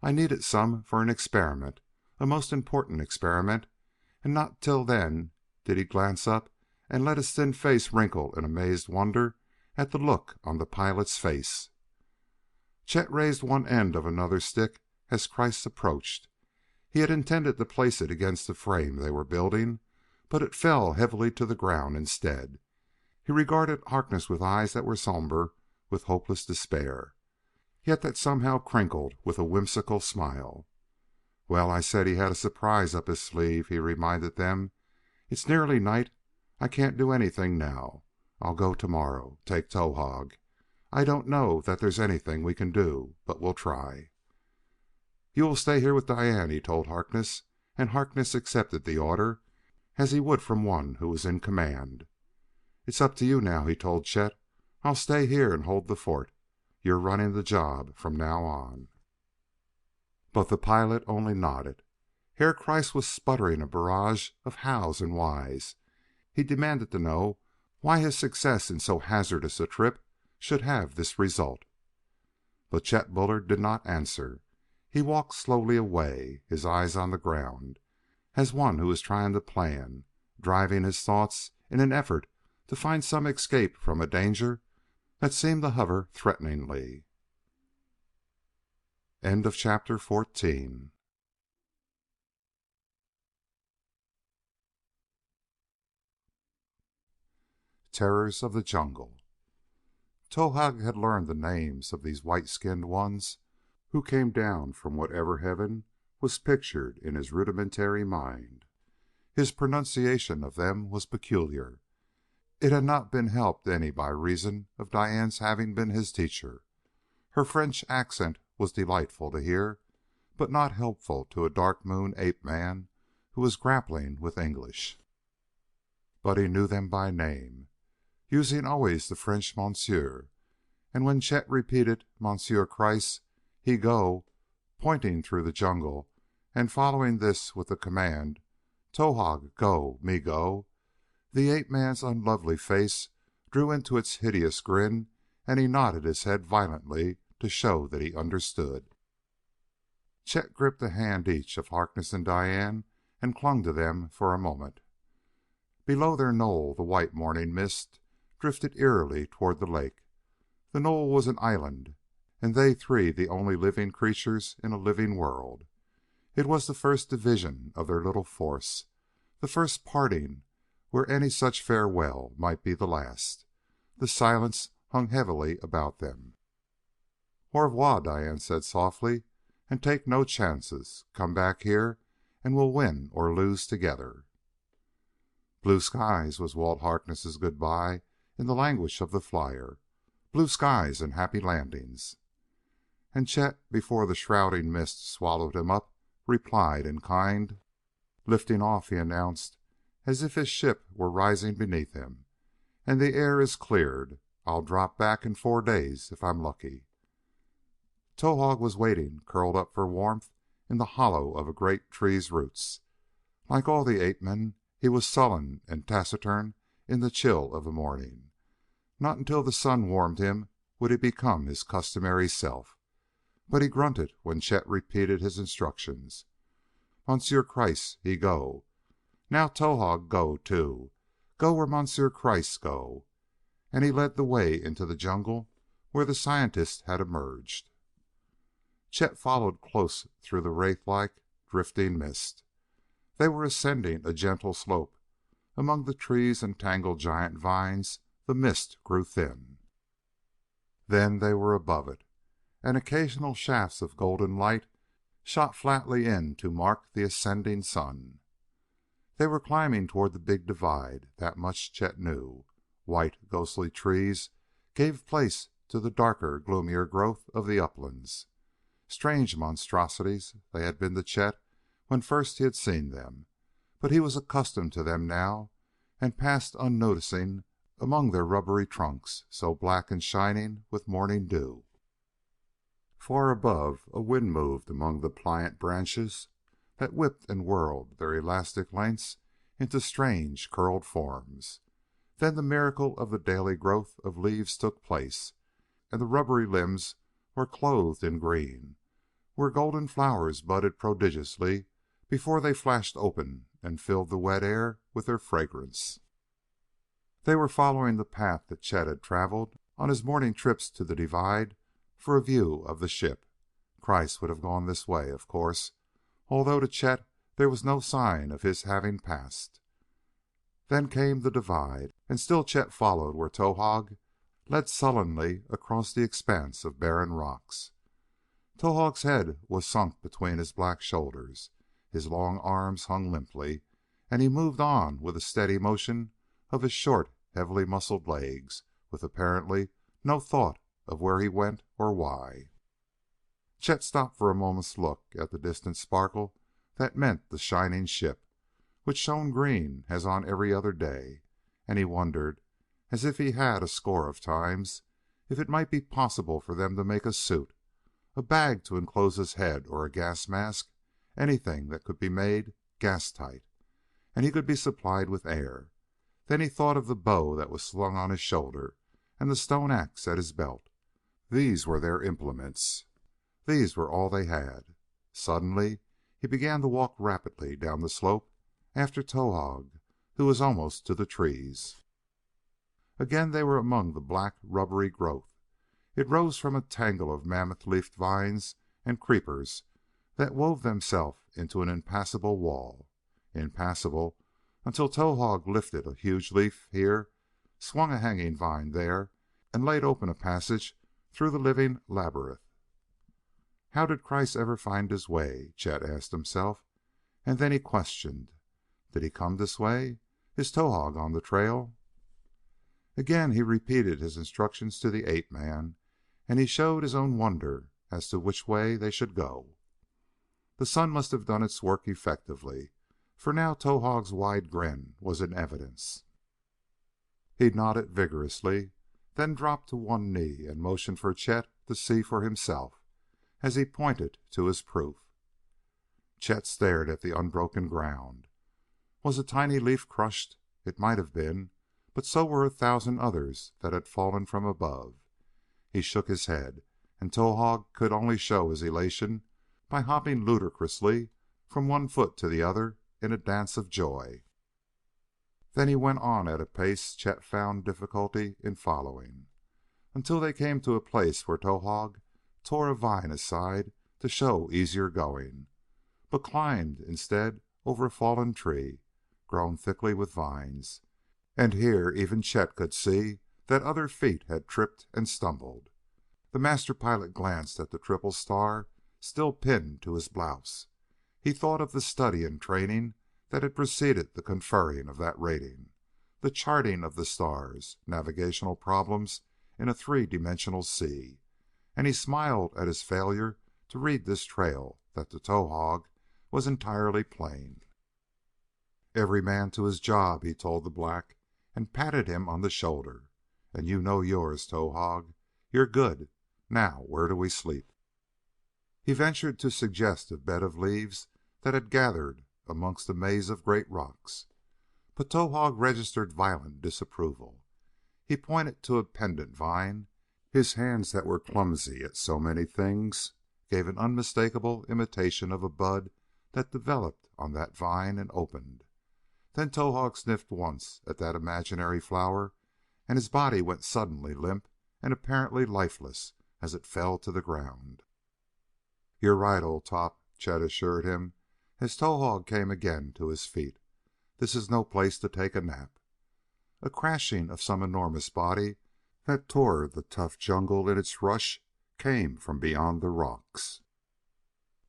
I needed some for an experiment, a most important experiment, and not till then did he glance up and let his thin face wrinkle in amazed wonder at the look on the pilot's face. Chet raised one end of another stick as Kreiss approached. He had intended to place it against the frame they were building, but it fell heavily to the ground instead. He regarded Harkness with eyes that were somber with hopeless despair, yet that somehow crinkled with a whimsical smile. "Well, I said he had a surprise up his sleeve," he reminded them. "It's nearly night. I can't do anything now. I'll go tomorrow. Take Towahg. I don't know that there's anything we can do, but we'll try." "You will stay here with Diane," he told Harkness, and Harkness accepted the order as he would from one who was in command. "It's up to you now," he told Chet. "I'll stay here and hold the fort. You're running the job from now on." But the pilot only nodded. Herr Kreiss was sputtering a barrage of hows and whys. He demanded to know why his success in so hazardous a trip should have this result. But Chet Bullard did not answer. He walked slowly away, his eyes on the ground, as one who is trying to plan, driving his thoughts in an effort to find some escape from a danger that seemed to hover threateningly. End of chapter 14. Terrors of the Jungle. Towahg had learned the names of these white-skinned ones who came down from whatever heaven was pictured in his rudimentary mind. His pronunciation of them was peculiar. It had not been helped any by reason of Diane's having been his teacher. Her French accent was delightful to hear, but not helpful to a Dark Moon ape-man who was grappling with English. But he knew them by name, using always the French monsieur, and when Chet repeated Monsieur Kreiss, he go, pointing through the jungle, and following this with the command, Towahg, go, me go, the ape-man's unlovely face drew into its hideous grin, and he nodded his head violently to show that he understood. Chet gripped a hand each of Harkness and Diane and clung to them for a moment. Below their knoll the white morning mist drifted eerily toward the lake. The knoll was an island, and they three the only living creatures in a living world. It was the first division of their little force, the first parting where any such farewell might be the last. The silence hung heavily about them. "Au revoir," Diane said softly, "and take no chances. Come back here and we'll win or lose together." "Blue skies," was Walt Harkness's goodbye in the language of the flyer. "Blue skies and happy landings." And Chet, before the shrouding mist swallowed him up, replied in kind. "Lifting off," he announced, as if his ship were rising beneath him. "And the air is cleared. I'll drop back in 4 days if I'm lucky." Towahg was waiting, curled up for warmth in the hollow of a great tree's roots. Like all the ape-men, he was sullen and taciturn in the chill of the morning. Not until the sun warmed him would he become his customary self. But he grunted when Chet repeated his instructions. Monsieur Kreiss, he go. Now Towahg go, too. Go where Monsieur Kreiss go. And he led the way into the jungle where the scientist had emerged. Chet followed close through the wraith-like, drifting mist. They were ascending a gentle slope. Among the trees and tangled giant vines the mist grew thin. Then they were above it, and occasional shafts of golden light shot flatly in to mark the ascending sun. They were climbing toward the big divide, that much Chet knew. White, ghostly trees gave place to the darker, gloomier growth of the uplands. Strange monstrosities they had been to Chet when first he had seen them, but he was accustomed to them now and passed unnoticing among their rubbery trunks, so black and shining with morning dew. Far above, a wind moved among the pliant branches that whipped and whirled their elastic lengths into strange, curled forms. Then the miracle of the daily growth of leaves took place, and the rubbery limbs were clothed in green, where golden flowers budded prodigiously before they flashed open and filled the wet air with their fragrance. They were following the path that Chet had traveled on his morning trips to the divide for a view of the ship. Kreiss would have gone this way, of course, although to Chet there was no sign of his having passed. Then came the divide, and still Chet followed where Towahg led sullenly across the expanse of barren rocks. Towahg's head was sunk between his black shoulders, his long arms hung limply, and he moved on with a steady motion of his short, heavily muscled legs, with apparently no thought of where he went or why. Chet stopped for a moment's look at the distant sparkle that meant the shining ship, which shone green as on every other day, and he wondered, as if he had a score of times, if it might be possible for them to make a suit, a bag to enclose his head, or a gas mask, anything that could be made gas-tight, and he could be supplied with air. Then he thought of the bow that was slung on his shoulder and the stone axe at his belt. These were their implements. These were all they had. Suddenly he began to walk rapidly down the slope after Towahg, who was almost to the trees. Again they were among the black, rubbery growth. It rose from a tangle of mammoth-leafed vines and creepers that wove themselves into an impassable wall. Impassable until Towahg lifted a huge leaf here, swung a hanging vine there, and laid open a passage through the living labyrinth. How did Kreiss ever find his way? Chet asked himself, and then he questioned. Did he come this way? Is Towahg on the trail? Again he repeated his instructions to the ape-man, and he showed his own wonder as to which way they should go. The sun must have done its work effectively, for now Towahg's wide grin was in evidence. He nodded vigorously, then dropped to one knee and motioned for Chet to see for himself as he pointed to his proof. Chet stared at the unbroken ground. Was a tiny leaf crushed? It might have been, but so were 1,000 others that had fallen from above. He shook his head, and Towahg could only show his elation by hopping ludicrously from one foot to the other in a dance of joy. Then he went on at a pace Chet found difficulty in following, until they came to a place where Towahg tore a vine aside to show easier going, but climbed instead over a fallen tree, grown thickly with vines, and here even Chet could see that other feet had tripped and stumbled. The master pilot glanced at the triple star still pinned to his blouse. He thought of the study and training that had preceded the conferring of that rating, the charting of the stars, navigational problems in a three-dimensional sea, and he smiled at his failure to read this trail that to Towahg was entirely plain. "Every man to his job," he told the black, and patted him on the shoulder. "And you know yours, Towahg. You're good. Now where do we sleep?" He ventured to suggest a bed of leaves that had gathered amongst a maze of great rocks, but Towahg registered violent disapproval. He pointed to a pendant vine. His hands that were clumsy at so many things gave an unmistakable imitation of a bud that developed on that vine and opened. Then Towahg sniffed once at that imaginary flower, and his body went suddenly limp and apparently lifeless as it fell to the ground. "You're right, old top," Chet assured him as Towahg came again to his feet. "This is no place to take a nap." A crashing of some enormous body that tore the tough jungle in its rush came from beyond the rocks.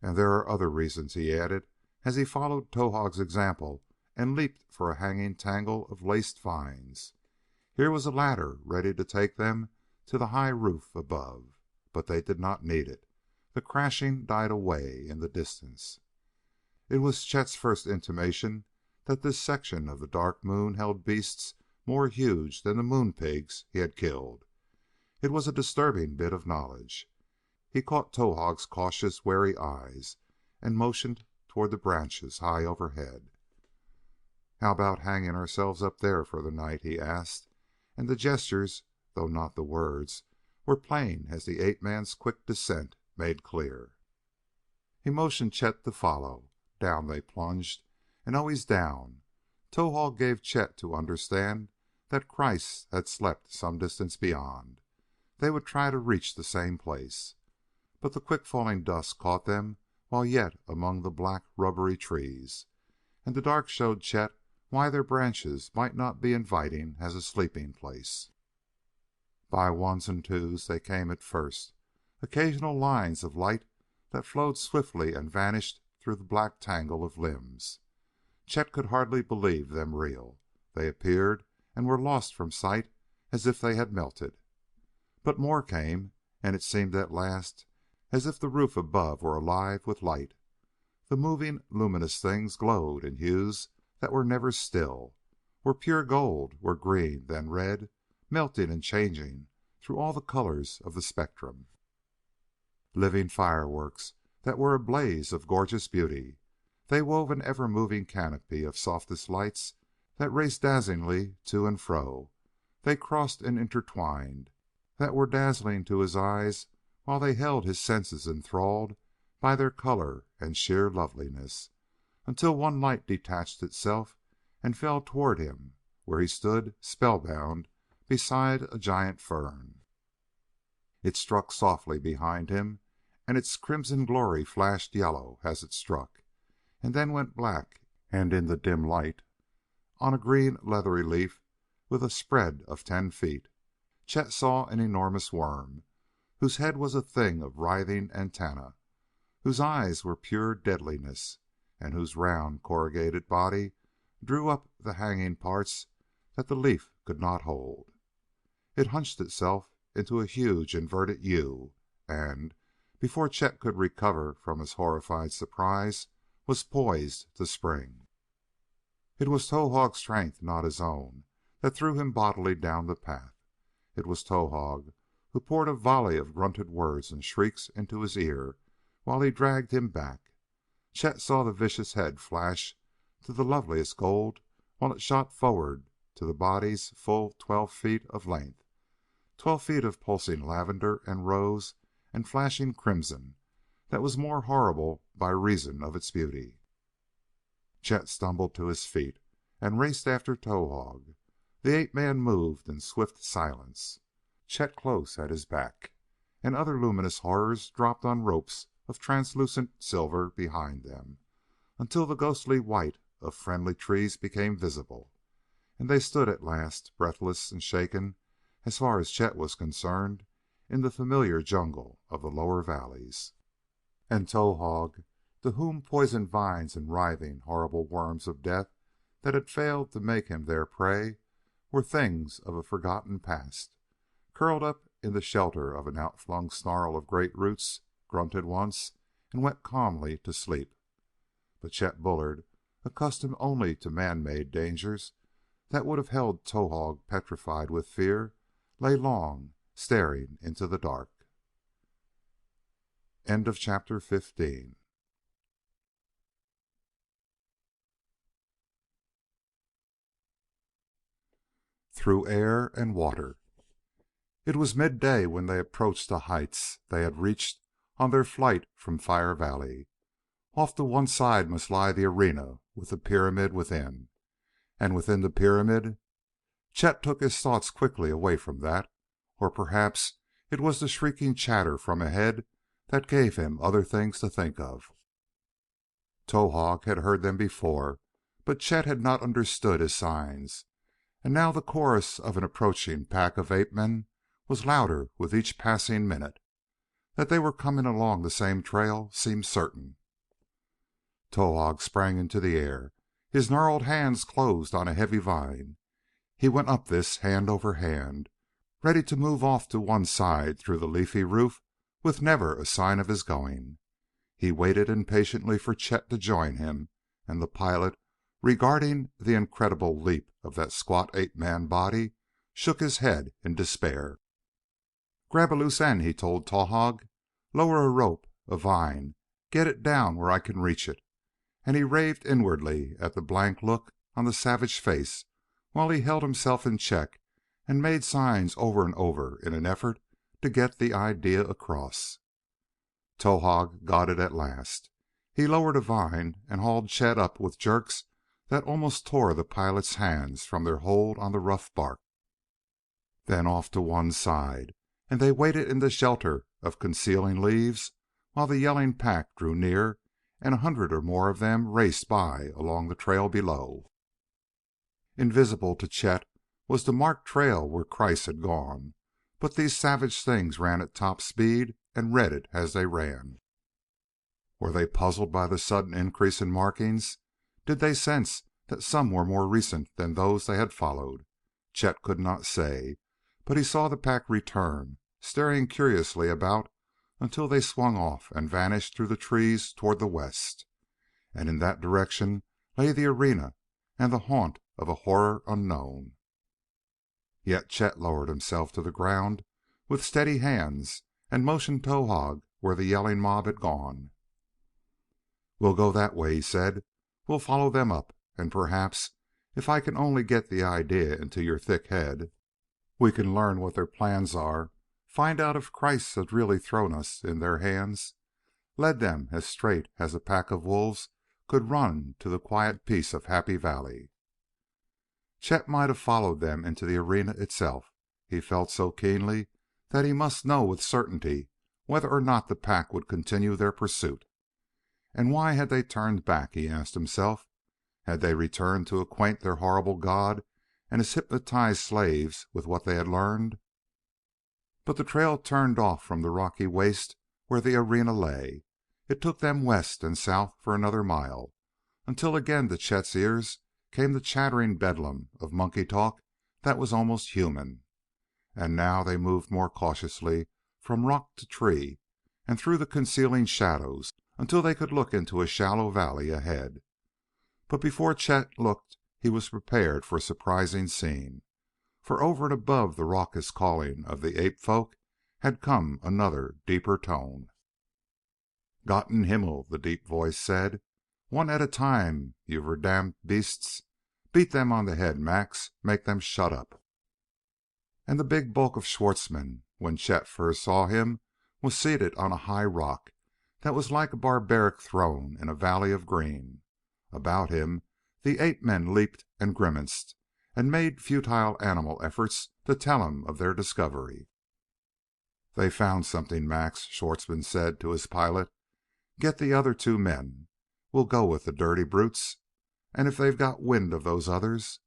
"And there are other reasons," he added as he followed Towahg's example and leaped for a hanging tangle of laced vines. Here was a ladder ready to take them to the high roof above, but they did not need it. The crashing died away in the distance. It was Chet's first intimation that this section of the dark moon held beasts more huge than the moon pigs he had killed. It was a disturbing bit of knowledge. He caught Towahg's cautious, wary eyes and motioned toward the branches high overhead. "How about hanging ourselves up there for the night?" he asked, and the gestures, though not the words, were plain as the ape-man's quick dissent made clear. He motioned Chet to follow. Down they plunged, and always down. Towahg gave Chet to understand that Kreiss had slept some distance beyond. They would try to reach the same place. But the quick falling dusk caught them while yet among the black rubbery trees, and the dark showed Chet why their branches might not be inviting as a sleeping place. By ones and twos they came at first, occasional lines of light that flowed swiftly and vanished through the black tangle of limbs. Chet could hardly believe them real. They appeared and were lost from sight as if they had melted. But more came, and it seemed at last as if the roof above were alive with light. The moving, luminous things glowed in hues that were never still, were pure gold, were green, then red, melting and changing through all the colors of the spectrum. Living fireworks that were a blaze of gorgeous beauty. They wove an ever-moving canopy of softest lights that raced dazzlingly to and fro. They crossed and intertwined, that were dazzling to his eyes while they held his senses enthralled by their color and sheer loveliness, until one light detached itself and fell toward him where he stood spellbound beside a giant fern. It struck softly behind him, and its crimson glory flashed yellow as it struck, and then went black, and in the dim light, on a green leathery leaf with a spread of 10 feet, Chet saw an enormous worm, whose head was a thing of writhing antennae, whose eyes were pure deadliness, and whose round, corrugated body drew up the hanging parts that the leaf could not hold. It hunched itself into a huge inverted U, and, before Chet could recover from his horrified surprise, was poised to spring. It was Towahg's strength, not his own, that threw him bodily down the path. It was Towahg who poured a volley of grunted words and shrieks into his ear while he dragged him back. Chet saw the vicious head flash to the loveliest gold while it shot forward to the body's full 12 feet of length, 12 feet of pulsing lavender and rose and flashing crimson that was more horrible by reason of its beauty. Chet stumbled to his feet and raced after Towahg. The ape-man moved in swift silence, Chet close at his back, and other luminous horrors dropped on ropes of translucent silver behind them, until the ghostly white of friendly trees became visible, and they stood at last, breathless and shaken, as far as Chet was concerned, in the familiar jungle of the lower valleys. And Towahg, to whom poison vines and writhing, horrible worms of death that had failed to make him their prey were things of a forgotten past, curled up in the shelter of an outflung snarl of great roots, grunted once, and went calmly to sleep. But Chet Bullard, accustomed only to man-made dangers that would have held Towahg petrified with fear, lay long, staring into the dark. End of chapter 15. Through air and water. It was midday when they approached the heights they had reached on their flight from Fire Valley. Off to one side must lie the arena with the pyramid within. And within the pyramid... Chet took his thoughts quickly away from that. Or perhaps it was the shrieking chatter from ahead that gave him other things to think of. Towahg had heard them before, but Chet had not understood his signs. And now the chorus of an approaching pack of ape-men was louder with each passing minute. That they were coming along the same trail seemed certain. Towahg sprang into the air. His gnarled hands closed on a heavy vine. He went up this hand over hand, ready to move off to one side through the leafy roof with never a sign of his going. He waited impatiently for Chet to join him, and the pilot, regarding the incredible leap of that squat ape-man body, shook his head in despair. "Grab a loose end," he told Towahg. "Lower a rope, a vine, get it down where I can reach it." And he raved inwardly at the blank look on the savage face while he held himself in check and made signs over and over in an effort to get the idea across. Towahg got it at last. He lowered a vine and hauled Chet up with jerks that almost tore the pilot's hands from their hold on the rough bark. Then off to one side, and they waited in the shelter of concealing leaves while the yelling pack drew near and 100 or more of them raced by along the trail below. Invisible to Chet was the marked trail where Kreiss had gone, but these savage things ran at top speed and read it as they ran. Were they puzzled by the sudden increase in markings? Did they sense that some were more recent than those they had followed? Chet could not say, but he saw the pack return, staring curiously about until they swung off and vanished through the trees toward the west. And in that direction lay the arena and the haunt of a horror unknown. Yet Chet lowered himself to the ground with steady hands and motioned Towahg where the yelling mob had gone. "We'll go that way," he said. "We'll follow them up, and perhaps, if I can only get the idea into your thick head, we can learn what their plans are, find out if Kreiss has really thrown us in their hands, led them as straight as a pack of wolves could run to the quiet peace of Happy Valley." Chet might have followed them into the arena itself. He felt so keenly that he must know with certainty whether or not the pack would continue their pursuit. And why had they turned back, he asked himself. Had they returned to acquaint their horrible god and his hypnotized slaves with what they had learned? But the trail turned off from the rocky waste where the arena lay. It took them west and south for another mile, until again to Chet's ears came the chattering bedlam of monkey talk that was almost human. And now they moved more cautiously from rock to tree and through the concealing shadows until they could look into a shallow valley ahead. But before Chet looked he was prepared for a surprising scene. For over and above the raucous calling of the ape folk had come another, deeper tone. "Gott in Himmel," the deep voice said. "One at a time, you verdammt beasts. Beat them on the head, Max. Make them shut up." And the big bulk of Schwartzmann, when Chet first saw him, was seated on a high rock that was like a barbaric throne in a valley of green. About him the ape-men leaped and grimaced and made futile animal efforts to tell him of their discovery. "They found something, Max," Schwartzmann said to his pilot. "Get the other 2 men. We'll go with the dirty brutes. And if they've got wind of those others..."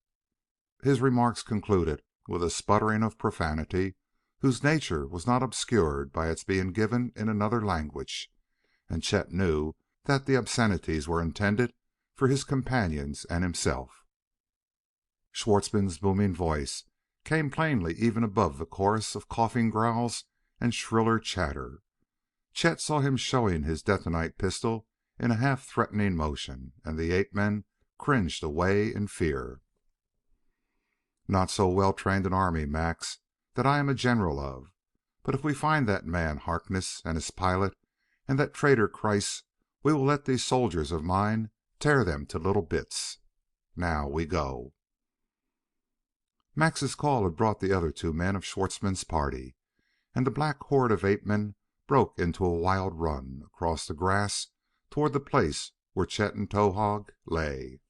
His remarks concluded with a sputtering of profanity whose nature was not obscured by its being given in another language, and Chet knew that the obscenities were intended for his companions and himself. Schwartzmann's booming voice came plainly even above the chorus of coughing growls and shriller chatter. Chet saw him showing his detonite pistol in a half-threatening motion, and the ape-men cringed away in fear. "Not so well trained an army, Max, that I am a general of. But if we find that man Harkness and his pilot and that traitor Kreiss, we will let these soldiers of mine tear them to little bits. Now we go." Max's call had brought the other 2 men of Schwartzmann's party, and the black horde of ape-men broke into a wild run across the grass toward the place where Chet and Towahg lay.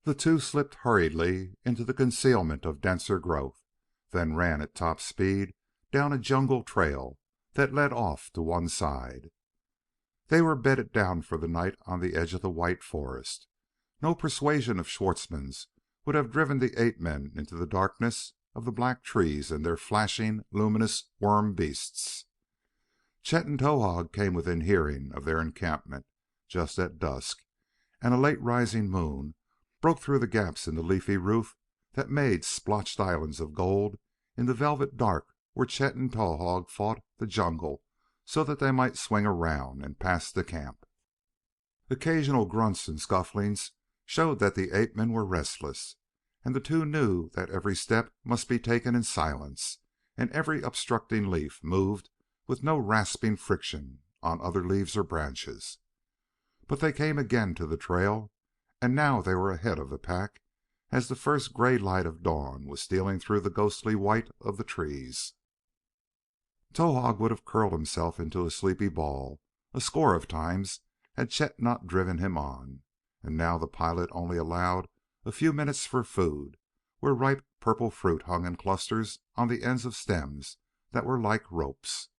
The two slipped hurriedly into the concealment of denser growth, then ran at top speed down a jungle trail that led off to one side. They were bedded down for the night on the edge of the white forest. No persuasion of Schwartzmann's would have driven the ape-men into the darkness of the black trees and their flashing, luminous worm beasts. Chet and Towahg came within hearing of their encampment just at dusk, and a late rising moon broke through the gaps in the leafy roof that made splotched islands of gold in the velvet dark where Chet and Towahg fought the jungle so that they might swing around and pass the camp. Occasional grunts and scufflings showed that the ape-men were restless, and the two knew that every step must be taken in silence, and every obstructing leaf moved with no rasping friction on other leaves or branches. But they came again to the trail, and now they were ahead of the pack as the first gray light of dawn was stealing through the ghostly white of the trees. Towahg would have curled himself into a sleepy ball a score of times had Chet not driven him on, and now the pilot only allowed a few minutes for food, where ripe purple fruit hung in clusters on the ends of stems that were like ropes.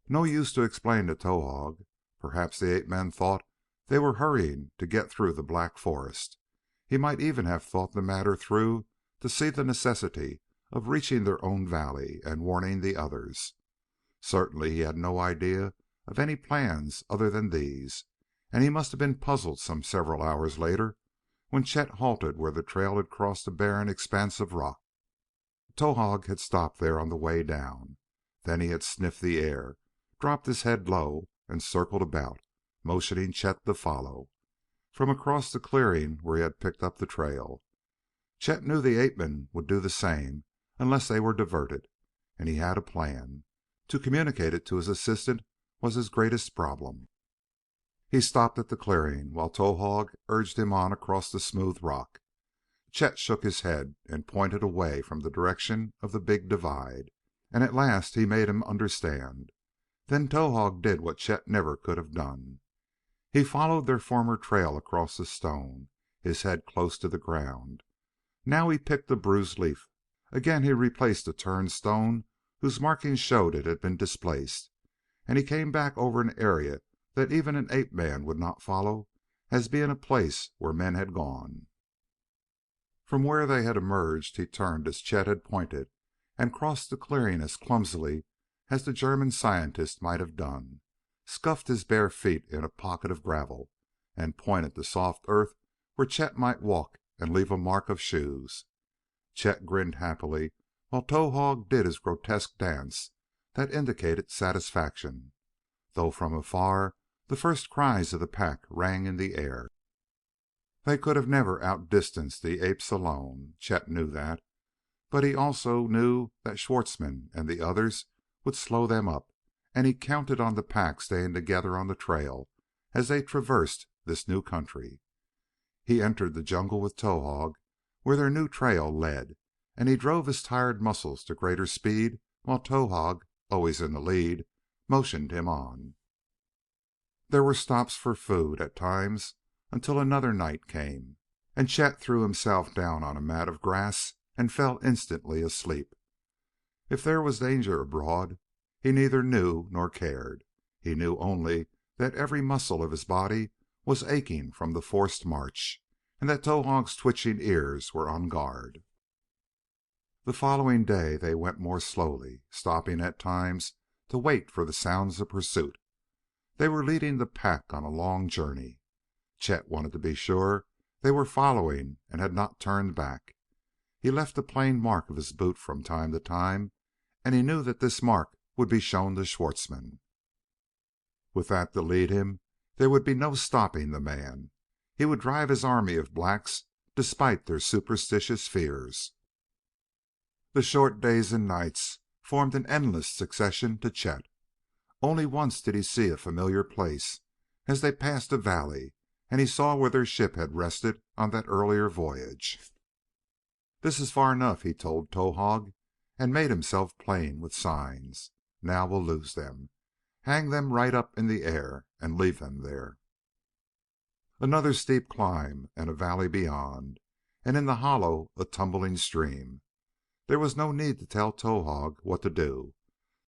No use to explain to Towahg. Perhaps the ape-men thought they were hurrying to get through the black forest. He might even have thought the matter through to see the necessity of reaching their own valley and warning the others. Certainly he had no idea of any plans other than these, and he must have been puzzled some several hours later when Chet halted where the trail had crossed a barren expanse of rock. Towahg had stopped there on the way down. Then he had sniffed the air, dropped his head low, and circled about, motioning Chet to follow, from across the clearing where he had picked up the trail. Chet knew the ape-men would do the same unless they were diverted, and he had a plan. To communicate it to his assistant was his greatest problem. He stopped at the clearing while Towahg urged him on across the smooth rock. Chet shook his head and pointed away from the direction of the big divide, and at last he made him understand. Then Towahg did what Chet never could have done. He followed their former trail across the stone, his head close to the ground. Now he picked a bruised leaf. Again he replaced a turned stone whose markings showed it had been displaced, and he came back over an area that even an ape-man would not follow as being a place where men had gone. From where they had emerged he turned as Chet had pointed, and crossed the clearing as clumsily as the German scientist might have done, scuffed his bare feet in a pocket of gravel, and pointed the soft earth where Chet might walk and leave a mark of shoes. Chet grinned happily while Towahg did his grotesque dance that indicated satisfaction, though from afar the first cries of the pack rang in the air. They could have never outdistanced the apes alone. Chet knew that, but he also knew that Schwartzmann and the others would slow them up, and he counted on the pack staying together on the trail as they traversed this new country. He entered the jungle with Towahg where their new trail led, and he drove his tired muscles to greater speed while Towahg, always in the lead, motioned him on. There were stops for food at times until another night came, and Chet threw himself down on a mat of grass and fell instantly asleep. If there was danger abroad, he neither knew nor cared. He knew only that every muscle of his body was aching from the forced march, and that Towahg's twitching ears were on guard. The following day they went more slowly, stopping at times to wait for the sounds of pursuit. They were leading the pack on a long journey. Chet wanted to be sure they were following and had not turned back. He left a plain mark of his boot from time to time, and he knew that this mark would be shown to Schwartzmann. With that to lead him, there would be no stopping the man. He would drive his army of blacks despite their superstitious fears. The short days and nights formed an endless succession to Chet. Only once did he see a familiar place as they passed a valley, and he saw where their ship had rested on that earlier voyage. "This is far enough," he told Towahg, and made himself plain with signs. "Now we'll lose them, hang them right up in the air, and leave them there. Another steep climb, and a valley beyond, and in the hollow a tumbling stream. There was no need to tell Towahg what to do,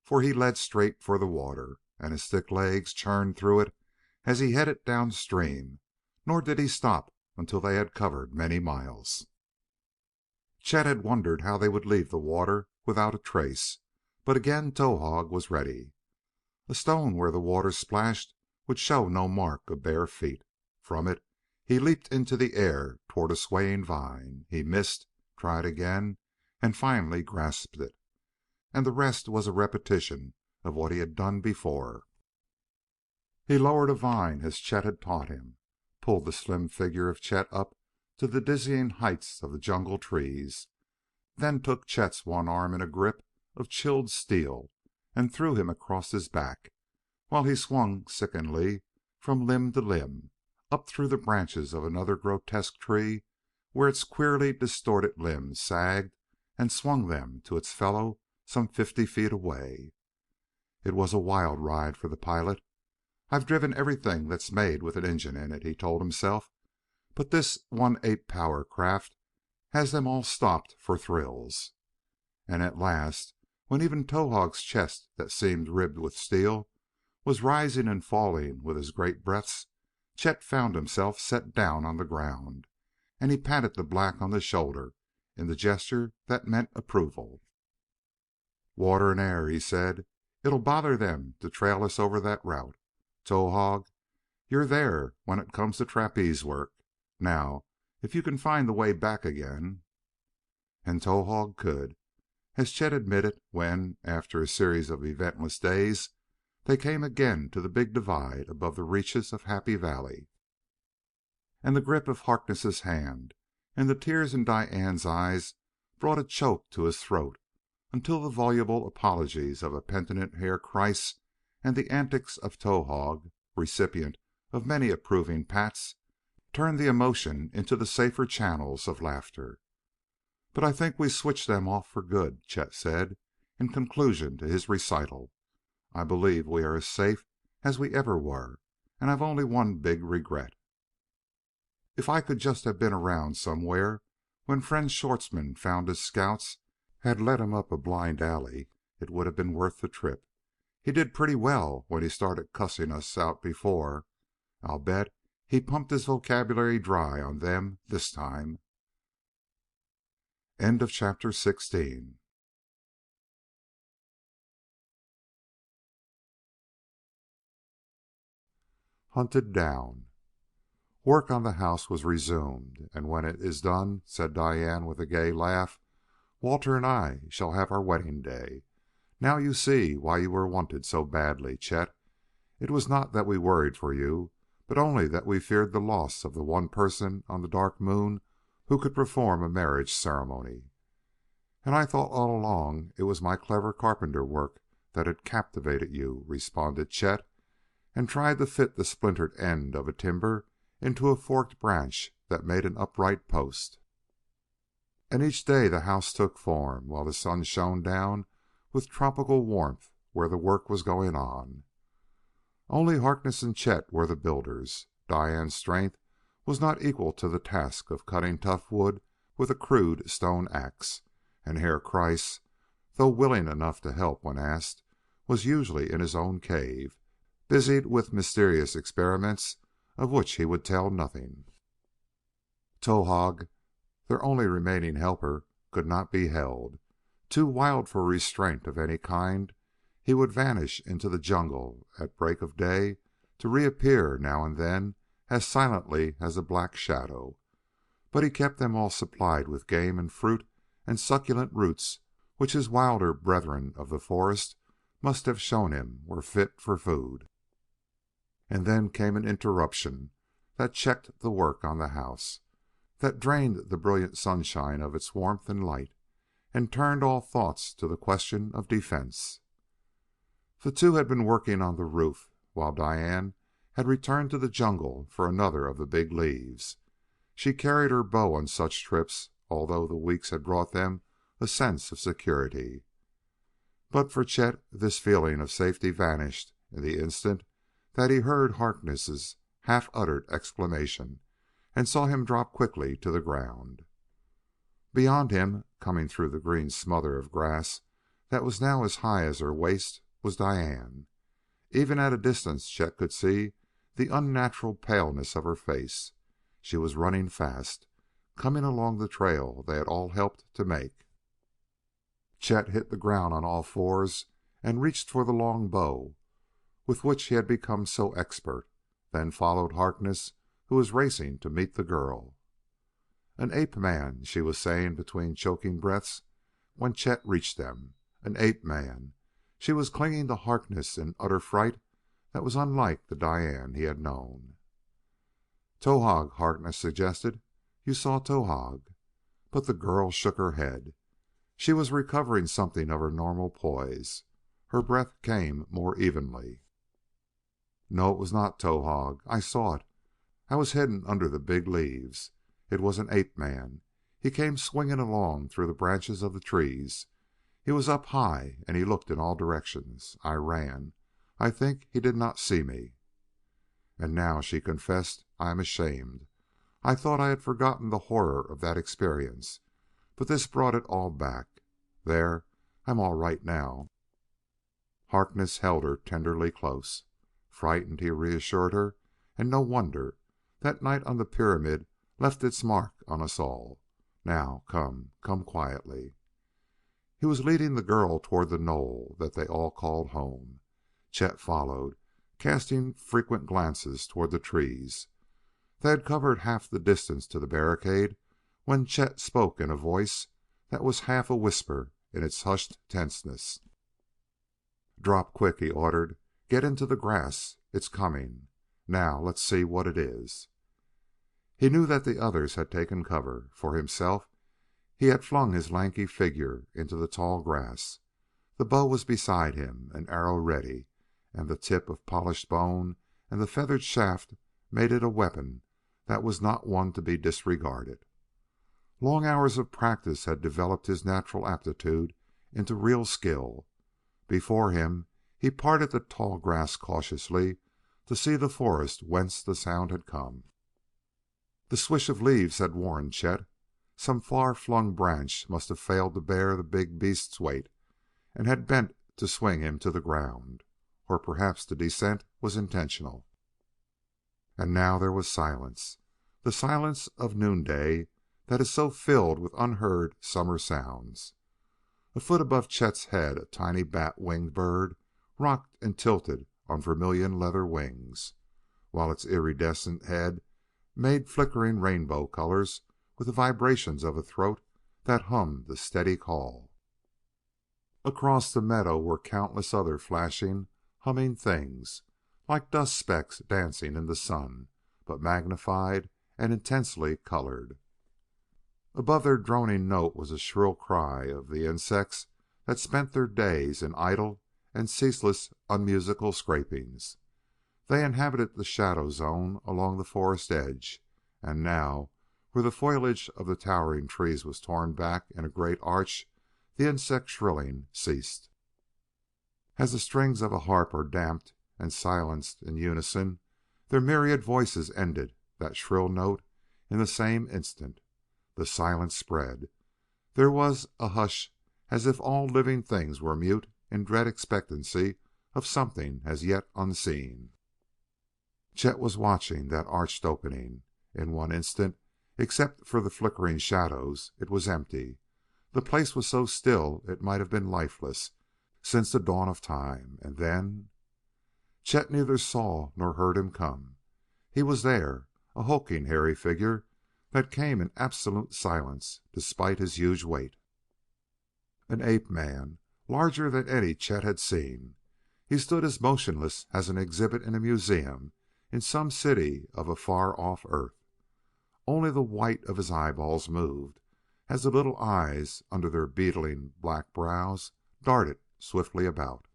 for he led straight for the water, and his thick legs churned through it as he headed downstream, nor did he stop until they had covered many miles. Chet had wondered how they would leave the water without a trace, but again Towahg was ready. A stone where the water splashed would show no mark of bare feet. From it he leaped into the air toward a swaying vine. He missed, tried again, and finally grasped it. And the rest was a repetition of what he had done before. He lowered a vine as Chet had taught him, pulled the slim figure of Chet up to the dizzying heights of the jungle trees, then took Chet's one arm in a grip of chilled steel and threw him across his back, while he swung sickeningly from limb to limb, up through the branches of another grotesque tree where its queerly distorted limbs sagged and swung them to its fellow some 50 feet away. It was a wild ride for the pilot. "I've driven everything that's made with an engine in it," he told himself, "but this 1/8 power craft has them all stopped for thrills." And at last, when even Towahg's chest that seemed ribbed with steel was rising and falling with his great breaths, Chet found himself set down on the ground, and he patted the black on the shoulder in the gesture that meant approval. "Water and air," he said. "It'll bother them to trail us over that route. Towahg, you're there when it comes to trapeze work. Now, if you can find the way back again." And Towahg could, as Chet admitted when, after a series of eventless days, they came again to the big divide above the reaches of Happy Valley. And the grip of Harkness' hand and the tears in Diane's eyes brought a choke to his throat until the voluble apologies of a penitent Herr Kreiss and the antics of Towahg, recipient of many approving pats, turned the emotion into the safer channels of laughter. "But I think we switched them off for good," Chet said in conclusion to his recital. "I believe we are as safe as we ever were, and I've only one big regret. If I could just have been around somewhere when friend Schwartzmann found his scouts had led him up a blind alley, it would have been worth the trip. He did pretty well when he started cussing us out before. I'll bet he pumped his vocabulary dry on them this time." End of chapter 16. Hunted down. Work on the house was resumed, and when it is done, said Diane with a gay laugh, Walter and I shall have our wedding day. Now you see why you were wanted so badly, Chet. It was not that we worried for you, but only that we feared the loss of the one person on the Dark Moon who could perform a marriage ceremony. And I thought all along it was my clever carpenter work that had captivated you, responded Chet, and tried to fit the splintered end of a timber into a forked branch that made an upright post. And each day the house took form while the sun shone down with tropical warmth where the work was going on. Only Harkness and Chet were the builders. Diane's strength was not equal to the task of cutting tough wood with a crude stone axe, and Herr Kreiss, though willing enough to help when asked, was usually in his own cave, busied with mysterious experiments of which he would tell nothing. Towahg, their only remaining helper, could not be held. Too wild for restraint of any kind, he would vanish into the jungle at break of day to reappear now and then as silently as a black shadow. But he kept them all supplied with game and fruit and succulent roots which his wilder brethren of the forest must have shown him were fit for food. And then came an interruption that checked the work on the house, that drained the brilliant sunshine of its warmth and light, and turned all thoughts to the question of defense. The two had been working on the roof while Diane had returned to the jungle for another of the big leaves. She carried her bow on such trips, although the weeks had brought them a sense of security. But for Chet this feeling of safety vanished in the instant that he heard Harkness's half-uttered exclamation and saw him drop quickly to the ground. Beyond him, coming through the green smother of grass that was now as high as her waist, was Diane. Even at a distance Chet could see the unnatural paleness of her face. She was running fast, coming along the trail they had all helped to make. Chet hit the ground on all fours and reached for the long bow with which he had become so expert, then followed Harkness, who was racing to meet the girl. "An ape man," she was saying between choking breaths when Chet reached them. "An ape man." She was clinging to Harkness in utter fright that was unlike the Diane he had known. "Towahg," Harkness suggested. "You saw Towahg." But the girl shook her head. She was recovering something of her normal poise. Her breath came more evenly. "No, it was not Towahg. I saw it. I was hidden under the big leaves. It was an ape man. He came swinging along through the branches of the trees. He was up high and he looked in all directions. I ran. I think he did not see me." And now, she confessed, "I am ashamed. I thought I had forgotten the horror of that experience, but this brought it all back. There, I'm all right now." Harkness held her tenderly close. Frightened, he reassured her, and no wonder. That night on the pyramid left its mark on us all. "Now, come quietly." He was leading the girl toward the knoll that they all called home. Chet followed, casting frequent glances toward the trees. They had covered half the distance to the barricade when Chet spoke in a voice that was half a whisper in its hushed tenseness. "Drop quick," he ordered. "Get into the grass. It's coming. Now let's see what it is." He knew that the others had taken cover. For himself, he had flung his lanky figure into the tall grass. The bow was beside him, an arrow ready, and the tip of polished bone and the feathered shaft made it a weapon that was not one to be disregarded. Long hours of practice had developed his natural aptitude into real skill. Before him, he parted the tall grass cautiously to see the forest whence the sound had come. The swish of leaves had warned Chet. Some far-flung branch must have failed to bear the big beast's weight and had bent to swing him to the ground. Or perhaps the descent was intentional. And now there was silence, the silence of noonday that is so filled with unheard summer sounds. A foot above Chet's head a tiny bat-winged bird rocked and tilted on vermilion leather wings, while its iridescent head made flickering rainbow colors with the vibrations of a throat that hummed the steady call. Across the meadow were countless other flashing, humming things, like dust specks dancing in the sun, but magnified and intensely colored. Above their droning note was a shrill cry of the insects that spent their days in idle and ceaseless unmusical scrapings. They inhabited the shadow zone along the forest edge, and now, where the foliage of the towering trees was torn back in a great arch, the insect shrilling ceased. As the strings of a harp are damped and silenced in unison, their myriad voices ended that shrill note in the same instant. The silence spread. There was a hush as if all living things were mute in dread expectancy of something as yet unseen. Chet was watching that arched opening. In one instant, except for the flickering shadows, it was empty. The place was so still it might have been lifeless since the dawn of time. And then Chet neither saw nor heard him come. He was there, a hulking, hairy figure that came in absolute silence despite his huge weight. An ape man, larger than any Chet had seen. He stood as motionless as an exhibit in a museum in some city of a far-off Earth. Only the white of his eyeballs moved as the little eyes under their beetling black brows darted swiftly about.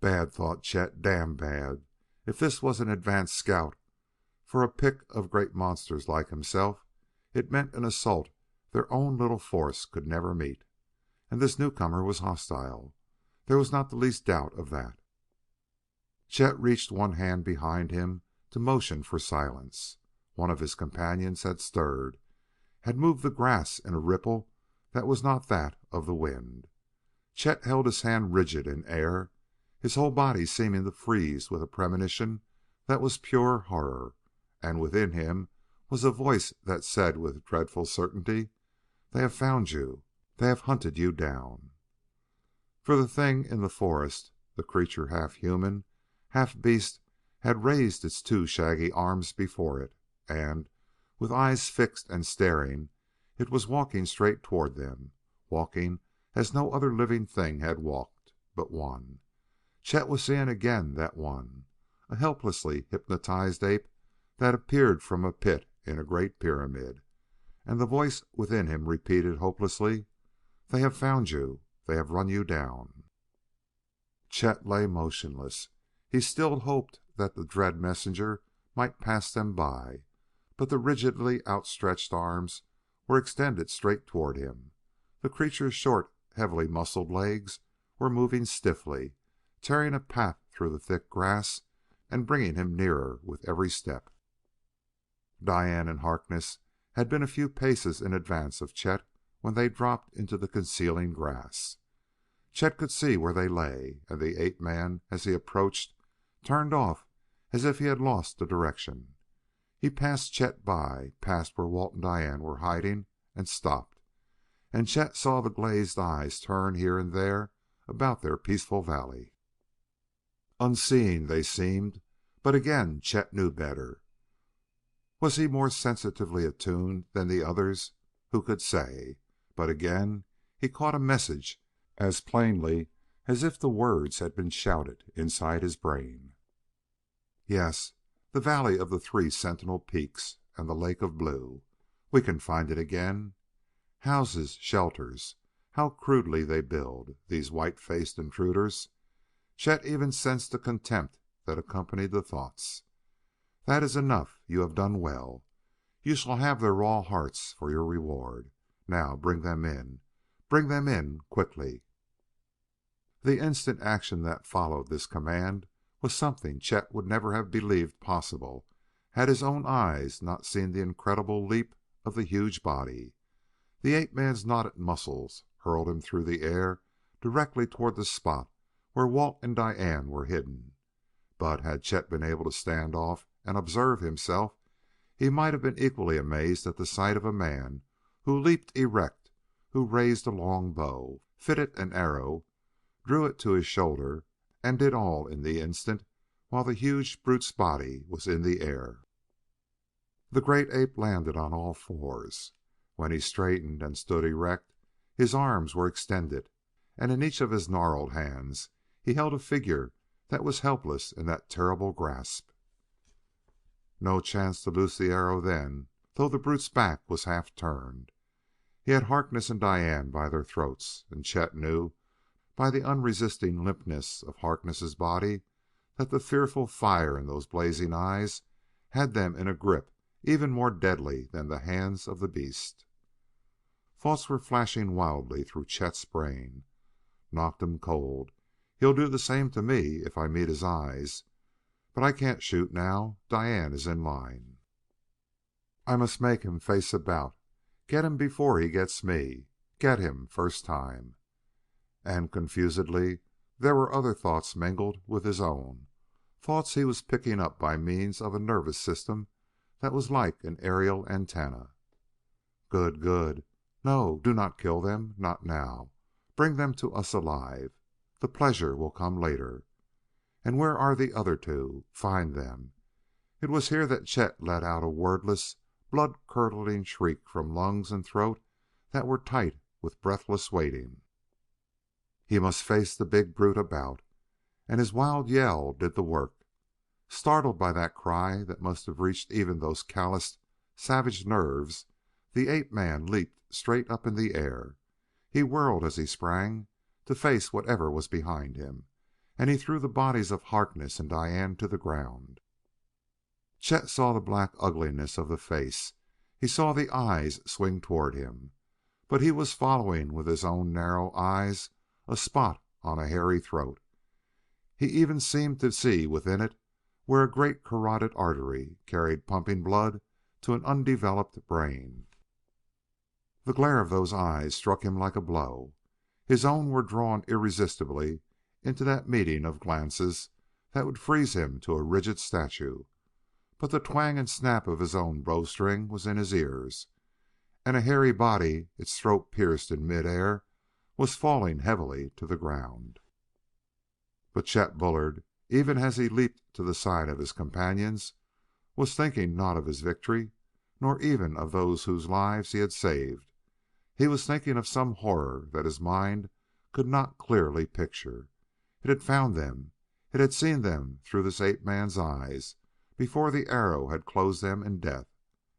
Bad, thought Chet, damn bad. If this was an advance scout for a pick of great monsters like himself, it meant an assault their own little force could never meet. And this newcomer was hostile. There was not the least doubt of that. Chet reached one hand behind him to motion for silence. One of his companions had stirred, had moved the grass in a ripple that was not that of the wind. Chet held his hand rigid in air, his whole body seeming to freeze with a premonition that was pure horror, and within him was a voice that said with dreadful certainty, "They have found you. They have hunted you down." For the thing in the forest, the creature half human, half beast, had raised its two shaggy arms before it, and, with eyes fixed and staring, it was walking straight toward them, walking as no other living thing had walked but one. Chet was seeing again that one, a helplessly hypnotized ape that appeared from a pit in a great pyramid, and the voice within him repeated hopelessly, "They have found you. They have run you down." Chet lay motionless. He still hoped that the dread messenger might pass them by, but the rigidly outstretched arms were extended straight toward him. The creature's short, heavily muscled legs were moving stiffly, tearing a path through the thick grass and bringing him nearer with every step. Diane and Harkness had been a few paces in advance of Chet when they dropped into the concealing grass. Chet could see where they lay, and the ape man, as he approached, turned off as if he had lost the direction. He passed Chet by, past where Walt and Diane were hiding, and stopped. And Chet saw the glazed eyes turn here and there about their peaceful valley. Unseeing they seemed, but again Chet knew better. Was he more sensitively attuned than the others? Who could say? But again he caught a message as plainly as if the words had been shouted inside his brain. Yes, the valley of the three sentinel peaks and the lake of blue. We can find it again. Houses, shelters. How crudely they build, these white-faced intruders. Chet even sensed the contempt that accompanied the thoughts. That is enough. You have done well. You shall have their raw hearts for your reward. Now bring them in. Bring them in quickly. The instant action that followed this command was something Chet would never have believed possible had his own eyes not seen the incredible leap of the huge body. The ape man's knotted muscles hurled him through the air directly toward the spot where Walt and Diane were hidden. But had Chet been able to stand off and observe himself, he might have been equally amazed at the sight of a man who leaped erect, who raised a long bow, fitted an arrow, drew it to his shoulder, and did all in the instant while the huge brute's body was in the air. The great ape landed on all fours. When he straightened and stood erect, his arms were extended, and in each of his gnarled hands he held a figure that was helpless in that terrible grasp. No chance to loose the arrow then, though the brute's back was half turned. He had Harkness and Diane by their throats, and Chet knew by the unresisting limpness of Harkness's body that the fearful fire in those blazing eyes had them in a grip even more deadly than the hands of the beast. Thoughts were flashing wildly through Chet's brain. Knocked him cold. He'll do the same to me if I meet his eyes. But I can't shoot now. Diane is in line. I must make him face about. Get him before he gets me. Get him first time. And confusedly there were other thoughts mingled with his own, thoughts he was picking up by means of a nervous system that was like an aerial antenna. Good, good. No, do not kill them. Not now. Bring them to us alive. The pleasure will come later. And where are the other two? Find them. It was here that Chet let out a wordless, blood-curdling shriek from lungs and throat that were tight with breathless waiting. He must face the big brute about, and his wild yell did the work. Startled by that cry that must have reached even those calloused, savage nerves, the ape-man leaped straight up in the air. He whirled as he sprang, to face whatever was behind him, and he threw the bodies of Harkness and Diane to the ground. Chet saw the black ugliness of the face. He saw the eyes swing toward him. But he was following with his own narrow eyes a spot on a hairy throat. He even seemed to see within it where a great carotid artery carried pumping blood to an undeveloped brain. The glare of those eyes struck him like a blow. His own were drawn irresistibly into that meeting of glances that would freeze him to a rigid statue. But the twang and snap of his own bowstring was in his ears, and a hairy body, its throat pierced in midair, was falling heavily to the ground. But Chet Bullard, even as he leaped to the side of his companions, was thinking not of his victory, nor even of those whose lives he had saved. He was thinking of some horror that his mind could not clearly picture. It had found them. It had seen them through this ape-man's eyes before the arrow had closed them in death.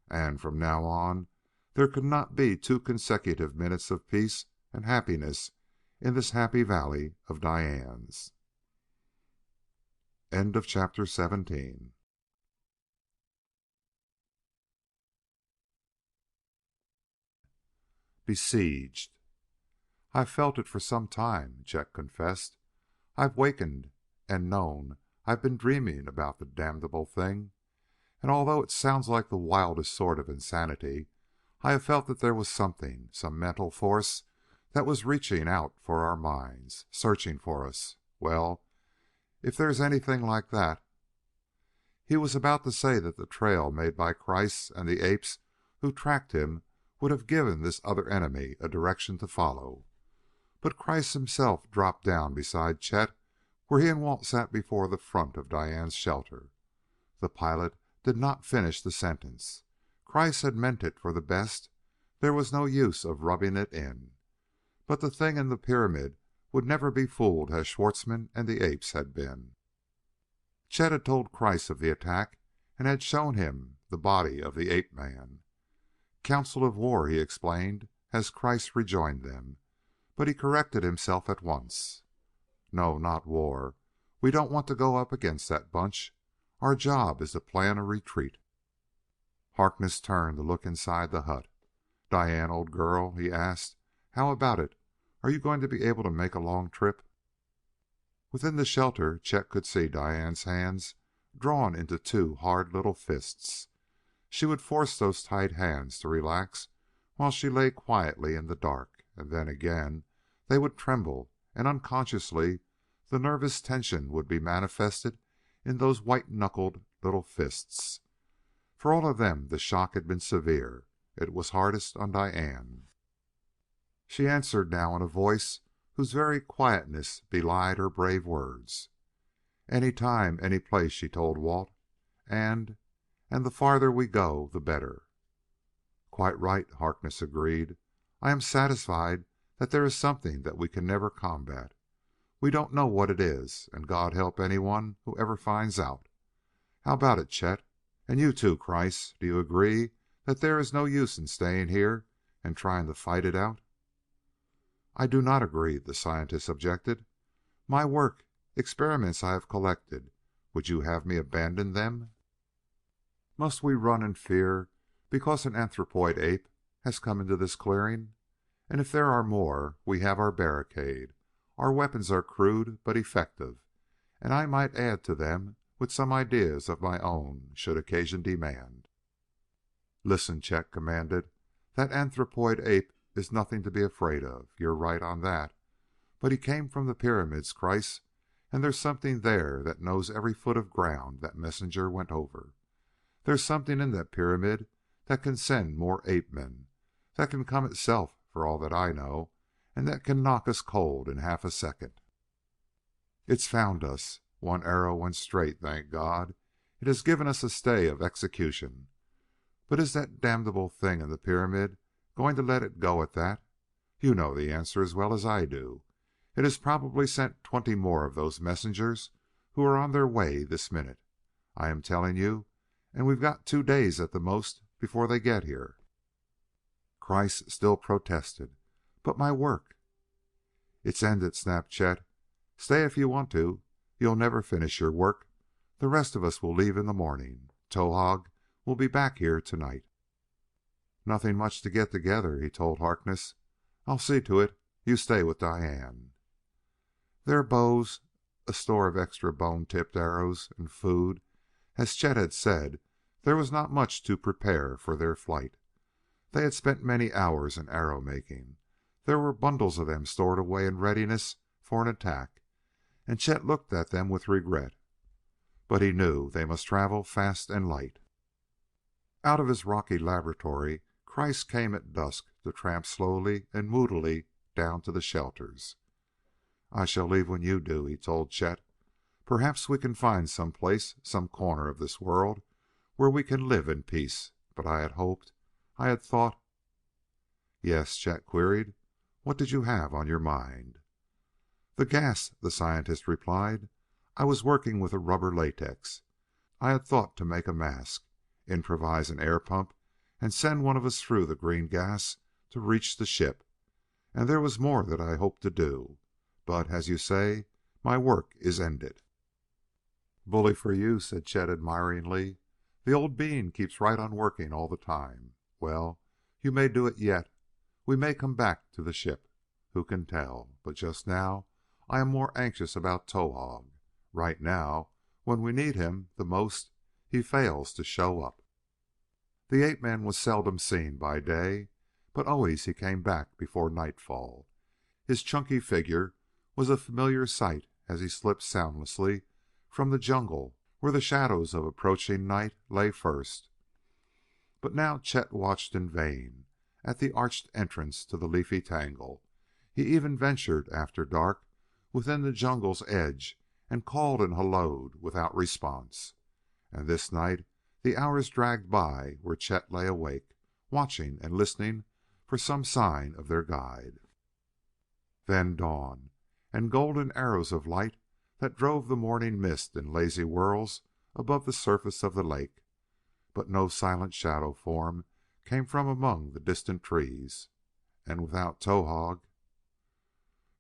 And from now on there could not be 2 consecutive minutes of peace and happiness in this happy valley of Diane's. End of chapter 17. Besieged. "I've felt it for some time," Chet confessed. "I've wakened and known I've been dreaming about the damnable thing. And although it sounds like the wildest sort of insanity, I have felt that there was something, some mental force that was reaching out for our minds, searching for us. Well, if there's anything like that..." He was about to say that the trail made by Kreiss and the apes who tracked him would have given this other enemy a direction to follow. But Kreiss himself dropped down beside Chet where he and Walt sat before the front of Diane's shelter. The pilot did not finish the sentence. Kreiss had meant it for the best. There was no use of rubbing it in. But the thing in the pyramid would never be fooled as Schwartzmann and the apes had been. Chet had told Kreiss of the attack and had shown him the body of the ape-man. "Council of War," he explained as Kreiss rejoined them, but he corrected himself at once. "No, not war. We don't want to go up against that bunch. Our job is to plan a retreat." Harkness turned to look inside the hut. "Diane, old girl," he asked, "how about it? Are you going to be able to make a long trip?" Within the shelter Chet could see Diane's hands drawn into 2 hard little fists. She would force those tight hands to relax while she lay quietly in the dark, and then again they would tremble, and unconsciously the nervous tension would be manifested in those white-knuckled little fists. For all of them the shock had been severe. It was hardest on Diane. She answered now in a voice whose very quietness belied her brave words. "Any time, any place," she told Walt. And the farther we go, the better." "Quite right," Harkness agreed. "I am satisfied that there is something that we can never combat. We don't know what it is, and God help anyone who ever finds out. How about it, Chet? And you too, Kreiss, do you agree that there is no use in staying here and trying to fight it out?" "I do not agree," the scientist objected. "My work, experiments I have collected, would you have me abandon them? Must we run in fear because an anthropoid ape has come into this clearing? And if there are more, we have our barricade. Our weapons are crude but effective, and I might add to them with some ideas of my own should occasion demand." "Listen," Chet commanded. "That anthropoid ape is nothing to be afraid of. You're right on that. But he came from the pyramids, Kreiss, and there's something there that knows every foot of ground that messenger went over. There's something in that pyramid that can send more ape-men, that can come itself for all that I know, and that can knock us cold in half a second. It's found us. One arrow went straight, thank God. It has given us a stay of execution. But is that damnable thing in the pyramid going to let it go at that? You know the answer as well as I do. It has probably sent 20 more of those messengers who are on their way this minute. I am telling you, and we've got 2 days at the most before they get here." Kreiss still protested. "But my work..." "It's ended," snapped Chet. "Stay if you want to. You'll never finish your work. The rest of us will leave in the morning. Towahg will be back here tonight." "Nothing much to get together," he told Harkness. "I'll see to it. You stay with Diane." Their bows a store of extra bone-tipped arrows and food, as Chet had said, there was not much to prepare for their flight. They had spent many hours in arrow making. There were bundles of them stored away in readiness for an attack, and Chet looked at them with regret. But he knew they must travel fast and light. Out of his rocky laboratory, Kreiss came at dusk to tramp slowly and moodily down to the shelters. "I shall leave when you do," he told Chet. "Perhaps we can find some place, some corner of this world where we can live in peace. But I had hoped, I had thought." "Yes?" Chet queried. "What did you have on your mind?" "The gas," the scientist replied. "I was working with a rubber latex. I had thought to make a mask, improvise an air pump, and send one of us through the green gas to reach the ship. And there was more that I hoped to do. But, as you say, my work is ended." "Bully for you," said Chet admiringly. "The old bean keeps right on working all the time. Well, you may do it yet. We may come back to the ship. Who can tell? But just now I am more anxious about Towahg. Right now, when we need him the most, he fails to show up." The ape-man was seldom seen by day, but always he came back before nightfall. His chunky figure was a familiar sight as he slipped soundlessly from the jungle where the shadows of approaching night lay first. But now Chet watched in vain at the arched entrance to the leafy tangle. He even ventured, after dark, within the jungle's edge and called and helloed without response. And this night the hours dragged by where Chet lay awake, watching and listening for some sign of their guide. Then dawn, and golden arrows of light that drove the morning mist in lazy whirls above the surface of the lake. But no silent shadow form came from among the distant trees. And without Towahg...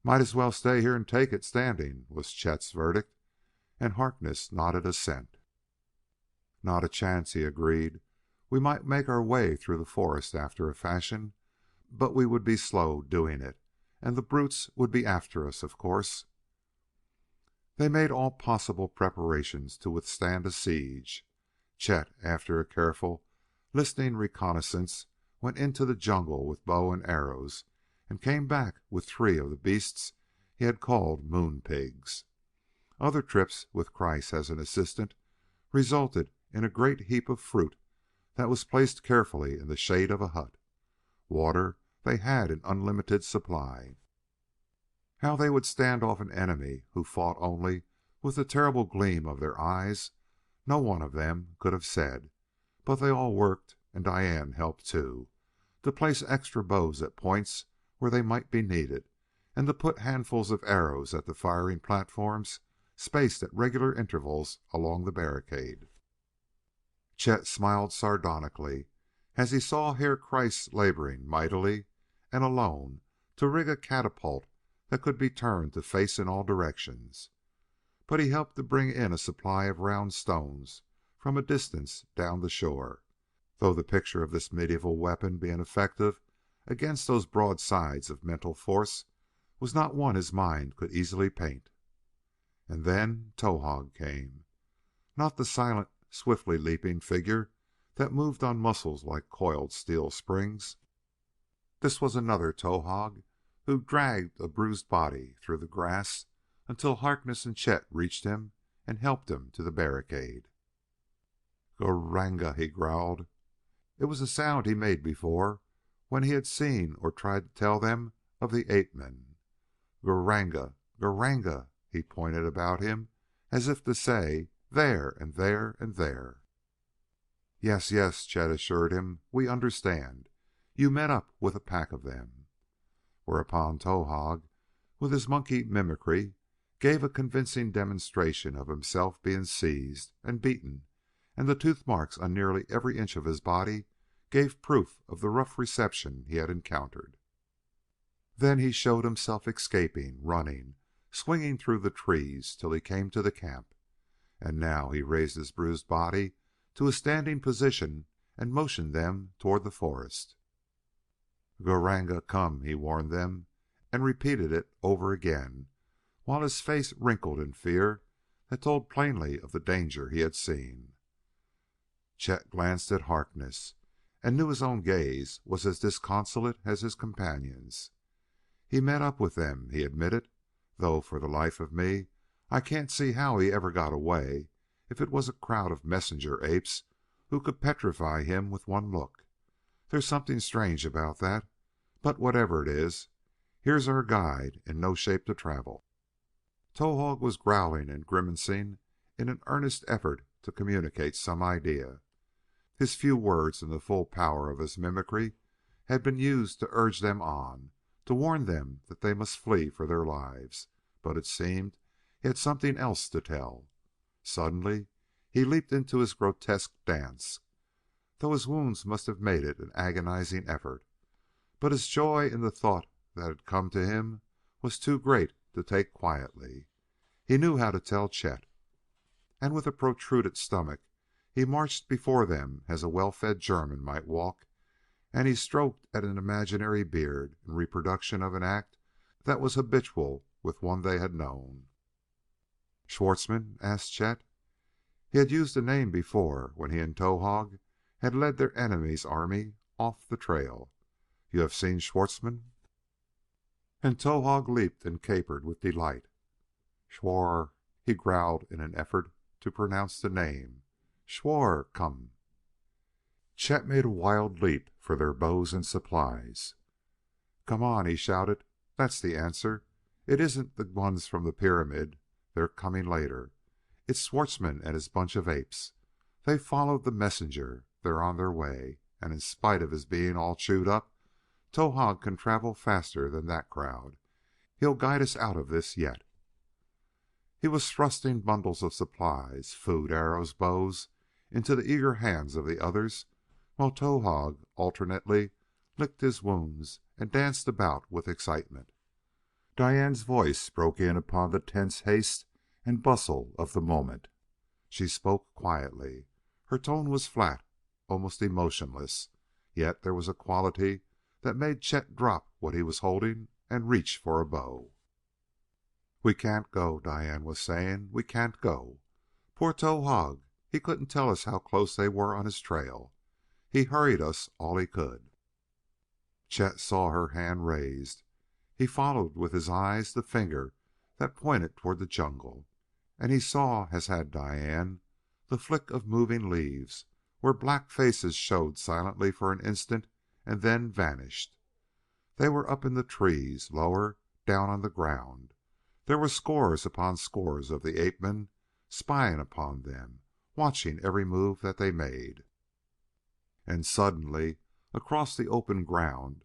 "Might as well stay here and take it standing," was Chet's verdict, and Harkness nodded assent. "Not a chance," he agreed. "We might make our way through the forest after a fashion, but we would be slow doing it, and the brutes would be after us, of course." They made all possible preparations to withstand a siege. Chet, after a careful, listening reconnaissance, went into the jungle with bow and arrows and came back with 3 of the beasts he had called moon pigs. Other trips, with Kreiss as an assistant, resulted in a great heap of fruit that was placed carefully in the shade of a hut. Water they had in unlimited supply. How they would stand off an enemy who fought only with the terrible gleam of their eyes, no one of them could have said, but they all worked, and Diane helped too, to place extra bows at points where they might be needed, and to put handfuls of arrows at the firing platforms spaced at regular intervals along the barricade. Chet smiled sardonically as he saw Herr Kreiss laboring mightily and alone to rig a catapult that could be turned to face in all directions. But he helped to bring in a supply of round stones from a distance down the shore, though the picture of this medieval weapon being effective against those broadsides of mental force was not one his mind could easily paint. And then Towahg came. Not the silent, swiftly leaping figure that moved on muscles like coiled steel springs. This was another Towahg who dragged a bruised body through the grass until Harkness and Chet reached him and helped him to the barricade. "Gr-r-ranga," he growled. It was a sound he made before when he had seen or tried to tell them of the ape-men. "Gr-r-ranga, Gr-r-ranga," he pointed about him as if to say, "There and there and there." "Yes, yes," Chet assured him. "We understand. You met up with a pack of them." Whereupon Towahg, with his monkey mimicry, gave a convincing demonstration of himself being seized and beaten, and the tooth marks on nearly every inch of his body gave proof of the rough reception he had encountered. Then he showed himself escaping, running, swinging through the trees till he came to the camp. And now he raised his bruised body to a standing position and motioned them toward the forest. "Gr-r-ranga, come," he warned them, and repeated it over again, while his face wrinkled in fear that told plainly of the danger he had seen. Chet glanced at Harkness and knew his own gaze was as disconsolate as his companion's. "He met up with them," he admitted, "though for the life of me I can't see how he ever got away if it was a crowd of messenger apes who could petrify him with one look. There's something strange about that. But whatever it is, here's our guide in no shape to travel." Towahg was growling and grimacing in an earnest effort to communicate some idea. His few words and the full power of his mimicry had been used to urge them on, to warn them that they must flee for their lives, but it seemed he had something else to tell. Suddenly he leaped into his grotesque dance, though his wounds must have made it an agonizing effort. But his joy in the thought that had come to him was too great to take quietly. He knew how to tell Chet. And with a protruded stomach he marched before them as a well-fed German might walk, and he stroked at an imaginary beard in reproduction of an act that was habitual with one they had known. "Schwartzmann?" asked Chet. He had used the name before when he and Towahg had led their enemy's army off the trail. "You have seen Schwartzmann?" And Towahg leaped and capered with delight. "Schwar," he growled in an effort to pronounce the name. "Schwar, come." Chet made a wild leap for their bows and supplies. "Come on!" he shouted. "That's the answer. It isn't the ones from the pyramid. They're coming later. It's Schwartzmann and his bunch of apes. They've followed the messenger. They're on their way. And in spite of his being all chewed up, Towahg can travel faster than that crowd. He'll guide us out of this yet." He was thrusting bundles of supplies, food, arrows, bows, into the eager hands of the others, while Towahg alternately licked his wounds and danced about with excitement. Diane's voice broke in upon the tense haste and bustle of the moment. She spoke quietly. Her tone was flat, almost emotionless, yet there was a quality that made Chet drop what he was holding and reach for a bow. "We can't go," Diane was saying. "We can't go. Poor Towahg, he couldn't tell us how close they were on his trail. He hurried us all he could." Chet saw her hand raised. He followed with his eyes the finger that pointed toward the jungle, and he saw, as had Diane, the flick of moving leaves where black faces showed silently for an instant and then vanished. They were up in the trees, lower down on the ground. There were scores upon scores of the ape-men spying upon them, watching every move that they made. And suddenly, across the open ground,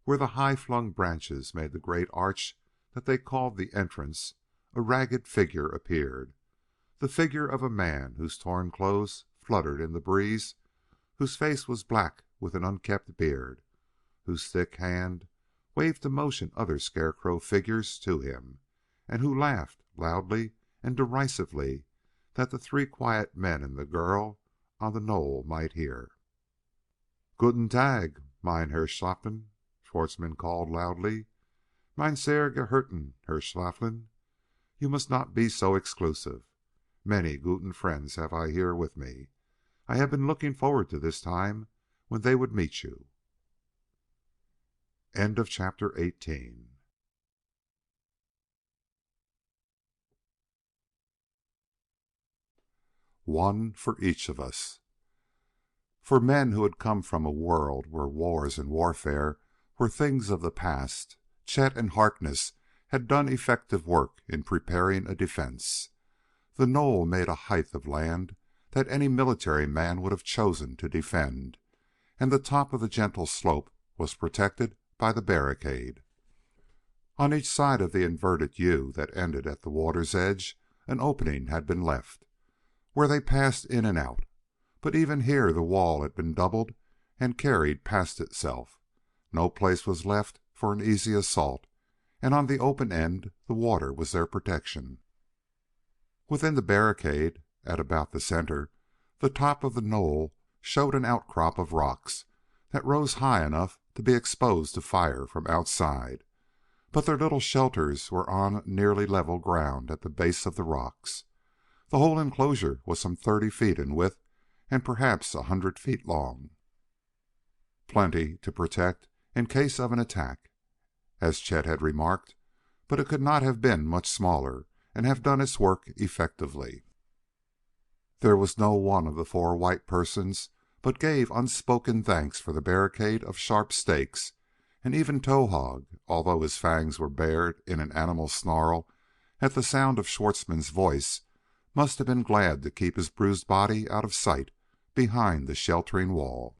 where the high-flung branches made the great arch that they called the entrance, a ragged figure appeared, the figure of a man whose torn clothes fluttered in the breeze, whose face was black with an unkempt beard, whose thick hand waved to motion other scarecrow figures to him, and who laughed loudly and derisively that the three quiet men and the girl on the knoll might hear. "Guten Tag, mein Herr Schlafen," Schwartzmann called loudly. "Mein sehr geehrten Herr Schlafen, you must not be so exclusive. Many guten friends have I here with me. I have been looking forward to this time when they would meet you." End of chapter 18. One for each of us. For men who had come from a world where wars and warfare were things of the past, Chet and Harkness had done effective work in preparing a defense. The knoll made a height of land that any military man would have chosen to defend, and the top of the gentle slope was protected by the barricade. On each side of the inverted U that ended at the water's edge an opening had been left, where they passed in and out. But even here the wall had been doubled and carried past itself. No place was left for an easy assault, and on the open end the water was their protection. Within the barricade, at about the center, the top of the knoll showed an outcrop of rocks that rose high enough to be exposed to fire from outside, but their little shelters were on nearly level ground at the base of the rocks. The whole enclosure was some 30 feet in width and perhaps 100 feet long. Plenty to protect in case of an attack, as Chet had remarked, but it could not have been much smaller and have done its work effectively. There was no one of the four white persons but gave unspoken thanks for the barricade of sharp stakes, and even Towahg, although his fangs were bared in an animal snarl at the sound of Schwartzmann's voice, must have been glad to keep his bruised body out of sight behind the sheltering wall.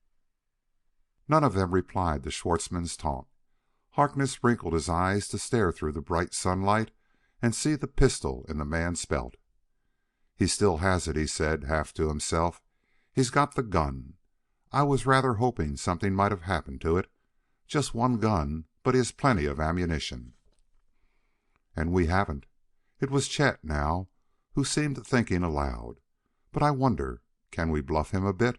None of them replied to Schwartzmann's taunt. Harkness wrinkled his eyes to stare through the bright sunlight and see the pistol in the man's belt. "He still has it," he said, half to himself. "He's got the gun. I was rather hoping something might have happened to it. Just one gun, but he has plenty of ammunition." "And we haven't." It was Chet, now, who seemed thinking aloud. "But I wonder, can we bluff him a bit?"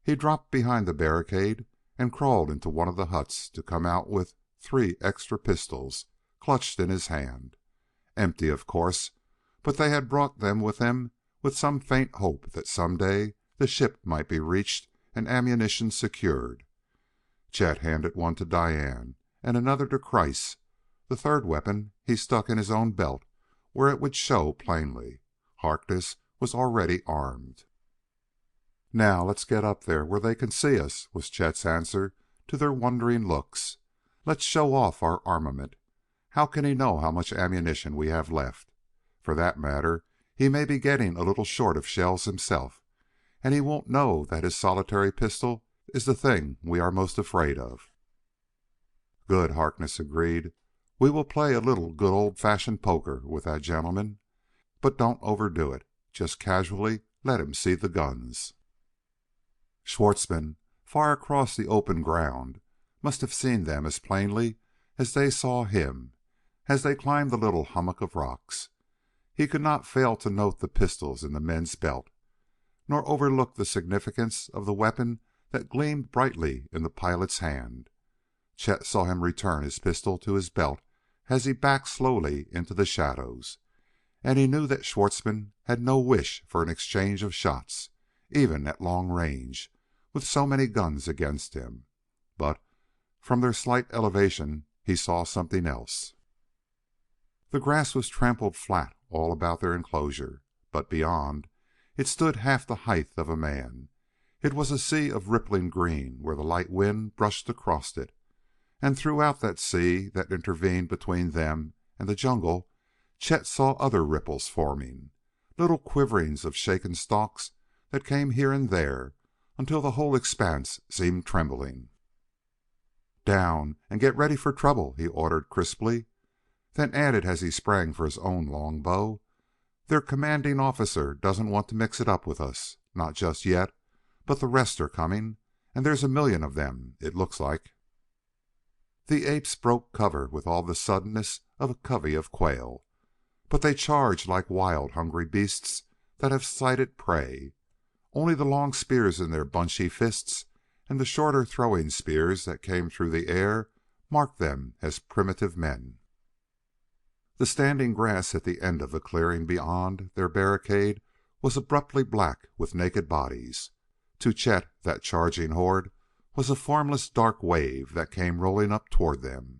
He dropped behind the barricade and crawled into one of the huts to come out with 3 extra pistols clutched in his hand. Empty, of course, but they had brought them with them with some faint hope that some day the ship might be reached and ammunition secured. Chet handed one to Diane and another to Kreiss. The third weapon he stuck in his own belt where it would show plainly. Harkness was already armed. "Now let's get up there where they can see us," was Chet's answer to their wondering looks. "Let's show off our armament. How can he know how much ammunition we have left? For that matter, he may be getting a little short of shells himself, and he won't know that his solitary pistol is the thing we are most afraid of." "Good," Harkness agreed. "We will play a little good old-fashioned poker with that gentleman. But don't overdo it. Just casually let him see the guns." Schwartzmann, far across the open ground, must have seen them as plainly as they saw him as they climbed the little hummock of rocks. He could not fail to note the pistols in the men's belt, nor overlook the significance of the weapon that gleamed brightly in the pilot's hand. Chet saw him return his pistol to his belt as he backed slowly into the shadows, and he knew that Schwartzmann had no wish for an exchange of shots, even at long range, with so many guns against him. But from their slight elevation he saw something else. The grass was trampled flat all about their enclosure, but beyond it stood half the height of a man. It was a sea of rippling green where the light wind brushed across it, and throughout that sea that intervened between them and the jungle, Chet saw other ripples forming, little quiverings of shaken stalks that came here and there until the whole expanse seemed trembling. "Down and get ready for trouble," he ordered crisply, then added as he sprang for his own long bow, "Their commanding officer doesn't want to mix it up with us, not just yet, but the rest are coming, and there's a million of them, it looks like." The apes broke cover with all the suddenness of a covey of quail, but they charged like wild, hungry beasts that have sighted prey. Only the long spears in their bunchy fists and the shorter throwing spears that came through the air marked them as primitive men. The standing grass at the end of the clearing beyond their barricade was abruptly black with naked bodies. To Chet, that charging horde was a formless dark wave that came rolling up toward them.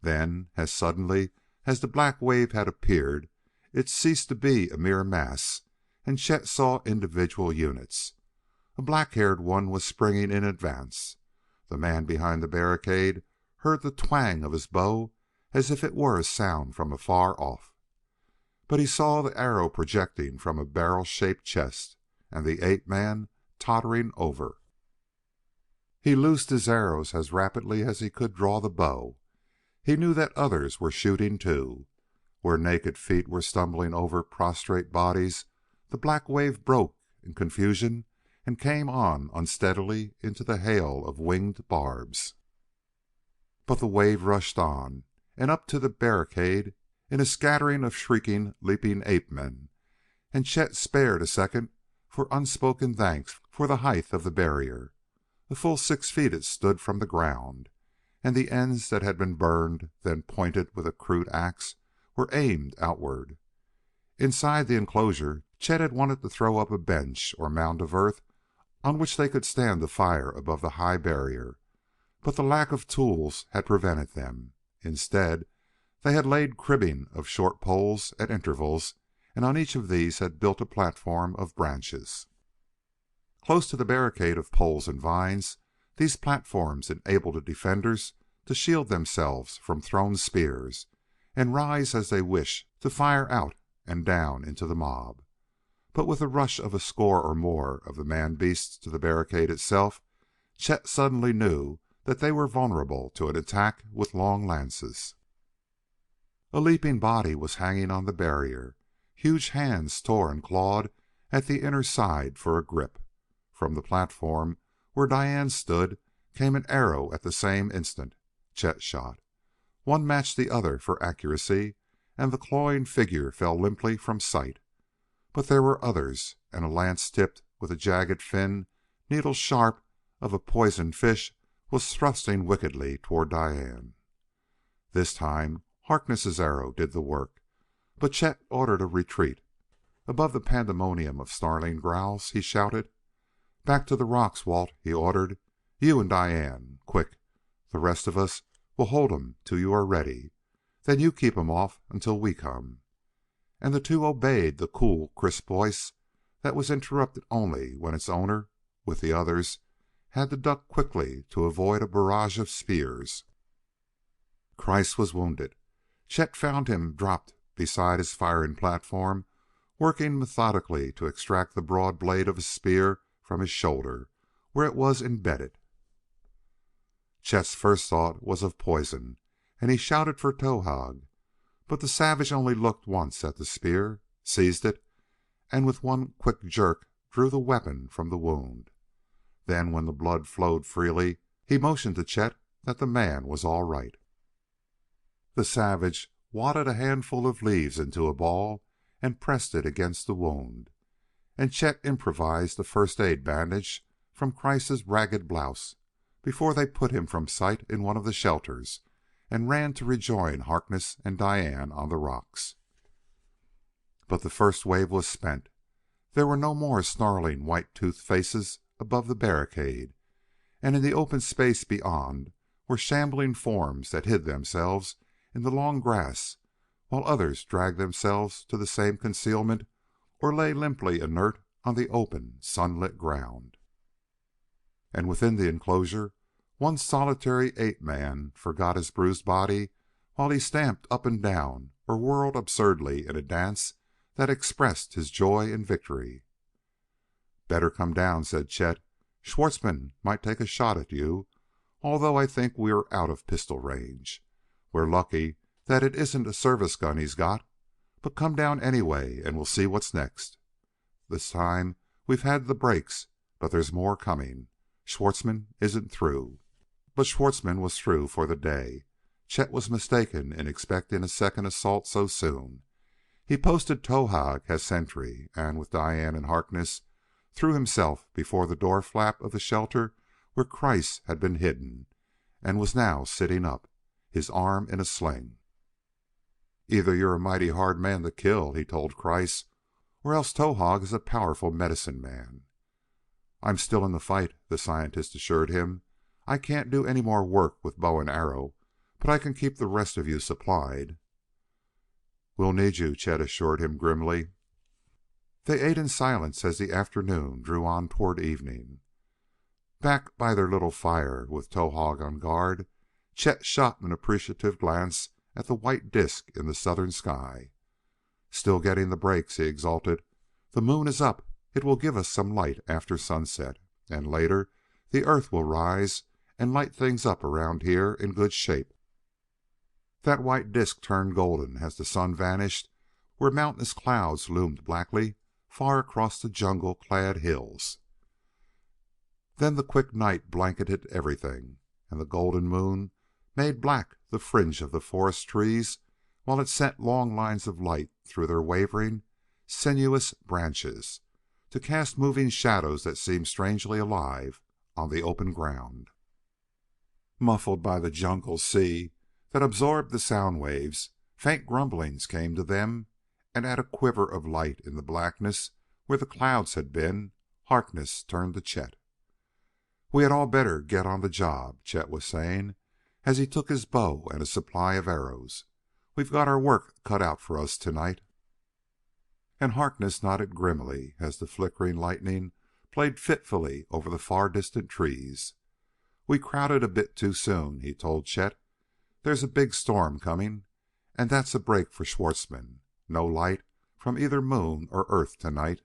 Then, as suddenly as the black wave had appeared, it ceased to be a mere mass, and Chet saw individual units. A black-haired one was springing in advance. The man behind the barricade heard the twang of his bow as if it were a sound from afar off. But he saw the arrow projecting from a barrel-shaped chest, and the ape-man tottering over. He loosed his arrows as rapidly as he could draw the bow. He knew that others were shooting too. Where naked feet were stumbling over prostrate bodies, the black wave broke in confusion and came on unsteadily into the hail of winged barbs. But the wave rushed on and up to the barricade in a scattering of shrieking, leaping ape-men, and Chet spared a second for unspoken thanks for the height of the barrier. A full 6 feet it stood from the ground, and the ends that had been burned, then pointed with a crude axe, were aimed outward. Inside the enclosure, Chet had wanted to throw up a bench or mound of earth on which they could stand the fire above the high barrier, but the lack of tools had prevented them. Instead, they had laid cribbing of short poles at intervals, and on each of these had built a platform of branches. Close to the barricade of poles and vines, these platforms enabled the defenders to shield themselves from thrown spears and rise as they wished to fire out and down into the mob. But with the rush of a score or more of the man-beasts to the barricade itself, Chet suddenly knew that they were vulnerable to an attack with long lances. A leaping body was hanging on the barrier. Huge hands tore and clawed at the inner side for a grip. From the platform where Diane stood came an arrow at the same instant. Chet shot. One matched the other for accuracy, and the clawing figure fell limply from sight. But there were others, and a lance tipped with a jagged fin, needle sharp, of a poisoned fish was thrusting wickedly toward Diane. This time Harkness's arrow did the work, but Chet ordered a retreat. Above the pandemonium of snarling growls, he shouted, "Back to the rocks, Walt," he ordered. "You and Diane. Quick. The rest of us will hold 'em till you are ready. Then you keep 'em off until we come." And the two obeyed the cool, crisp voice that was interrupted only when its owner, with the others, had to duck quickly to avoid a barrage of spears. Kreiss was wounded. Chet found him dropped beside his firing platform, working methodically to extract the broad blade of a spear from his shoulder, where it was embedded. Chet's first thought was of poison, and he shouted for Towahg. But the savage only looked once at the spear, seized it, and with one quick jerk drew the weapon from the wound. Then, when the blood flowed freely, he motioned to Chet that the man was all right. The savage wadded a handful of leaves into a ball and pressed it against the wound, and Chet improvised a first aid bandage from Kreiss's ragged blouse before they put him from sight in one of the shelters and ran to rejoin Harkness and Diane on the rocks. But the first wave was spent. There were no more snarling, white-toothed faces above the barricade, and in the open space beyond were shambling forms that hid themselves in the long grass, while others dragged themselves to the same concealment or lay limply inert on the open, sunlit ground. And within the enclosure, one solitary ape-man forgot his bruised body while he stamped up and down or whirled absurdly in a dance that expressed his joy in victory. "Better come down," said Chet. "Schwartzmann might take a shot at you, although I think we are out of pistol range. We're lucky that it isn't a service gun he's got, but come down anyway and we'll see what's next. This time we've had the breaks, but there's more coming. Schwartzmann isn't through." But Schwartzmann was through for the day. Chet was mistaken in expecting a second assault so soon. He posted Towahg as sentry, and with Diane and Harkness, threw himself before the door flap of the shelter where Kreiss had been hidden, and was now sitting up, his arm in a sling. "Either you're a mighty hard man to kill," he told Kreiss, "or else Towahg is a powerful medicine man." "I'm still in the fight," the scientist assured him. "I can't do any more work with bow and arrow, but I can keep the rest of you supplied." "We'll need you," Chet assured him grimly. They ate in silence as the afternoon drew on toward evening. Back by their little fire, with Towahg on guard, Chet shot an appreciative glance at the white disk in the southern sky. "Still getting the breaks," he exulted. "The moon is up. It will give us some light after sunset, and later the earth will rise and light things up around here in good shape." That white disk turned golden as the sun vanished where mountainous clouds loomed blackly far across the jungle-clad hills. Then the quick night blanketed everything, and the golden moon made black the fringe of the forest trees while it sent long lines of light through their wavering, sinuous branches to cast moving shadows that seemed strangely alive on the open ground. Muffled by the jungle sea that absorbed the sound waves, faint grumblings came to them, and at a quiver of light in the blackness where the clouds had been, Harkness turned to Chet. "We had all better get on the job," Chet was saying, as he took his bow and a supply of arrows. "We've got our work cut out for us tonight." And Harkness nodded grimly as the flickering lightning played fitfully over the far distant trees. "We crowded a bit too soon," he told Chet. "There's a big storm coming, and that's a break for Schwartzmann. No light from either moon or earth tonight."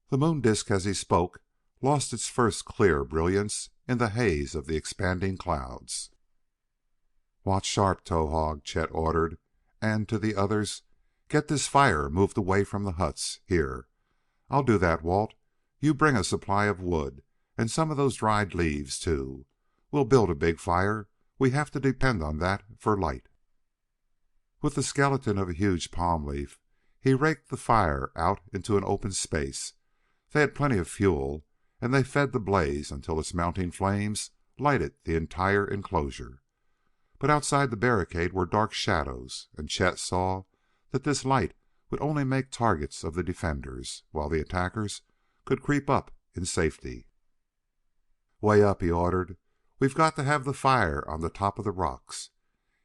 The moon disk, as he spoke, lost its first clear brilliance in the haze of the expanding clouds. "Watch sharp, Towahg," Chet ordered, and to the others, "Get this fire moved away from the huts. Here, I'll do that, Walt. You bring a supply of wood, and some of those dried leaves, too. We'll build a big fire. We have to depend on that for light." With the skeleton of a huge palm leaf, he raked the fire out into an open space. They had plenty of fuel, and they fed the blaze until its mounting flames lighted the entire enclosure. But outside the barricade were dark shadows, and Chet saw that this light would only make targets of the defenders, while the attackers could creep up in safety. "Way up," he ordered. "We've got to have the fire on the top of the rocks."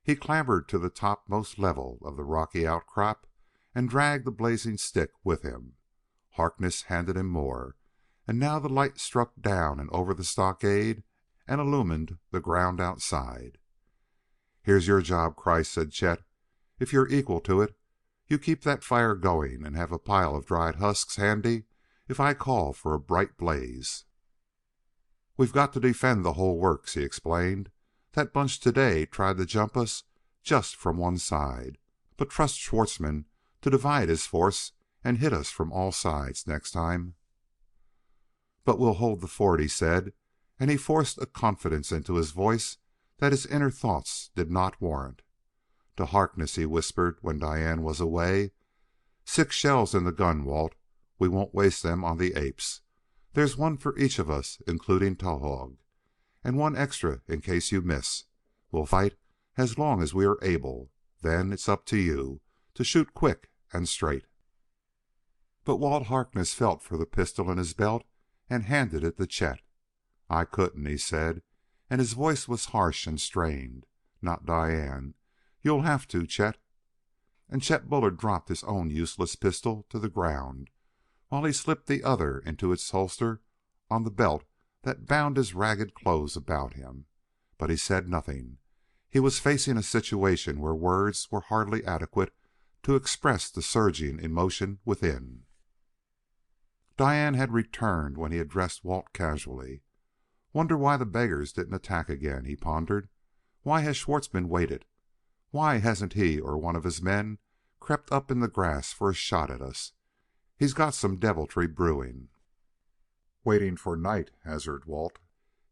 He clambered to the topmost level of the rocky outcrop and dragged the blazing stick with him. Harkness handed him more, and now the light struck down and over the stockade and illumined the ground outside. "Here's your job, Kreiss," said Chet. "If you're equal to it, you keep that fire going and have a pile of dried husks handy if I call for a bright blaze." "We've got to defend the whole works," he explained. "That bunch today tried to jump us just from one side, but trust Schwartzmann to divide his force and hit us from all sides next time." "But we'll hold the fort," he said, and he forced a confidence into his voice that his inner thoughts did not warrant. To Harkness he whispered when Diane was away, "6 shells in the gun, Walt. We won't waste them on the apes. There's one for each of us, including Towahg, and one extra in case you miss. We'll fight as long as we are able. Then it's up to you to shoot quick and straight." But Walt Harkness felt for the pistol in his belt and handed it to Chet. "I couldn't," he said, and his voice was harsh and strained. "Not Diane. You'll have to, Chet." And Chet Bullard dropped his own useless pistol to the ground while he slipped the other into its holster on the belt that bound his ragged clothes about him. But he said nothing. He was facing a situation where words were hardly adequate to express the surging emotion within. Diane had returned when he addressed Walt casually. "Wonder why the beggars didn't attack again," he pondered. "Why has Schwartzmann waited? Why hasn't he or one of his men crept up in the grass for a shot at us? He's got some deviltry brewing." "Waiting for night," hazarded Walt.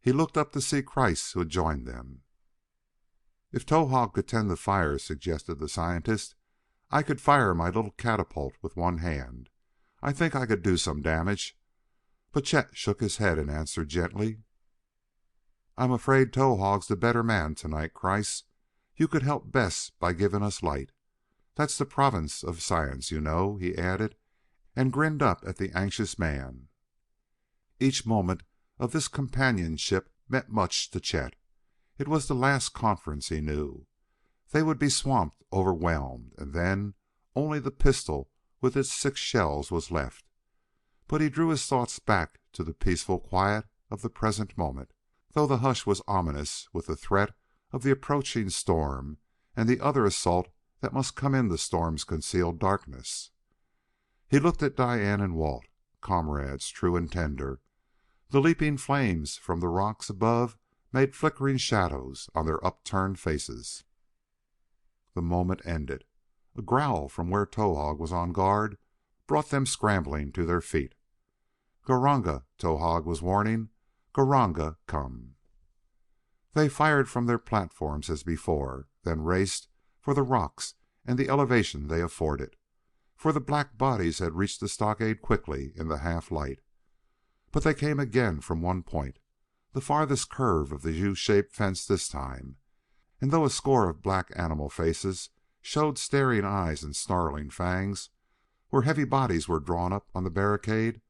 He looked up to see Kreiss, who had joined them. "If Towahg could tend the fire," suggested the scientist, "I could fire my little catapult with one hand. I think I could do some damage." But Chet shook his head and answered gently, "I'm afraid Towahg's the better man tonight, Kreiss. You could help best by giving us light. That's the province of science, you know," he added, and grinned up at the anxious man. Each moment of this companionship meant much to Chet. It was the last conference, he knew. They would be swamped, overwhelmed, and then only the pistol with its 6 shells was left. But he drew his thoughts back to the peaceful quiet of the present moment, though the hush was ominous with the threat of the approaching storm and the other assault that must come in the storm's concealed darkness. He looked at Diane and Walt, comrades true and tender. The leaping flames from the rocks above made flickering shadows on their upturned faces. The moment ended. A growl from where Towahg was on guard brought them scrambling to their feet. "Gr-r-ranga," Towahg was warning. "Gr-r-ranga, come." They fired from their platforms as before, then raced for the rocks and the elevation they afforded, for the black bodies had reached the stockade quickly in the half light. But they came again from one point. the farthest curve of the U-shaped fence this time, and though a score of black animal faces showed staring eyes and snarling fangs where heavy bodies were drawn up on the barricade,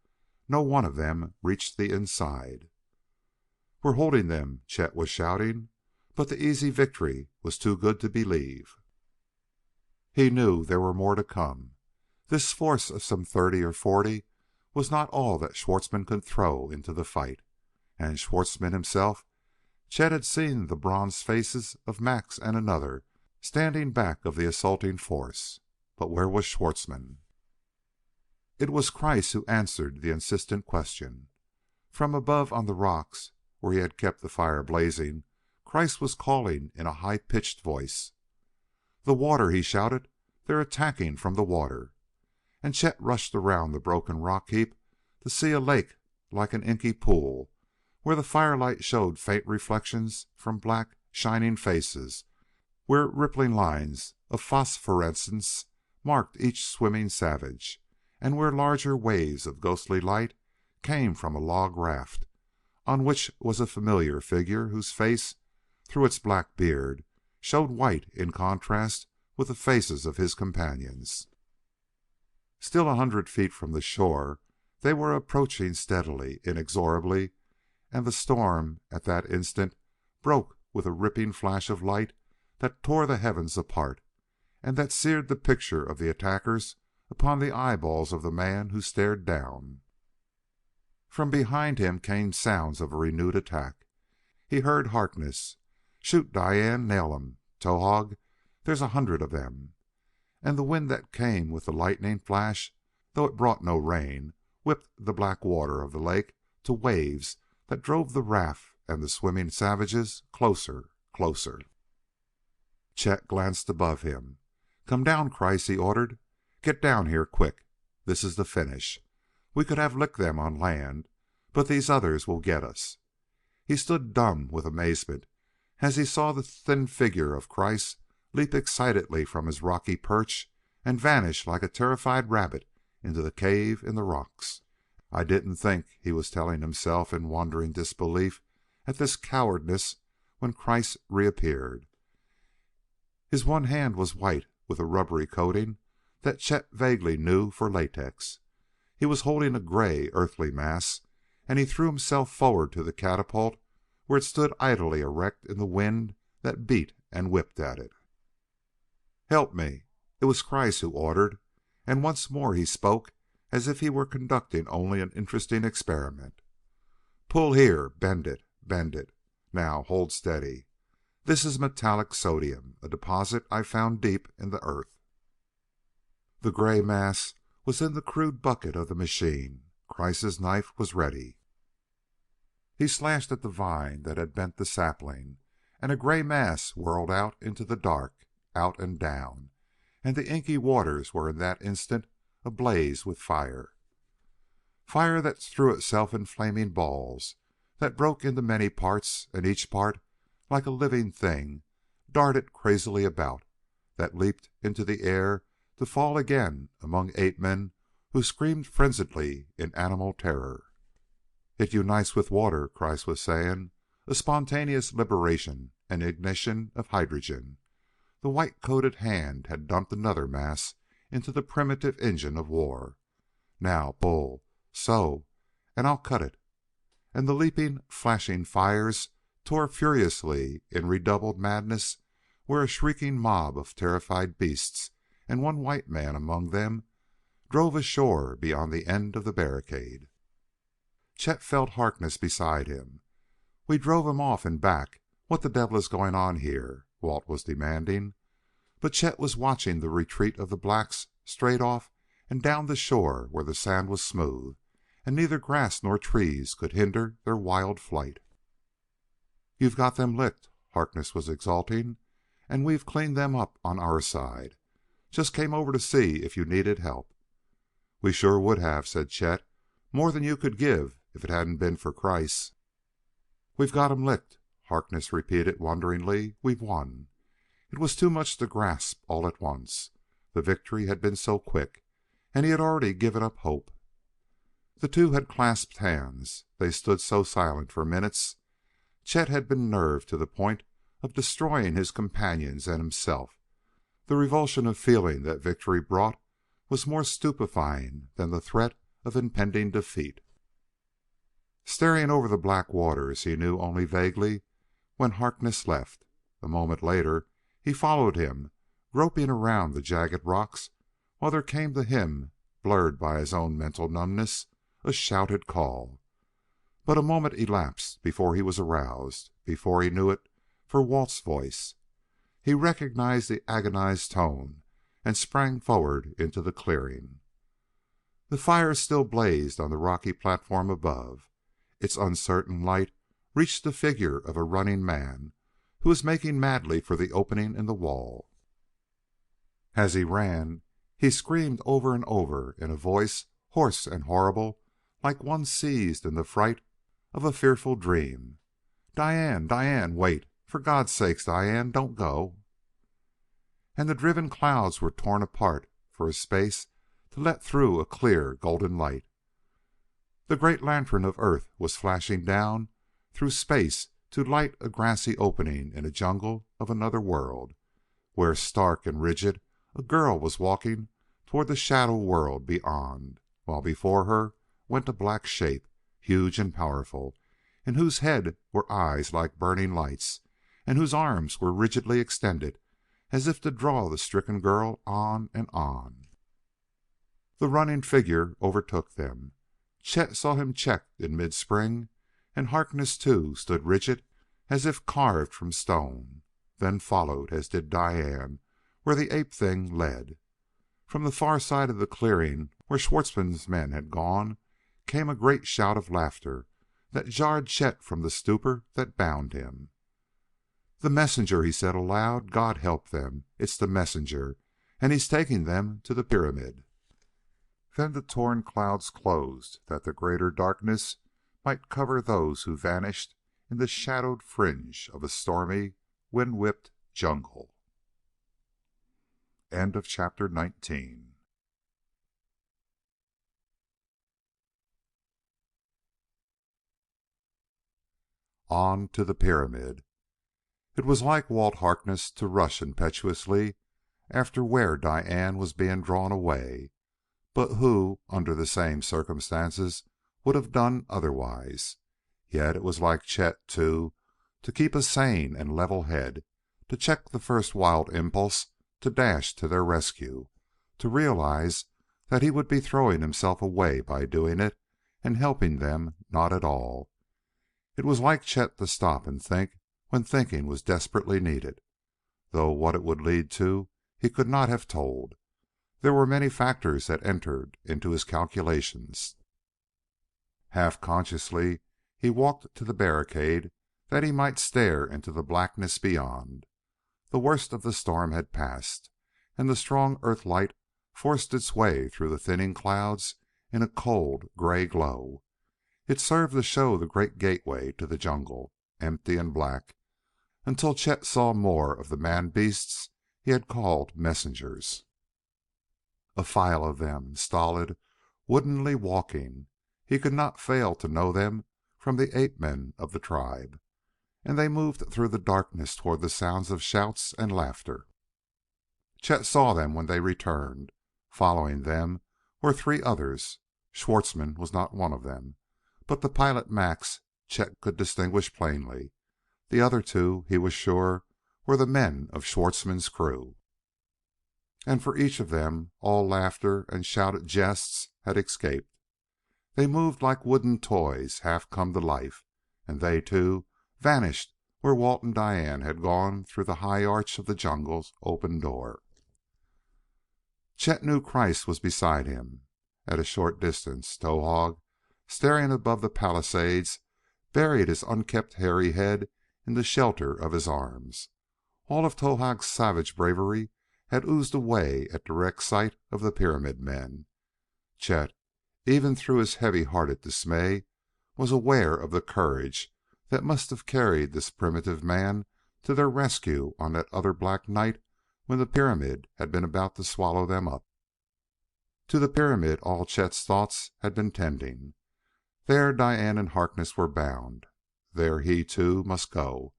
no one of them reached the inside. "We're holding them!" Chet was shouting, but the easy victory was too good to believe. He knew there were more to come. This force of some 30 or 40 was not all that Schwartzmann could throw into the fight. And Schwartzmann himself, Chet had seen the bronze faces of Max and another standing back of the assaulting force. But where was Schwartzmann? It was Kreiss who answered the insistent question. From above on the rocks, where he had kept the fire blazing, Kreiss was calling in a high-pitched voice. "The water!" he shouted. "They're attacking from the water!" And Chet rushed around the broken rock heap to see a lake like an inky pool, where the firelight showed faint reflections from black, shining faces, where rippling lines of phosphorescence marked each swimming savage, and where larger waves of ghostly light came from a log raft, on which was a familiar figure whose face, through its black beard, showed white in contrast with the faces of his companions. Still 100 feet from the shore, they were approaching steadily, inexorably, and the storm at that instant broke with a ripping flash of light that tore the heavens apart, and that seared the picture of the attackers upon the eyeballs of the man who stared down. From behind him came sounds of a renewed attack. He heard Harkness: "Shoot, Diane! Nail 'em, Towahg! There's 100 of them!" And the wind that came with the lightning flash, though it brought no rain, whipped the black water of the lake to waves that drove the raft and the swimming savages closer, closer. Chet glanced above him. "Come down, Kreiss," he ordered. "Get down here quick. This is the finish. We could have licked them on land, but these others will get us." He stood dumb with amazement as he saw the thin figure of Kreiss leap excitedly from his rocky perch and vanish like a terrified rabbit into the cave in the rocks. "I didn't think," he was telling himself in wondering disbelief at this cowardice when Kreiss reappeared. His one hand was white with a rubbery coating that Chet vaguely knew for latex. He was holding a gray, earthly mass, and he threw himself forward to the catapult where it stood idly erect in the wind that beat and whipped at it. "Help me!" It was Kreiss who ordered, and once more he spoke as if he were conducting only an interesting experiment. "Pull here. Bend it. Bend it. Now hold steady. This is metallic sodium, a deposit I found deep in the earth." The gray mass was in the crude bucket of the machine. Kreiss's knife was ready. He slashed at the vine that had bent the sapling, and a gray mass whirled out into the dark, out and down, and the inky waters were in that instant ablaze with fire. Fire that threw itself in flaming balls, that broke into many parts, and each part, like a living thing, darted crazily about, that leaped into the air to fall again among ape-men who screamed frenziedly in animal terror. "It unites with water," Kreiss was saying. "A spontaneous liberation and ignition of hydrogen." The white-coated hand had dumped another mass into the primitive engine of war. "Now pull. So. And I'll cut it." And the leaping, flashing fires tore furiously in redoubled madness where a shrieking mob of terrified beasts, and one white man among them, drove ashore beyond the end of the barricade. Chet felt Harkness beside him. "We drove him off and back. What the devil is going on here?" Walt was demanding. But Chet was watching the retreat of the blacks straight off and down the shore where the sand was smooth, and neither grass nor trees could hinder their wild flight. "You've got them licked," Harkness was exulting, "and we've cleaned them up on our side. Just came over to see if you needed help." "We sure would have," said Chet. "More than you could give if it hadn't been for Kreiss." "We've got 'em licked," Harkness repeated wonderingly. "We've won." It was too much to grasp all at once. The victory had been so quick, and he had already given up hope. The two had clasped hands. They stood so silent for minutes. Chet had been nerved to the point of destroying his companions and himself. The revulsion of feeling that victory brought was more stupefying than the threat of impending defeat. Staring over the black waters, he knew only vaguely when Harkness left. A moment later he followed him, groping around the jagged rocks, while there came to him, blurred by his own mental numbness, a shouted call. But a moment elapsed before he was aroused, before he knew it for Walt's voice. He recognized the agonized tone and sprang forward into the clearing. The fire still blazed on the rocky platform above. Its uncertain light reached the figure of a running man who was making madly for the opening in the wall. As he ran, he screamed over and over in a voice hoarse and horrible, like one seized in the fright of a fearful dream. "Diane! Diane! Wait! For God's sake, Diane, don't go!" And the driven clouds were torn apart for a space to let through a clear golden light. The great lantern of Earth was flashing down through space to light a grassy opening in a jungle of another world, where, stark and rigid, a girl was walking toward the shadow world beyond, while before her went a black shape, huge and powerful, in whose head were eyes like burning lights, and whose arms were rigidly extended as if to draw the stricken girl on and on. The running figure overtook them. Chet saw him checked in mid-spring, and Harkness, too, stood rigid as if carved from stone, then followed, as did Diane, where the ape thing led. From the far side of the clearing, where Schwartzmann's men had gone, came a great shout of laughter that jarred Chet from the stupor that bound him. "The messenger," he said aloud. "God help them! It's the messenger, and he's taking them to the pyramid." Then the torn clouds closed that the greater darkness might cover those who vanished in the shadowed fringe of a stormy, wind-whipped jungle. End of chapter 19. On to the pyramid. It was like Walt Harkness to rush impetuously after where Diane was being drawn away, but who, under the same circumstances, would have done otherwise. Yet it was like Chet, too, to keep a sane and level head, to check the first wild impulse to dash to their rescue, to realize that he would be throwing himself away by doing it and helping them not at all. It was like Chet to stop and think when thinking was desperately needed, though what it would lead to he could not have told. There were many factors that entered into his calculations. Half consciously he walked to the barricade that he might stare into the blackness beyond. The worst of the storm had passed, and the strong earth light forced its way through the thinning clouds in a cold, gray glow. It served to show the great gateway to the jungle, empty and black, until Chet saw more of the man-beasts he had called messengers. A file of them, stolid, woodenly walking. He could not fail to know them from the ape-men of the tribe, and they moved through the darkness toward the sounds of shouts and laughter. Chet saw them when they returned. Following them were three others. Schwartzmann was not one of them, but the pilot Max Chet could distinguish plainly. The other two, he was sure, were the men of Schwartzmann's crew. And for each of them all laughter and shouted jests had escaped. They moved like wooden toys half come to life, and they, too, vanished where Walt and Diane had gone through the high arch of the jungle's open door. Chet knew Kreiss was beside him. At a short distance, Towahg, staring above the palisades, buried his unkempt hairy head in the shelter of his arms. All of Towahg's savage bravery had oozed away at direct sight of the pyramid men. Chet, even through his heavy-hearted dismay, was aware of the courage that must have carried this primitive man to their rescue on that other black night when the pyramid had been about to swallow them up. To the pyramid all Chet's thoughts had been tending. There Diane and Harkness were bound. there he, too, must go,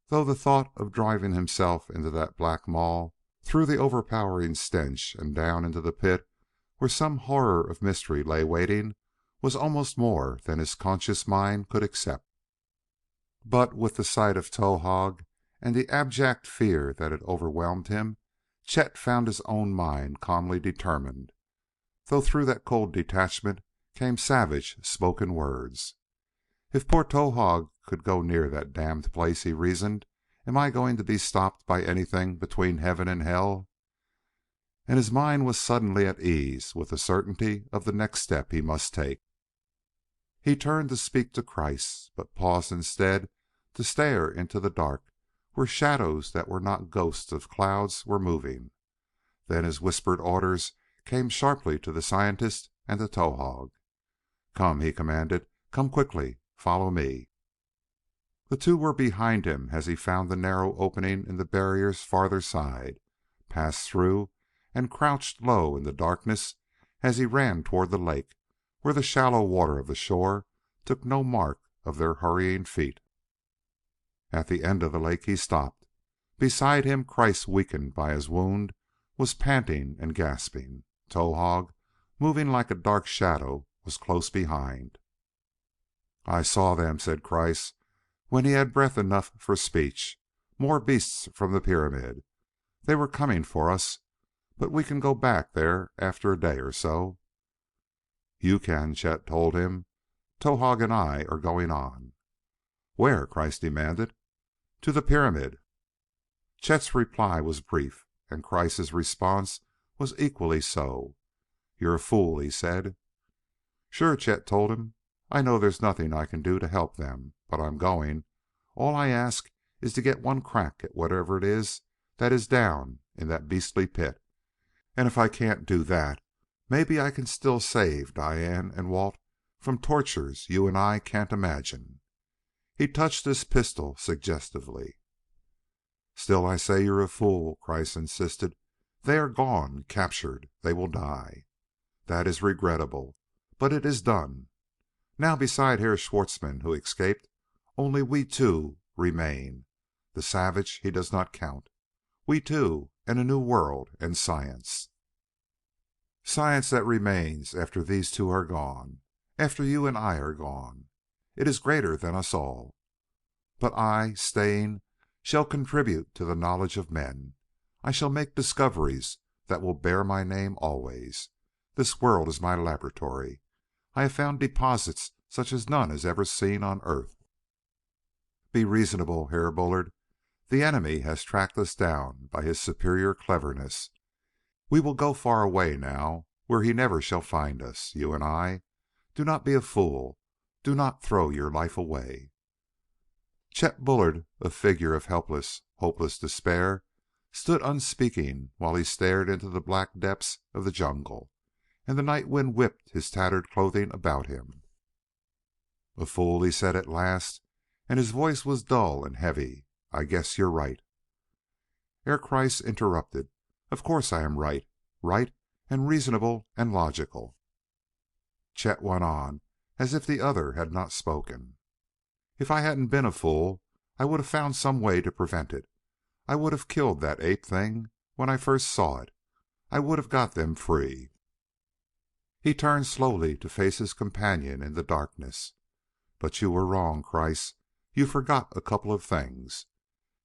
though the thought of driving himself into that black maw, through the overpowering stench and down into the pit where some horror of mystery lay waiting, was almost more than his conscious mind could accept. But with the sight of Towahg and the abject fear that had overwhelmed him, Chet found his own mind calmly determined, though through that cold detachment came savage spoken words. If poor Towahg could go near that damned place, he reasoned, am I going to be stopped by anything between heaven and hell? And his mind was suddenly at ease with the certainty of the next step he must take. He turned to speak to Christ, but paused instead to stare into the dark where shadows that were not ghosts of clouds were moving. Then his whispered orders came sharply to the scientist and to Towahg. "Come," he commanded. "Come quickly. Follow me." The two were behind him as he found the narrow opening in the barrier's farther side, passed through, and crouched low in the darkness as he ran toward the lake, where the shallow water of the shore took no mark of their hurrying feet. At the end of the lake he stopped. Beside him, Kreiss, weakened by his wound, was panting and gasping. Towahg, moving like a dark shadow, was close behind. "I saw them," said Kreiss, when he had breath enough for speech. "More beasts from the pyramid. They were coming for us, but we can go back there after a day or so." "You can," Chet told him. "Towahg and I are going on." "Where?" Kreiss demanded. "To the pyramid." Chet's reply was brief, and Kreiss's response was equally so. "You're a fool," he said. "Sure," Chet told him. "I know there's nothing I can do to help them, but I'm going. All I ask is to get one crack at whatever it is that is down in that beastly pit. And if I can't do that, maybe I can still save Diane and Walt from tortures you and I can't imagine." He touched his pistol suggestively. "Still I say you're a fool," Kreiss insisted. "They are gone, captured. They will die. That is regrettable, but it is done. Now, beside Herr Schwartzmann, who escaped, only we two remain. The savage he does not count. We two, and a new world and science. Science that remains after these two are gone, after you and I are gone. It is greater than us all. But I, staying, shall contribute to the knowledge of men. I shall make discoveries that will bear my name always. This world is my laboratory. I have found deposits such as none has ever seen on Earth. Be reasonable, Herr Bullard. The enemy has tracked us down by his superior cleverness. We will go far away now, where he never shall find us, you and I. Do not be a fool. Do not throw your life away." Chet Bullard, a figure of helpless, hopeless despair, stood unspeaking while he stared into the black depths of the jungle, and the night wind whipped his tattered clothing about him. "A fool," he said at last, and his voice was dull and heavy. "I guess you're right." Herr Kreiss interrupted. "Of course I am right. Right and reasonable and logical." Chet went on as if the other had not spoken. "If I hadn't been a fool, I would have found some way to prevent it. I would have killed that ape thing when I first saw it. I would have got them free." He turned slowly to face his companion in the darkness. "But you were wrong, Kreiss. You forgot a couple of things.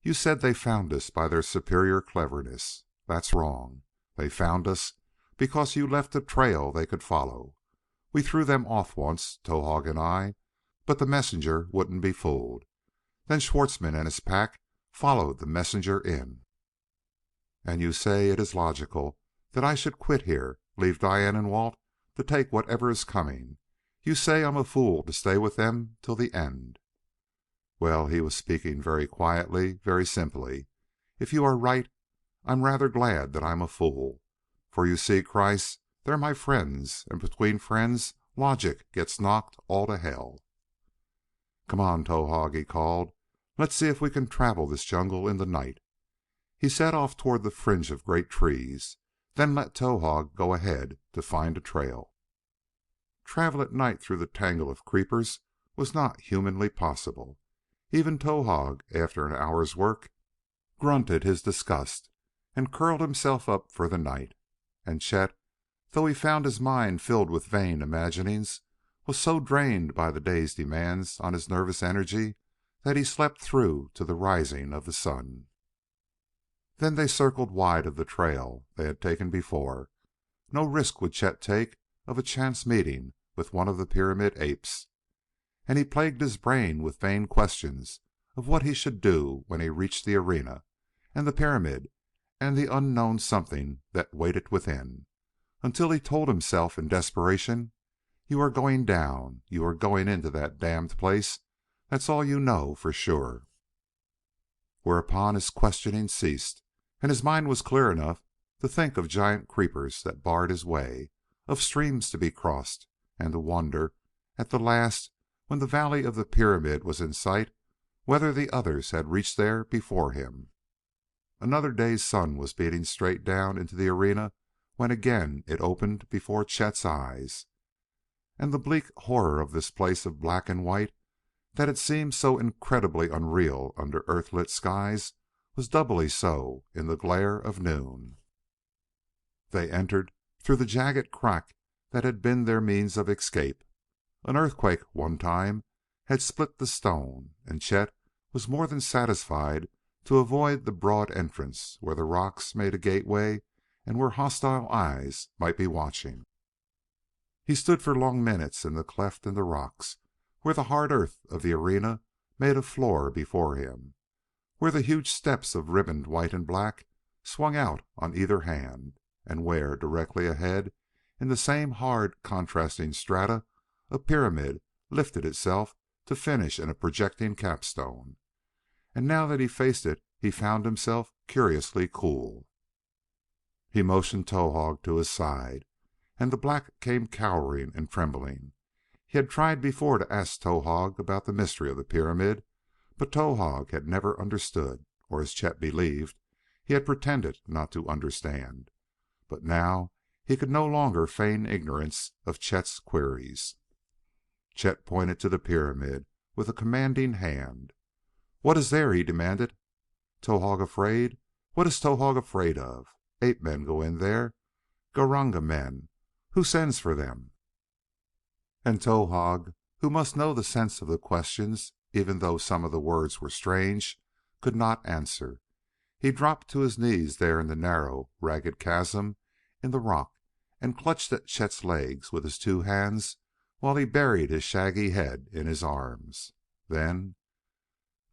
You said they found us by their superior cleverness. That's wrong. They found us because you left a trail they could follow. We threw them off once, Towahg and I, but the messenger wouldn't be fooled. Then Schwartzmann and his pack followed the messenger in. And you say it is logical that I should quit here, leave Diane and Walt to take whatever is coming. You say I'm a fool to stay with them till the end. Well," he was speaking very quietly, very simply, "if you are right, I'm rather glad that I'm a fool. For you see, Kreiss, they're my friends, and between friends logic gets knocked all to hell." "Come on, Towahg," he called. "Let's see if we can travel this jungle in the night." He set off toward the fringe of great trees, then let Towahg go ahead to find a trail. Travel at night through the tangle of creepers was not humanly possible. Even Towahg, after an hour's work, grunted his disgust and curled himself up for the night. And Chet, though he found his mind filled with vain imaginings, was so drained by the day's demands on his nervous energy that he slept through to the rising of the sun. Then they circled wide of the trail they had taken before. No risk would Chet take of a chance meeting with one of the pyramid apes, and he plagued his brain with vain questions of what he should do when he reached the arena and the pyramid and the unknown something that waited within, until he told himself in desperation, "You are going down. You are going into that damned place. That's all you know for sure." Whereupon his questioning ceased, and his mind was clear enough to think of giant creepers that barred his way, of streams to be crossed, and to wonder, at the last, when the valley of the pyramid was in sight, whether the others had reached there before him. Another day's sun was beating straight down into the arena when again it opened before Chet's eyes, and the bleak horror of this place of black and white that had seemed so incredibly unreal under earth-lit skies was doubly so in the glare of noon. They entered through the jagged crack that had been their means of escape. An earthquake one time had split the stone, and Chet was more than satisfied to avoid the broad entrance where the rocks made a gateway and where hostile eyes might be watching. He stood for long minutes in the cleft in the rocks, where the hard earth of the arena made a floor before him, where the huge steps of ribboned white and black swung out on either hand, and where, directly ahead, in the same hard, contrasting strata, a pyramid lifted itself to finish in a projecting capstone. And now that he faced it, he found himself curiously cool. He motioned Towahg to his side, and the black came cowering and trembling. He had tried before to ask Towahg about the mystery of the pyramid, but Towahg had never understood, or as Chet believed, he had pretended not to understand. But now he could no longer feign ignorance of Chet's queries. Chet pointed to the pyramid with a commanding hand. "What is there?" he demanded. "Towahg afraid? What is Towahg afraid of? Ape men go in there. Gr men. Who sends for them?" And Towahg, who must know the sense of the questions, even though some of the words were strange, could not answer. He dropped to his knees there in the narrow, ragged chasm in the rock and clutched at Chet's legs with his two hands while he buried his shaggy head in his arms. Then,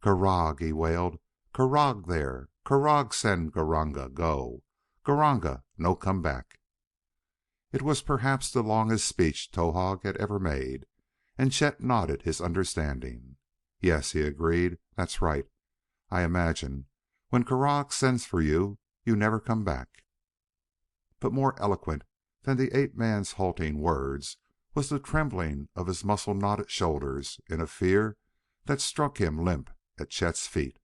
"Krargh!" he wailed. "Krargh there! Krargh send Gr go! Gr no come back!" It was perhaps the longest speech Towahg had ever made, and Chet nodded his understanding. "Yes," he agreed, "that's right. I imagine when Krargh sends for you, you never come back." But more eloquent than the ape-man's halting words was the trembling of his muscle-knotted shoulders in a fear that struck him limp at Chet's feet.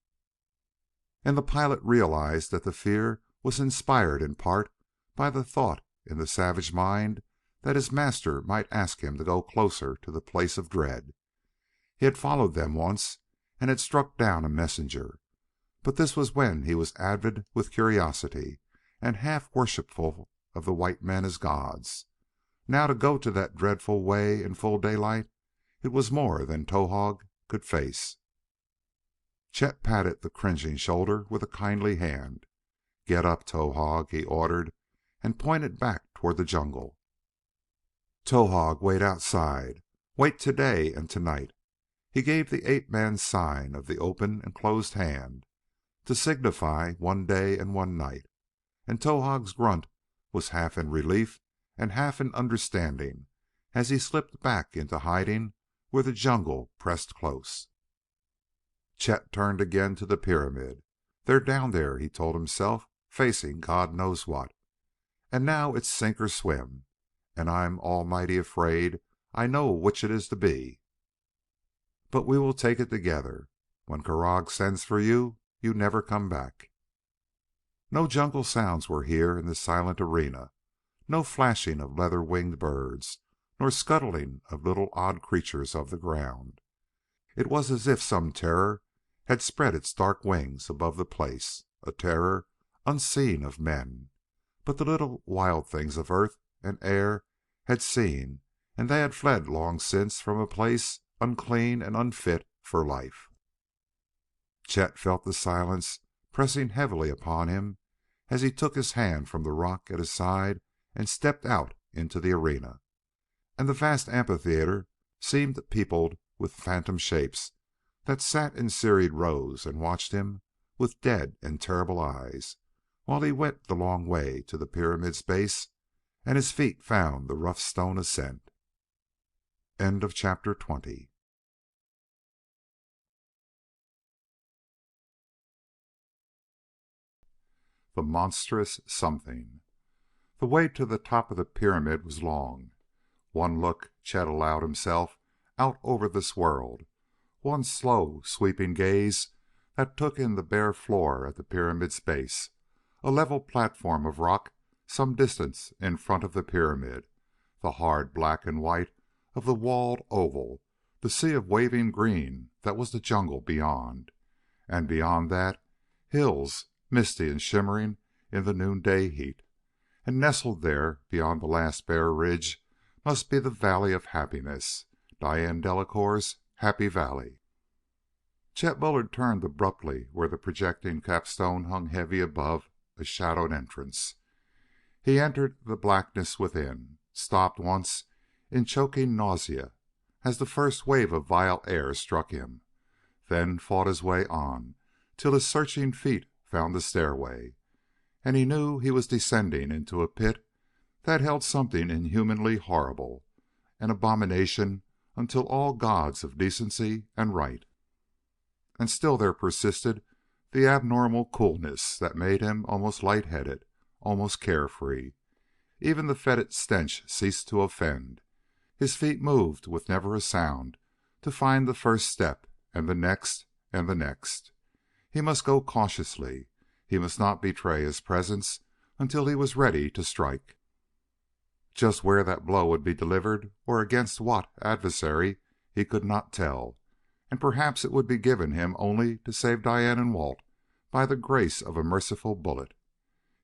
And the pilot realized that the fear was inspired in part by the thought in the savage mind that his master might ask him to go closer to the place of dread. He had followed them once and had struck down a messenger, but this was when he was avid with curiosity and half worshipful of the white men as gods. Now to go to that dreadful way in full daylight, it was more than Towahg could face. Chet patted the cringing shoulder with a kindly hand. "Get up, Towahg," he ordered, and pointed back toward the jungle. "Towahg, wait outside. Wait today and tonight." He gave the ape-man's sign of the open and closed hand to signify one day and one night, and Towahg's grunt was half in relief and half in understanding as he slipped back into hiding where the jungle pressed close. Chet turned again to the pyramid. "They're down there," he told himself, "facing God knows what. And now it's sink or swim, and I'm almighty afraid I know which it is to be. But we will take it together. When Krargh sends for you, you never come back." No jungle sounds were here in this silent arena, no flashing of leather-winged birds, nor scuttling of little odd creatures of the ground. It was as if some terror had spread its dark wings above the place, a terror unseen of men. But the little wild things of earth and air had seen, and they had fled long since from a place unclean and unfit for life. Chet felt the silence pressing heavily upon him as he took his hand from the rock at his side and stepped out into the arena. And the vast amphitheater seemed peopled with phantom shapes that sat in serried rows and watched him with dead and terrible eyes while he went the long way to the pyramid's base and his feet found the rough stone ascent. End of chapter 20. The Monstrous Something. The way to the top of the pyramid was long. One look Chet allowed himself out over this world, one slow, sweeping gaze that took in the bare floor at the pyramid's base, a level platform of rock some distance in front of the pyramid, the hard black and white of the walled oval, the sea of waving green that was the jungle beyond, and beyond that, hills misty and shimmering in the noonday heat. And nestled there beyond the last bare ridge must be the Valley of Happiness, Diane Delacour's Happy Valley. Chet Bullard turned abruptly where the projecting capstone hung heavy above a shadowed entrance. He entered the blackness within, stopped once in choking nausea as the first wave of vile air struck him, then fought his way on till his searching feet found the stairway, and he knew he was descending into a pit that held something inhumanly horrible, an abomination until all gods of decency and right. And still there persisted the abnormal coolness that made him almost light-headed, almost carefree. Even the fetid stench ceased to offend. His feet moved with never a sound to find the first step and the next and the next. He must go cautiously. He must not betray his presence until he was ready to strike. Just where that blow would be delivered or against what adversary he could not tell, and perhaps it would be given him only to save Diane and Walt by the grace of a merciful bullet.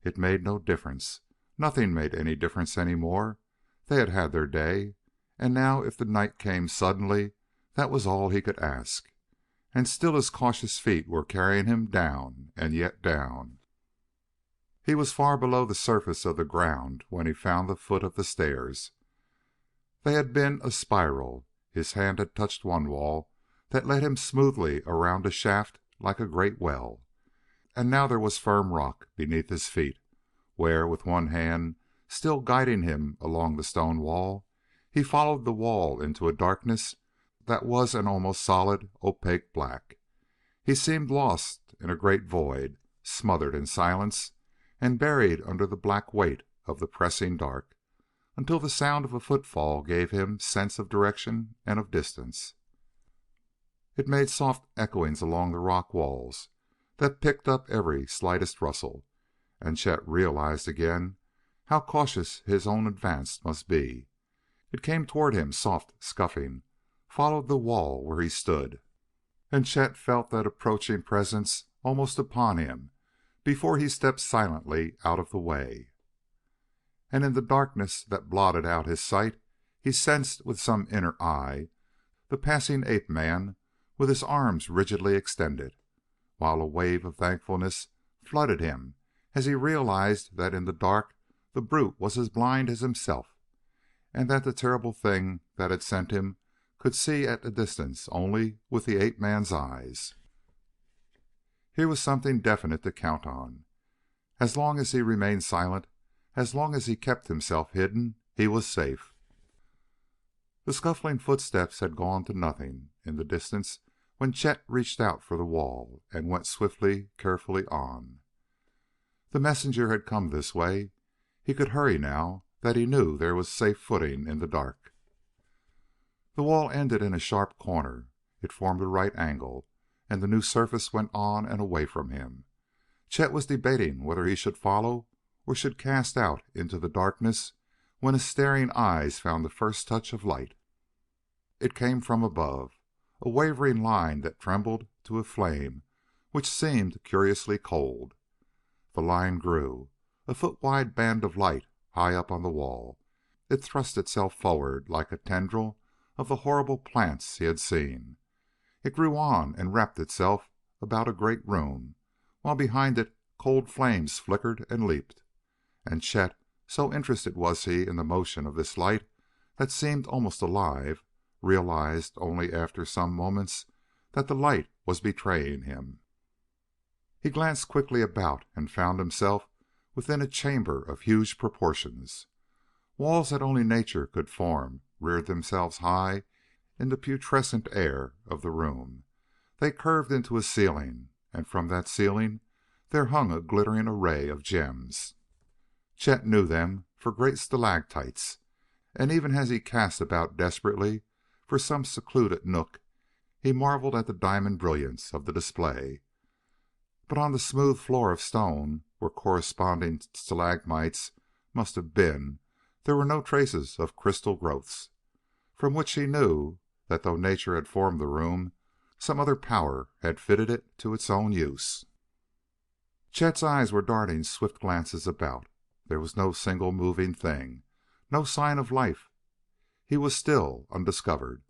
It made no difference. Nothing made any difference any more. They had had their day, and now if the night came suddenly, that was all he could ask. And still his cautious feet were carrying him down and yet down. He was far below the surface of the ground when he found the foot of the stairs. They had been a spiral. His hand had touched one wall that led him smoothly around a shaft like a great well. And now there was firm rock beneath his feet, where, with one hand still guiding him along the stone wall, he followed the wall into a darkness that was an almost solid, opaque black. He seemed lost in a great void, smothered in silence, and buried under the black weight of the pressing dark, until the sound of a footfall gave him sense of direction and of distance. It made soft echoings along the rock walls that picked up every slightest rustle, and Chet realized again how cautious his own advance must be. It came toward him, soft, scuffing, followed the wall where he stood, and Chet felt that approaching presence almost upon him before he stepped silently out of the way. And in the darkness that blotted out his sight, he sensed with some inner eye the passing ape-man with his arms rigidly extended, while a wave of thankfulness flooded him as he realized that in the dark the brute was as blind as himself, and that the terrible thing that had sent him could see at a distance only with the ape-man's eyes. Here was something definite to count on. As long as he remained silent, as long as he kept himself hidden, he was safe. The scuffling footsteps had gone to nothing in the distance when Chet reached out for the wall and went swiftly, carefully on. The messenger had come this way. He could hurry now that he knew there was safe footing in the dark. The wall ended in a sharp corner. It formed a right angle, and the new surface went on and away from him. Chet was debating whether he should follow or should cast out into the darkness when his staring eyes found the first touch of light. It came from above, a wavering line that trembled to a flame which seemed curiously cold. The line grew, a foot-wide band of light high up on the wall. It thrust itself forward like a tendril of the horrible plants he had seen. It grew on and wrapped itself about a great room, while behind it cold flames flickered and leaped. And Chet, so interested was he in the motion of this light that seemed almost alive, realized only after some moments that the light was betraying him. He glanced quickly about and found himself within a chamber of huge proportions. Walls that only nature could form reared themselves high in the putrescent air of the room. They curved into a ceiling, and from that ceiling there hung a glittering array of gems. Chet knew them for great stalactites, and even as he cast about desperately for some secluded nook, he marveled at the diamond brilliance of the display. But on the smooth floor of stone, where corresponding stalagmites must have been, there were no traces of crystal growths, from which he knew that though nature had formed the room, some other power had fitted it to its own use. Chet's eyes were darting swift glances about. There was no single moving thing, no sign of life. He was still undiscovered.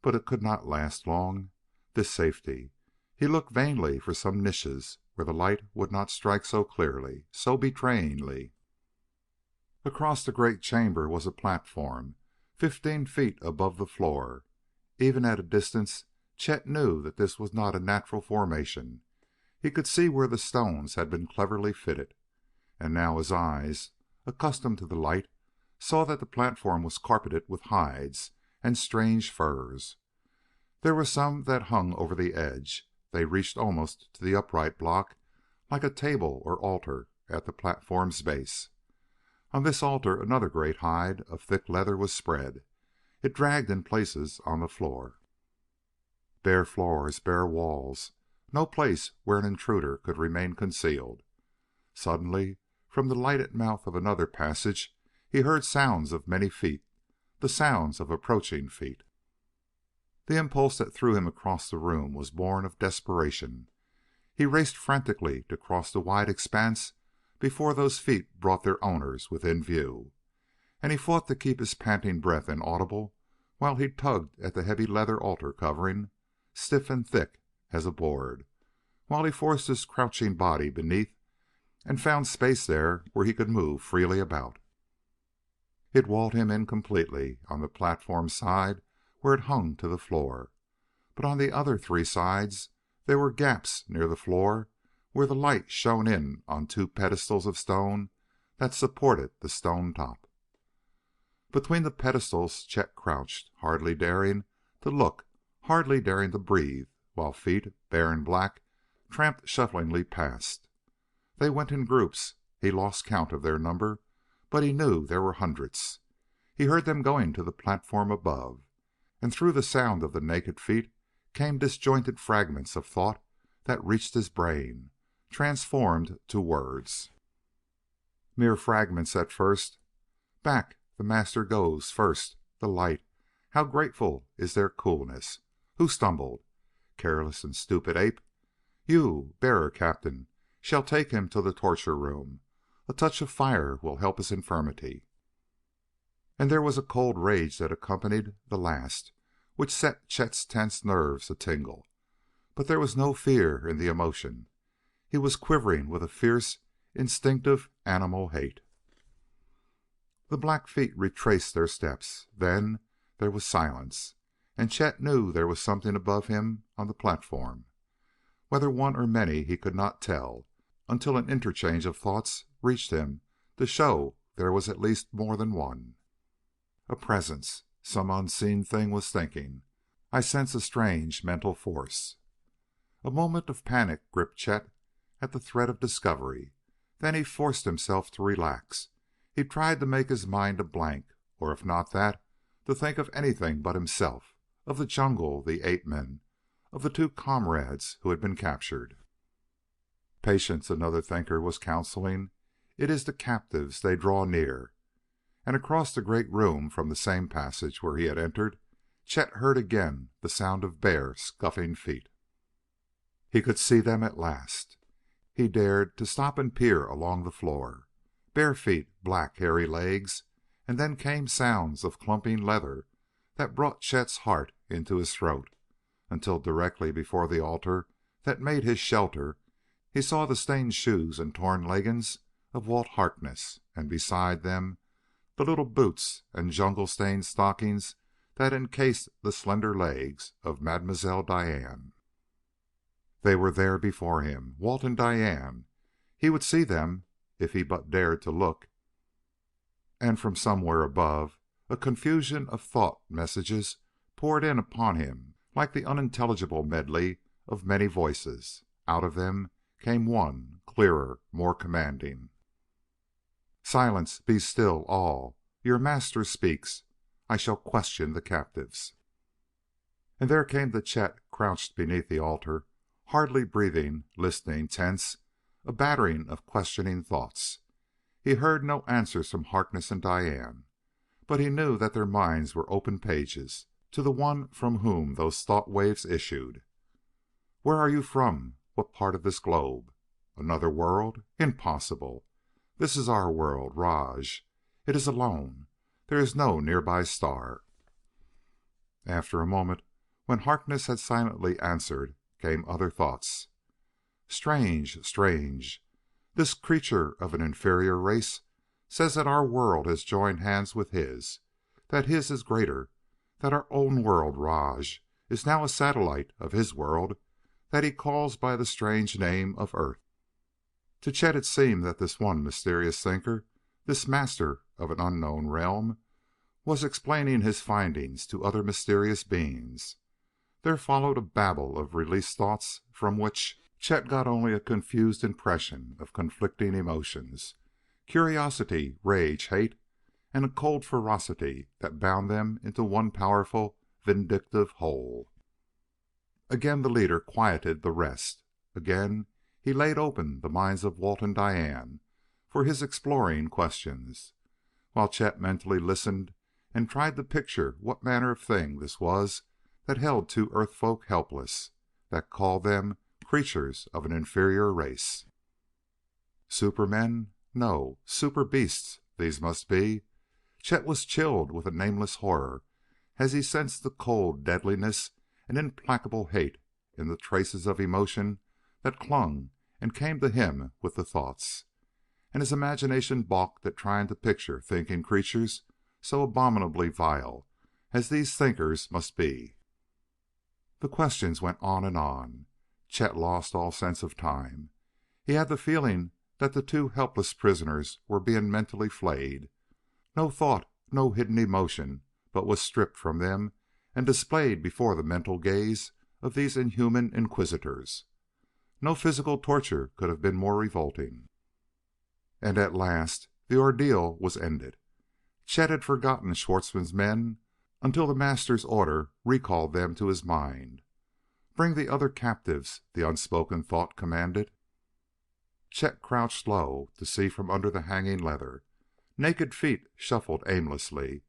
But it could not last long, this safety. He looked vainly for some niches where the light would not strike so clearly, so betrayingly. Across the great chamber was a platform, 15 feet above the floor. Even at a distance, Chet knew that this was not a natural formation. He could see where the stones had been cleverly fitted. And now his eyes, accustomed to the light, saw that the platform was carpeted with hides and strange furs. There were some that hung over the edge. They reached almost to the upright block, like a table or altar at the platform's base. On this altar another great hide of thick leather was spread. It dragged in places on the floor. Bare floors, bare walls, no place where an intruder could remain concealed. Suddenly, from the lighted mouth of another passage, he heard sounds of many feet, the sounds of approaching feet. The impulse that threw him across the room was born of desperation. He raced frantically to cross the wide expanse before those feet brought their owners within view. And he fought to keep his panting breath inaudible while he tugged at the heavy leather altar covering, stiff and thick as a board, while he forced his crouching body beneath and found space there where he could move freely about. It walled him in completely on the platform side where it hung to the floor, but on the other 3 sides there were gaps near the floor where the light shone in on 2 pedestals of stone that supported the stone top. Between the pedestals Chet crouched, hardly daring to look, hardly daring to breathe, while feet, bare and black, tramped shufflingly past. They went in groups. He lost count of their number, but he knew there were hundreds. He heard them going to the platform above, and through the sound of the naked feet came disjointed fragments of thought that reached his brain, transformed to words. Mere fragments at first. Back, the master goes first. The light, how grateful is their coolness. Who stumbled? Careless and stupid ape. You, bearer captain, shall take him to the torture room. A touch of fire will help his infirmity. And there was a cold rage that accompanied the last, which set Chet's tense nerves a-tingle. But there was no fear in the emotion. He was quivering with a fierce, instinctive animal hate. The black feet retraced their steps. Then there was silence, and Chet knew there was something above him on the platform. Whether one or many he could not tell, until an interchange of thoughts reached him to show there was at least more than one. A presence. Some unseen thing was thinking. I sense a strange mental force. A moment of panic gripped Chet at the threat of discovery. Then he forced himself to relax. He tried to make his mind a blank, or if not that, to think of anything but himself, of the jungle, the ape-men, of the 2 comrades who had been captured. Patience, another thinker was counseling. It is the captives. They draw near. And across the great room from the same passage where he had entered, Chet heard again the sound of bare, scuffing feet. He could see them at last. He dared to stop and peer along the floor. Bare feet, black, hairy legs, and then came sounds of clumping leather that brought Chet's heart into his throat, until directly before the altar that made his shelter he saw the stained shoes and torn leggings of Walt Harkness, and beside them the little boots and jungle-stained stockings that encased the slender legs of Mademoiselle Diane. They were there before him, Walt and Diane. He would see them if he but dared to look. And from somewhere above, a confusion of thought messages poured in upon him like the unintelligible medley of many voices. Out of them came one, clearer, more commanding. "Silence! Be still, all! Your master speaks. I shall question the captives." And there came to Chet, crouched beneath the altar, hardly breathing, listening, tense, a battering of questioning thoughts. He heard no answers from Harkness and Diane, but he knew that their minds were open pages to the one from whom those thought waves issued. "Where are you from? What part of this globe? Another world? Impossible! This is our world, Raj. It is alone. There is no nearby star." After a moment, when Harkness had silently answered, came other thoughts. "Strange, strange. This creature of an inferior race says that our world has joined hands with his, that his is greater, that our own world, Raj, is now a satellite of his world that he calls by the strange name of Earth." To Chet it seemed that this one mysterious thinker, this master of an unknown realm, was explaining his findings to other mysterious beings. There followed a babble of released thoughts from which Chet got only a confused impression of conflicting emotions: curiosity, rage, hate, and a cold ferocity that bound them into one powerful, vindictive whole. Again the leader quieted the rest. Again he laid open the minds of Walt and Diane for his exploring questions, while Chet mentally listened and tried to picture what manner of thing this was that held two Earth folk helpless, that called them creatures of an inferior race. Supermen? No, super beasts these must be. Chet was chilled with a nameless horror as he sensed the cold deadliness and implacable hate in the traces of emotion that clung and came to him with the thoughts. And his imagination balked at trying to picture thinking creatures so abominably vile as these thinkers must be. The questions went on and on. Chet lost all sense of time. He had the feeling that the two helpless prisoners were being mentally flayed. No thought, no hidden emotion but was stripped from them and displayed before the mental gaze of these inhuman inquisitors. No physical torture could have been more revolting. And at last the ordeal was ended. Chet had forgotten Schwartzmann's men until the master's order recalled them to his mind. "Bring the other captives," the unspoken thought commanded. Chet crouched low to see from under the hanging leather. Naked feet shuffled aimlessly.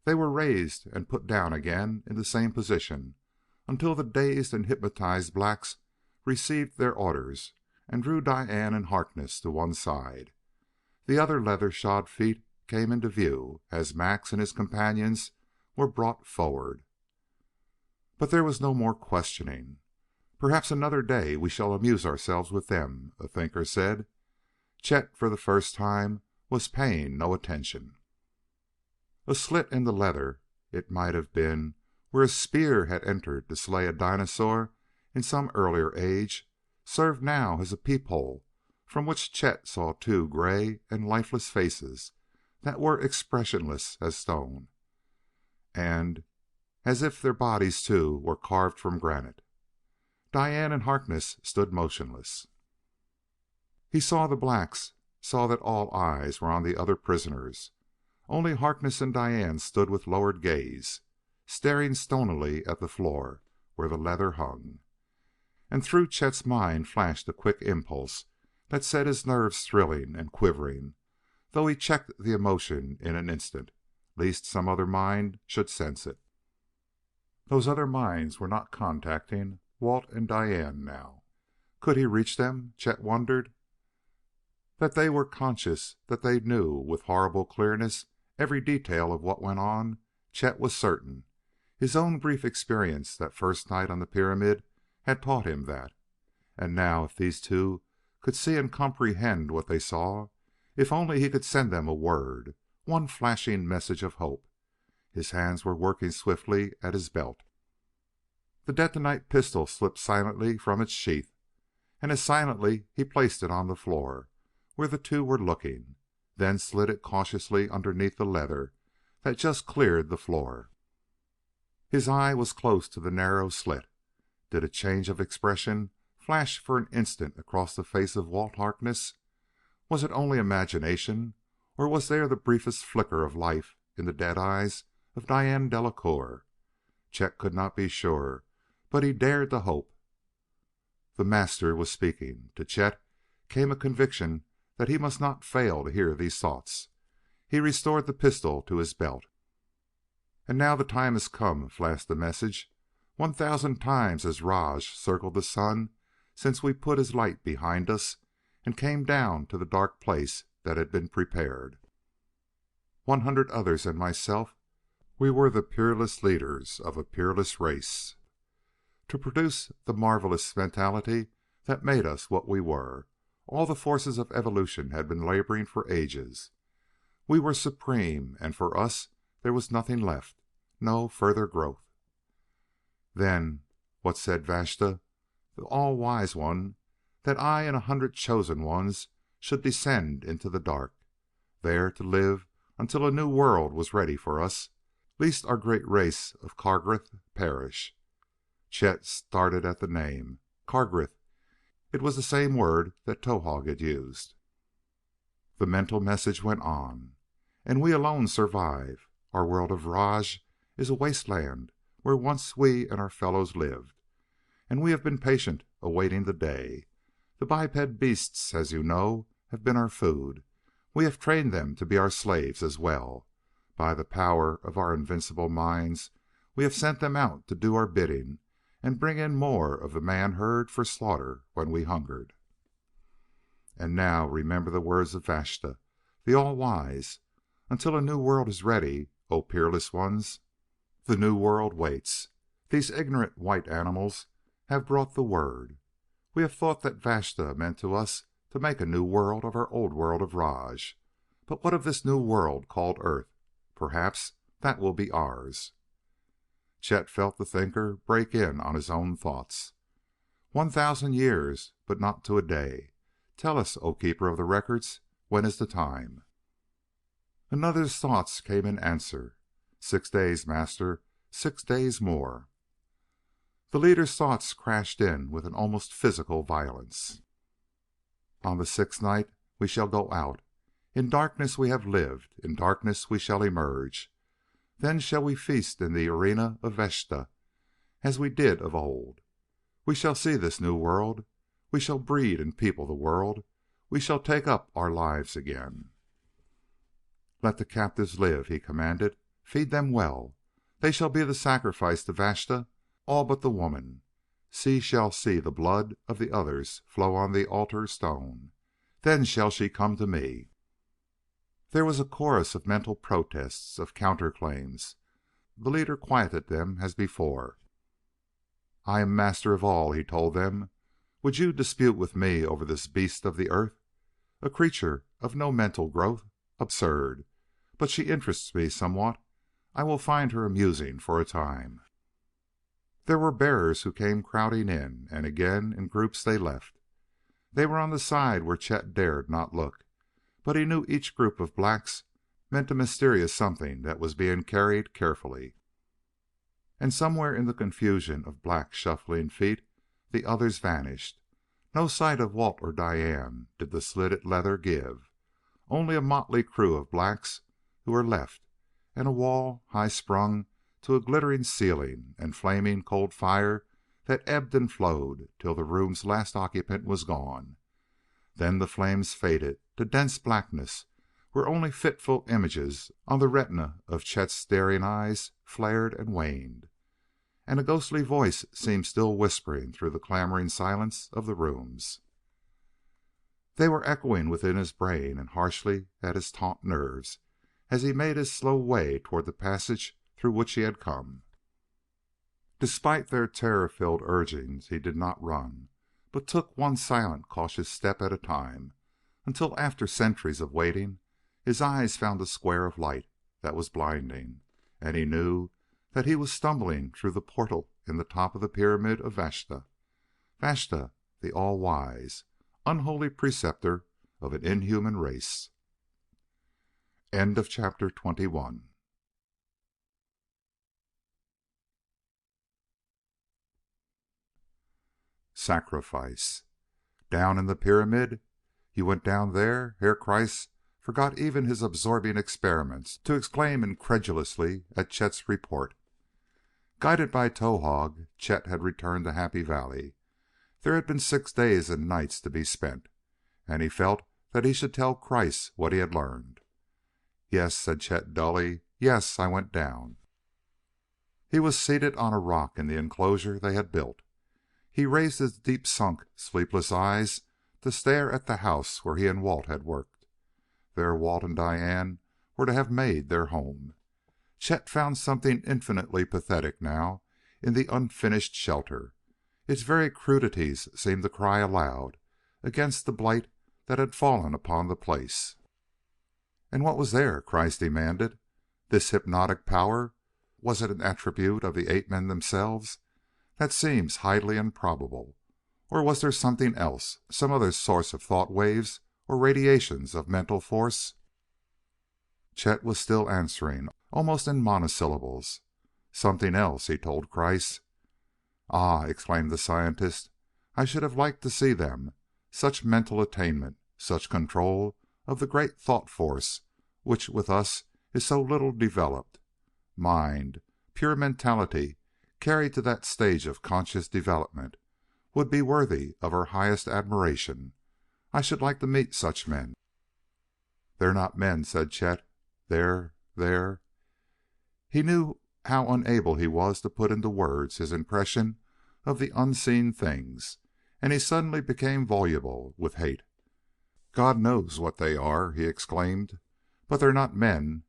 They were raised and put down again in the same position until the dazed and hypnotized blacks received their orders and drew Diane and Harkness to one side. The other leather-shod feet came into view as Max and his companions were brought forward. But there was no more questioning. "Perhaps another day we shall amuse ourselves with them," a thinker said. Chet, for the first time, was paying no attention. A slit in the leather, it might have been where a spear had entered to slay a dinosaur in some earlier age, served now as a peephole from which Chet saw two gray and lifeless faces that were expressionless as stone, and as if their bodies too were carved from granite. Diane and Harkness stood motionless. He saw the blacks, saw that all eyes were on the other prisoners. Only Harkness and Diane stood with lowered gaze, staring stonily at the floor where the leather hung. And through Chet's mind flashed a quick impulse that set his nerves thrilling and quivering, though he checked the emotion in an instant, lest some other mind should sense it. Those other minds were not contacting Walt and Diane now. Could he reach them? Chet wondered. That they were conscious, that they knew with horrible clearness every detail of what went on, Chet was certain. His own brief experience that first night on the pyramid had taught him that. And now, if these two could see and comprehend what they saw, if only he could send them a word, one flashing message of hope. His hands were working swiftly at his belt. The detonite pistol slipped silently from its sheath, and as silently he placed it on the floor, where the two were looking, then slid it cautiously underneath the leather that just cleared the floor. His eye was close to the narrow slit. Did a change of expression flash for an instant across the face of Walt Harkness? Was it only imagination, or was there the briefest flicker of life in the dead eyes of Diane Delacoeur? Chet could not be sure, but he dared to hope. The master was speaking. To Chet came a conviction that he must not fail to hear these thoughts. He restored the pistol to his belt. "And now the time has come," flashed the message. 1,000 times has Raj circled the sun since we put his light behind us and came down to the dark place that had been prepared. 100 others and myself, we were the peerless leaders of a peerless race. To produce the marvelous mentality that made us what we were, all the forces of evolution had been laboring for ages. We were supreme, and for us there was nothing left, no further growth. Then, what said Vashta, the all-wise one, that I and 100 chosen ones should descend into the dark, there to live until a new world was ready for us, lest our great race of Kargryth perish. Chet started at the name. Kargryth. It was the same word that Towahg had used. The mental message went on. And we alone survive. Our world of Raj is a wasteland where once we and our fellows lived. And we have been patient, awaiting the day. The biped beasts, as you know, have been our food. We have trained them to be our slaves as well. By the power of our invincible minds, we have sent them out to do our bidding and bring in more of the man herd for slaughter when we hungered. And now remember the words of Vashta, the all-wise. Until a new world is ready, O peerless ones, the new world waits. These ignorant white animals have brought the word. We have thought that Vashta meant to us to make a new world of our old world of Raj. But what of this new world called Earth? Perhaps that will be ours. Chet felt the thinker break in on his own thoughts. 1,000 years, but not to a day. Tell us, O keeper of the records, when is the time? Another's thoughts came in answer. 6 days, master, 6 days more. The leader's thoughts crashed in with an almost physical violence. On the 6th night we shall go out. In darkness we have lived, in darkness we shall emerge. Then shall we feast in the arena of Vashta, as we did of old. We shall see this new world. We shall breed and people the world. We shall take up our lives again. Let the captives live, he commanded. Feed them well. They shall be the sacrifice to Vashta, all but the woman. She shall see the blood of the others flow on the altar stone. Then shall she come to me. There was a chorus of mental protests, of counterclaims. The leader quieted them as before. I am master of all, he told them. Would you dispute with me over this beast of the earth? A creature of no mental growth? Absurd. But she interests me somewhat. I will find her amusing for a time. There were bearers who came crowding in, and again in groups they left. They were on the side where Chet dared not look, but he knew each group of blacks meant a mysterious something that was being carried carefully. And somewhere in the confusion of black shuffling feet, the others vanished. No sight of Walt or Diane did the slitted leather give. Only a motley crew of blacks who were left, and a wall high sprung to a glittering ceiling and flaming cold fire that ebbed and flowed till the room's last occupant was gone. Then the flames faded to dense blackness, where only fitful images on the retina of Chet's staring eyes flared and waned. and a ghostly voice seemed still whispering through the clamoring silence of the rooms. They were echoing within his brain and harshly at his taut nerves as he made his slow way toward the passage through which he had come. Despite their terror-filled urgings, he did not run, but took one silent, cautious step at a time, until after centuries of waiting, his eyes found a square of light that was blinding, and he knew that he was stumbling through the portal in the top of the pyramid of Vashta. Vashta, the all-wise, unholy preceptor of an inhuman race. End of chapter 21. Sacrifice. Down in the pyramid? You went down there? Herr Kreiss forgot even his absorbing experiments to exclaim incredulously at Chet's report. Guided by Towahg, Chet had returned to Happy Valley. There had been 6 days and nights to be spent, and he felt that he should tell Kreiss what he had learned. "Yes," said Chet dully. "Yes, I went down." He was seated on a rock in the enclosure they had built. He raised his deep-sunk, sleepless eyes to stare at the house where he and Walt had worked. There Walt and Diane were to have made their home. Chet found something infinitely pathetic now in the unfinished shelter. Its very crudities seemed to cry aloud against the blight that had fallen upon the place. And what was there? Kreiss demanded. This hypnotic power, was it an attribute of the ape men themselves? That seems highly improbable. Or was there something else, some other source of thought waves or radiations of mental force? Chet was still answering, almost in monosyllables. "Something else," he told Kreiss. "Ah," exclaimed the scientist, "I should have liked to see them. Such mental attainment, such control of the great thought force which with us is so little developed. Mind, pure mentality, carried to that stage of conscious development, would be worthy of our highest admiration. I should like to meet such men." "They're not men," said Chet. They're... He knew how unable he was to put into words his impression of the unseen things, and he suddenly became voluble with hate. "God knows what they are," he exclaimed, "but they're not men.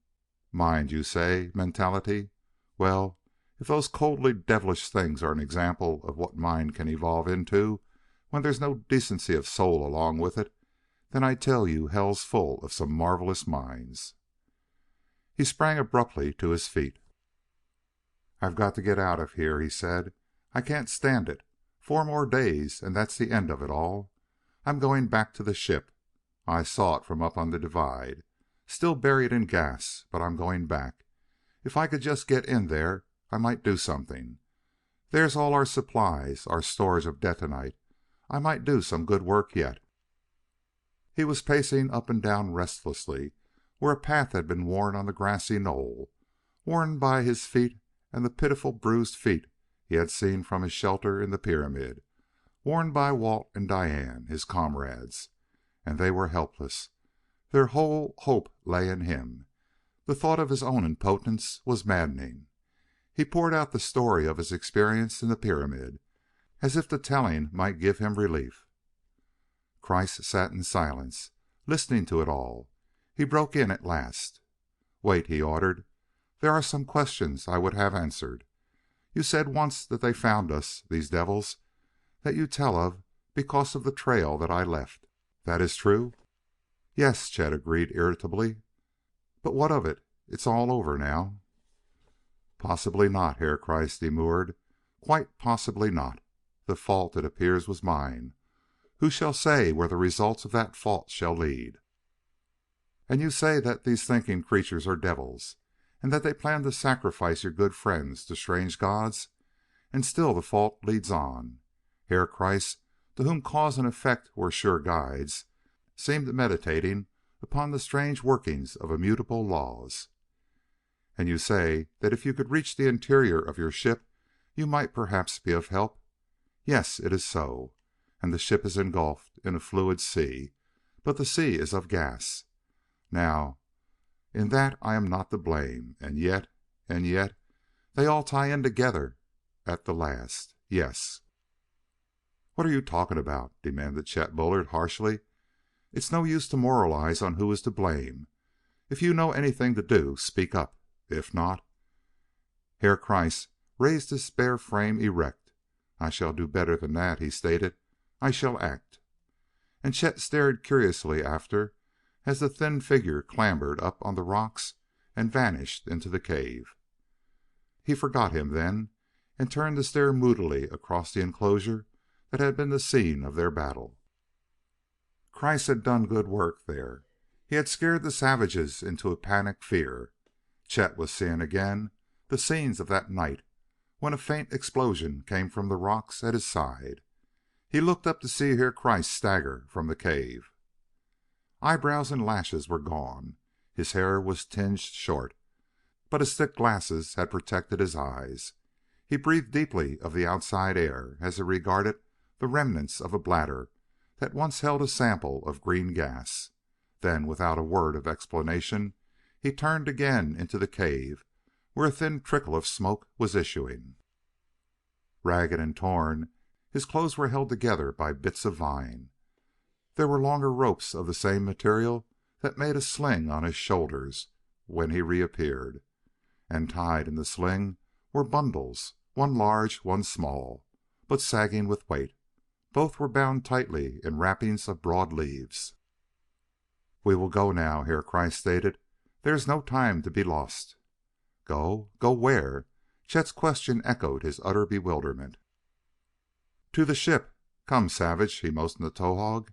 Mind, you say, mentality? Well, if those coldly devilish things are an example of what mind can evolve into when there's no decency of soul along with it, then I tell you hell's full of some marvelous minds." He sprang abruptly to his feet. "I've got to get out of here," he said. "I can't stand it. 4 more days, and that's the end of it all. I'm going back to the ship. I saw it from up on the divide. Still buried in gas, but I'm going back. If I could just get in there, I might do something. There's all our supplies, our storage of detonite. I might do some good work yet." He was pacing up and down restlessly where a path had been worn on the grassy knoll, worn by his feet and the pitiful bruised feet he had seen from his shelter in the pyramid, worn by Walt and Diane, his comrades. And they were helpless. Their whole hope lay in him. The thought of his own impotence was maddening. He poured out the story of his experience in the pyramid, as if the telling might give him relief. Kreiss sat in silence, listening to it all. He broke in at last. "Wait," he ordered. "There are some questions I would have answered. You said once that they found us, these devils that you tell of, because of the trail that I left. That is true?" "Yes," Chet agreed irritably. "But what of it? It's all over now." "Possibly not," Herr Kreiss demurred. "Quite possibly not. The fault, it appears, was mine. Who shall say where the results of that fault shall lead?" "And you say that these thinking creatures are devils, and that they plan to sacrifice your good friends to strange gods, and still the fault leads on." Herr Kreiss, to whom cause and effect were sure guides, seemed meditating upon the strange workings of immutable laws. "And you say that if you could reach the interior of your ship, you might perhaps be of help?" "Yes, it is so. And the ship is engulfed in a fluid sea, but the sea is of gas. Now, in that I am not to blame, and yet, they all tie in together, at the last. Yes. "What are you talking about?" demanded Chet Bullard harshly. "It's no use to moralize on who is to blame. If you know anything to do, speak up. If not—" Herr Kreiss raised his spare frame erect. "I shall do better than that," he stated. "I shall act." And Chet stared curiously after as the thin figure clambered up on the rocks and vanished into the cave. He forgot him then and turned to stare moodily across the enclosure that had been the scene of their battle. Kreiss had done good work there. He had scared the savages into a panic fear. Chet was seeing again the scenes of that night when a faint explosion came from the rocks at his side. He looked up to see Herr Kreiss stagger from the cave. Eyebrows and lashes were gone. His hair was tinged short, but his thick glasses had protected his eyes. He breathed deeply of the outside air as he regarded the remnants of a bladder that once held a sample of green gas. Then, without a word of explanation, he turned again into the cave where a thin trickle of smoke was issuing. Ragged and torn, his clothes were held together by bits of vine. There were longer ropes of the same material that made a sling on his shoulders when he reappeared. And tied in the sling were bundles, one large, one small, but sagging with weight. Both were bound tightly in wrappings of broad leaves. "We will go now," Herr Kreiss stated. "There is no time to be lost." "Go? Go where?" Chet's question echoed his utter bewilderment. "To the ship. Come, savage," he motioned to Towahg.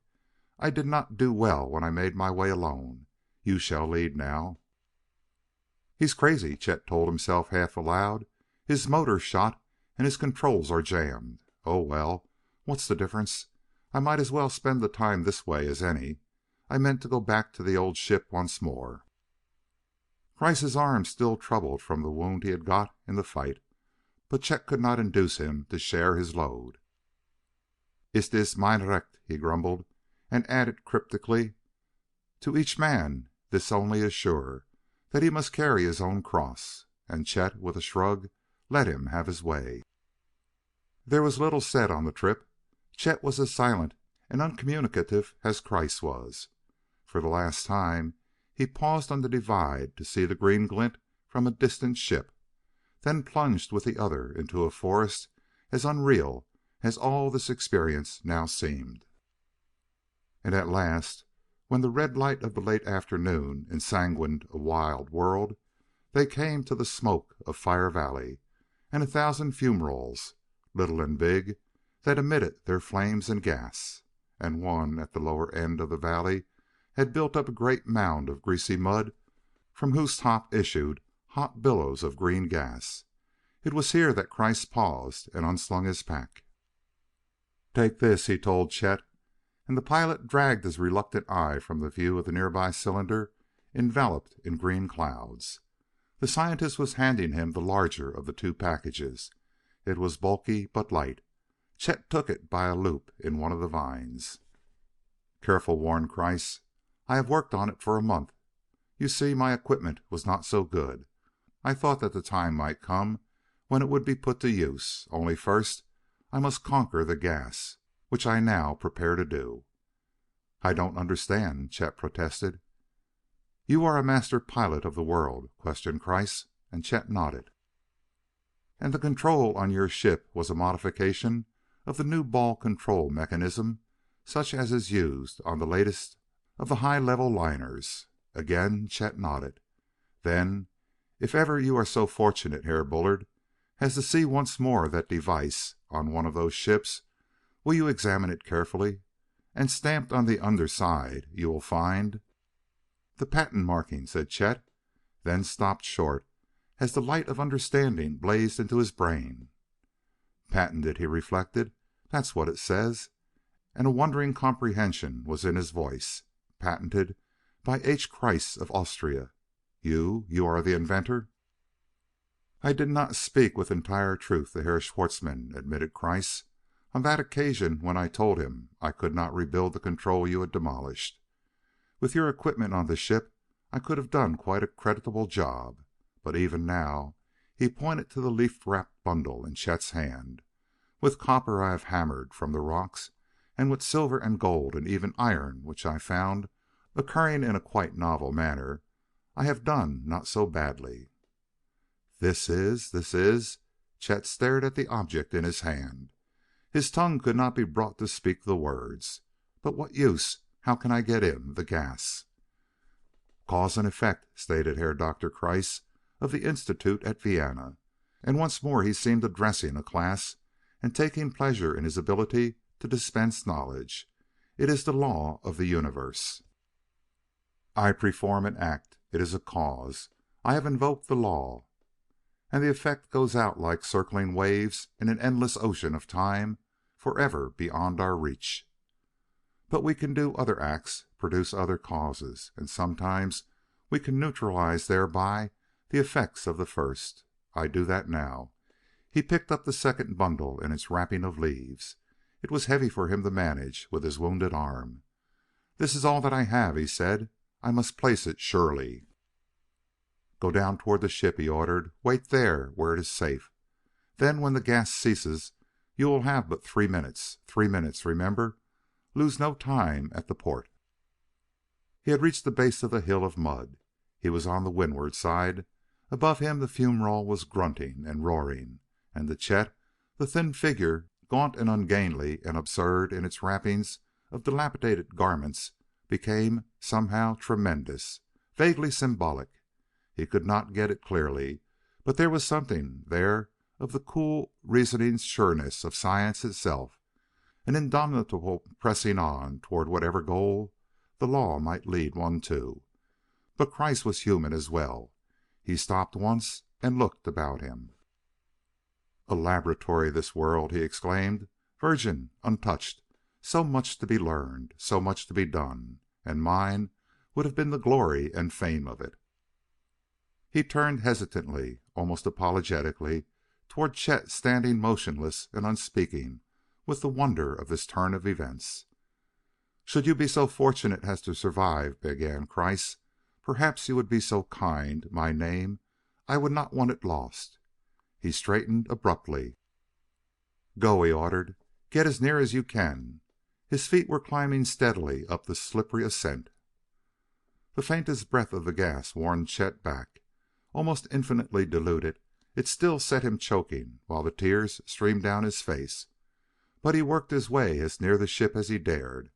"I did not do well when I made my way alone. You shall lead now." "He's crazy," Chet told himself half aloud. "His motor's shot and his controls are jammed. Oh, well, what's the difference? I might as well spend the time this way as any. I meant to go back to the old ship once more." Kreiss' arm still troubled from the wound he had got in the fight, but Chet could not induce him to share his load. "Ist ist mein Recht," he grumbled, and added cryptically, "To each man this only is sure, that he must carry his own cross." And Chet, with a shrug, let him have his way. There was little said on the trip. Chet was as silent and uncommunicative as Kreiss was. For the last time he paused on the divide to see the green glint from a distant ship, then plunged with the other into a forest as unreal as all this experience now seemed. And at last, when the red light of the late afternoon ensanguined a wild world, they came to the smoke of Fire Valley and 1,000 fumaroles, little and big, that emitted their flames and gas. And one, at the lower end of the valley, had built up a great mound of greasy mud from whose top issued hot billows of green gas. It was here that Kreiss paused and unslung his pack. "Take this," he told Chet, and the pilot dragged his reluctant eye from the view of the nearby cylinder enveloped in green clouds. The scientist was handing him the larger of the two packages. It was bulky but light. Chet took it by a loop in one of the vines. "Careful," warned Kreiss. "I have worked on it for a month. You see, my equipment was not so good. I thought that the time might come when it would be put to use. Only first I must conquer the gas, which I now prepare to do." "I don't understand," Chet protested. "You are a master pilot of the world?" questioned Kreiss, and Chet nodded. "And the control on your ship was a modification of the new ball control mechanism such as is used on the latest of the high-level liners?" Again Chet nodded. "Then, if ever you are so fortunate, Herr Bullard, as to see once more that device on one of those ships, will you examine it carefully? And stamped on the underside you will find—" "The patent marking," said Chet, then stopped short as the light of understanding blazed into his brain. "Patented," he reflected. "That's what it says." And a wondering comprehension was in his voice. "Patented by H. Kreiss of Austria. You are the inventor?" "I did not speak with entire truth to Herr Schwartzmann," admitted Kreiss, "on that occasion when I told him I could not rebuild the control you had demolished. With your equipment on the ship I could have done quite a creditable job. But even now, He pointed to the leaf-wrapped bundle in Chet's hand. "With copper I have hammered from the rocks, and with silver and gold and even iron which I found occurring in a quite novel manner, I have done not so badly." This is. Chet stared at the object in his hand. His tongue could not be brought to speak the words. "But what use? How can I get in the gas?" "Cause and effect," stated Herr Dr. Kreiss of the Institute at Vienna, and once more he seemed addressing a class and taking pleasure in his ability to dispense knowledge. "It is the law of the universe. I perform an act. It is a cause. I have invoked the law, and the effect goes out like circling waves in an endless ocean of time, forever beyond our reach. But we can do other acts, produce other causes, and sometimes we can neutralize thereby the effects of the first. I do that now." He picked up the second bundle in its wrapping of leaves. It was heavy for him to manage with his wounded arm. "This is all that I have," he said. "I must place it surely." "Go down toward the ship," he ordered. "Wait there where it is safe. Then when the gas ceases you will have but 3 minutes. 3 minutes, remember. Lose no time at the port." He had reached the base of the hill of mud. He was on the windward side. Above him the fumerole was grunting and roaring, and to Chet the thin figure, gaunt and ungainly and absurd in its wrappings of dilapidated garments, became somehow tremendous, vaguely symbolic. He could not get it clearly, but there was something there of the cool, reasoning sureness of science itself, an indomitable pressing on toward whatever goal the law might lead one to. But Kreiss was human as well. He stopped once and looked about him. "A laboratory, this world!" he exclaimed. "Virgin, untouched, so much to be learned, so much to be done, and mine would have been the glory and fame of it." He turned hesitantly, almost apologetically, toward Chet standing motionless and unspeaking with the wonder of this turn of events. "Should you be so fortunate as to survive," began Kreiss, "perhaps you would be so kind my name I would not want it lost." He straightened abruptly. "Go," he ordered. "Get as near as you can." His feet were climbing steadily up the slippery ascent. The faintest breath of the gas warned Chet back. Almost infinitely diluted, it still set him choking while the tears streamed down his face. But he worked his way as near the ship as he dared,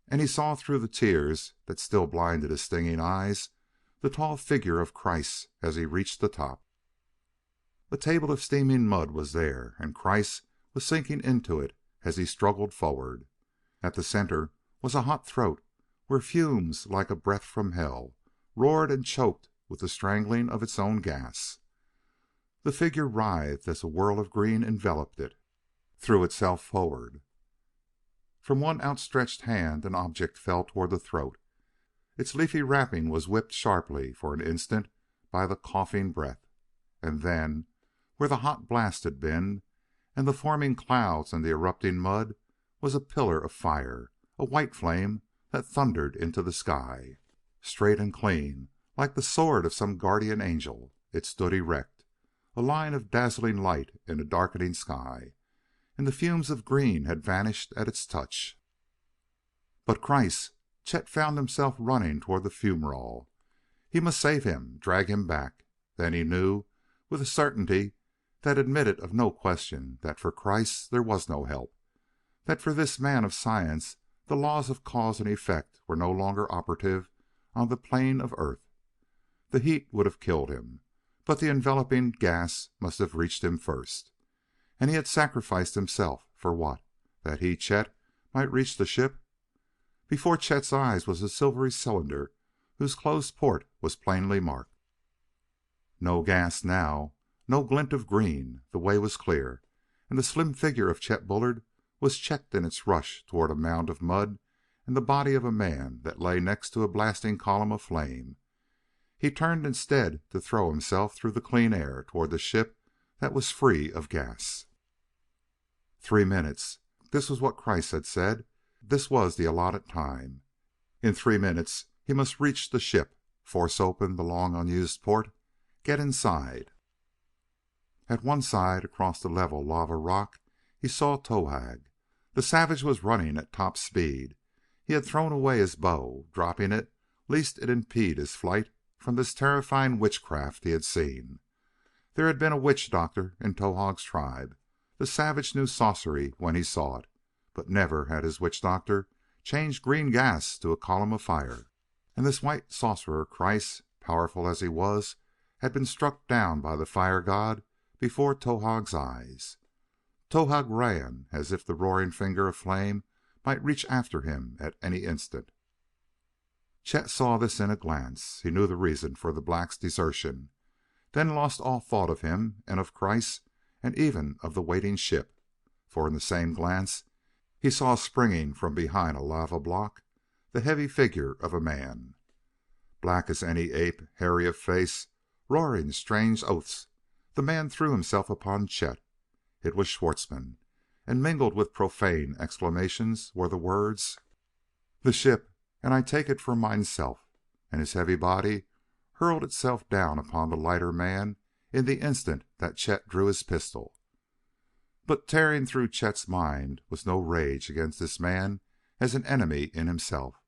and he saw through the tears that still blinded his stinging eyes the tall figure of Kreiss as he reached the top. A table of steaming mud was there, and Kreiss was sinking into it as he struggled forward. At the center was a hot throat where fumes like a breath from hell roared and choked with the strangling of its own gas. The figure writhed as a whirl of green enveloped it, threw itself forward. From one outstretched hand an object fell toward the throat. Its leafy wrapping was whipped sharply for an instant by the coughing breath, and then, where the hot blast had been, and the forming clouds and the erupting mud, was a pillar of fire, a white flame that thundered into the sky. Straight and clean, like the sword of some guardian angel, it stood erect, a line of dazzling light in a darkening sky, and the fumes of green had vanished at its touch. But Kreiss! Chet found himself running toward the fumerole. He must save him, drag him back. Then he knew, with a certainty that admitted of no question, that for Kreiss there was no help, that for this man of science the laws of cause and effect were no longer operative on the plane of Earth. The heat would have killed him, but the enveloping gas must have reached him first. And he had sacrificed himself for what? That he, Chet, might reach the ship? Before Chet's eyes was a silvery cylinder whose closed port was plainly marked. No gas now, no glint of green. The way was clear, and the slim figure of Chet Bullard was checked in its rush toward a mound of mud and the body of a man that lay next to a blasting column of flame. He turned instead to throw himself through the clean air toward the ship that was free of gas. 3 minutes. This was what Kreiss had said. This was the allotted time. In 3 minutes he must reach the ship, force open the long unused port, get inside. At one side, across the level lava rock, he saw Towahg. The savage was running at top speed. He had thrown away his bow, dropping it lest it impede his flight from this terrifying witchcraft he had seen. There had been a witch doctor in Towahg's tribe. The savage knew sorcery when he saw it, but never had his witch doctor changed green gas to a column of fire. And this white sorcerer Kreiss, powerful as he was, had been struck down by the fire god before Towahg's eyes. Towahg ran as if the roaring finger of flame might reach after him at any instant. Chet saw this in a glance. He knew the reason for the black's desertion, then lost all thought of him and of Kreiss and even of the waiting ship, for in the same glance he saw springing from behind a lava block the heavy figure of a man. Black as any ape, hairy of face, roaring strange oaths, the man threw himself upon Chet. It was Schwartzmann, and mingled with profane exclamations were the words, "The ship, and I take it for mineself," and his heavy body hurled itself down upon the lighter man in the instant that Chet drew his pistol. But tearing through Chet's mind was no rage against this man as an enemy in himself.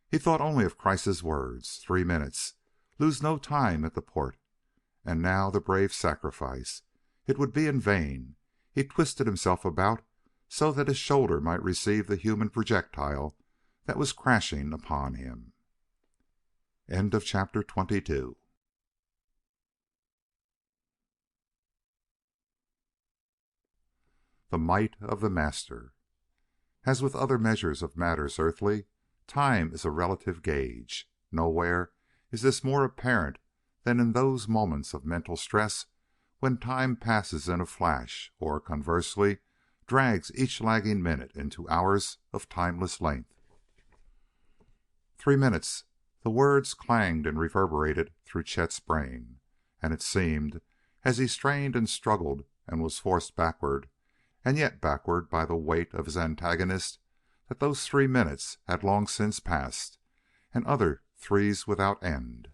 He thought only of Kreiss's words, 3 minutes, lose no time at the port. And now the brave sacrifice. It would be in vain. He twisted himself about so that his shoulder might receive the human projectile that was crashing upon him. End of chapter 22. The might of the master. As with other measures of matters earthly, time is a relative gauge. Nowhere is this more apparent than in those moments of mental stress when time passes in a flash, or, conversely, drags each lagging minute into hours of timeless length. 3 minutes. The words clanged and reverberated through Chet's brain, and it seemed, as he strained and struggled and was forced backward, and yet backward by the weight of his antagonist, that those 3 minutes had long since passed, and other threes without end.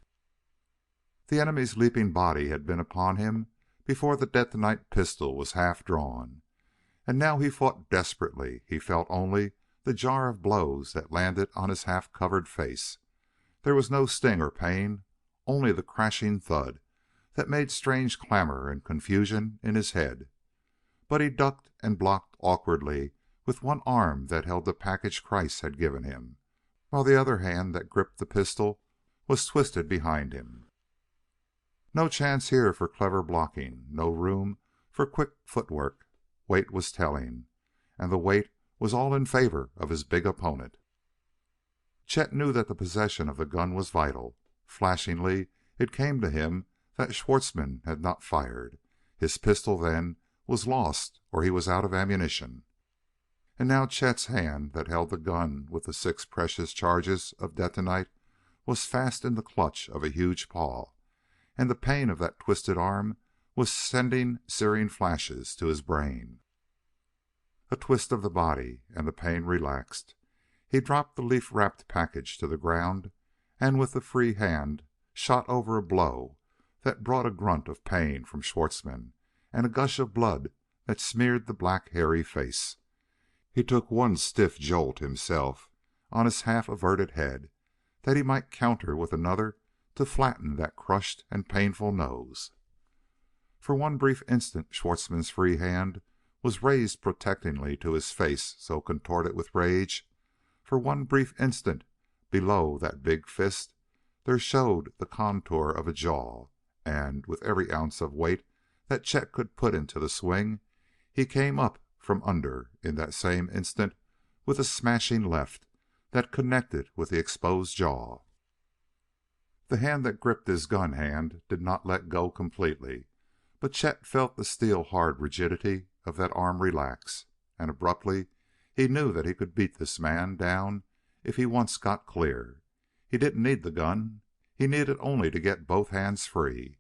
The enemy's leaping body had been upon him before the detonite pistol was half drawn, and now he fought desperately. He felt only the jar of blows that landed on his half-covered face. There was no sting or pain, only the crashing thud that made strange clamor and confusion in his head. But he ducked and blocked awkwardly with one arm that held the package Kreiss had given him, while the other hand that gripped the pistol was twisted behind him. No chance here for clever blocking, no room for quick footwork. Weight was telling, and the weight was all in favor of his big opponent. Chet knew that the possession of the gun was vital. Flashingly it came to him that Schwartzmann had not fired. His pistol, then, was lost, or he was out of ammunition. And now Chet's hand that held the gun with the 6 precious charges of detonite was fast in the clutch of a huge paw, and the pain of that twisted arm was sending searing flashes to his brain. A twist of the body, and the pain relaxed. He dropped the leaf-wrapped package to the ground, and with the free hand shot over a blow that brought a grunt of pain from Schwartzmann and a gush of blood that smeared the black, hairy face. He took one stiff jolt himself on his half-averted head, that he might counter with another to flatten that crushed and painful nose. For one brief instant Schwartzmann's free hand was raised protectingly to his face so contorted with rage. For one brief instant, below that big fist, there showed the contour of a jaw, and, with every ounce of weight that Chet could put into the swing, he came up from under in that same instant with a smashing left that connected with the exposed jaw. The hand that gripped his gun hand did not let go completely, but Chet felt the steel-hard rigidity of that arm relax, and abruptly he knew that he could beat this man down if he once got clear. He didn't need the gun. He needed only to get both hands free.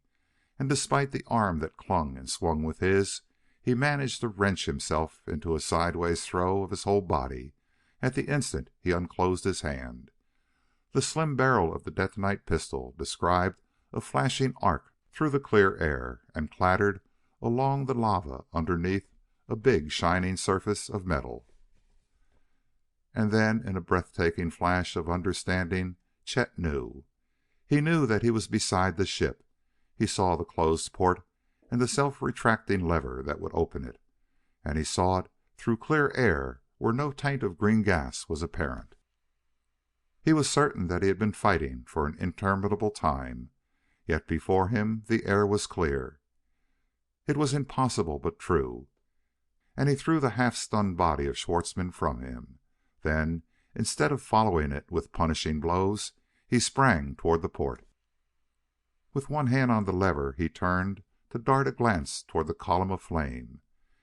And despite the arm that clung and swung with his, he managed to wrench himself into a sideways throw of his whole body at the instant he unclosed his hand. The slim barrel of the detonite pistol described a flashing arc through the clear air and clattered along the lava underneath a big shining surface of metal. And then, in a breathtaking flash of understanding, Chet knew. He knew that he was beside the ship. He saw the closed port and the self-retracting lever that would open it. And he saw it through clear air where no taint of green gas was apparent. He was certain that he had been fighting for an interminable time, yet before him the air was clear. It was impossible, but true. And he threw the half-stunned body of Schwartzmann from him. Then, instead of following it with punishing blows, he sprang toward the port. With one hand on the lever, he turned to dart a glance toward the column of flame.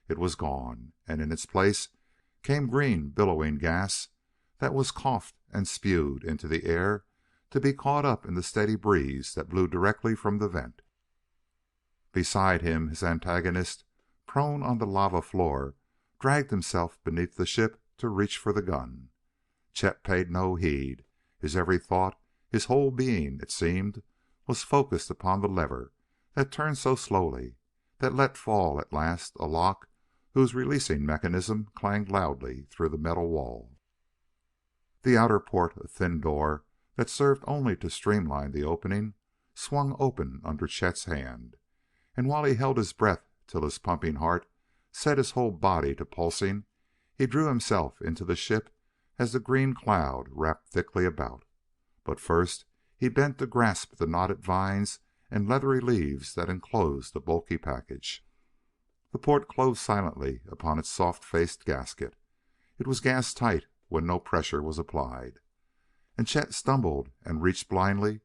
It was gone, and in its place came green, billowing gas that was coughed and spewed into the air to be caught up in the steady breeze that blew directly from the vent. Beside him, his antagonist, prone on the lava floor, dragged himself beneath the ship to reach for the gun. Chet paid no heed. His every thought, his whole being, it seemed, was focused upon the lever that turned so slowly, that let fall at last a lock whose releasing mechanism clanged loudly through the metal wall. The outer port, a thin door that served only to streamline the opening, swung open under Chet's hand, and while he held his breath till his pumping heart set his whole body to pulsing, he drew himself into the ship as the green cloud wrapped thickly about. But first he bent to grasp the knotted vines and leathery leaves that enclosed the bulky package. The port closed silently upon its soft-faced gasket. It was gas-tight when no pressure was applied, and Chet stumbled and reached blindly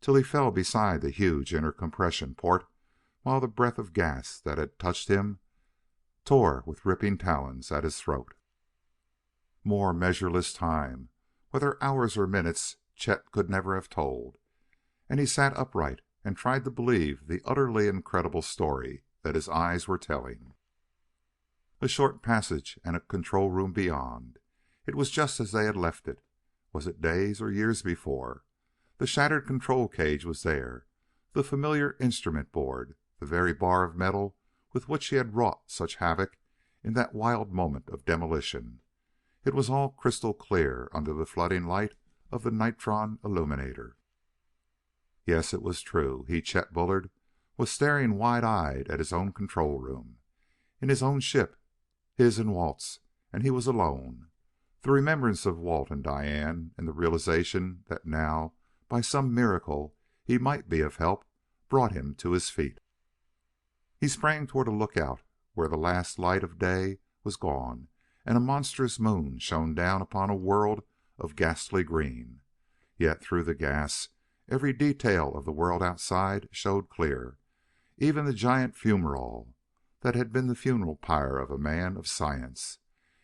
till he fell beside the huge inner compression port, while the breath of gas that had touched him tore with ripping talons at his throat. More measureless time, whether hours or minutes, Chet could never have told, and he sat upright and tried to believe the utterly incredible story that his eyes were telling. A short passage and a control room beyond. It was just as they had left it. Was it days or years before? The shattered control cage was there, the familiar instrument board, the very bar of metal with which he had wrought such havoc in that wild moment of demolition. It was all crystal clear under the flooding light of the nitron illuminator. Yes, it was true. He, Chet Bullard, was staring wide-eyed at his own control room, in his own ship, his and Walt's, and he was alone. The remembrance of Walt and Diane, and the realization that now, by some miracle, he might be of help, brought him to his feet. He sprang toward a lookout where the last light of day was gone and a monstrous moon shone down upon a world of ghastly green. Yet through the gas, every detail of the world outside showed clear, even the giant fumerole that had been the funeral pyre of a man of science,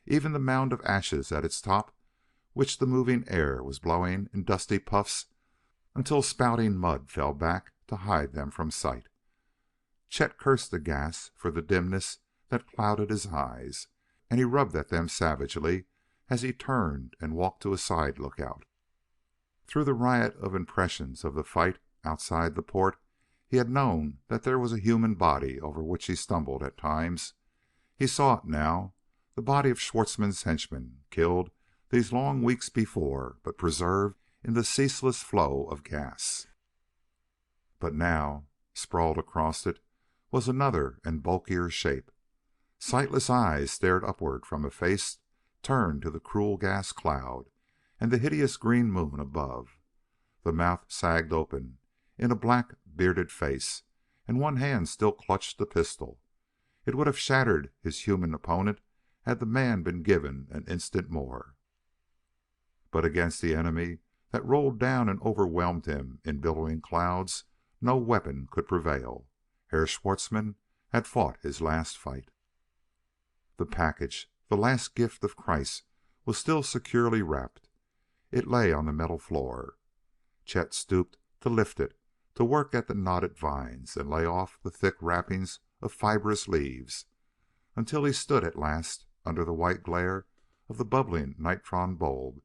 even the mound of ashes at its top, which the moving air was blowing in dusty puffs until spouting mud fell back to hide them from sight. Chet cursed the gas for the dimness that clouded his eyes, and he rubbed at them savagely as he turned and walked to a side lookout. Through the riot of impressions of the fight outside the port, he had known that there was a human body over which he stumbled at times. He saw it now, the body of Schwartzmann's henchman, killed these long weeks before, but preserved in the ceaseless flow of gas. But now, sprawled across it, was another and bulkier shape. Sightless eyes stared upward from a face turned to the cruel gas cloud and the hideous green moon above. The mouth sagged open in a black, bearded face, and one hand still clutched the pistol. It would have shattered his human opponent had the man been given an instant more. But against the enemy that rolled down and overwhelmed him in billowing clouds, no weapon could prevail. Herr Schwartzmann had fought his last fight. The package, the last gift of Christ, was still securely wrapped. It lay on the metal floor. Chet stooped to lift it, to work at the knotted vines and lay off the thick wrappings of fibrous leaves, until he stood at last under the white glare of the bubbling nitron bulb,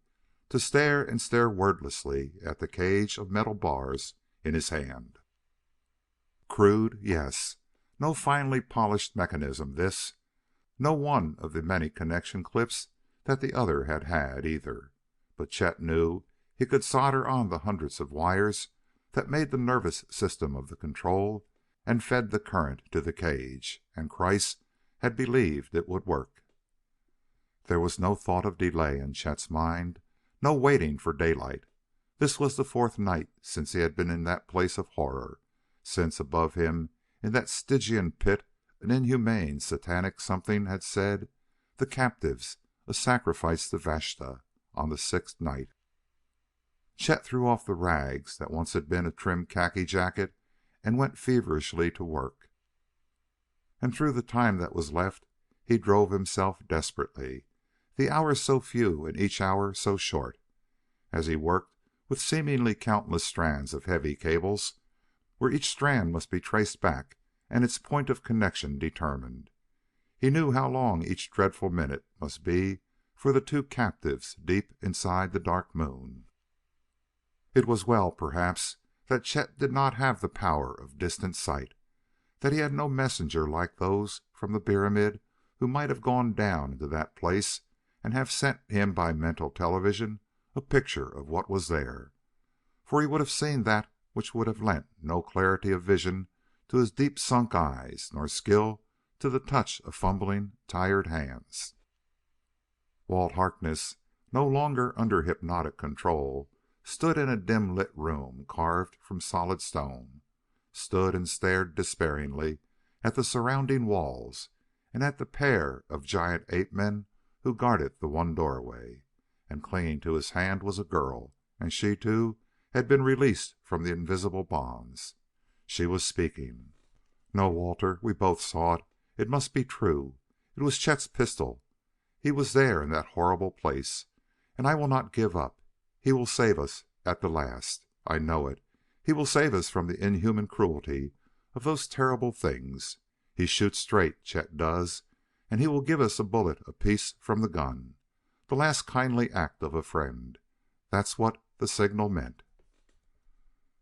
to stare and stare wordlessly at the cage of metal bars in his hand. Crude, yes. No finely polished mechanism, this. No one of the many connection clips that the other had had, either. But Chet knew he could solder on the hundreds of wires that made the nervous system of the control and fed the current to the cage, and Kreiss had believed it would work. There was no thought of delay in Chet's mind, no waiting for daylight. This was the fourth night since he had been in that place of horror, since above him in that Stygian pit an inhumane, satanic something had said, "The captives, a sacrifice to Vashta," on the sixth night. Chet threw off the rags that once had been a trim khaki jacket and went feverishly to work. And through the time that was left he drove himself desperately, the hours so few and each hour so short. As he worked with seemingly countless strands of heavy cables, where each strand must be traced back and its point of connection determined, he knew how long each dreadful minute must be for the two captives deep inside the Dark Moon. It was well, perhaps, that Chet did not have the power of distant sight, that he had no messenger like those from the pyramid who might have gone down into that place and have sent him by mental television a picture of what was there. For he would have seen that which would have lent no clarity of vision to his deep-sunk eyes, nor skill to the touch of fumbling, tired hands. Walt Harkness, no longer under hypnotic control, stood in a dim-lit room carved from solid stone, stood and stared despairingly at the surrounding walls and at the pair of giant ape-men who guarded the one doorway. And clinging to his hand was a girl, and she, too, had been released from the invisible bonds. She was speaking. "No, Walter, we both saw it. It must be true. It was Chet's pistol. He was there in that horrible place. And I will not give up. He will save us at the last. I know it. He will save us from the inhuman cruelty of those terrible things. He shoots straight, Chet does, and he will give us a bullet apiece from the gun. The last kindly act of a friend. That's what the signal meant."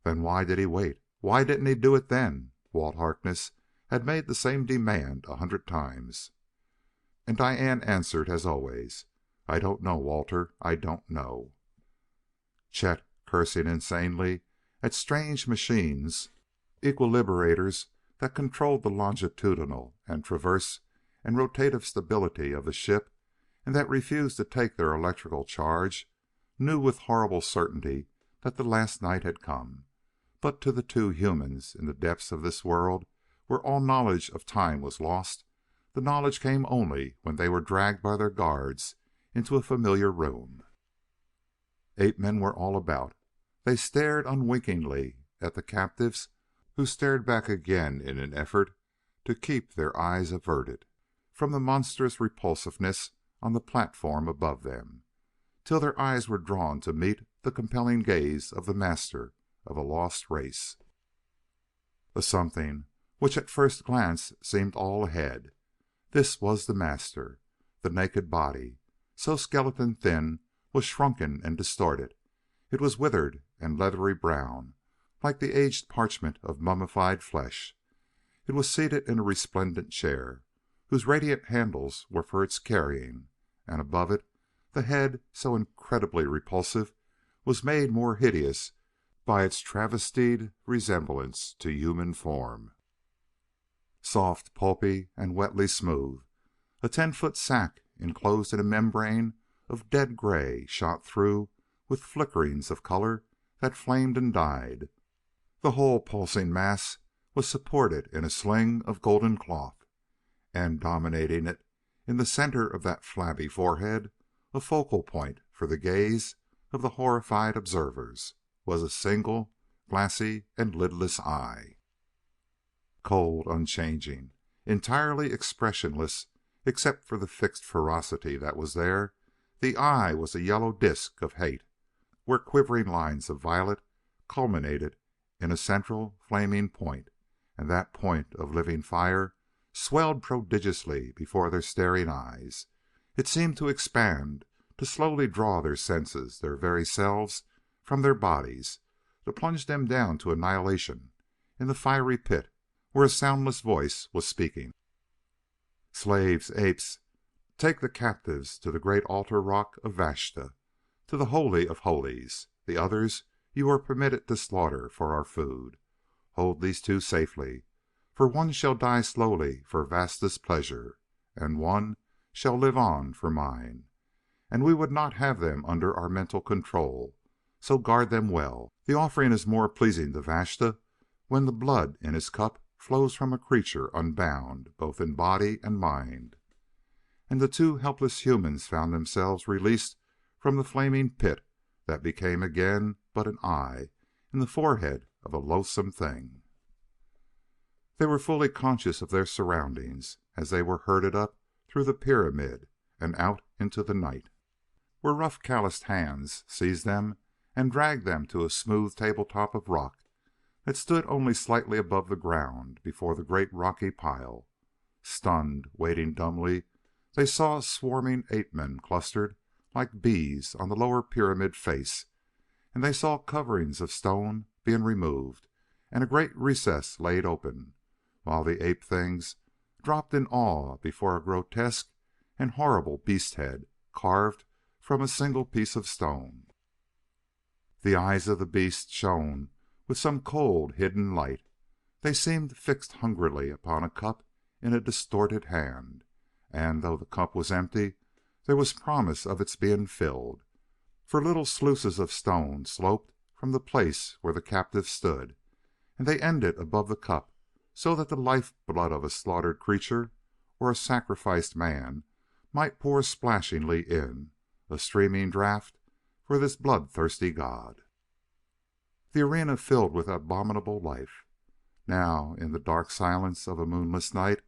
Then why did he wait? Why didn't he do it then? Walt Harkness had made the same demand 100 times. And Diane answered as always, "I don't know, Walter. I don't know." Chet, cursing insanely at strange machines, equilibrators that controlled the longitudinal and transverse and rotative stability of the ship and that refused to take their electrical charge, knew with horrible certainty that the last night had come. But to the two humans in the depths of this world where all knowledge of time was lost, the knowledge came only when they were dragged by their guards into a familiar room. Ape-men were all about. They stared unwinkingly at the captives, who stared back again in an effort to keep their eyes averted from the monstrous repulsiveness on the platform above them, till their eyes were drawn to meet the compelling gaze of the master of a lost race. A something which at first glance seemed all ahead. This was the master. The naked body, so skeleton thin, was shrunken and distorted. It was withered and leathery brown, like the aged parchment of mummified flesh. It was seated in a resplendent chair, whose radiant handles were for its carrying, and above it the head, so incredibly repulsive, was made more hideous by its travestied resemblance to human form. Soft, pulpy, and wetly smooth, a 10-foot sack enclosed in a membrane of dead gray shot through with flickerings of color that flamed and died. The whole pulsing mass was supported in a sling of golden cloth, and dominating it in the center of that flabby forehead, a focal point for the gaze of the horrified observers, was a single, glassy and lidless eye. Cold, unchanging, entirely expressionless except for the fixed ferocity that was there, the eye was a yellow disk of hate, where quivering lines of violet culminated in a central flaming point, and that point of living fire swelled prodigiously before their staring eyes. It seemed to expand, to slowly draw their senses, their very selves, from their bodies, to plunge them down to annihilation in the fiery pit where a soundless voice was speaking. "Slaves, apes, take the captives to the great altar rock of Vashta, to the Holy of Holies. The others you are permitted to slaughter for our food. Hold these two safely, for one shall die slowly for Vashta's pleasure, and one shall live on for mine. And we would not have them under our mental control, so guard them well. The offering is more pleasing to Vashta when the blood in his cup flows from a creature unbound both in body and mind." And the two helpless humans found themselves released from the flaming pit that became again but an eye in the forehead of a loathsome thing. They were fully conscious of their surroundings as they were herded up through the pyramid and out into the night, where rough calloused hands seized them and dragged them to a smooth tabletop of rock that stood only slightly above the ground before the great rocky pile. Stunned, waiting dumbly, they saw swarming ape-men clustered like bees on the lower pyramid face, and they saw coverings of stone being removed and a great recess laid open, while the ape-things dropped in awe before a grotesque and horrible beast-head carved from a single piece of stone. The eyes of the beast shone with some cold, hidden light. They seemed fixed hungrily upon a cup in a distorted hand, and though the cup was empty, there was promise of its being filled, for little sluices of stone sloped from the place where the captive stood, and they ended above the cup, so that the life-blood of a slaughtered creature or a sacrificed man might pour splashingly in, a streaming draught for this bloodthirsty god. The arena filled with abominable life. Now, in the dark silence of a moonless night,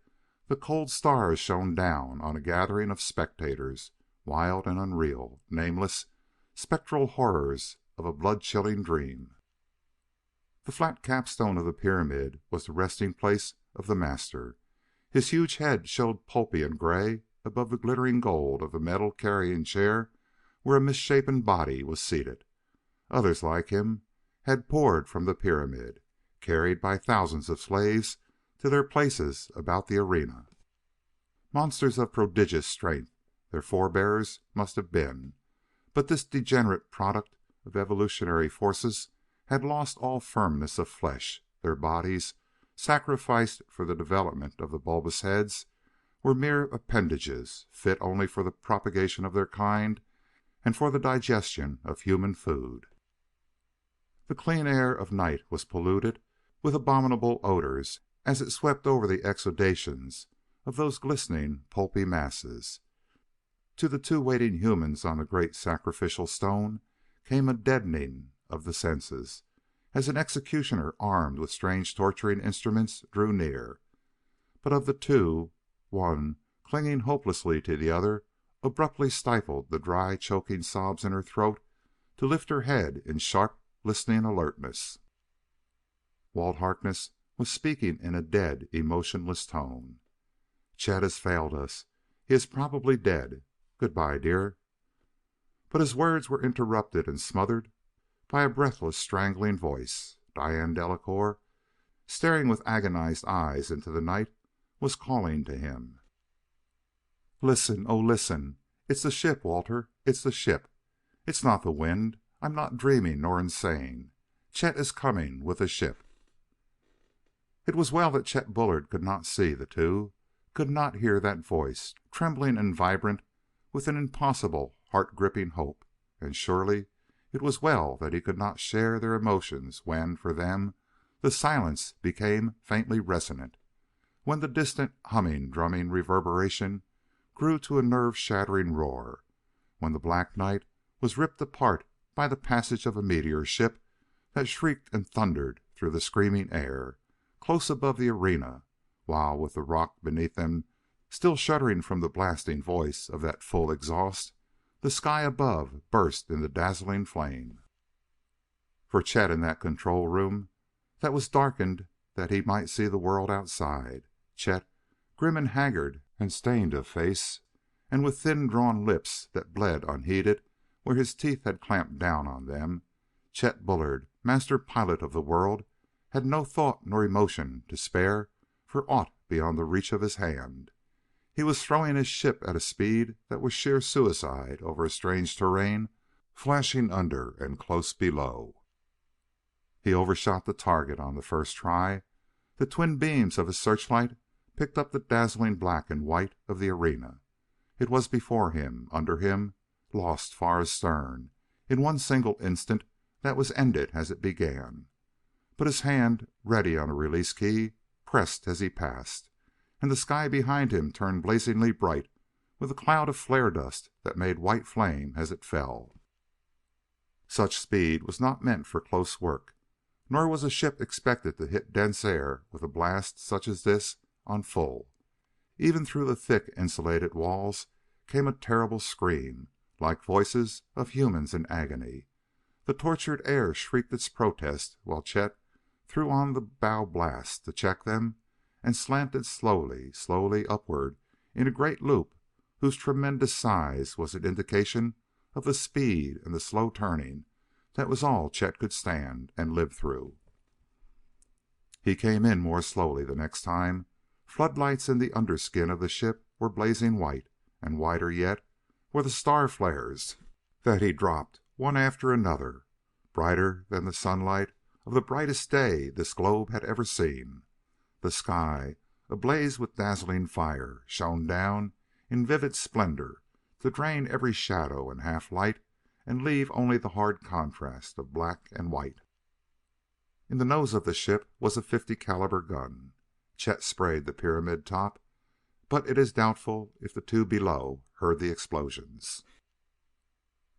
the cold stars shone down on a gathering of spectators, wild and unreal, nameless, spectral horrors of a blood-chilling dream. The flat capstone of the pyramid was the resting place of the master. His huge head showed pulpy and gray above the glittering gold of the metal carrying chair where a misshapen body was seated. Others like him had poured from the pyramid, carried by thousands of slaves to their places about the arena. Monsters of prodigious strength their forebears must have been, but this degenerate product of evolutionary forces had lost all firmness of flesh. Their bodies, sacrificed for the development of the bulbous heads, were mere appendages, fit only for the propagation of their kind and for the digestion of human food. The clean air of night was polluted with abominable odors as it swept over the exudations of those glistening, pulpy masses. To the two waiting humans on the great sacrificial stone came a deadening of the senses as an executioner armed with strange torturing instruments drew near. But of the two, one, clinging hopelessly to the other, abruptly stifled the dry, choking sobs in her throat to lift her head in sharp, listening alertness. Walt Harkness was speaking in a dead, emotionless tone. "Chet has failed us. He is probably dead. Goodbye, dear." But his words were interrupted and smothered by a breathless, strangling voice. Diane Delacouer, staring with agonized eyes into the night, was calling to him. "Listen, oh, listen! It's the ship, Walter. It's the ship. It's not the wind. I'm not dreaming nor insane. Chet is coming with the ship." It was well that Chet Bullard could not see the two, could not hear that voice, trembling and vibrant with an impossible, heart-gripping hope, and surely it was well that he could not share their emotions when, for them, the silence became faintly resonant, when the distant, humming, drumming reverberation grew to a nerve-shattering roar, when the black night was ripped apart by the passage of a meteor ship that shrieked and thundered through the screaming air, close above the arena, while, with the rock beneath them still shuddering from the blasting voice of that full exhaust, the sky above burst into dazzling flame. For Chet in that control room that was darkened that he might see the world outside, Chet, grim and haggard and stained of face, and with thin-drawn lips that bled unheeded where his teeth had clamped down on them, Chet Bullard, master pilot of the world, had no thought nor emotion to spare for aught beyond the reach of his hand. He was throwing his ship at a speed that was sheer suicide over a strange terrain flashing under and close below. He overshot the target on the first try. The twin beams of his searchlight picked up the dazzling black and white of the arena. It was before him, under him, lost far astern, in one single instant that was ended as it began. But his hand, ready on a release key, pressed as he passed, and the sky behind him turned blazingly bright with a cloud of flare dust that made white flame as it fell. Such speed was not meant for close work, nor was a ship expected to hit dense air with a blast such as this on full. Even through the thick insulated walls came a terrible scream, like voices of humans in agony. The tortured air shrieked its protest while Chet threw on the bow blast to check them and slanted slowly, slowly upward in a great loop whose tremendous size was an indication of the speed and the slow turning that was all Chet could stand and live through. He came in more slowly the next time. Floodlights in the underskin of the ship were blazing white, and whiter yet were the star flares that he dropped one after another, brighter than the sunlight of the brightest day this globe had ever seen. The sky, ablaze with dazzling fire, shone down in vivid splendor to drain every shadow and half light and leave only the hard contrast of black and white. In the nose of the ship was a .50 caliber gun. Chet sprayed the pyramid top, but it is doubtful if the two below heard the explosions.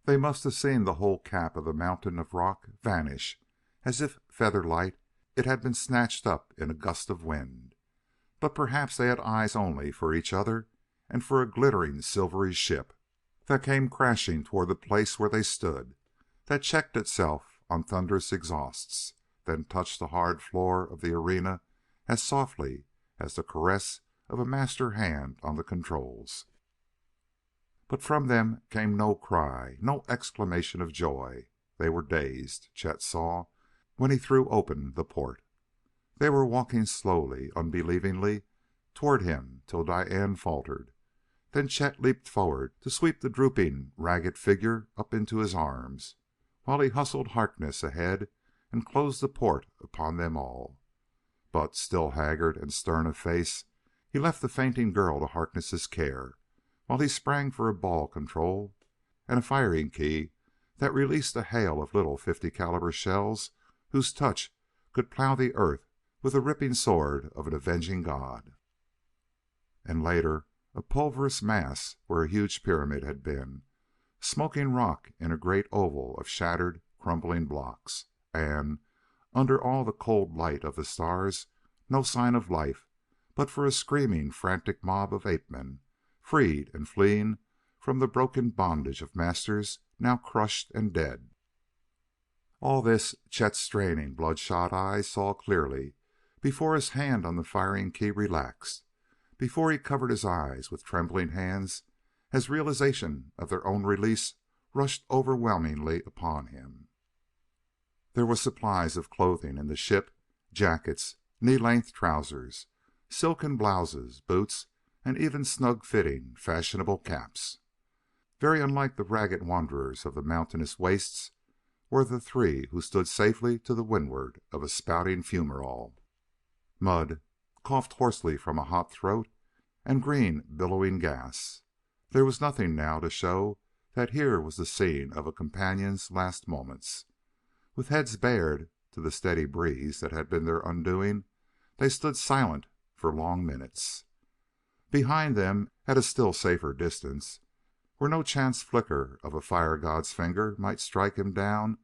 They must have seen the whole cap of the mountain of rock vanish as if feather light it had been snatched up in a gust of wind. But perhaps they had eyes only for each other and for a glittering silvery ship that came crashing toward the place where they stood, that checked itself on thunderous exhausts, then touched the hard floor of the arena as softly as the caress of a master hand on the controls. But from them came no cry, no exclamation of joy. They were dazed, Chet saw, when he threw open the port. They were walking slowly, unbelievingly, toward him till Diane faltered. Then Chet leaped forward to sweep the drooping, ragged figure up into his arms, while he hustled Harkness ahead and closed the port upon them all. But, still haggard and stern of face, he left the fainting girl to Harkness's care, while he sprang for a ball control and a firing key that released a hail of little .50 caliber shells whose touch could plow the earth with the ripping sword of an avenging god. And later, a pulverous mass where a huge pyramid had been, smoking rock in a great oval of shattered, crumbling blocks, and, under all the cold light of the stars, no sign of life but for a screaming, frantic mob of ape-men, freed and fleeing from the broken bondage of masters now crushed and dead. All this Chet's straining, bloodshot eyes saw clearly before his hand on the firing key relaxed, before he covered his eyes with trembling hands as realization of their own release rushed overwhelmingly upon him. There were supplies of clothing in the ship, jackets, knee-length trousers, silken blouses, boots, and even snug-fitting, fashionable caps. Very unlike the ragged wanderers of the mountainous wastes were the three who stood safely to the windward of a spouting fumarole. Mud coughed hoarsely from a hot throat, and green, billowing gas. There was nothing now to show that here was the scene of a companion's last moments. With heads bared to the steady breeze that had been their undoing, they stood silent for long minutes. Behind them, at a still safer distance, where no chance flicker of a fire god's finger might strike him down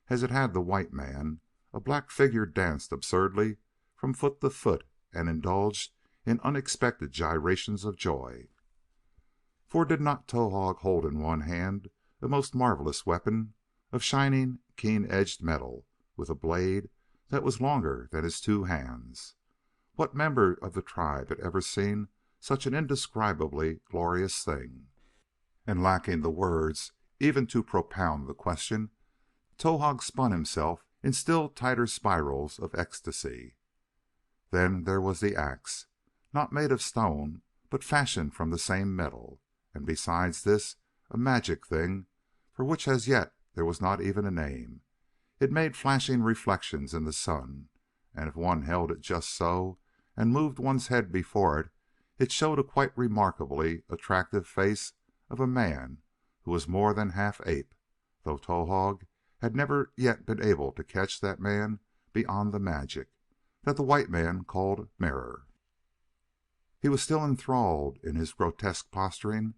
as it had the white man, a black figure danced absurdly from foot to foot and indulged in unexpected gyrations of joy. For did not Towahg hold in one hand a most marvelous weapon of shining, keen-edged metal with a blade that was longer than his two hands? What member of the tribe had ever seen such an indescribably glorious thing? And lacking the words even to propound the question, Towahg spun himself in still tighter spirals of ecstasy. Then there was the axe, not made of stone, but fashioned from the same metal, and besides this, a magic thing for which as yet there was not even a name. It made flashing reflections in the sun, and if one held it just so, and moved one's head before it, it showed a quite remarkably attractive face of a man who was more than half ape, though Towahg had never yet been able to catch that man beyond the magic that the white man called mirror. He was still enthralled in his grotesque posturing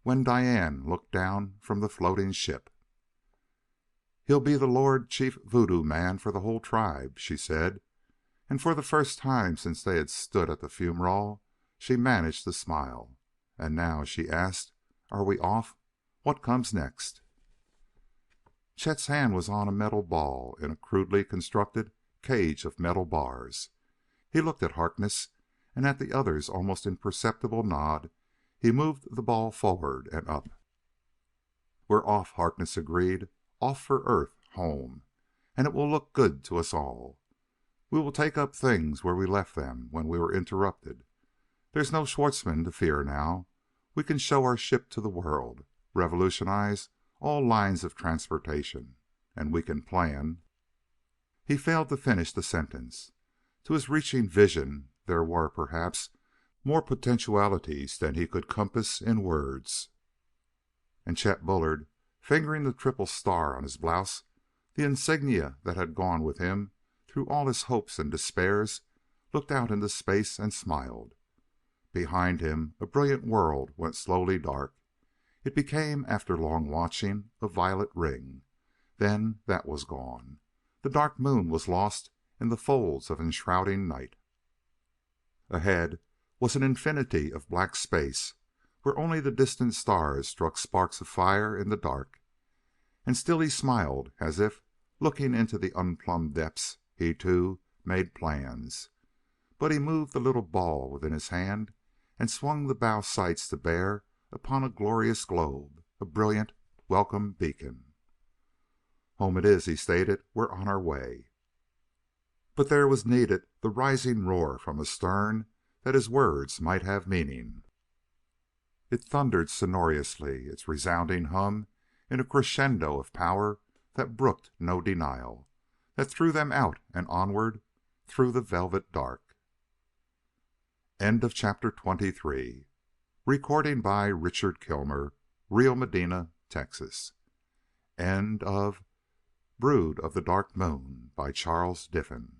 when Diane looked down from the floating ship. "He'll be the Lord Chief Voodoo Man for the whole tribe," she said, and for the first time since they had stood at the fumerole she managed to smile. "And now," she asked, "are we off? What comes next?" Chet's hand was on a metal ball in a crudely constructed cage of metal bars. He looked at Harkness, and at the other's almost imperceptible nod he moved the ball forward and up. "We're off," Harkness agreed. "Off for Earth, home. And it will look good to us all. We will take up things where we left them when we were interrupted. There's no Schwartzmann to fear now. We can show our ship to the world, revolutionize all lines of transportation, and we can plan." He failed to finish the sentence. To his reaching vision there were, perhaps, more potentialities than he could compass in words. And Chet Bullard, fingering the triple star on his blouse, the insignia that had gone with him through all his hopes and despairs, looked out into space and smiled. Behind him a brilliant world went slowly dark. It became, after long watching, a violet ring. Then that was gone. The dark moon was lost in the folds of enshrouding night. Ahead was an infinity of black space, where only the distant stars struck sparks of fire in the dark. And still he smiled, as if, looking into the unplumbed depths, he, too, made plans. But he moved the little ball within his hand and swung the bow sights to bear upon a glorious globe, a brilliant, welcome beacon. "Home it is," he stated. "We're on our way." But there was needed the rising roar from astern that his words might have meaning. It thundered sonorously, its resounding hum in a crescendo of power that brooked no denial, that threw them out and onward through the velvet dark. End of chapter 23. Recording by Richard Kilmer, Rio Medina, Texas. End of Brood of the Dark Moon by Charles Diffin.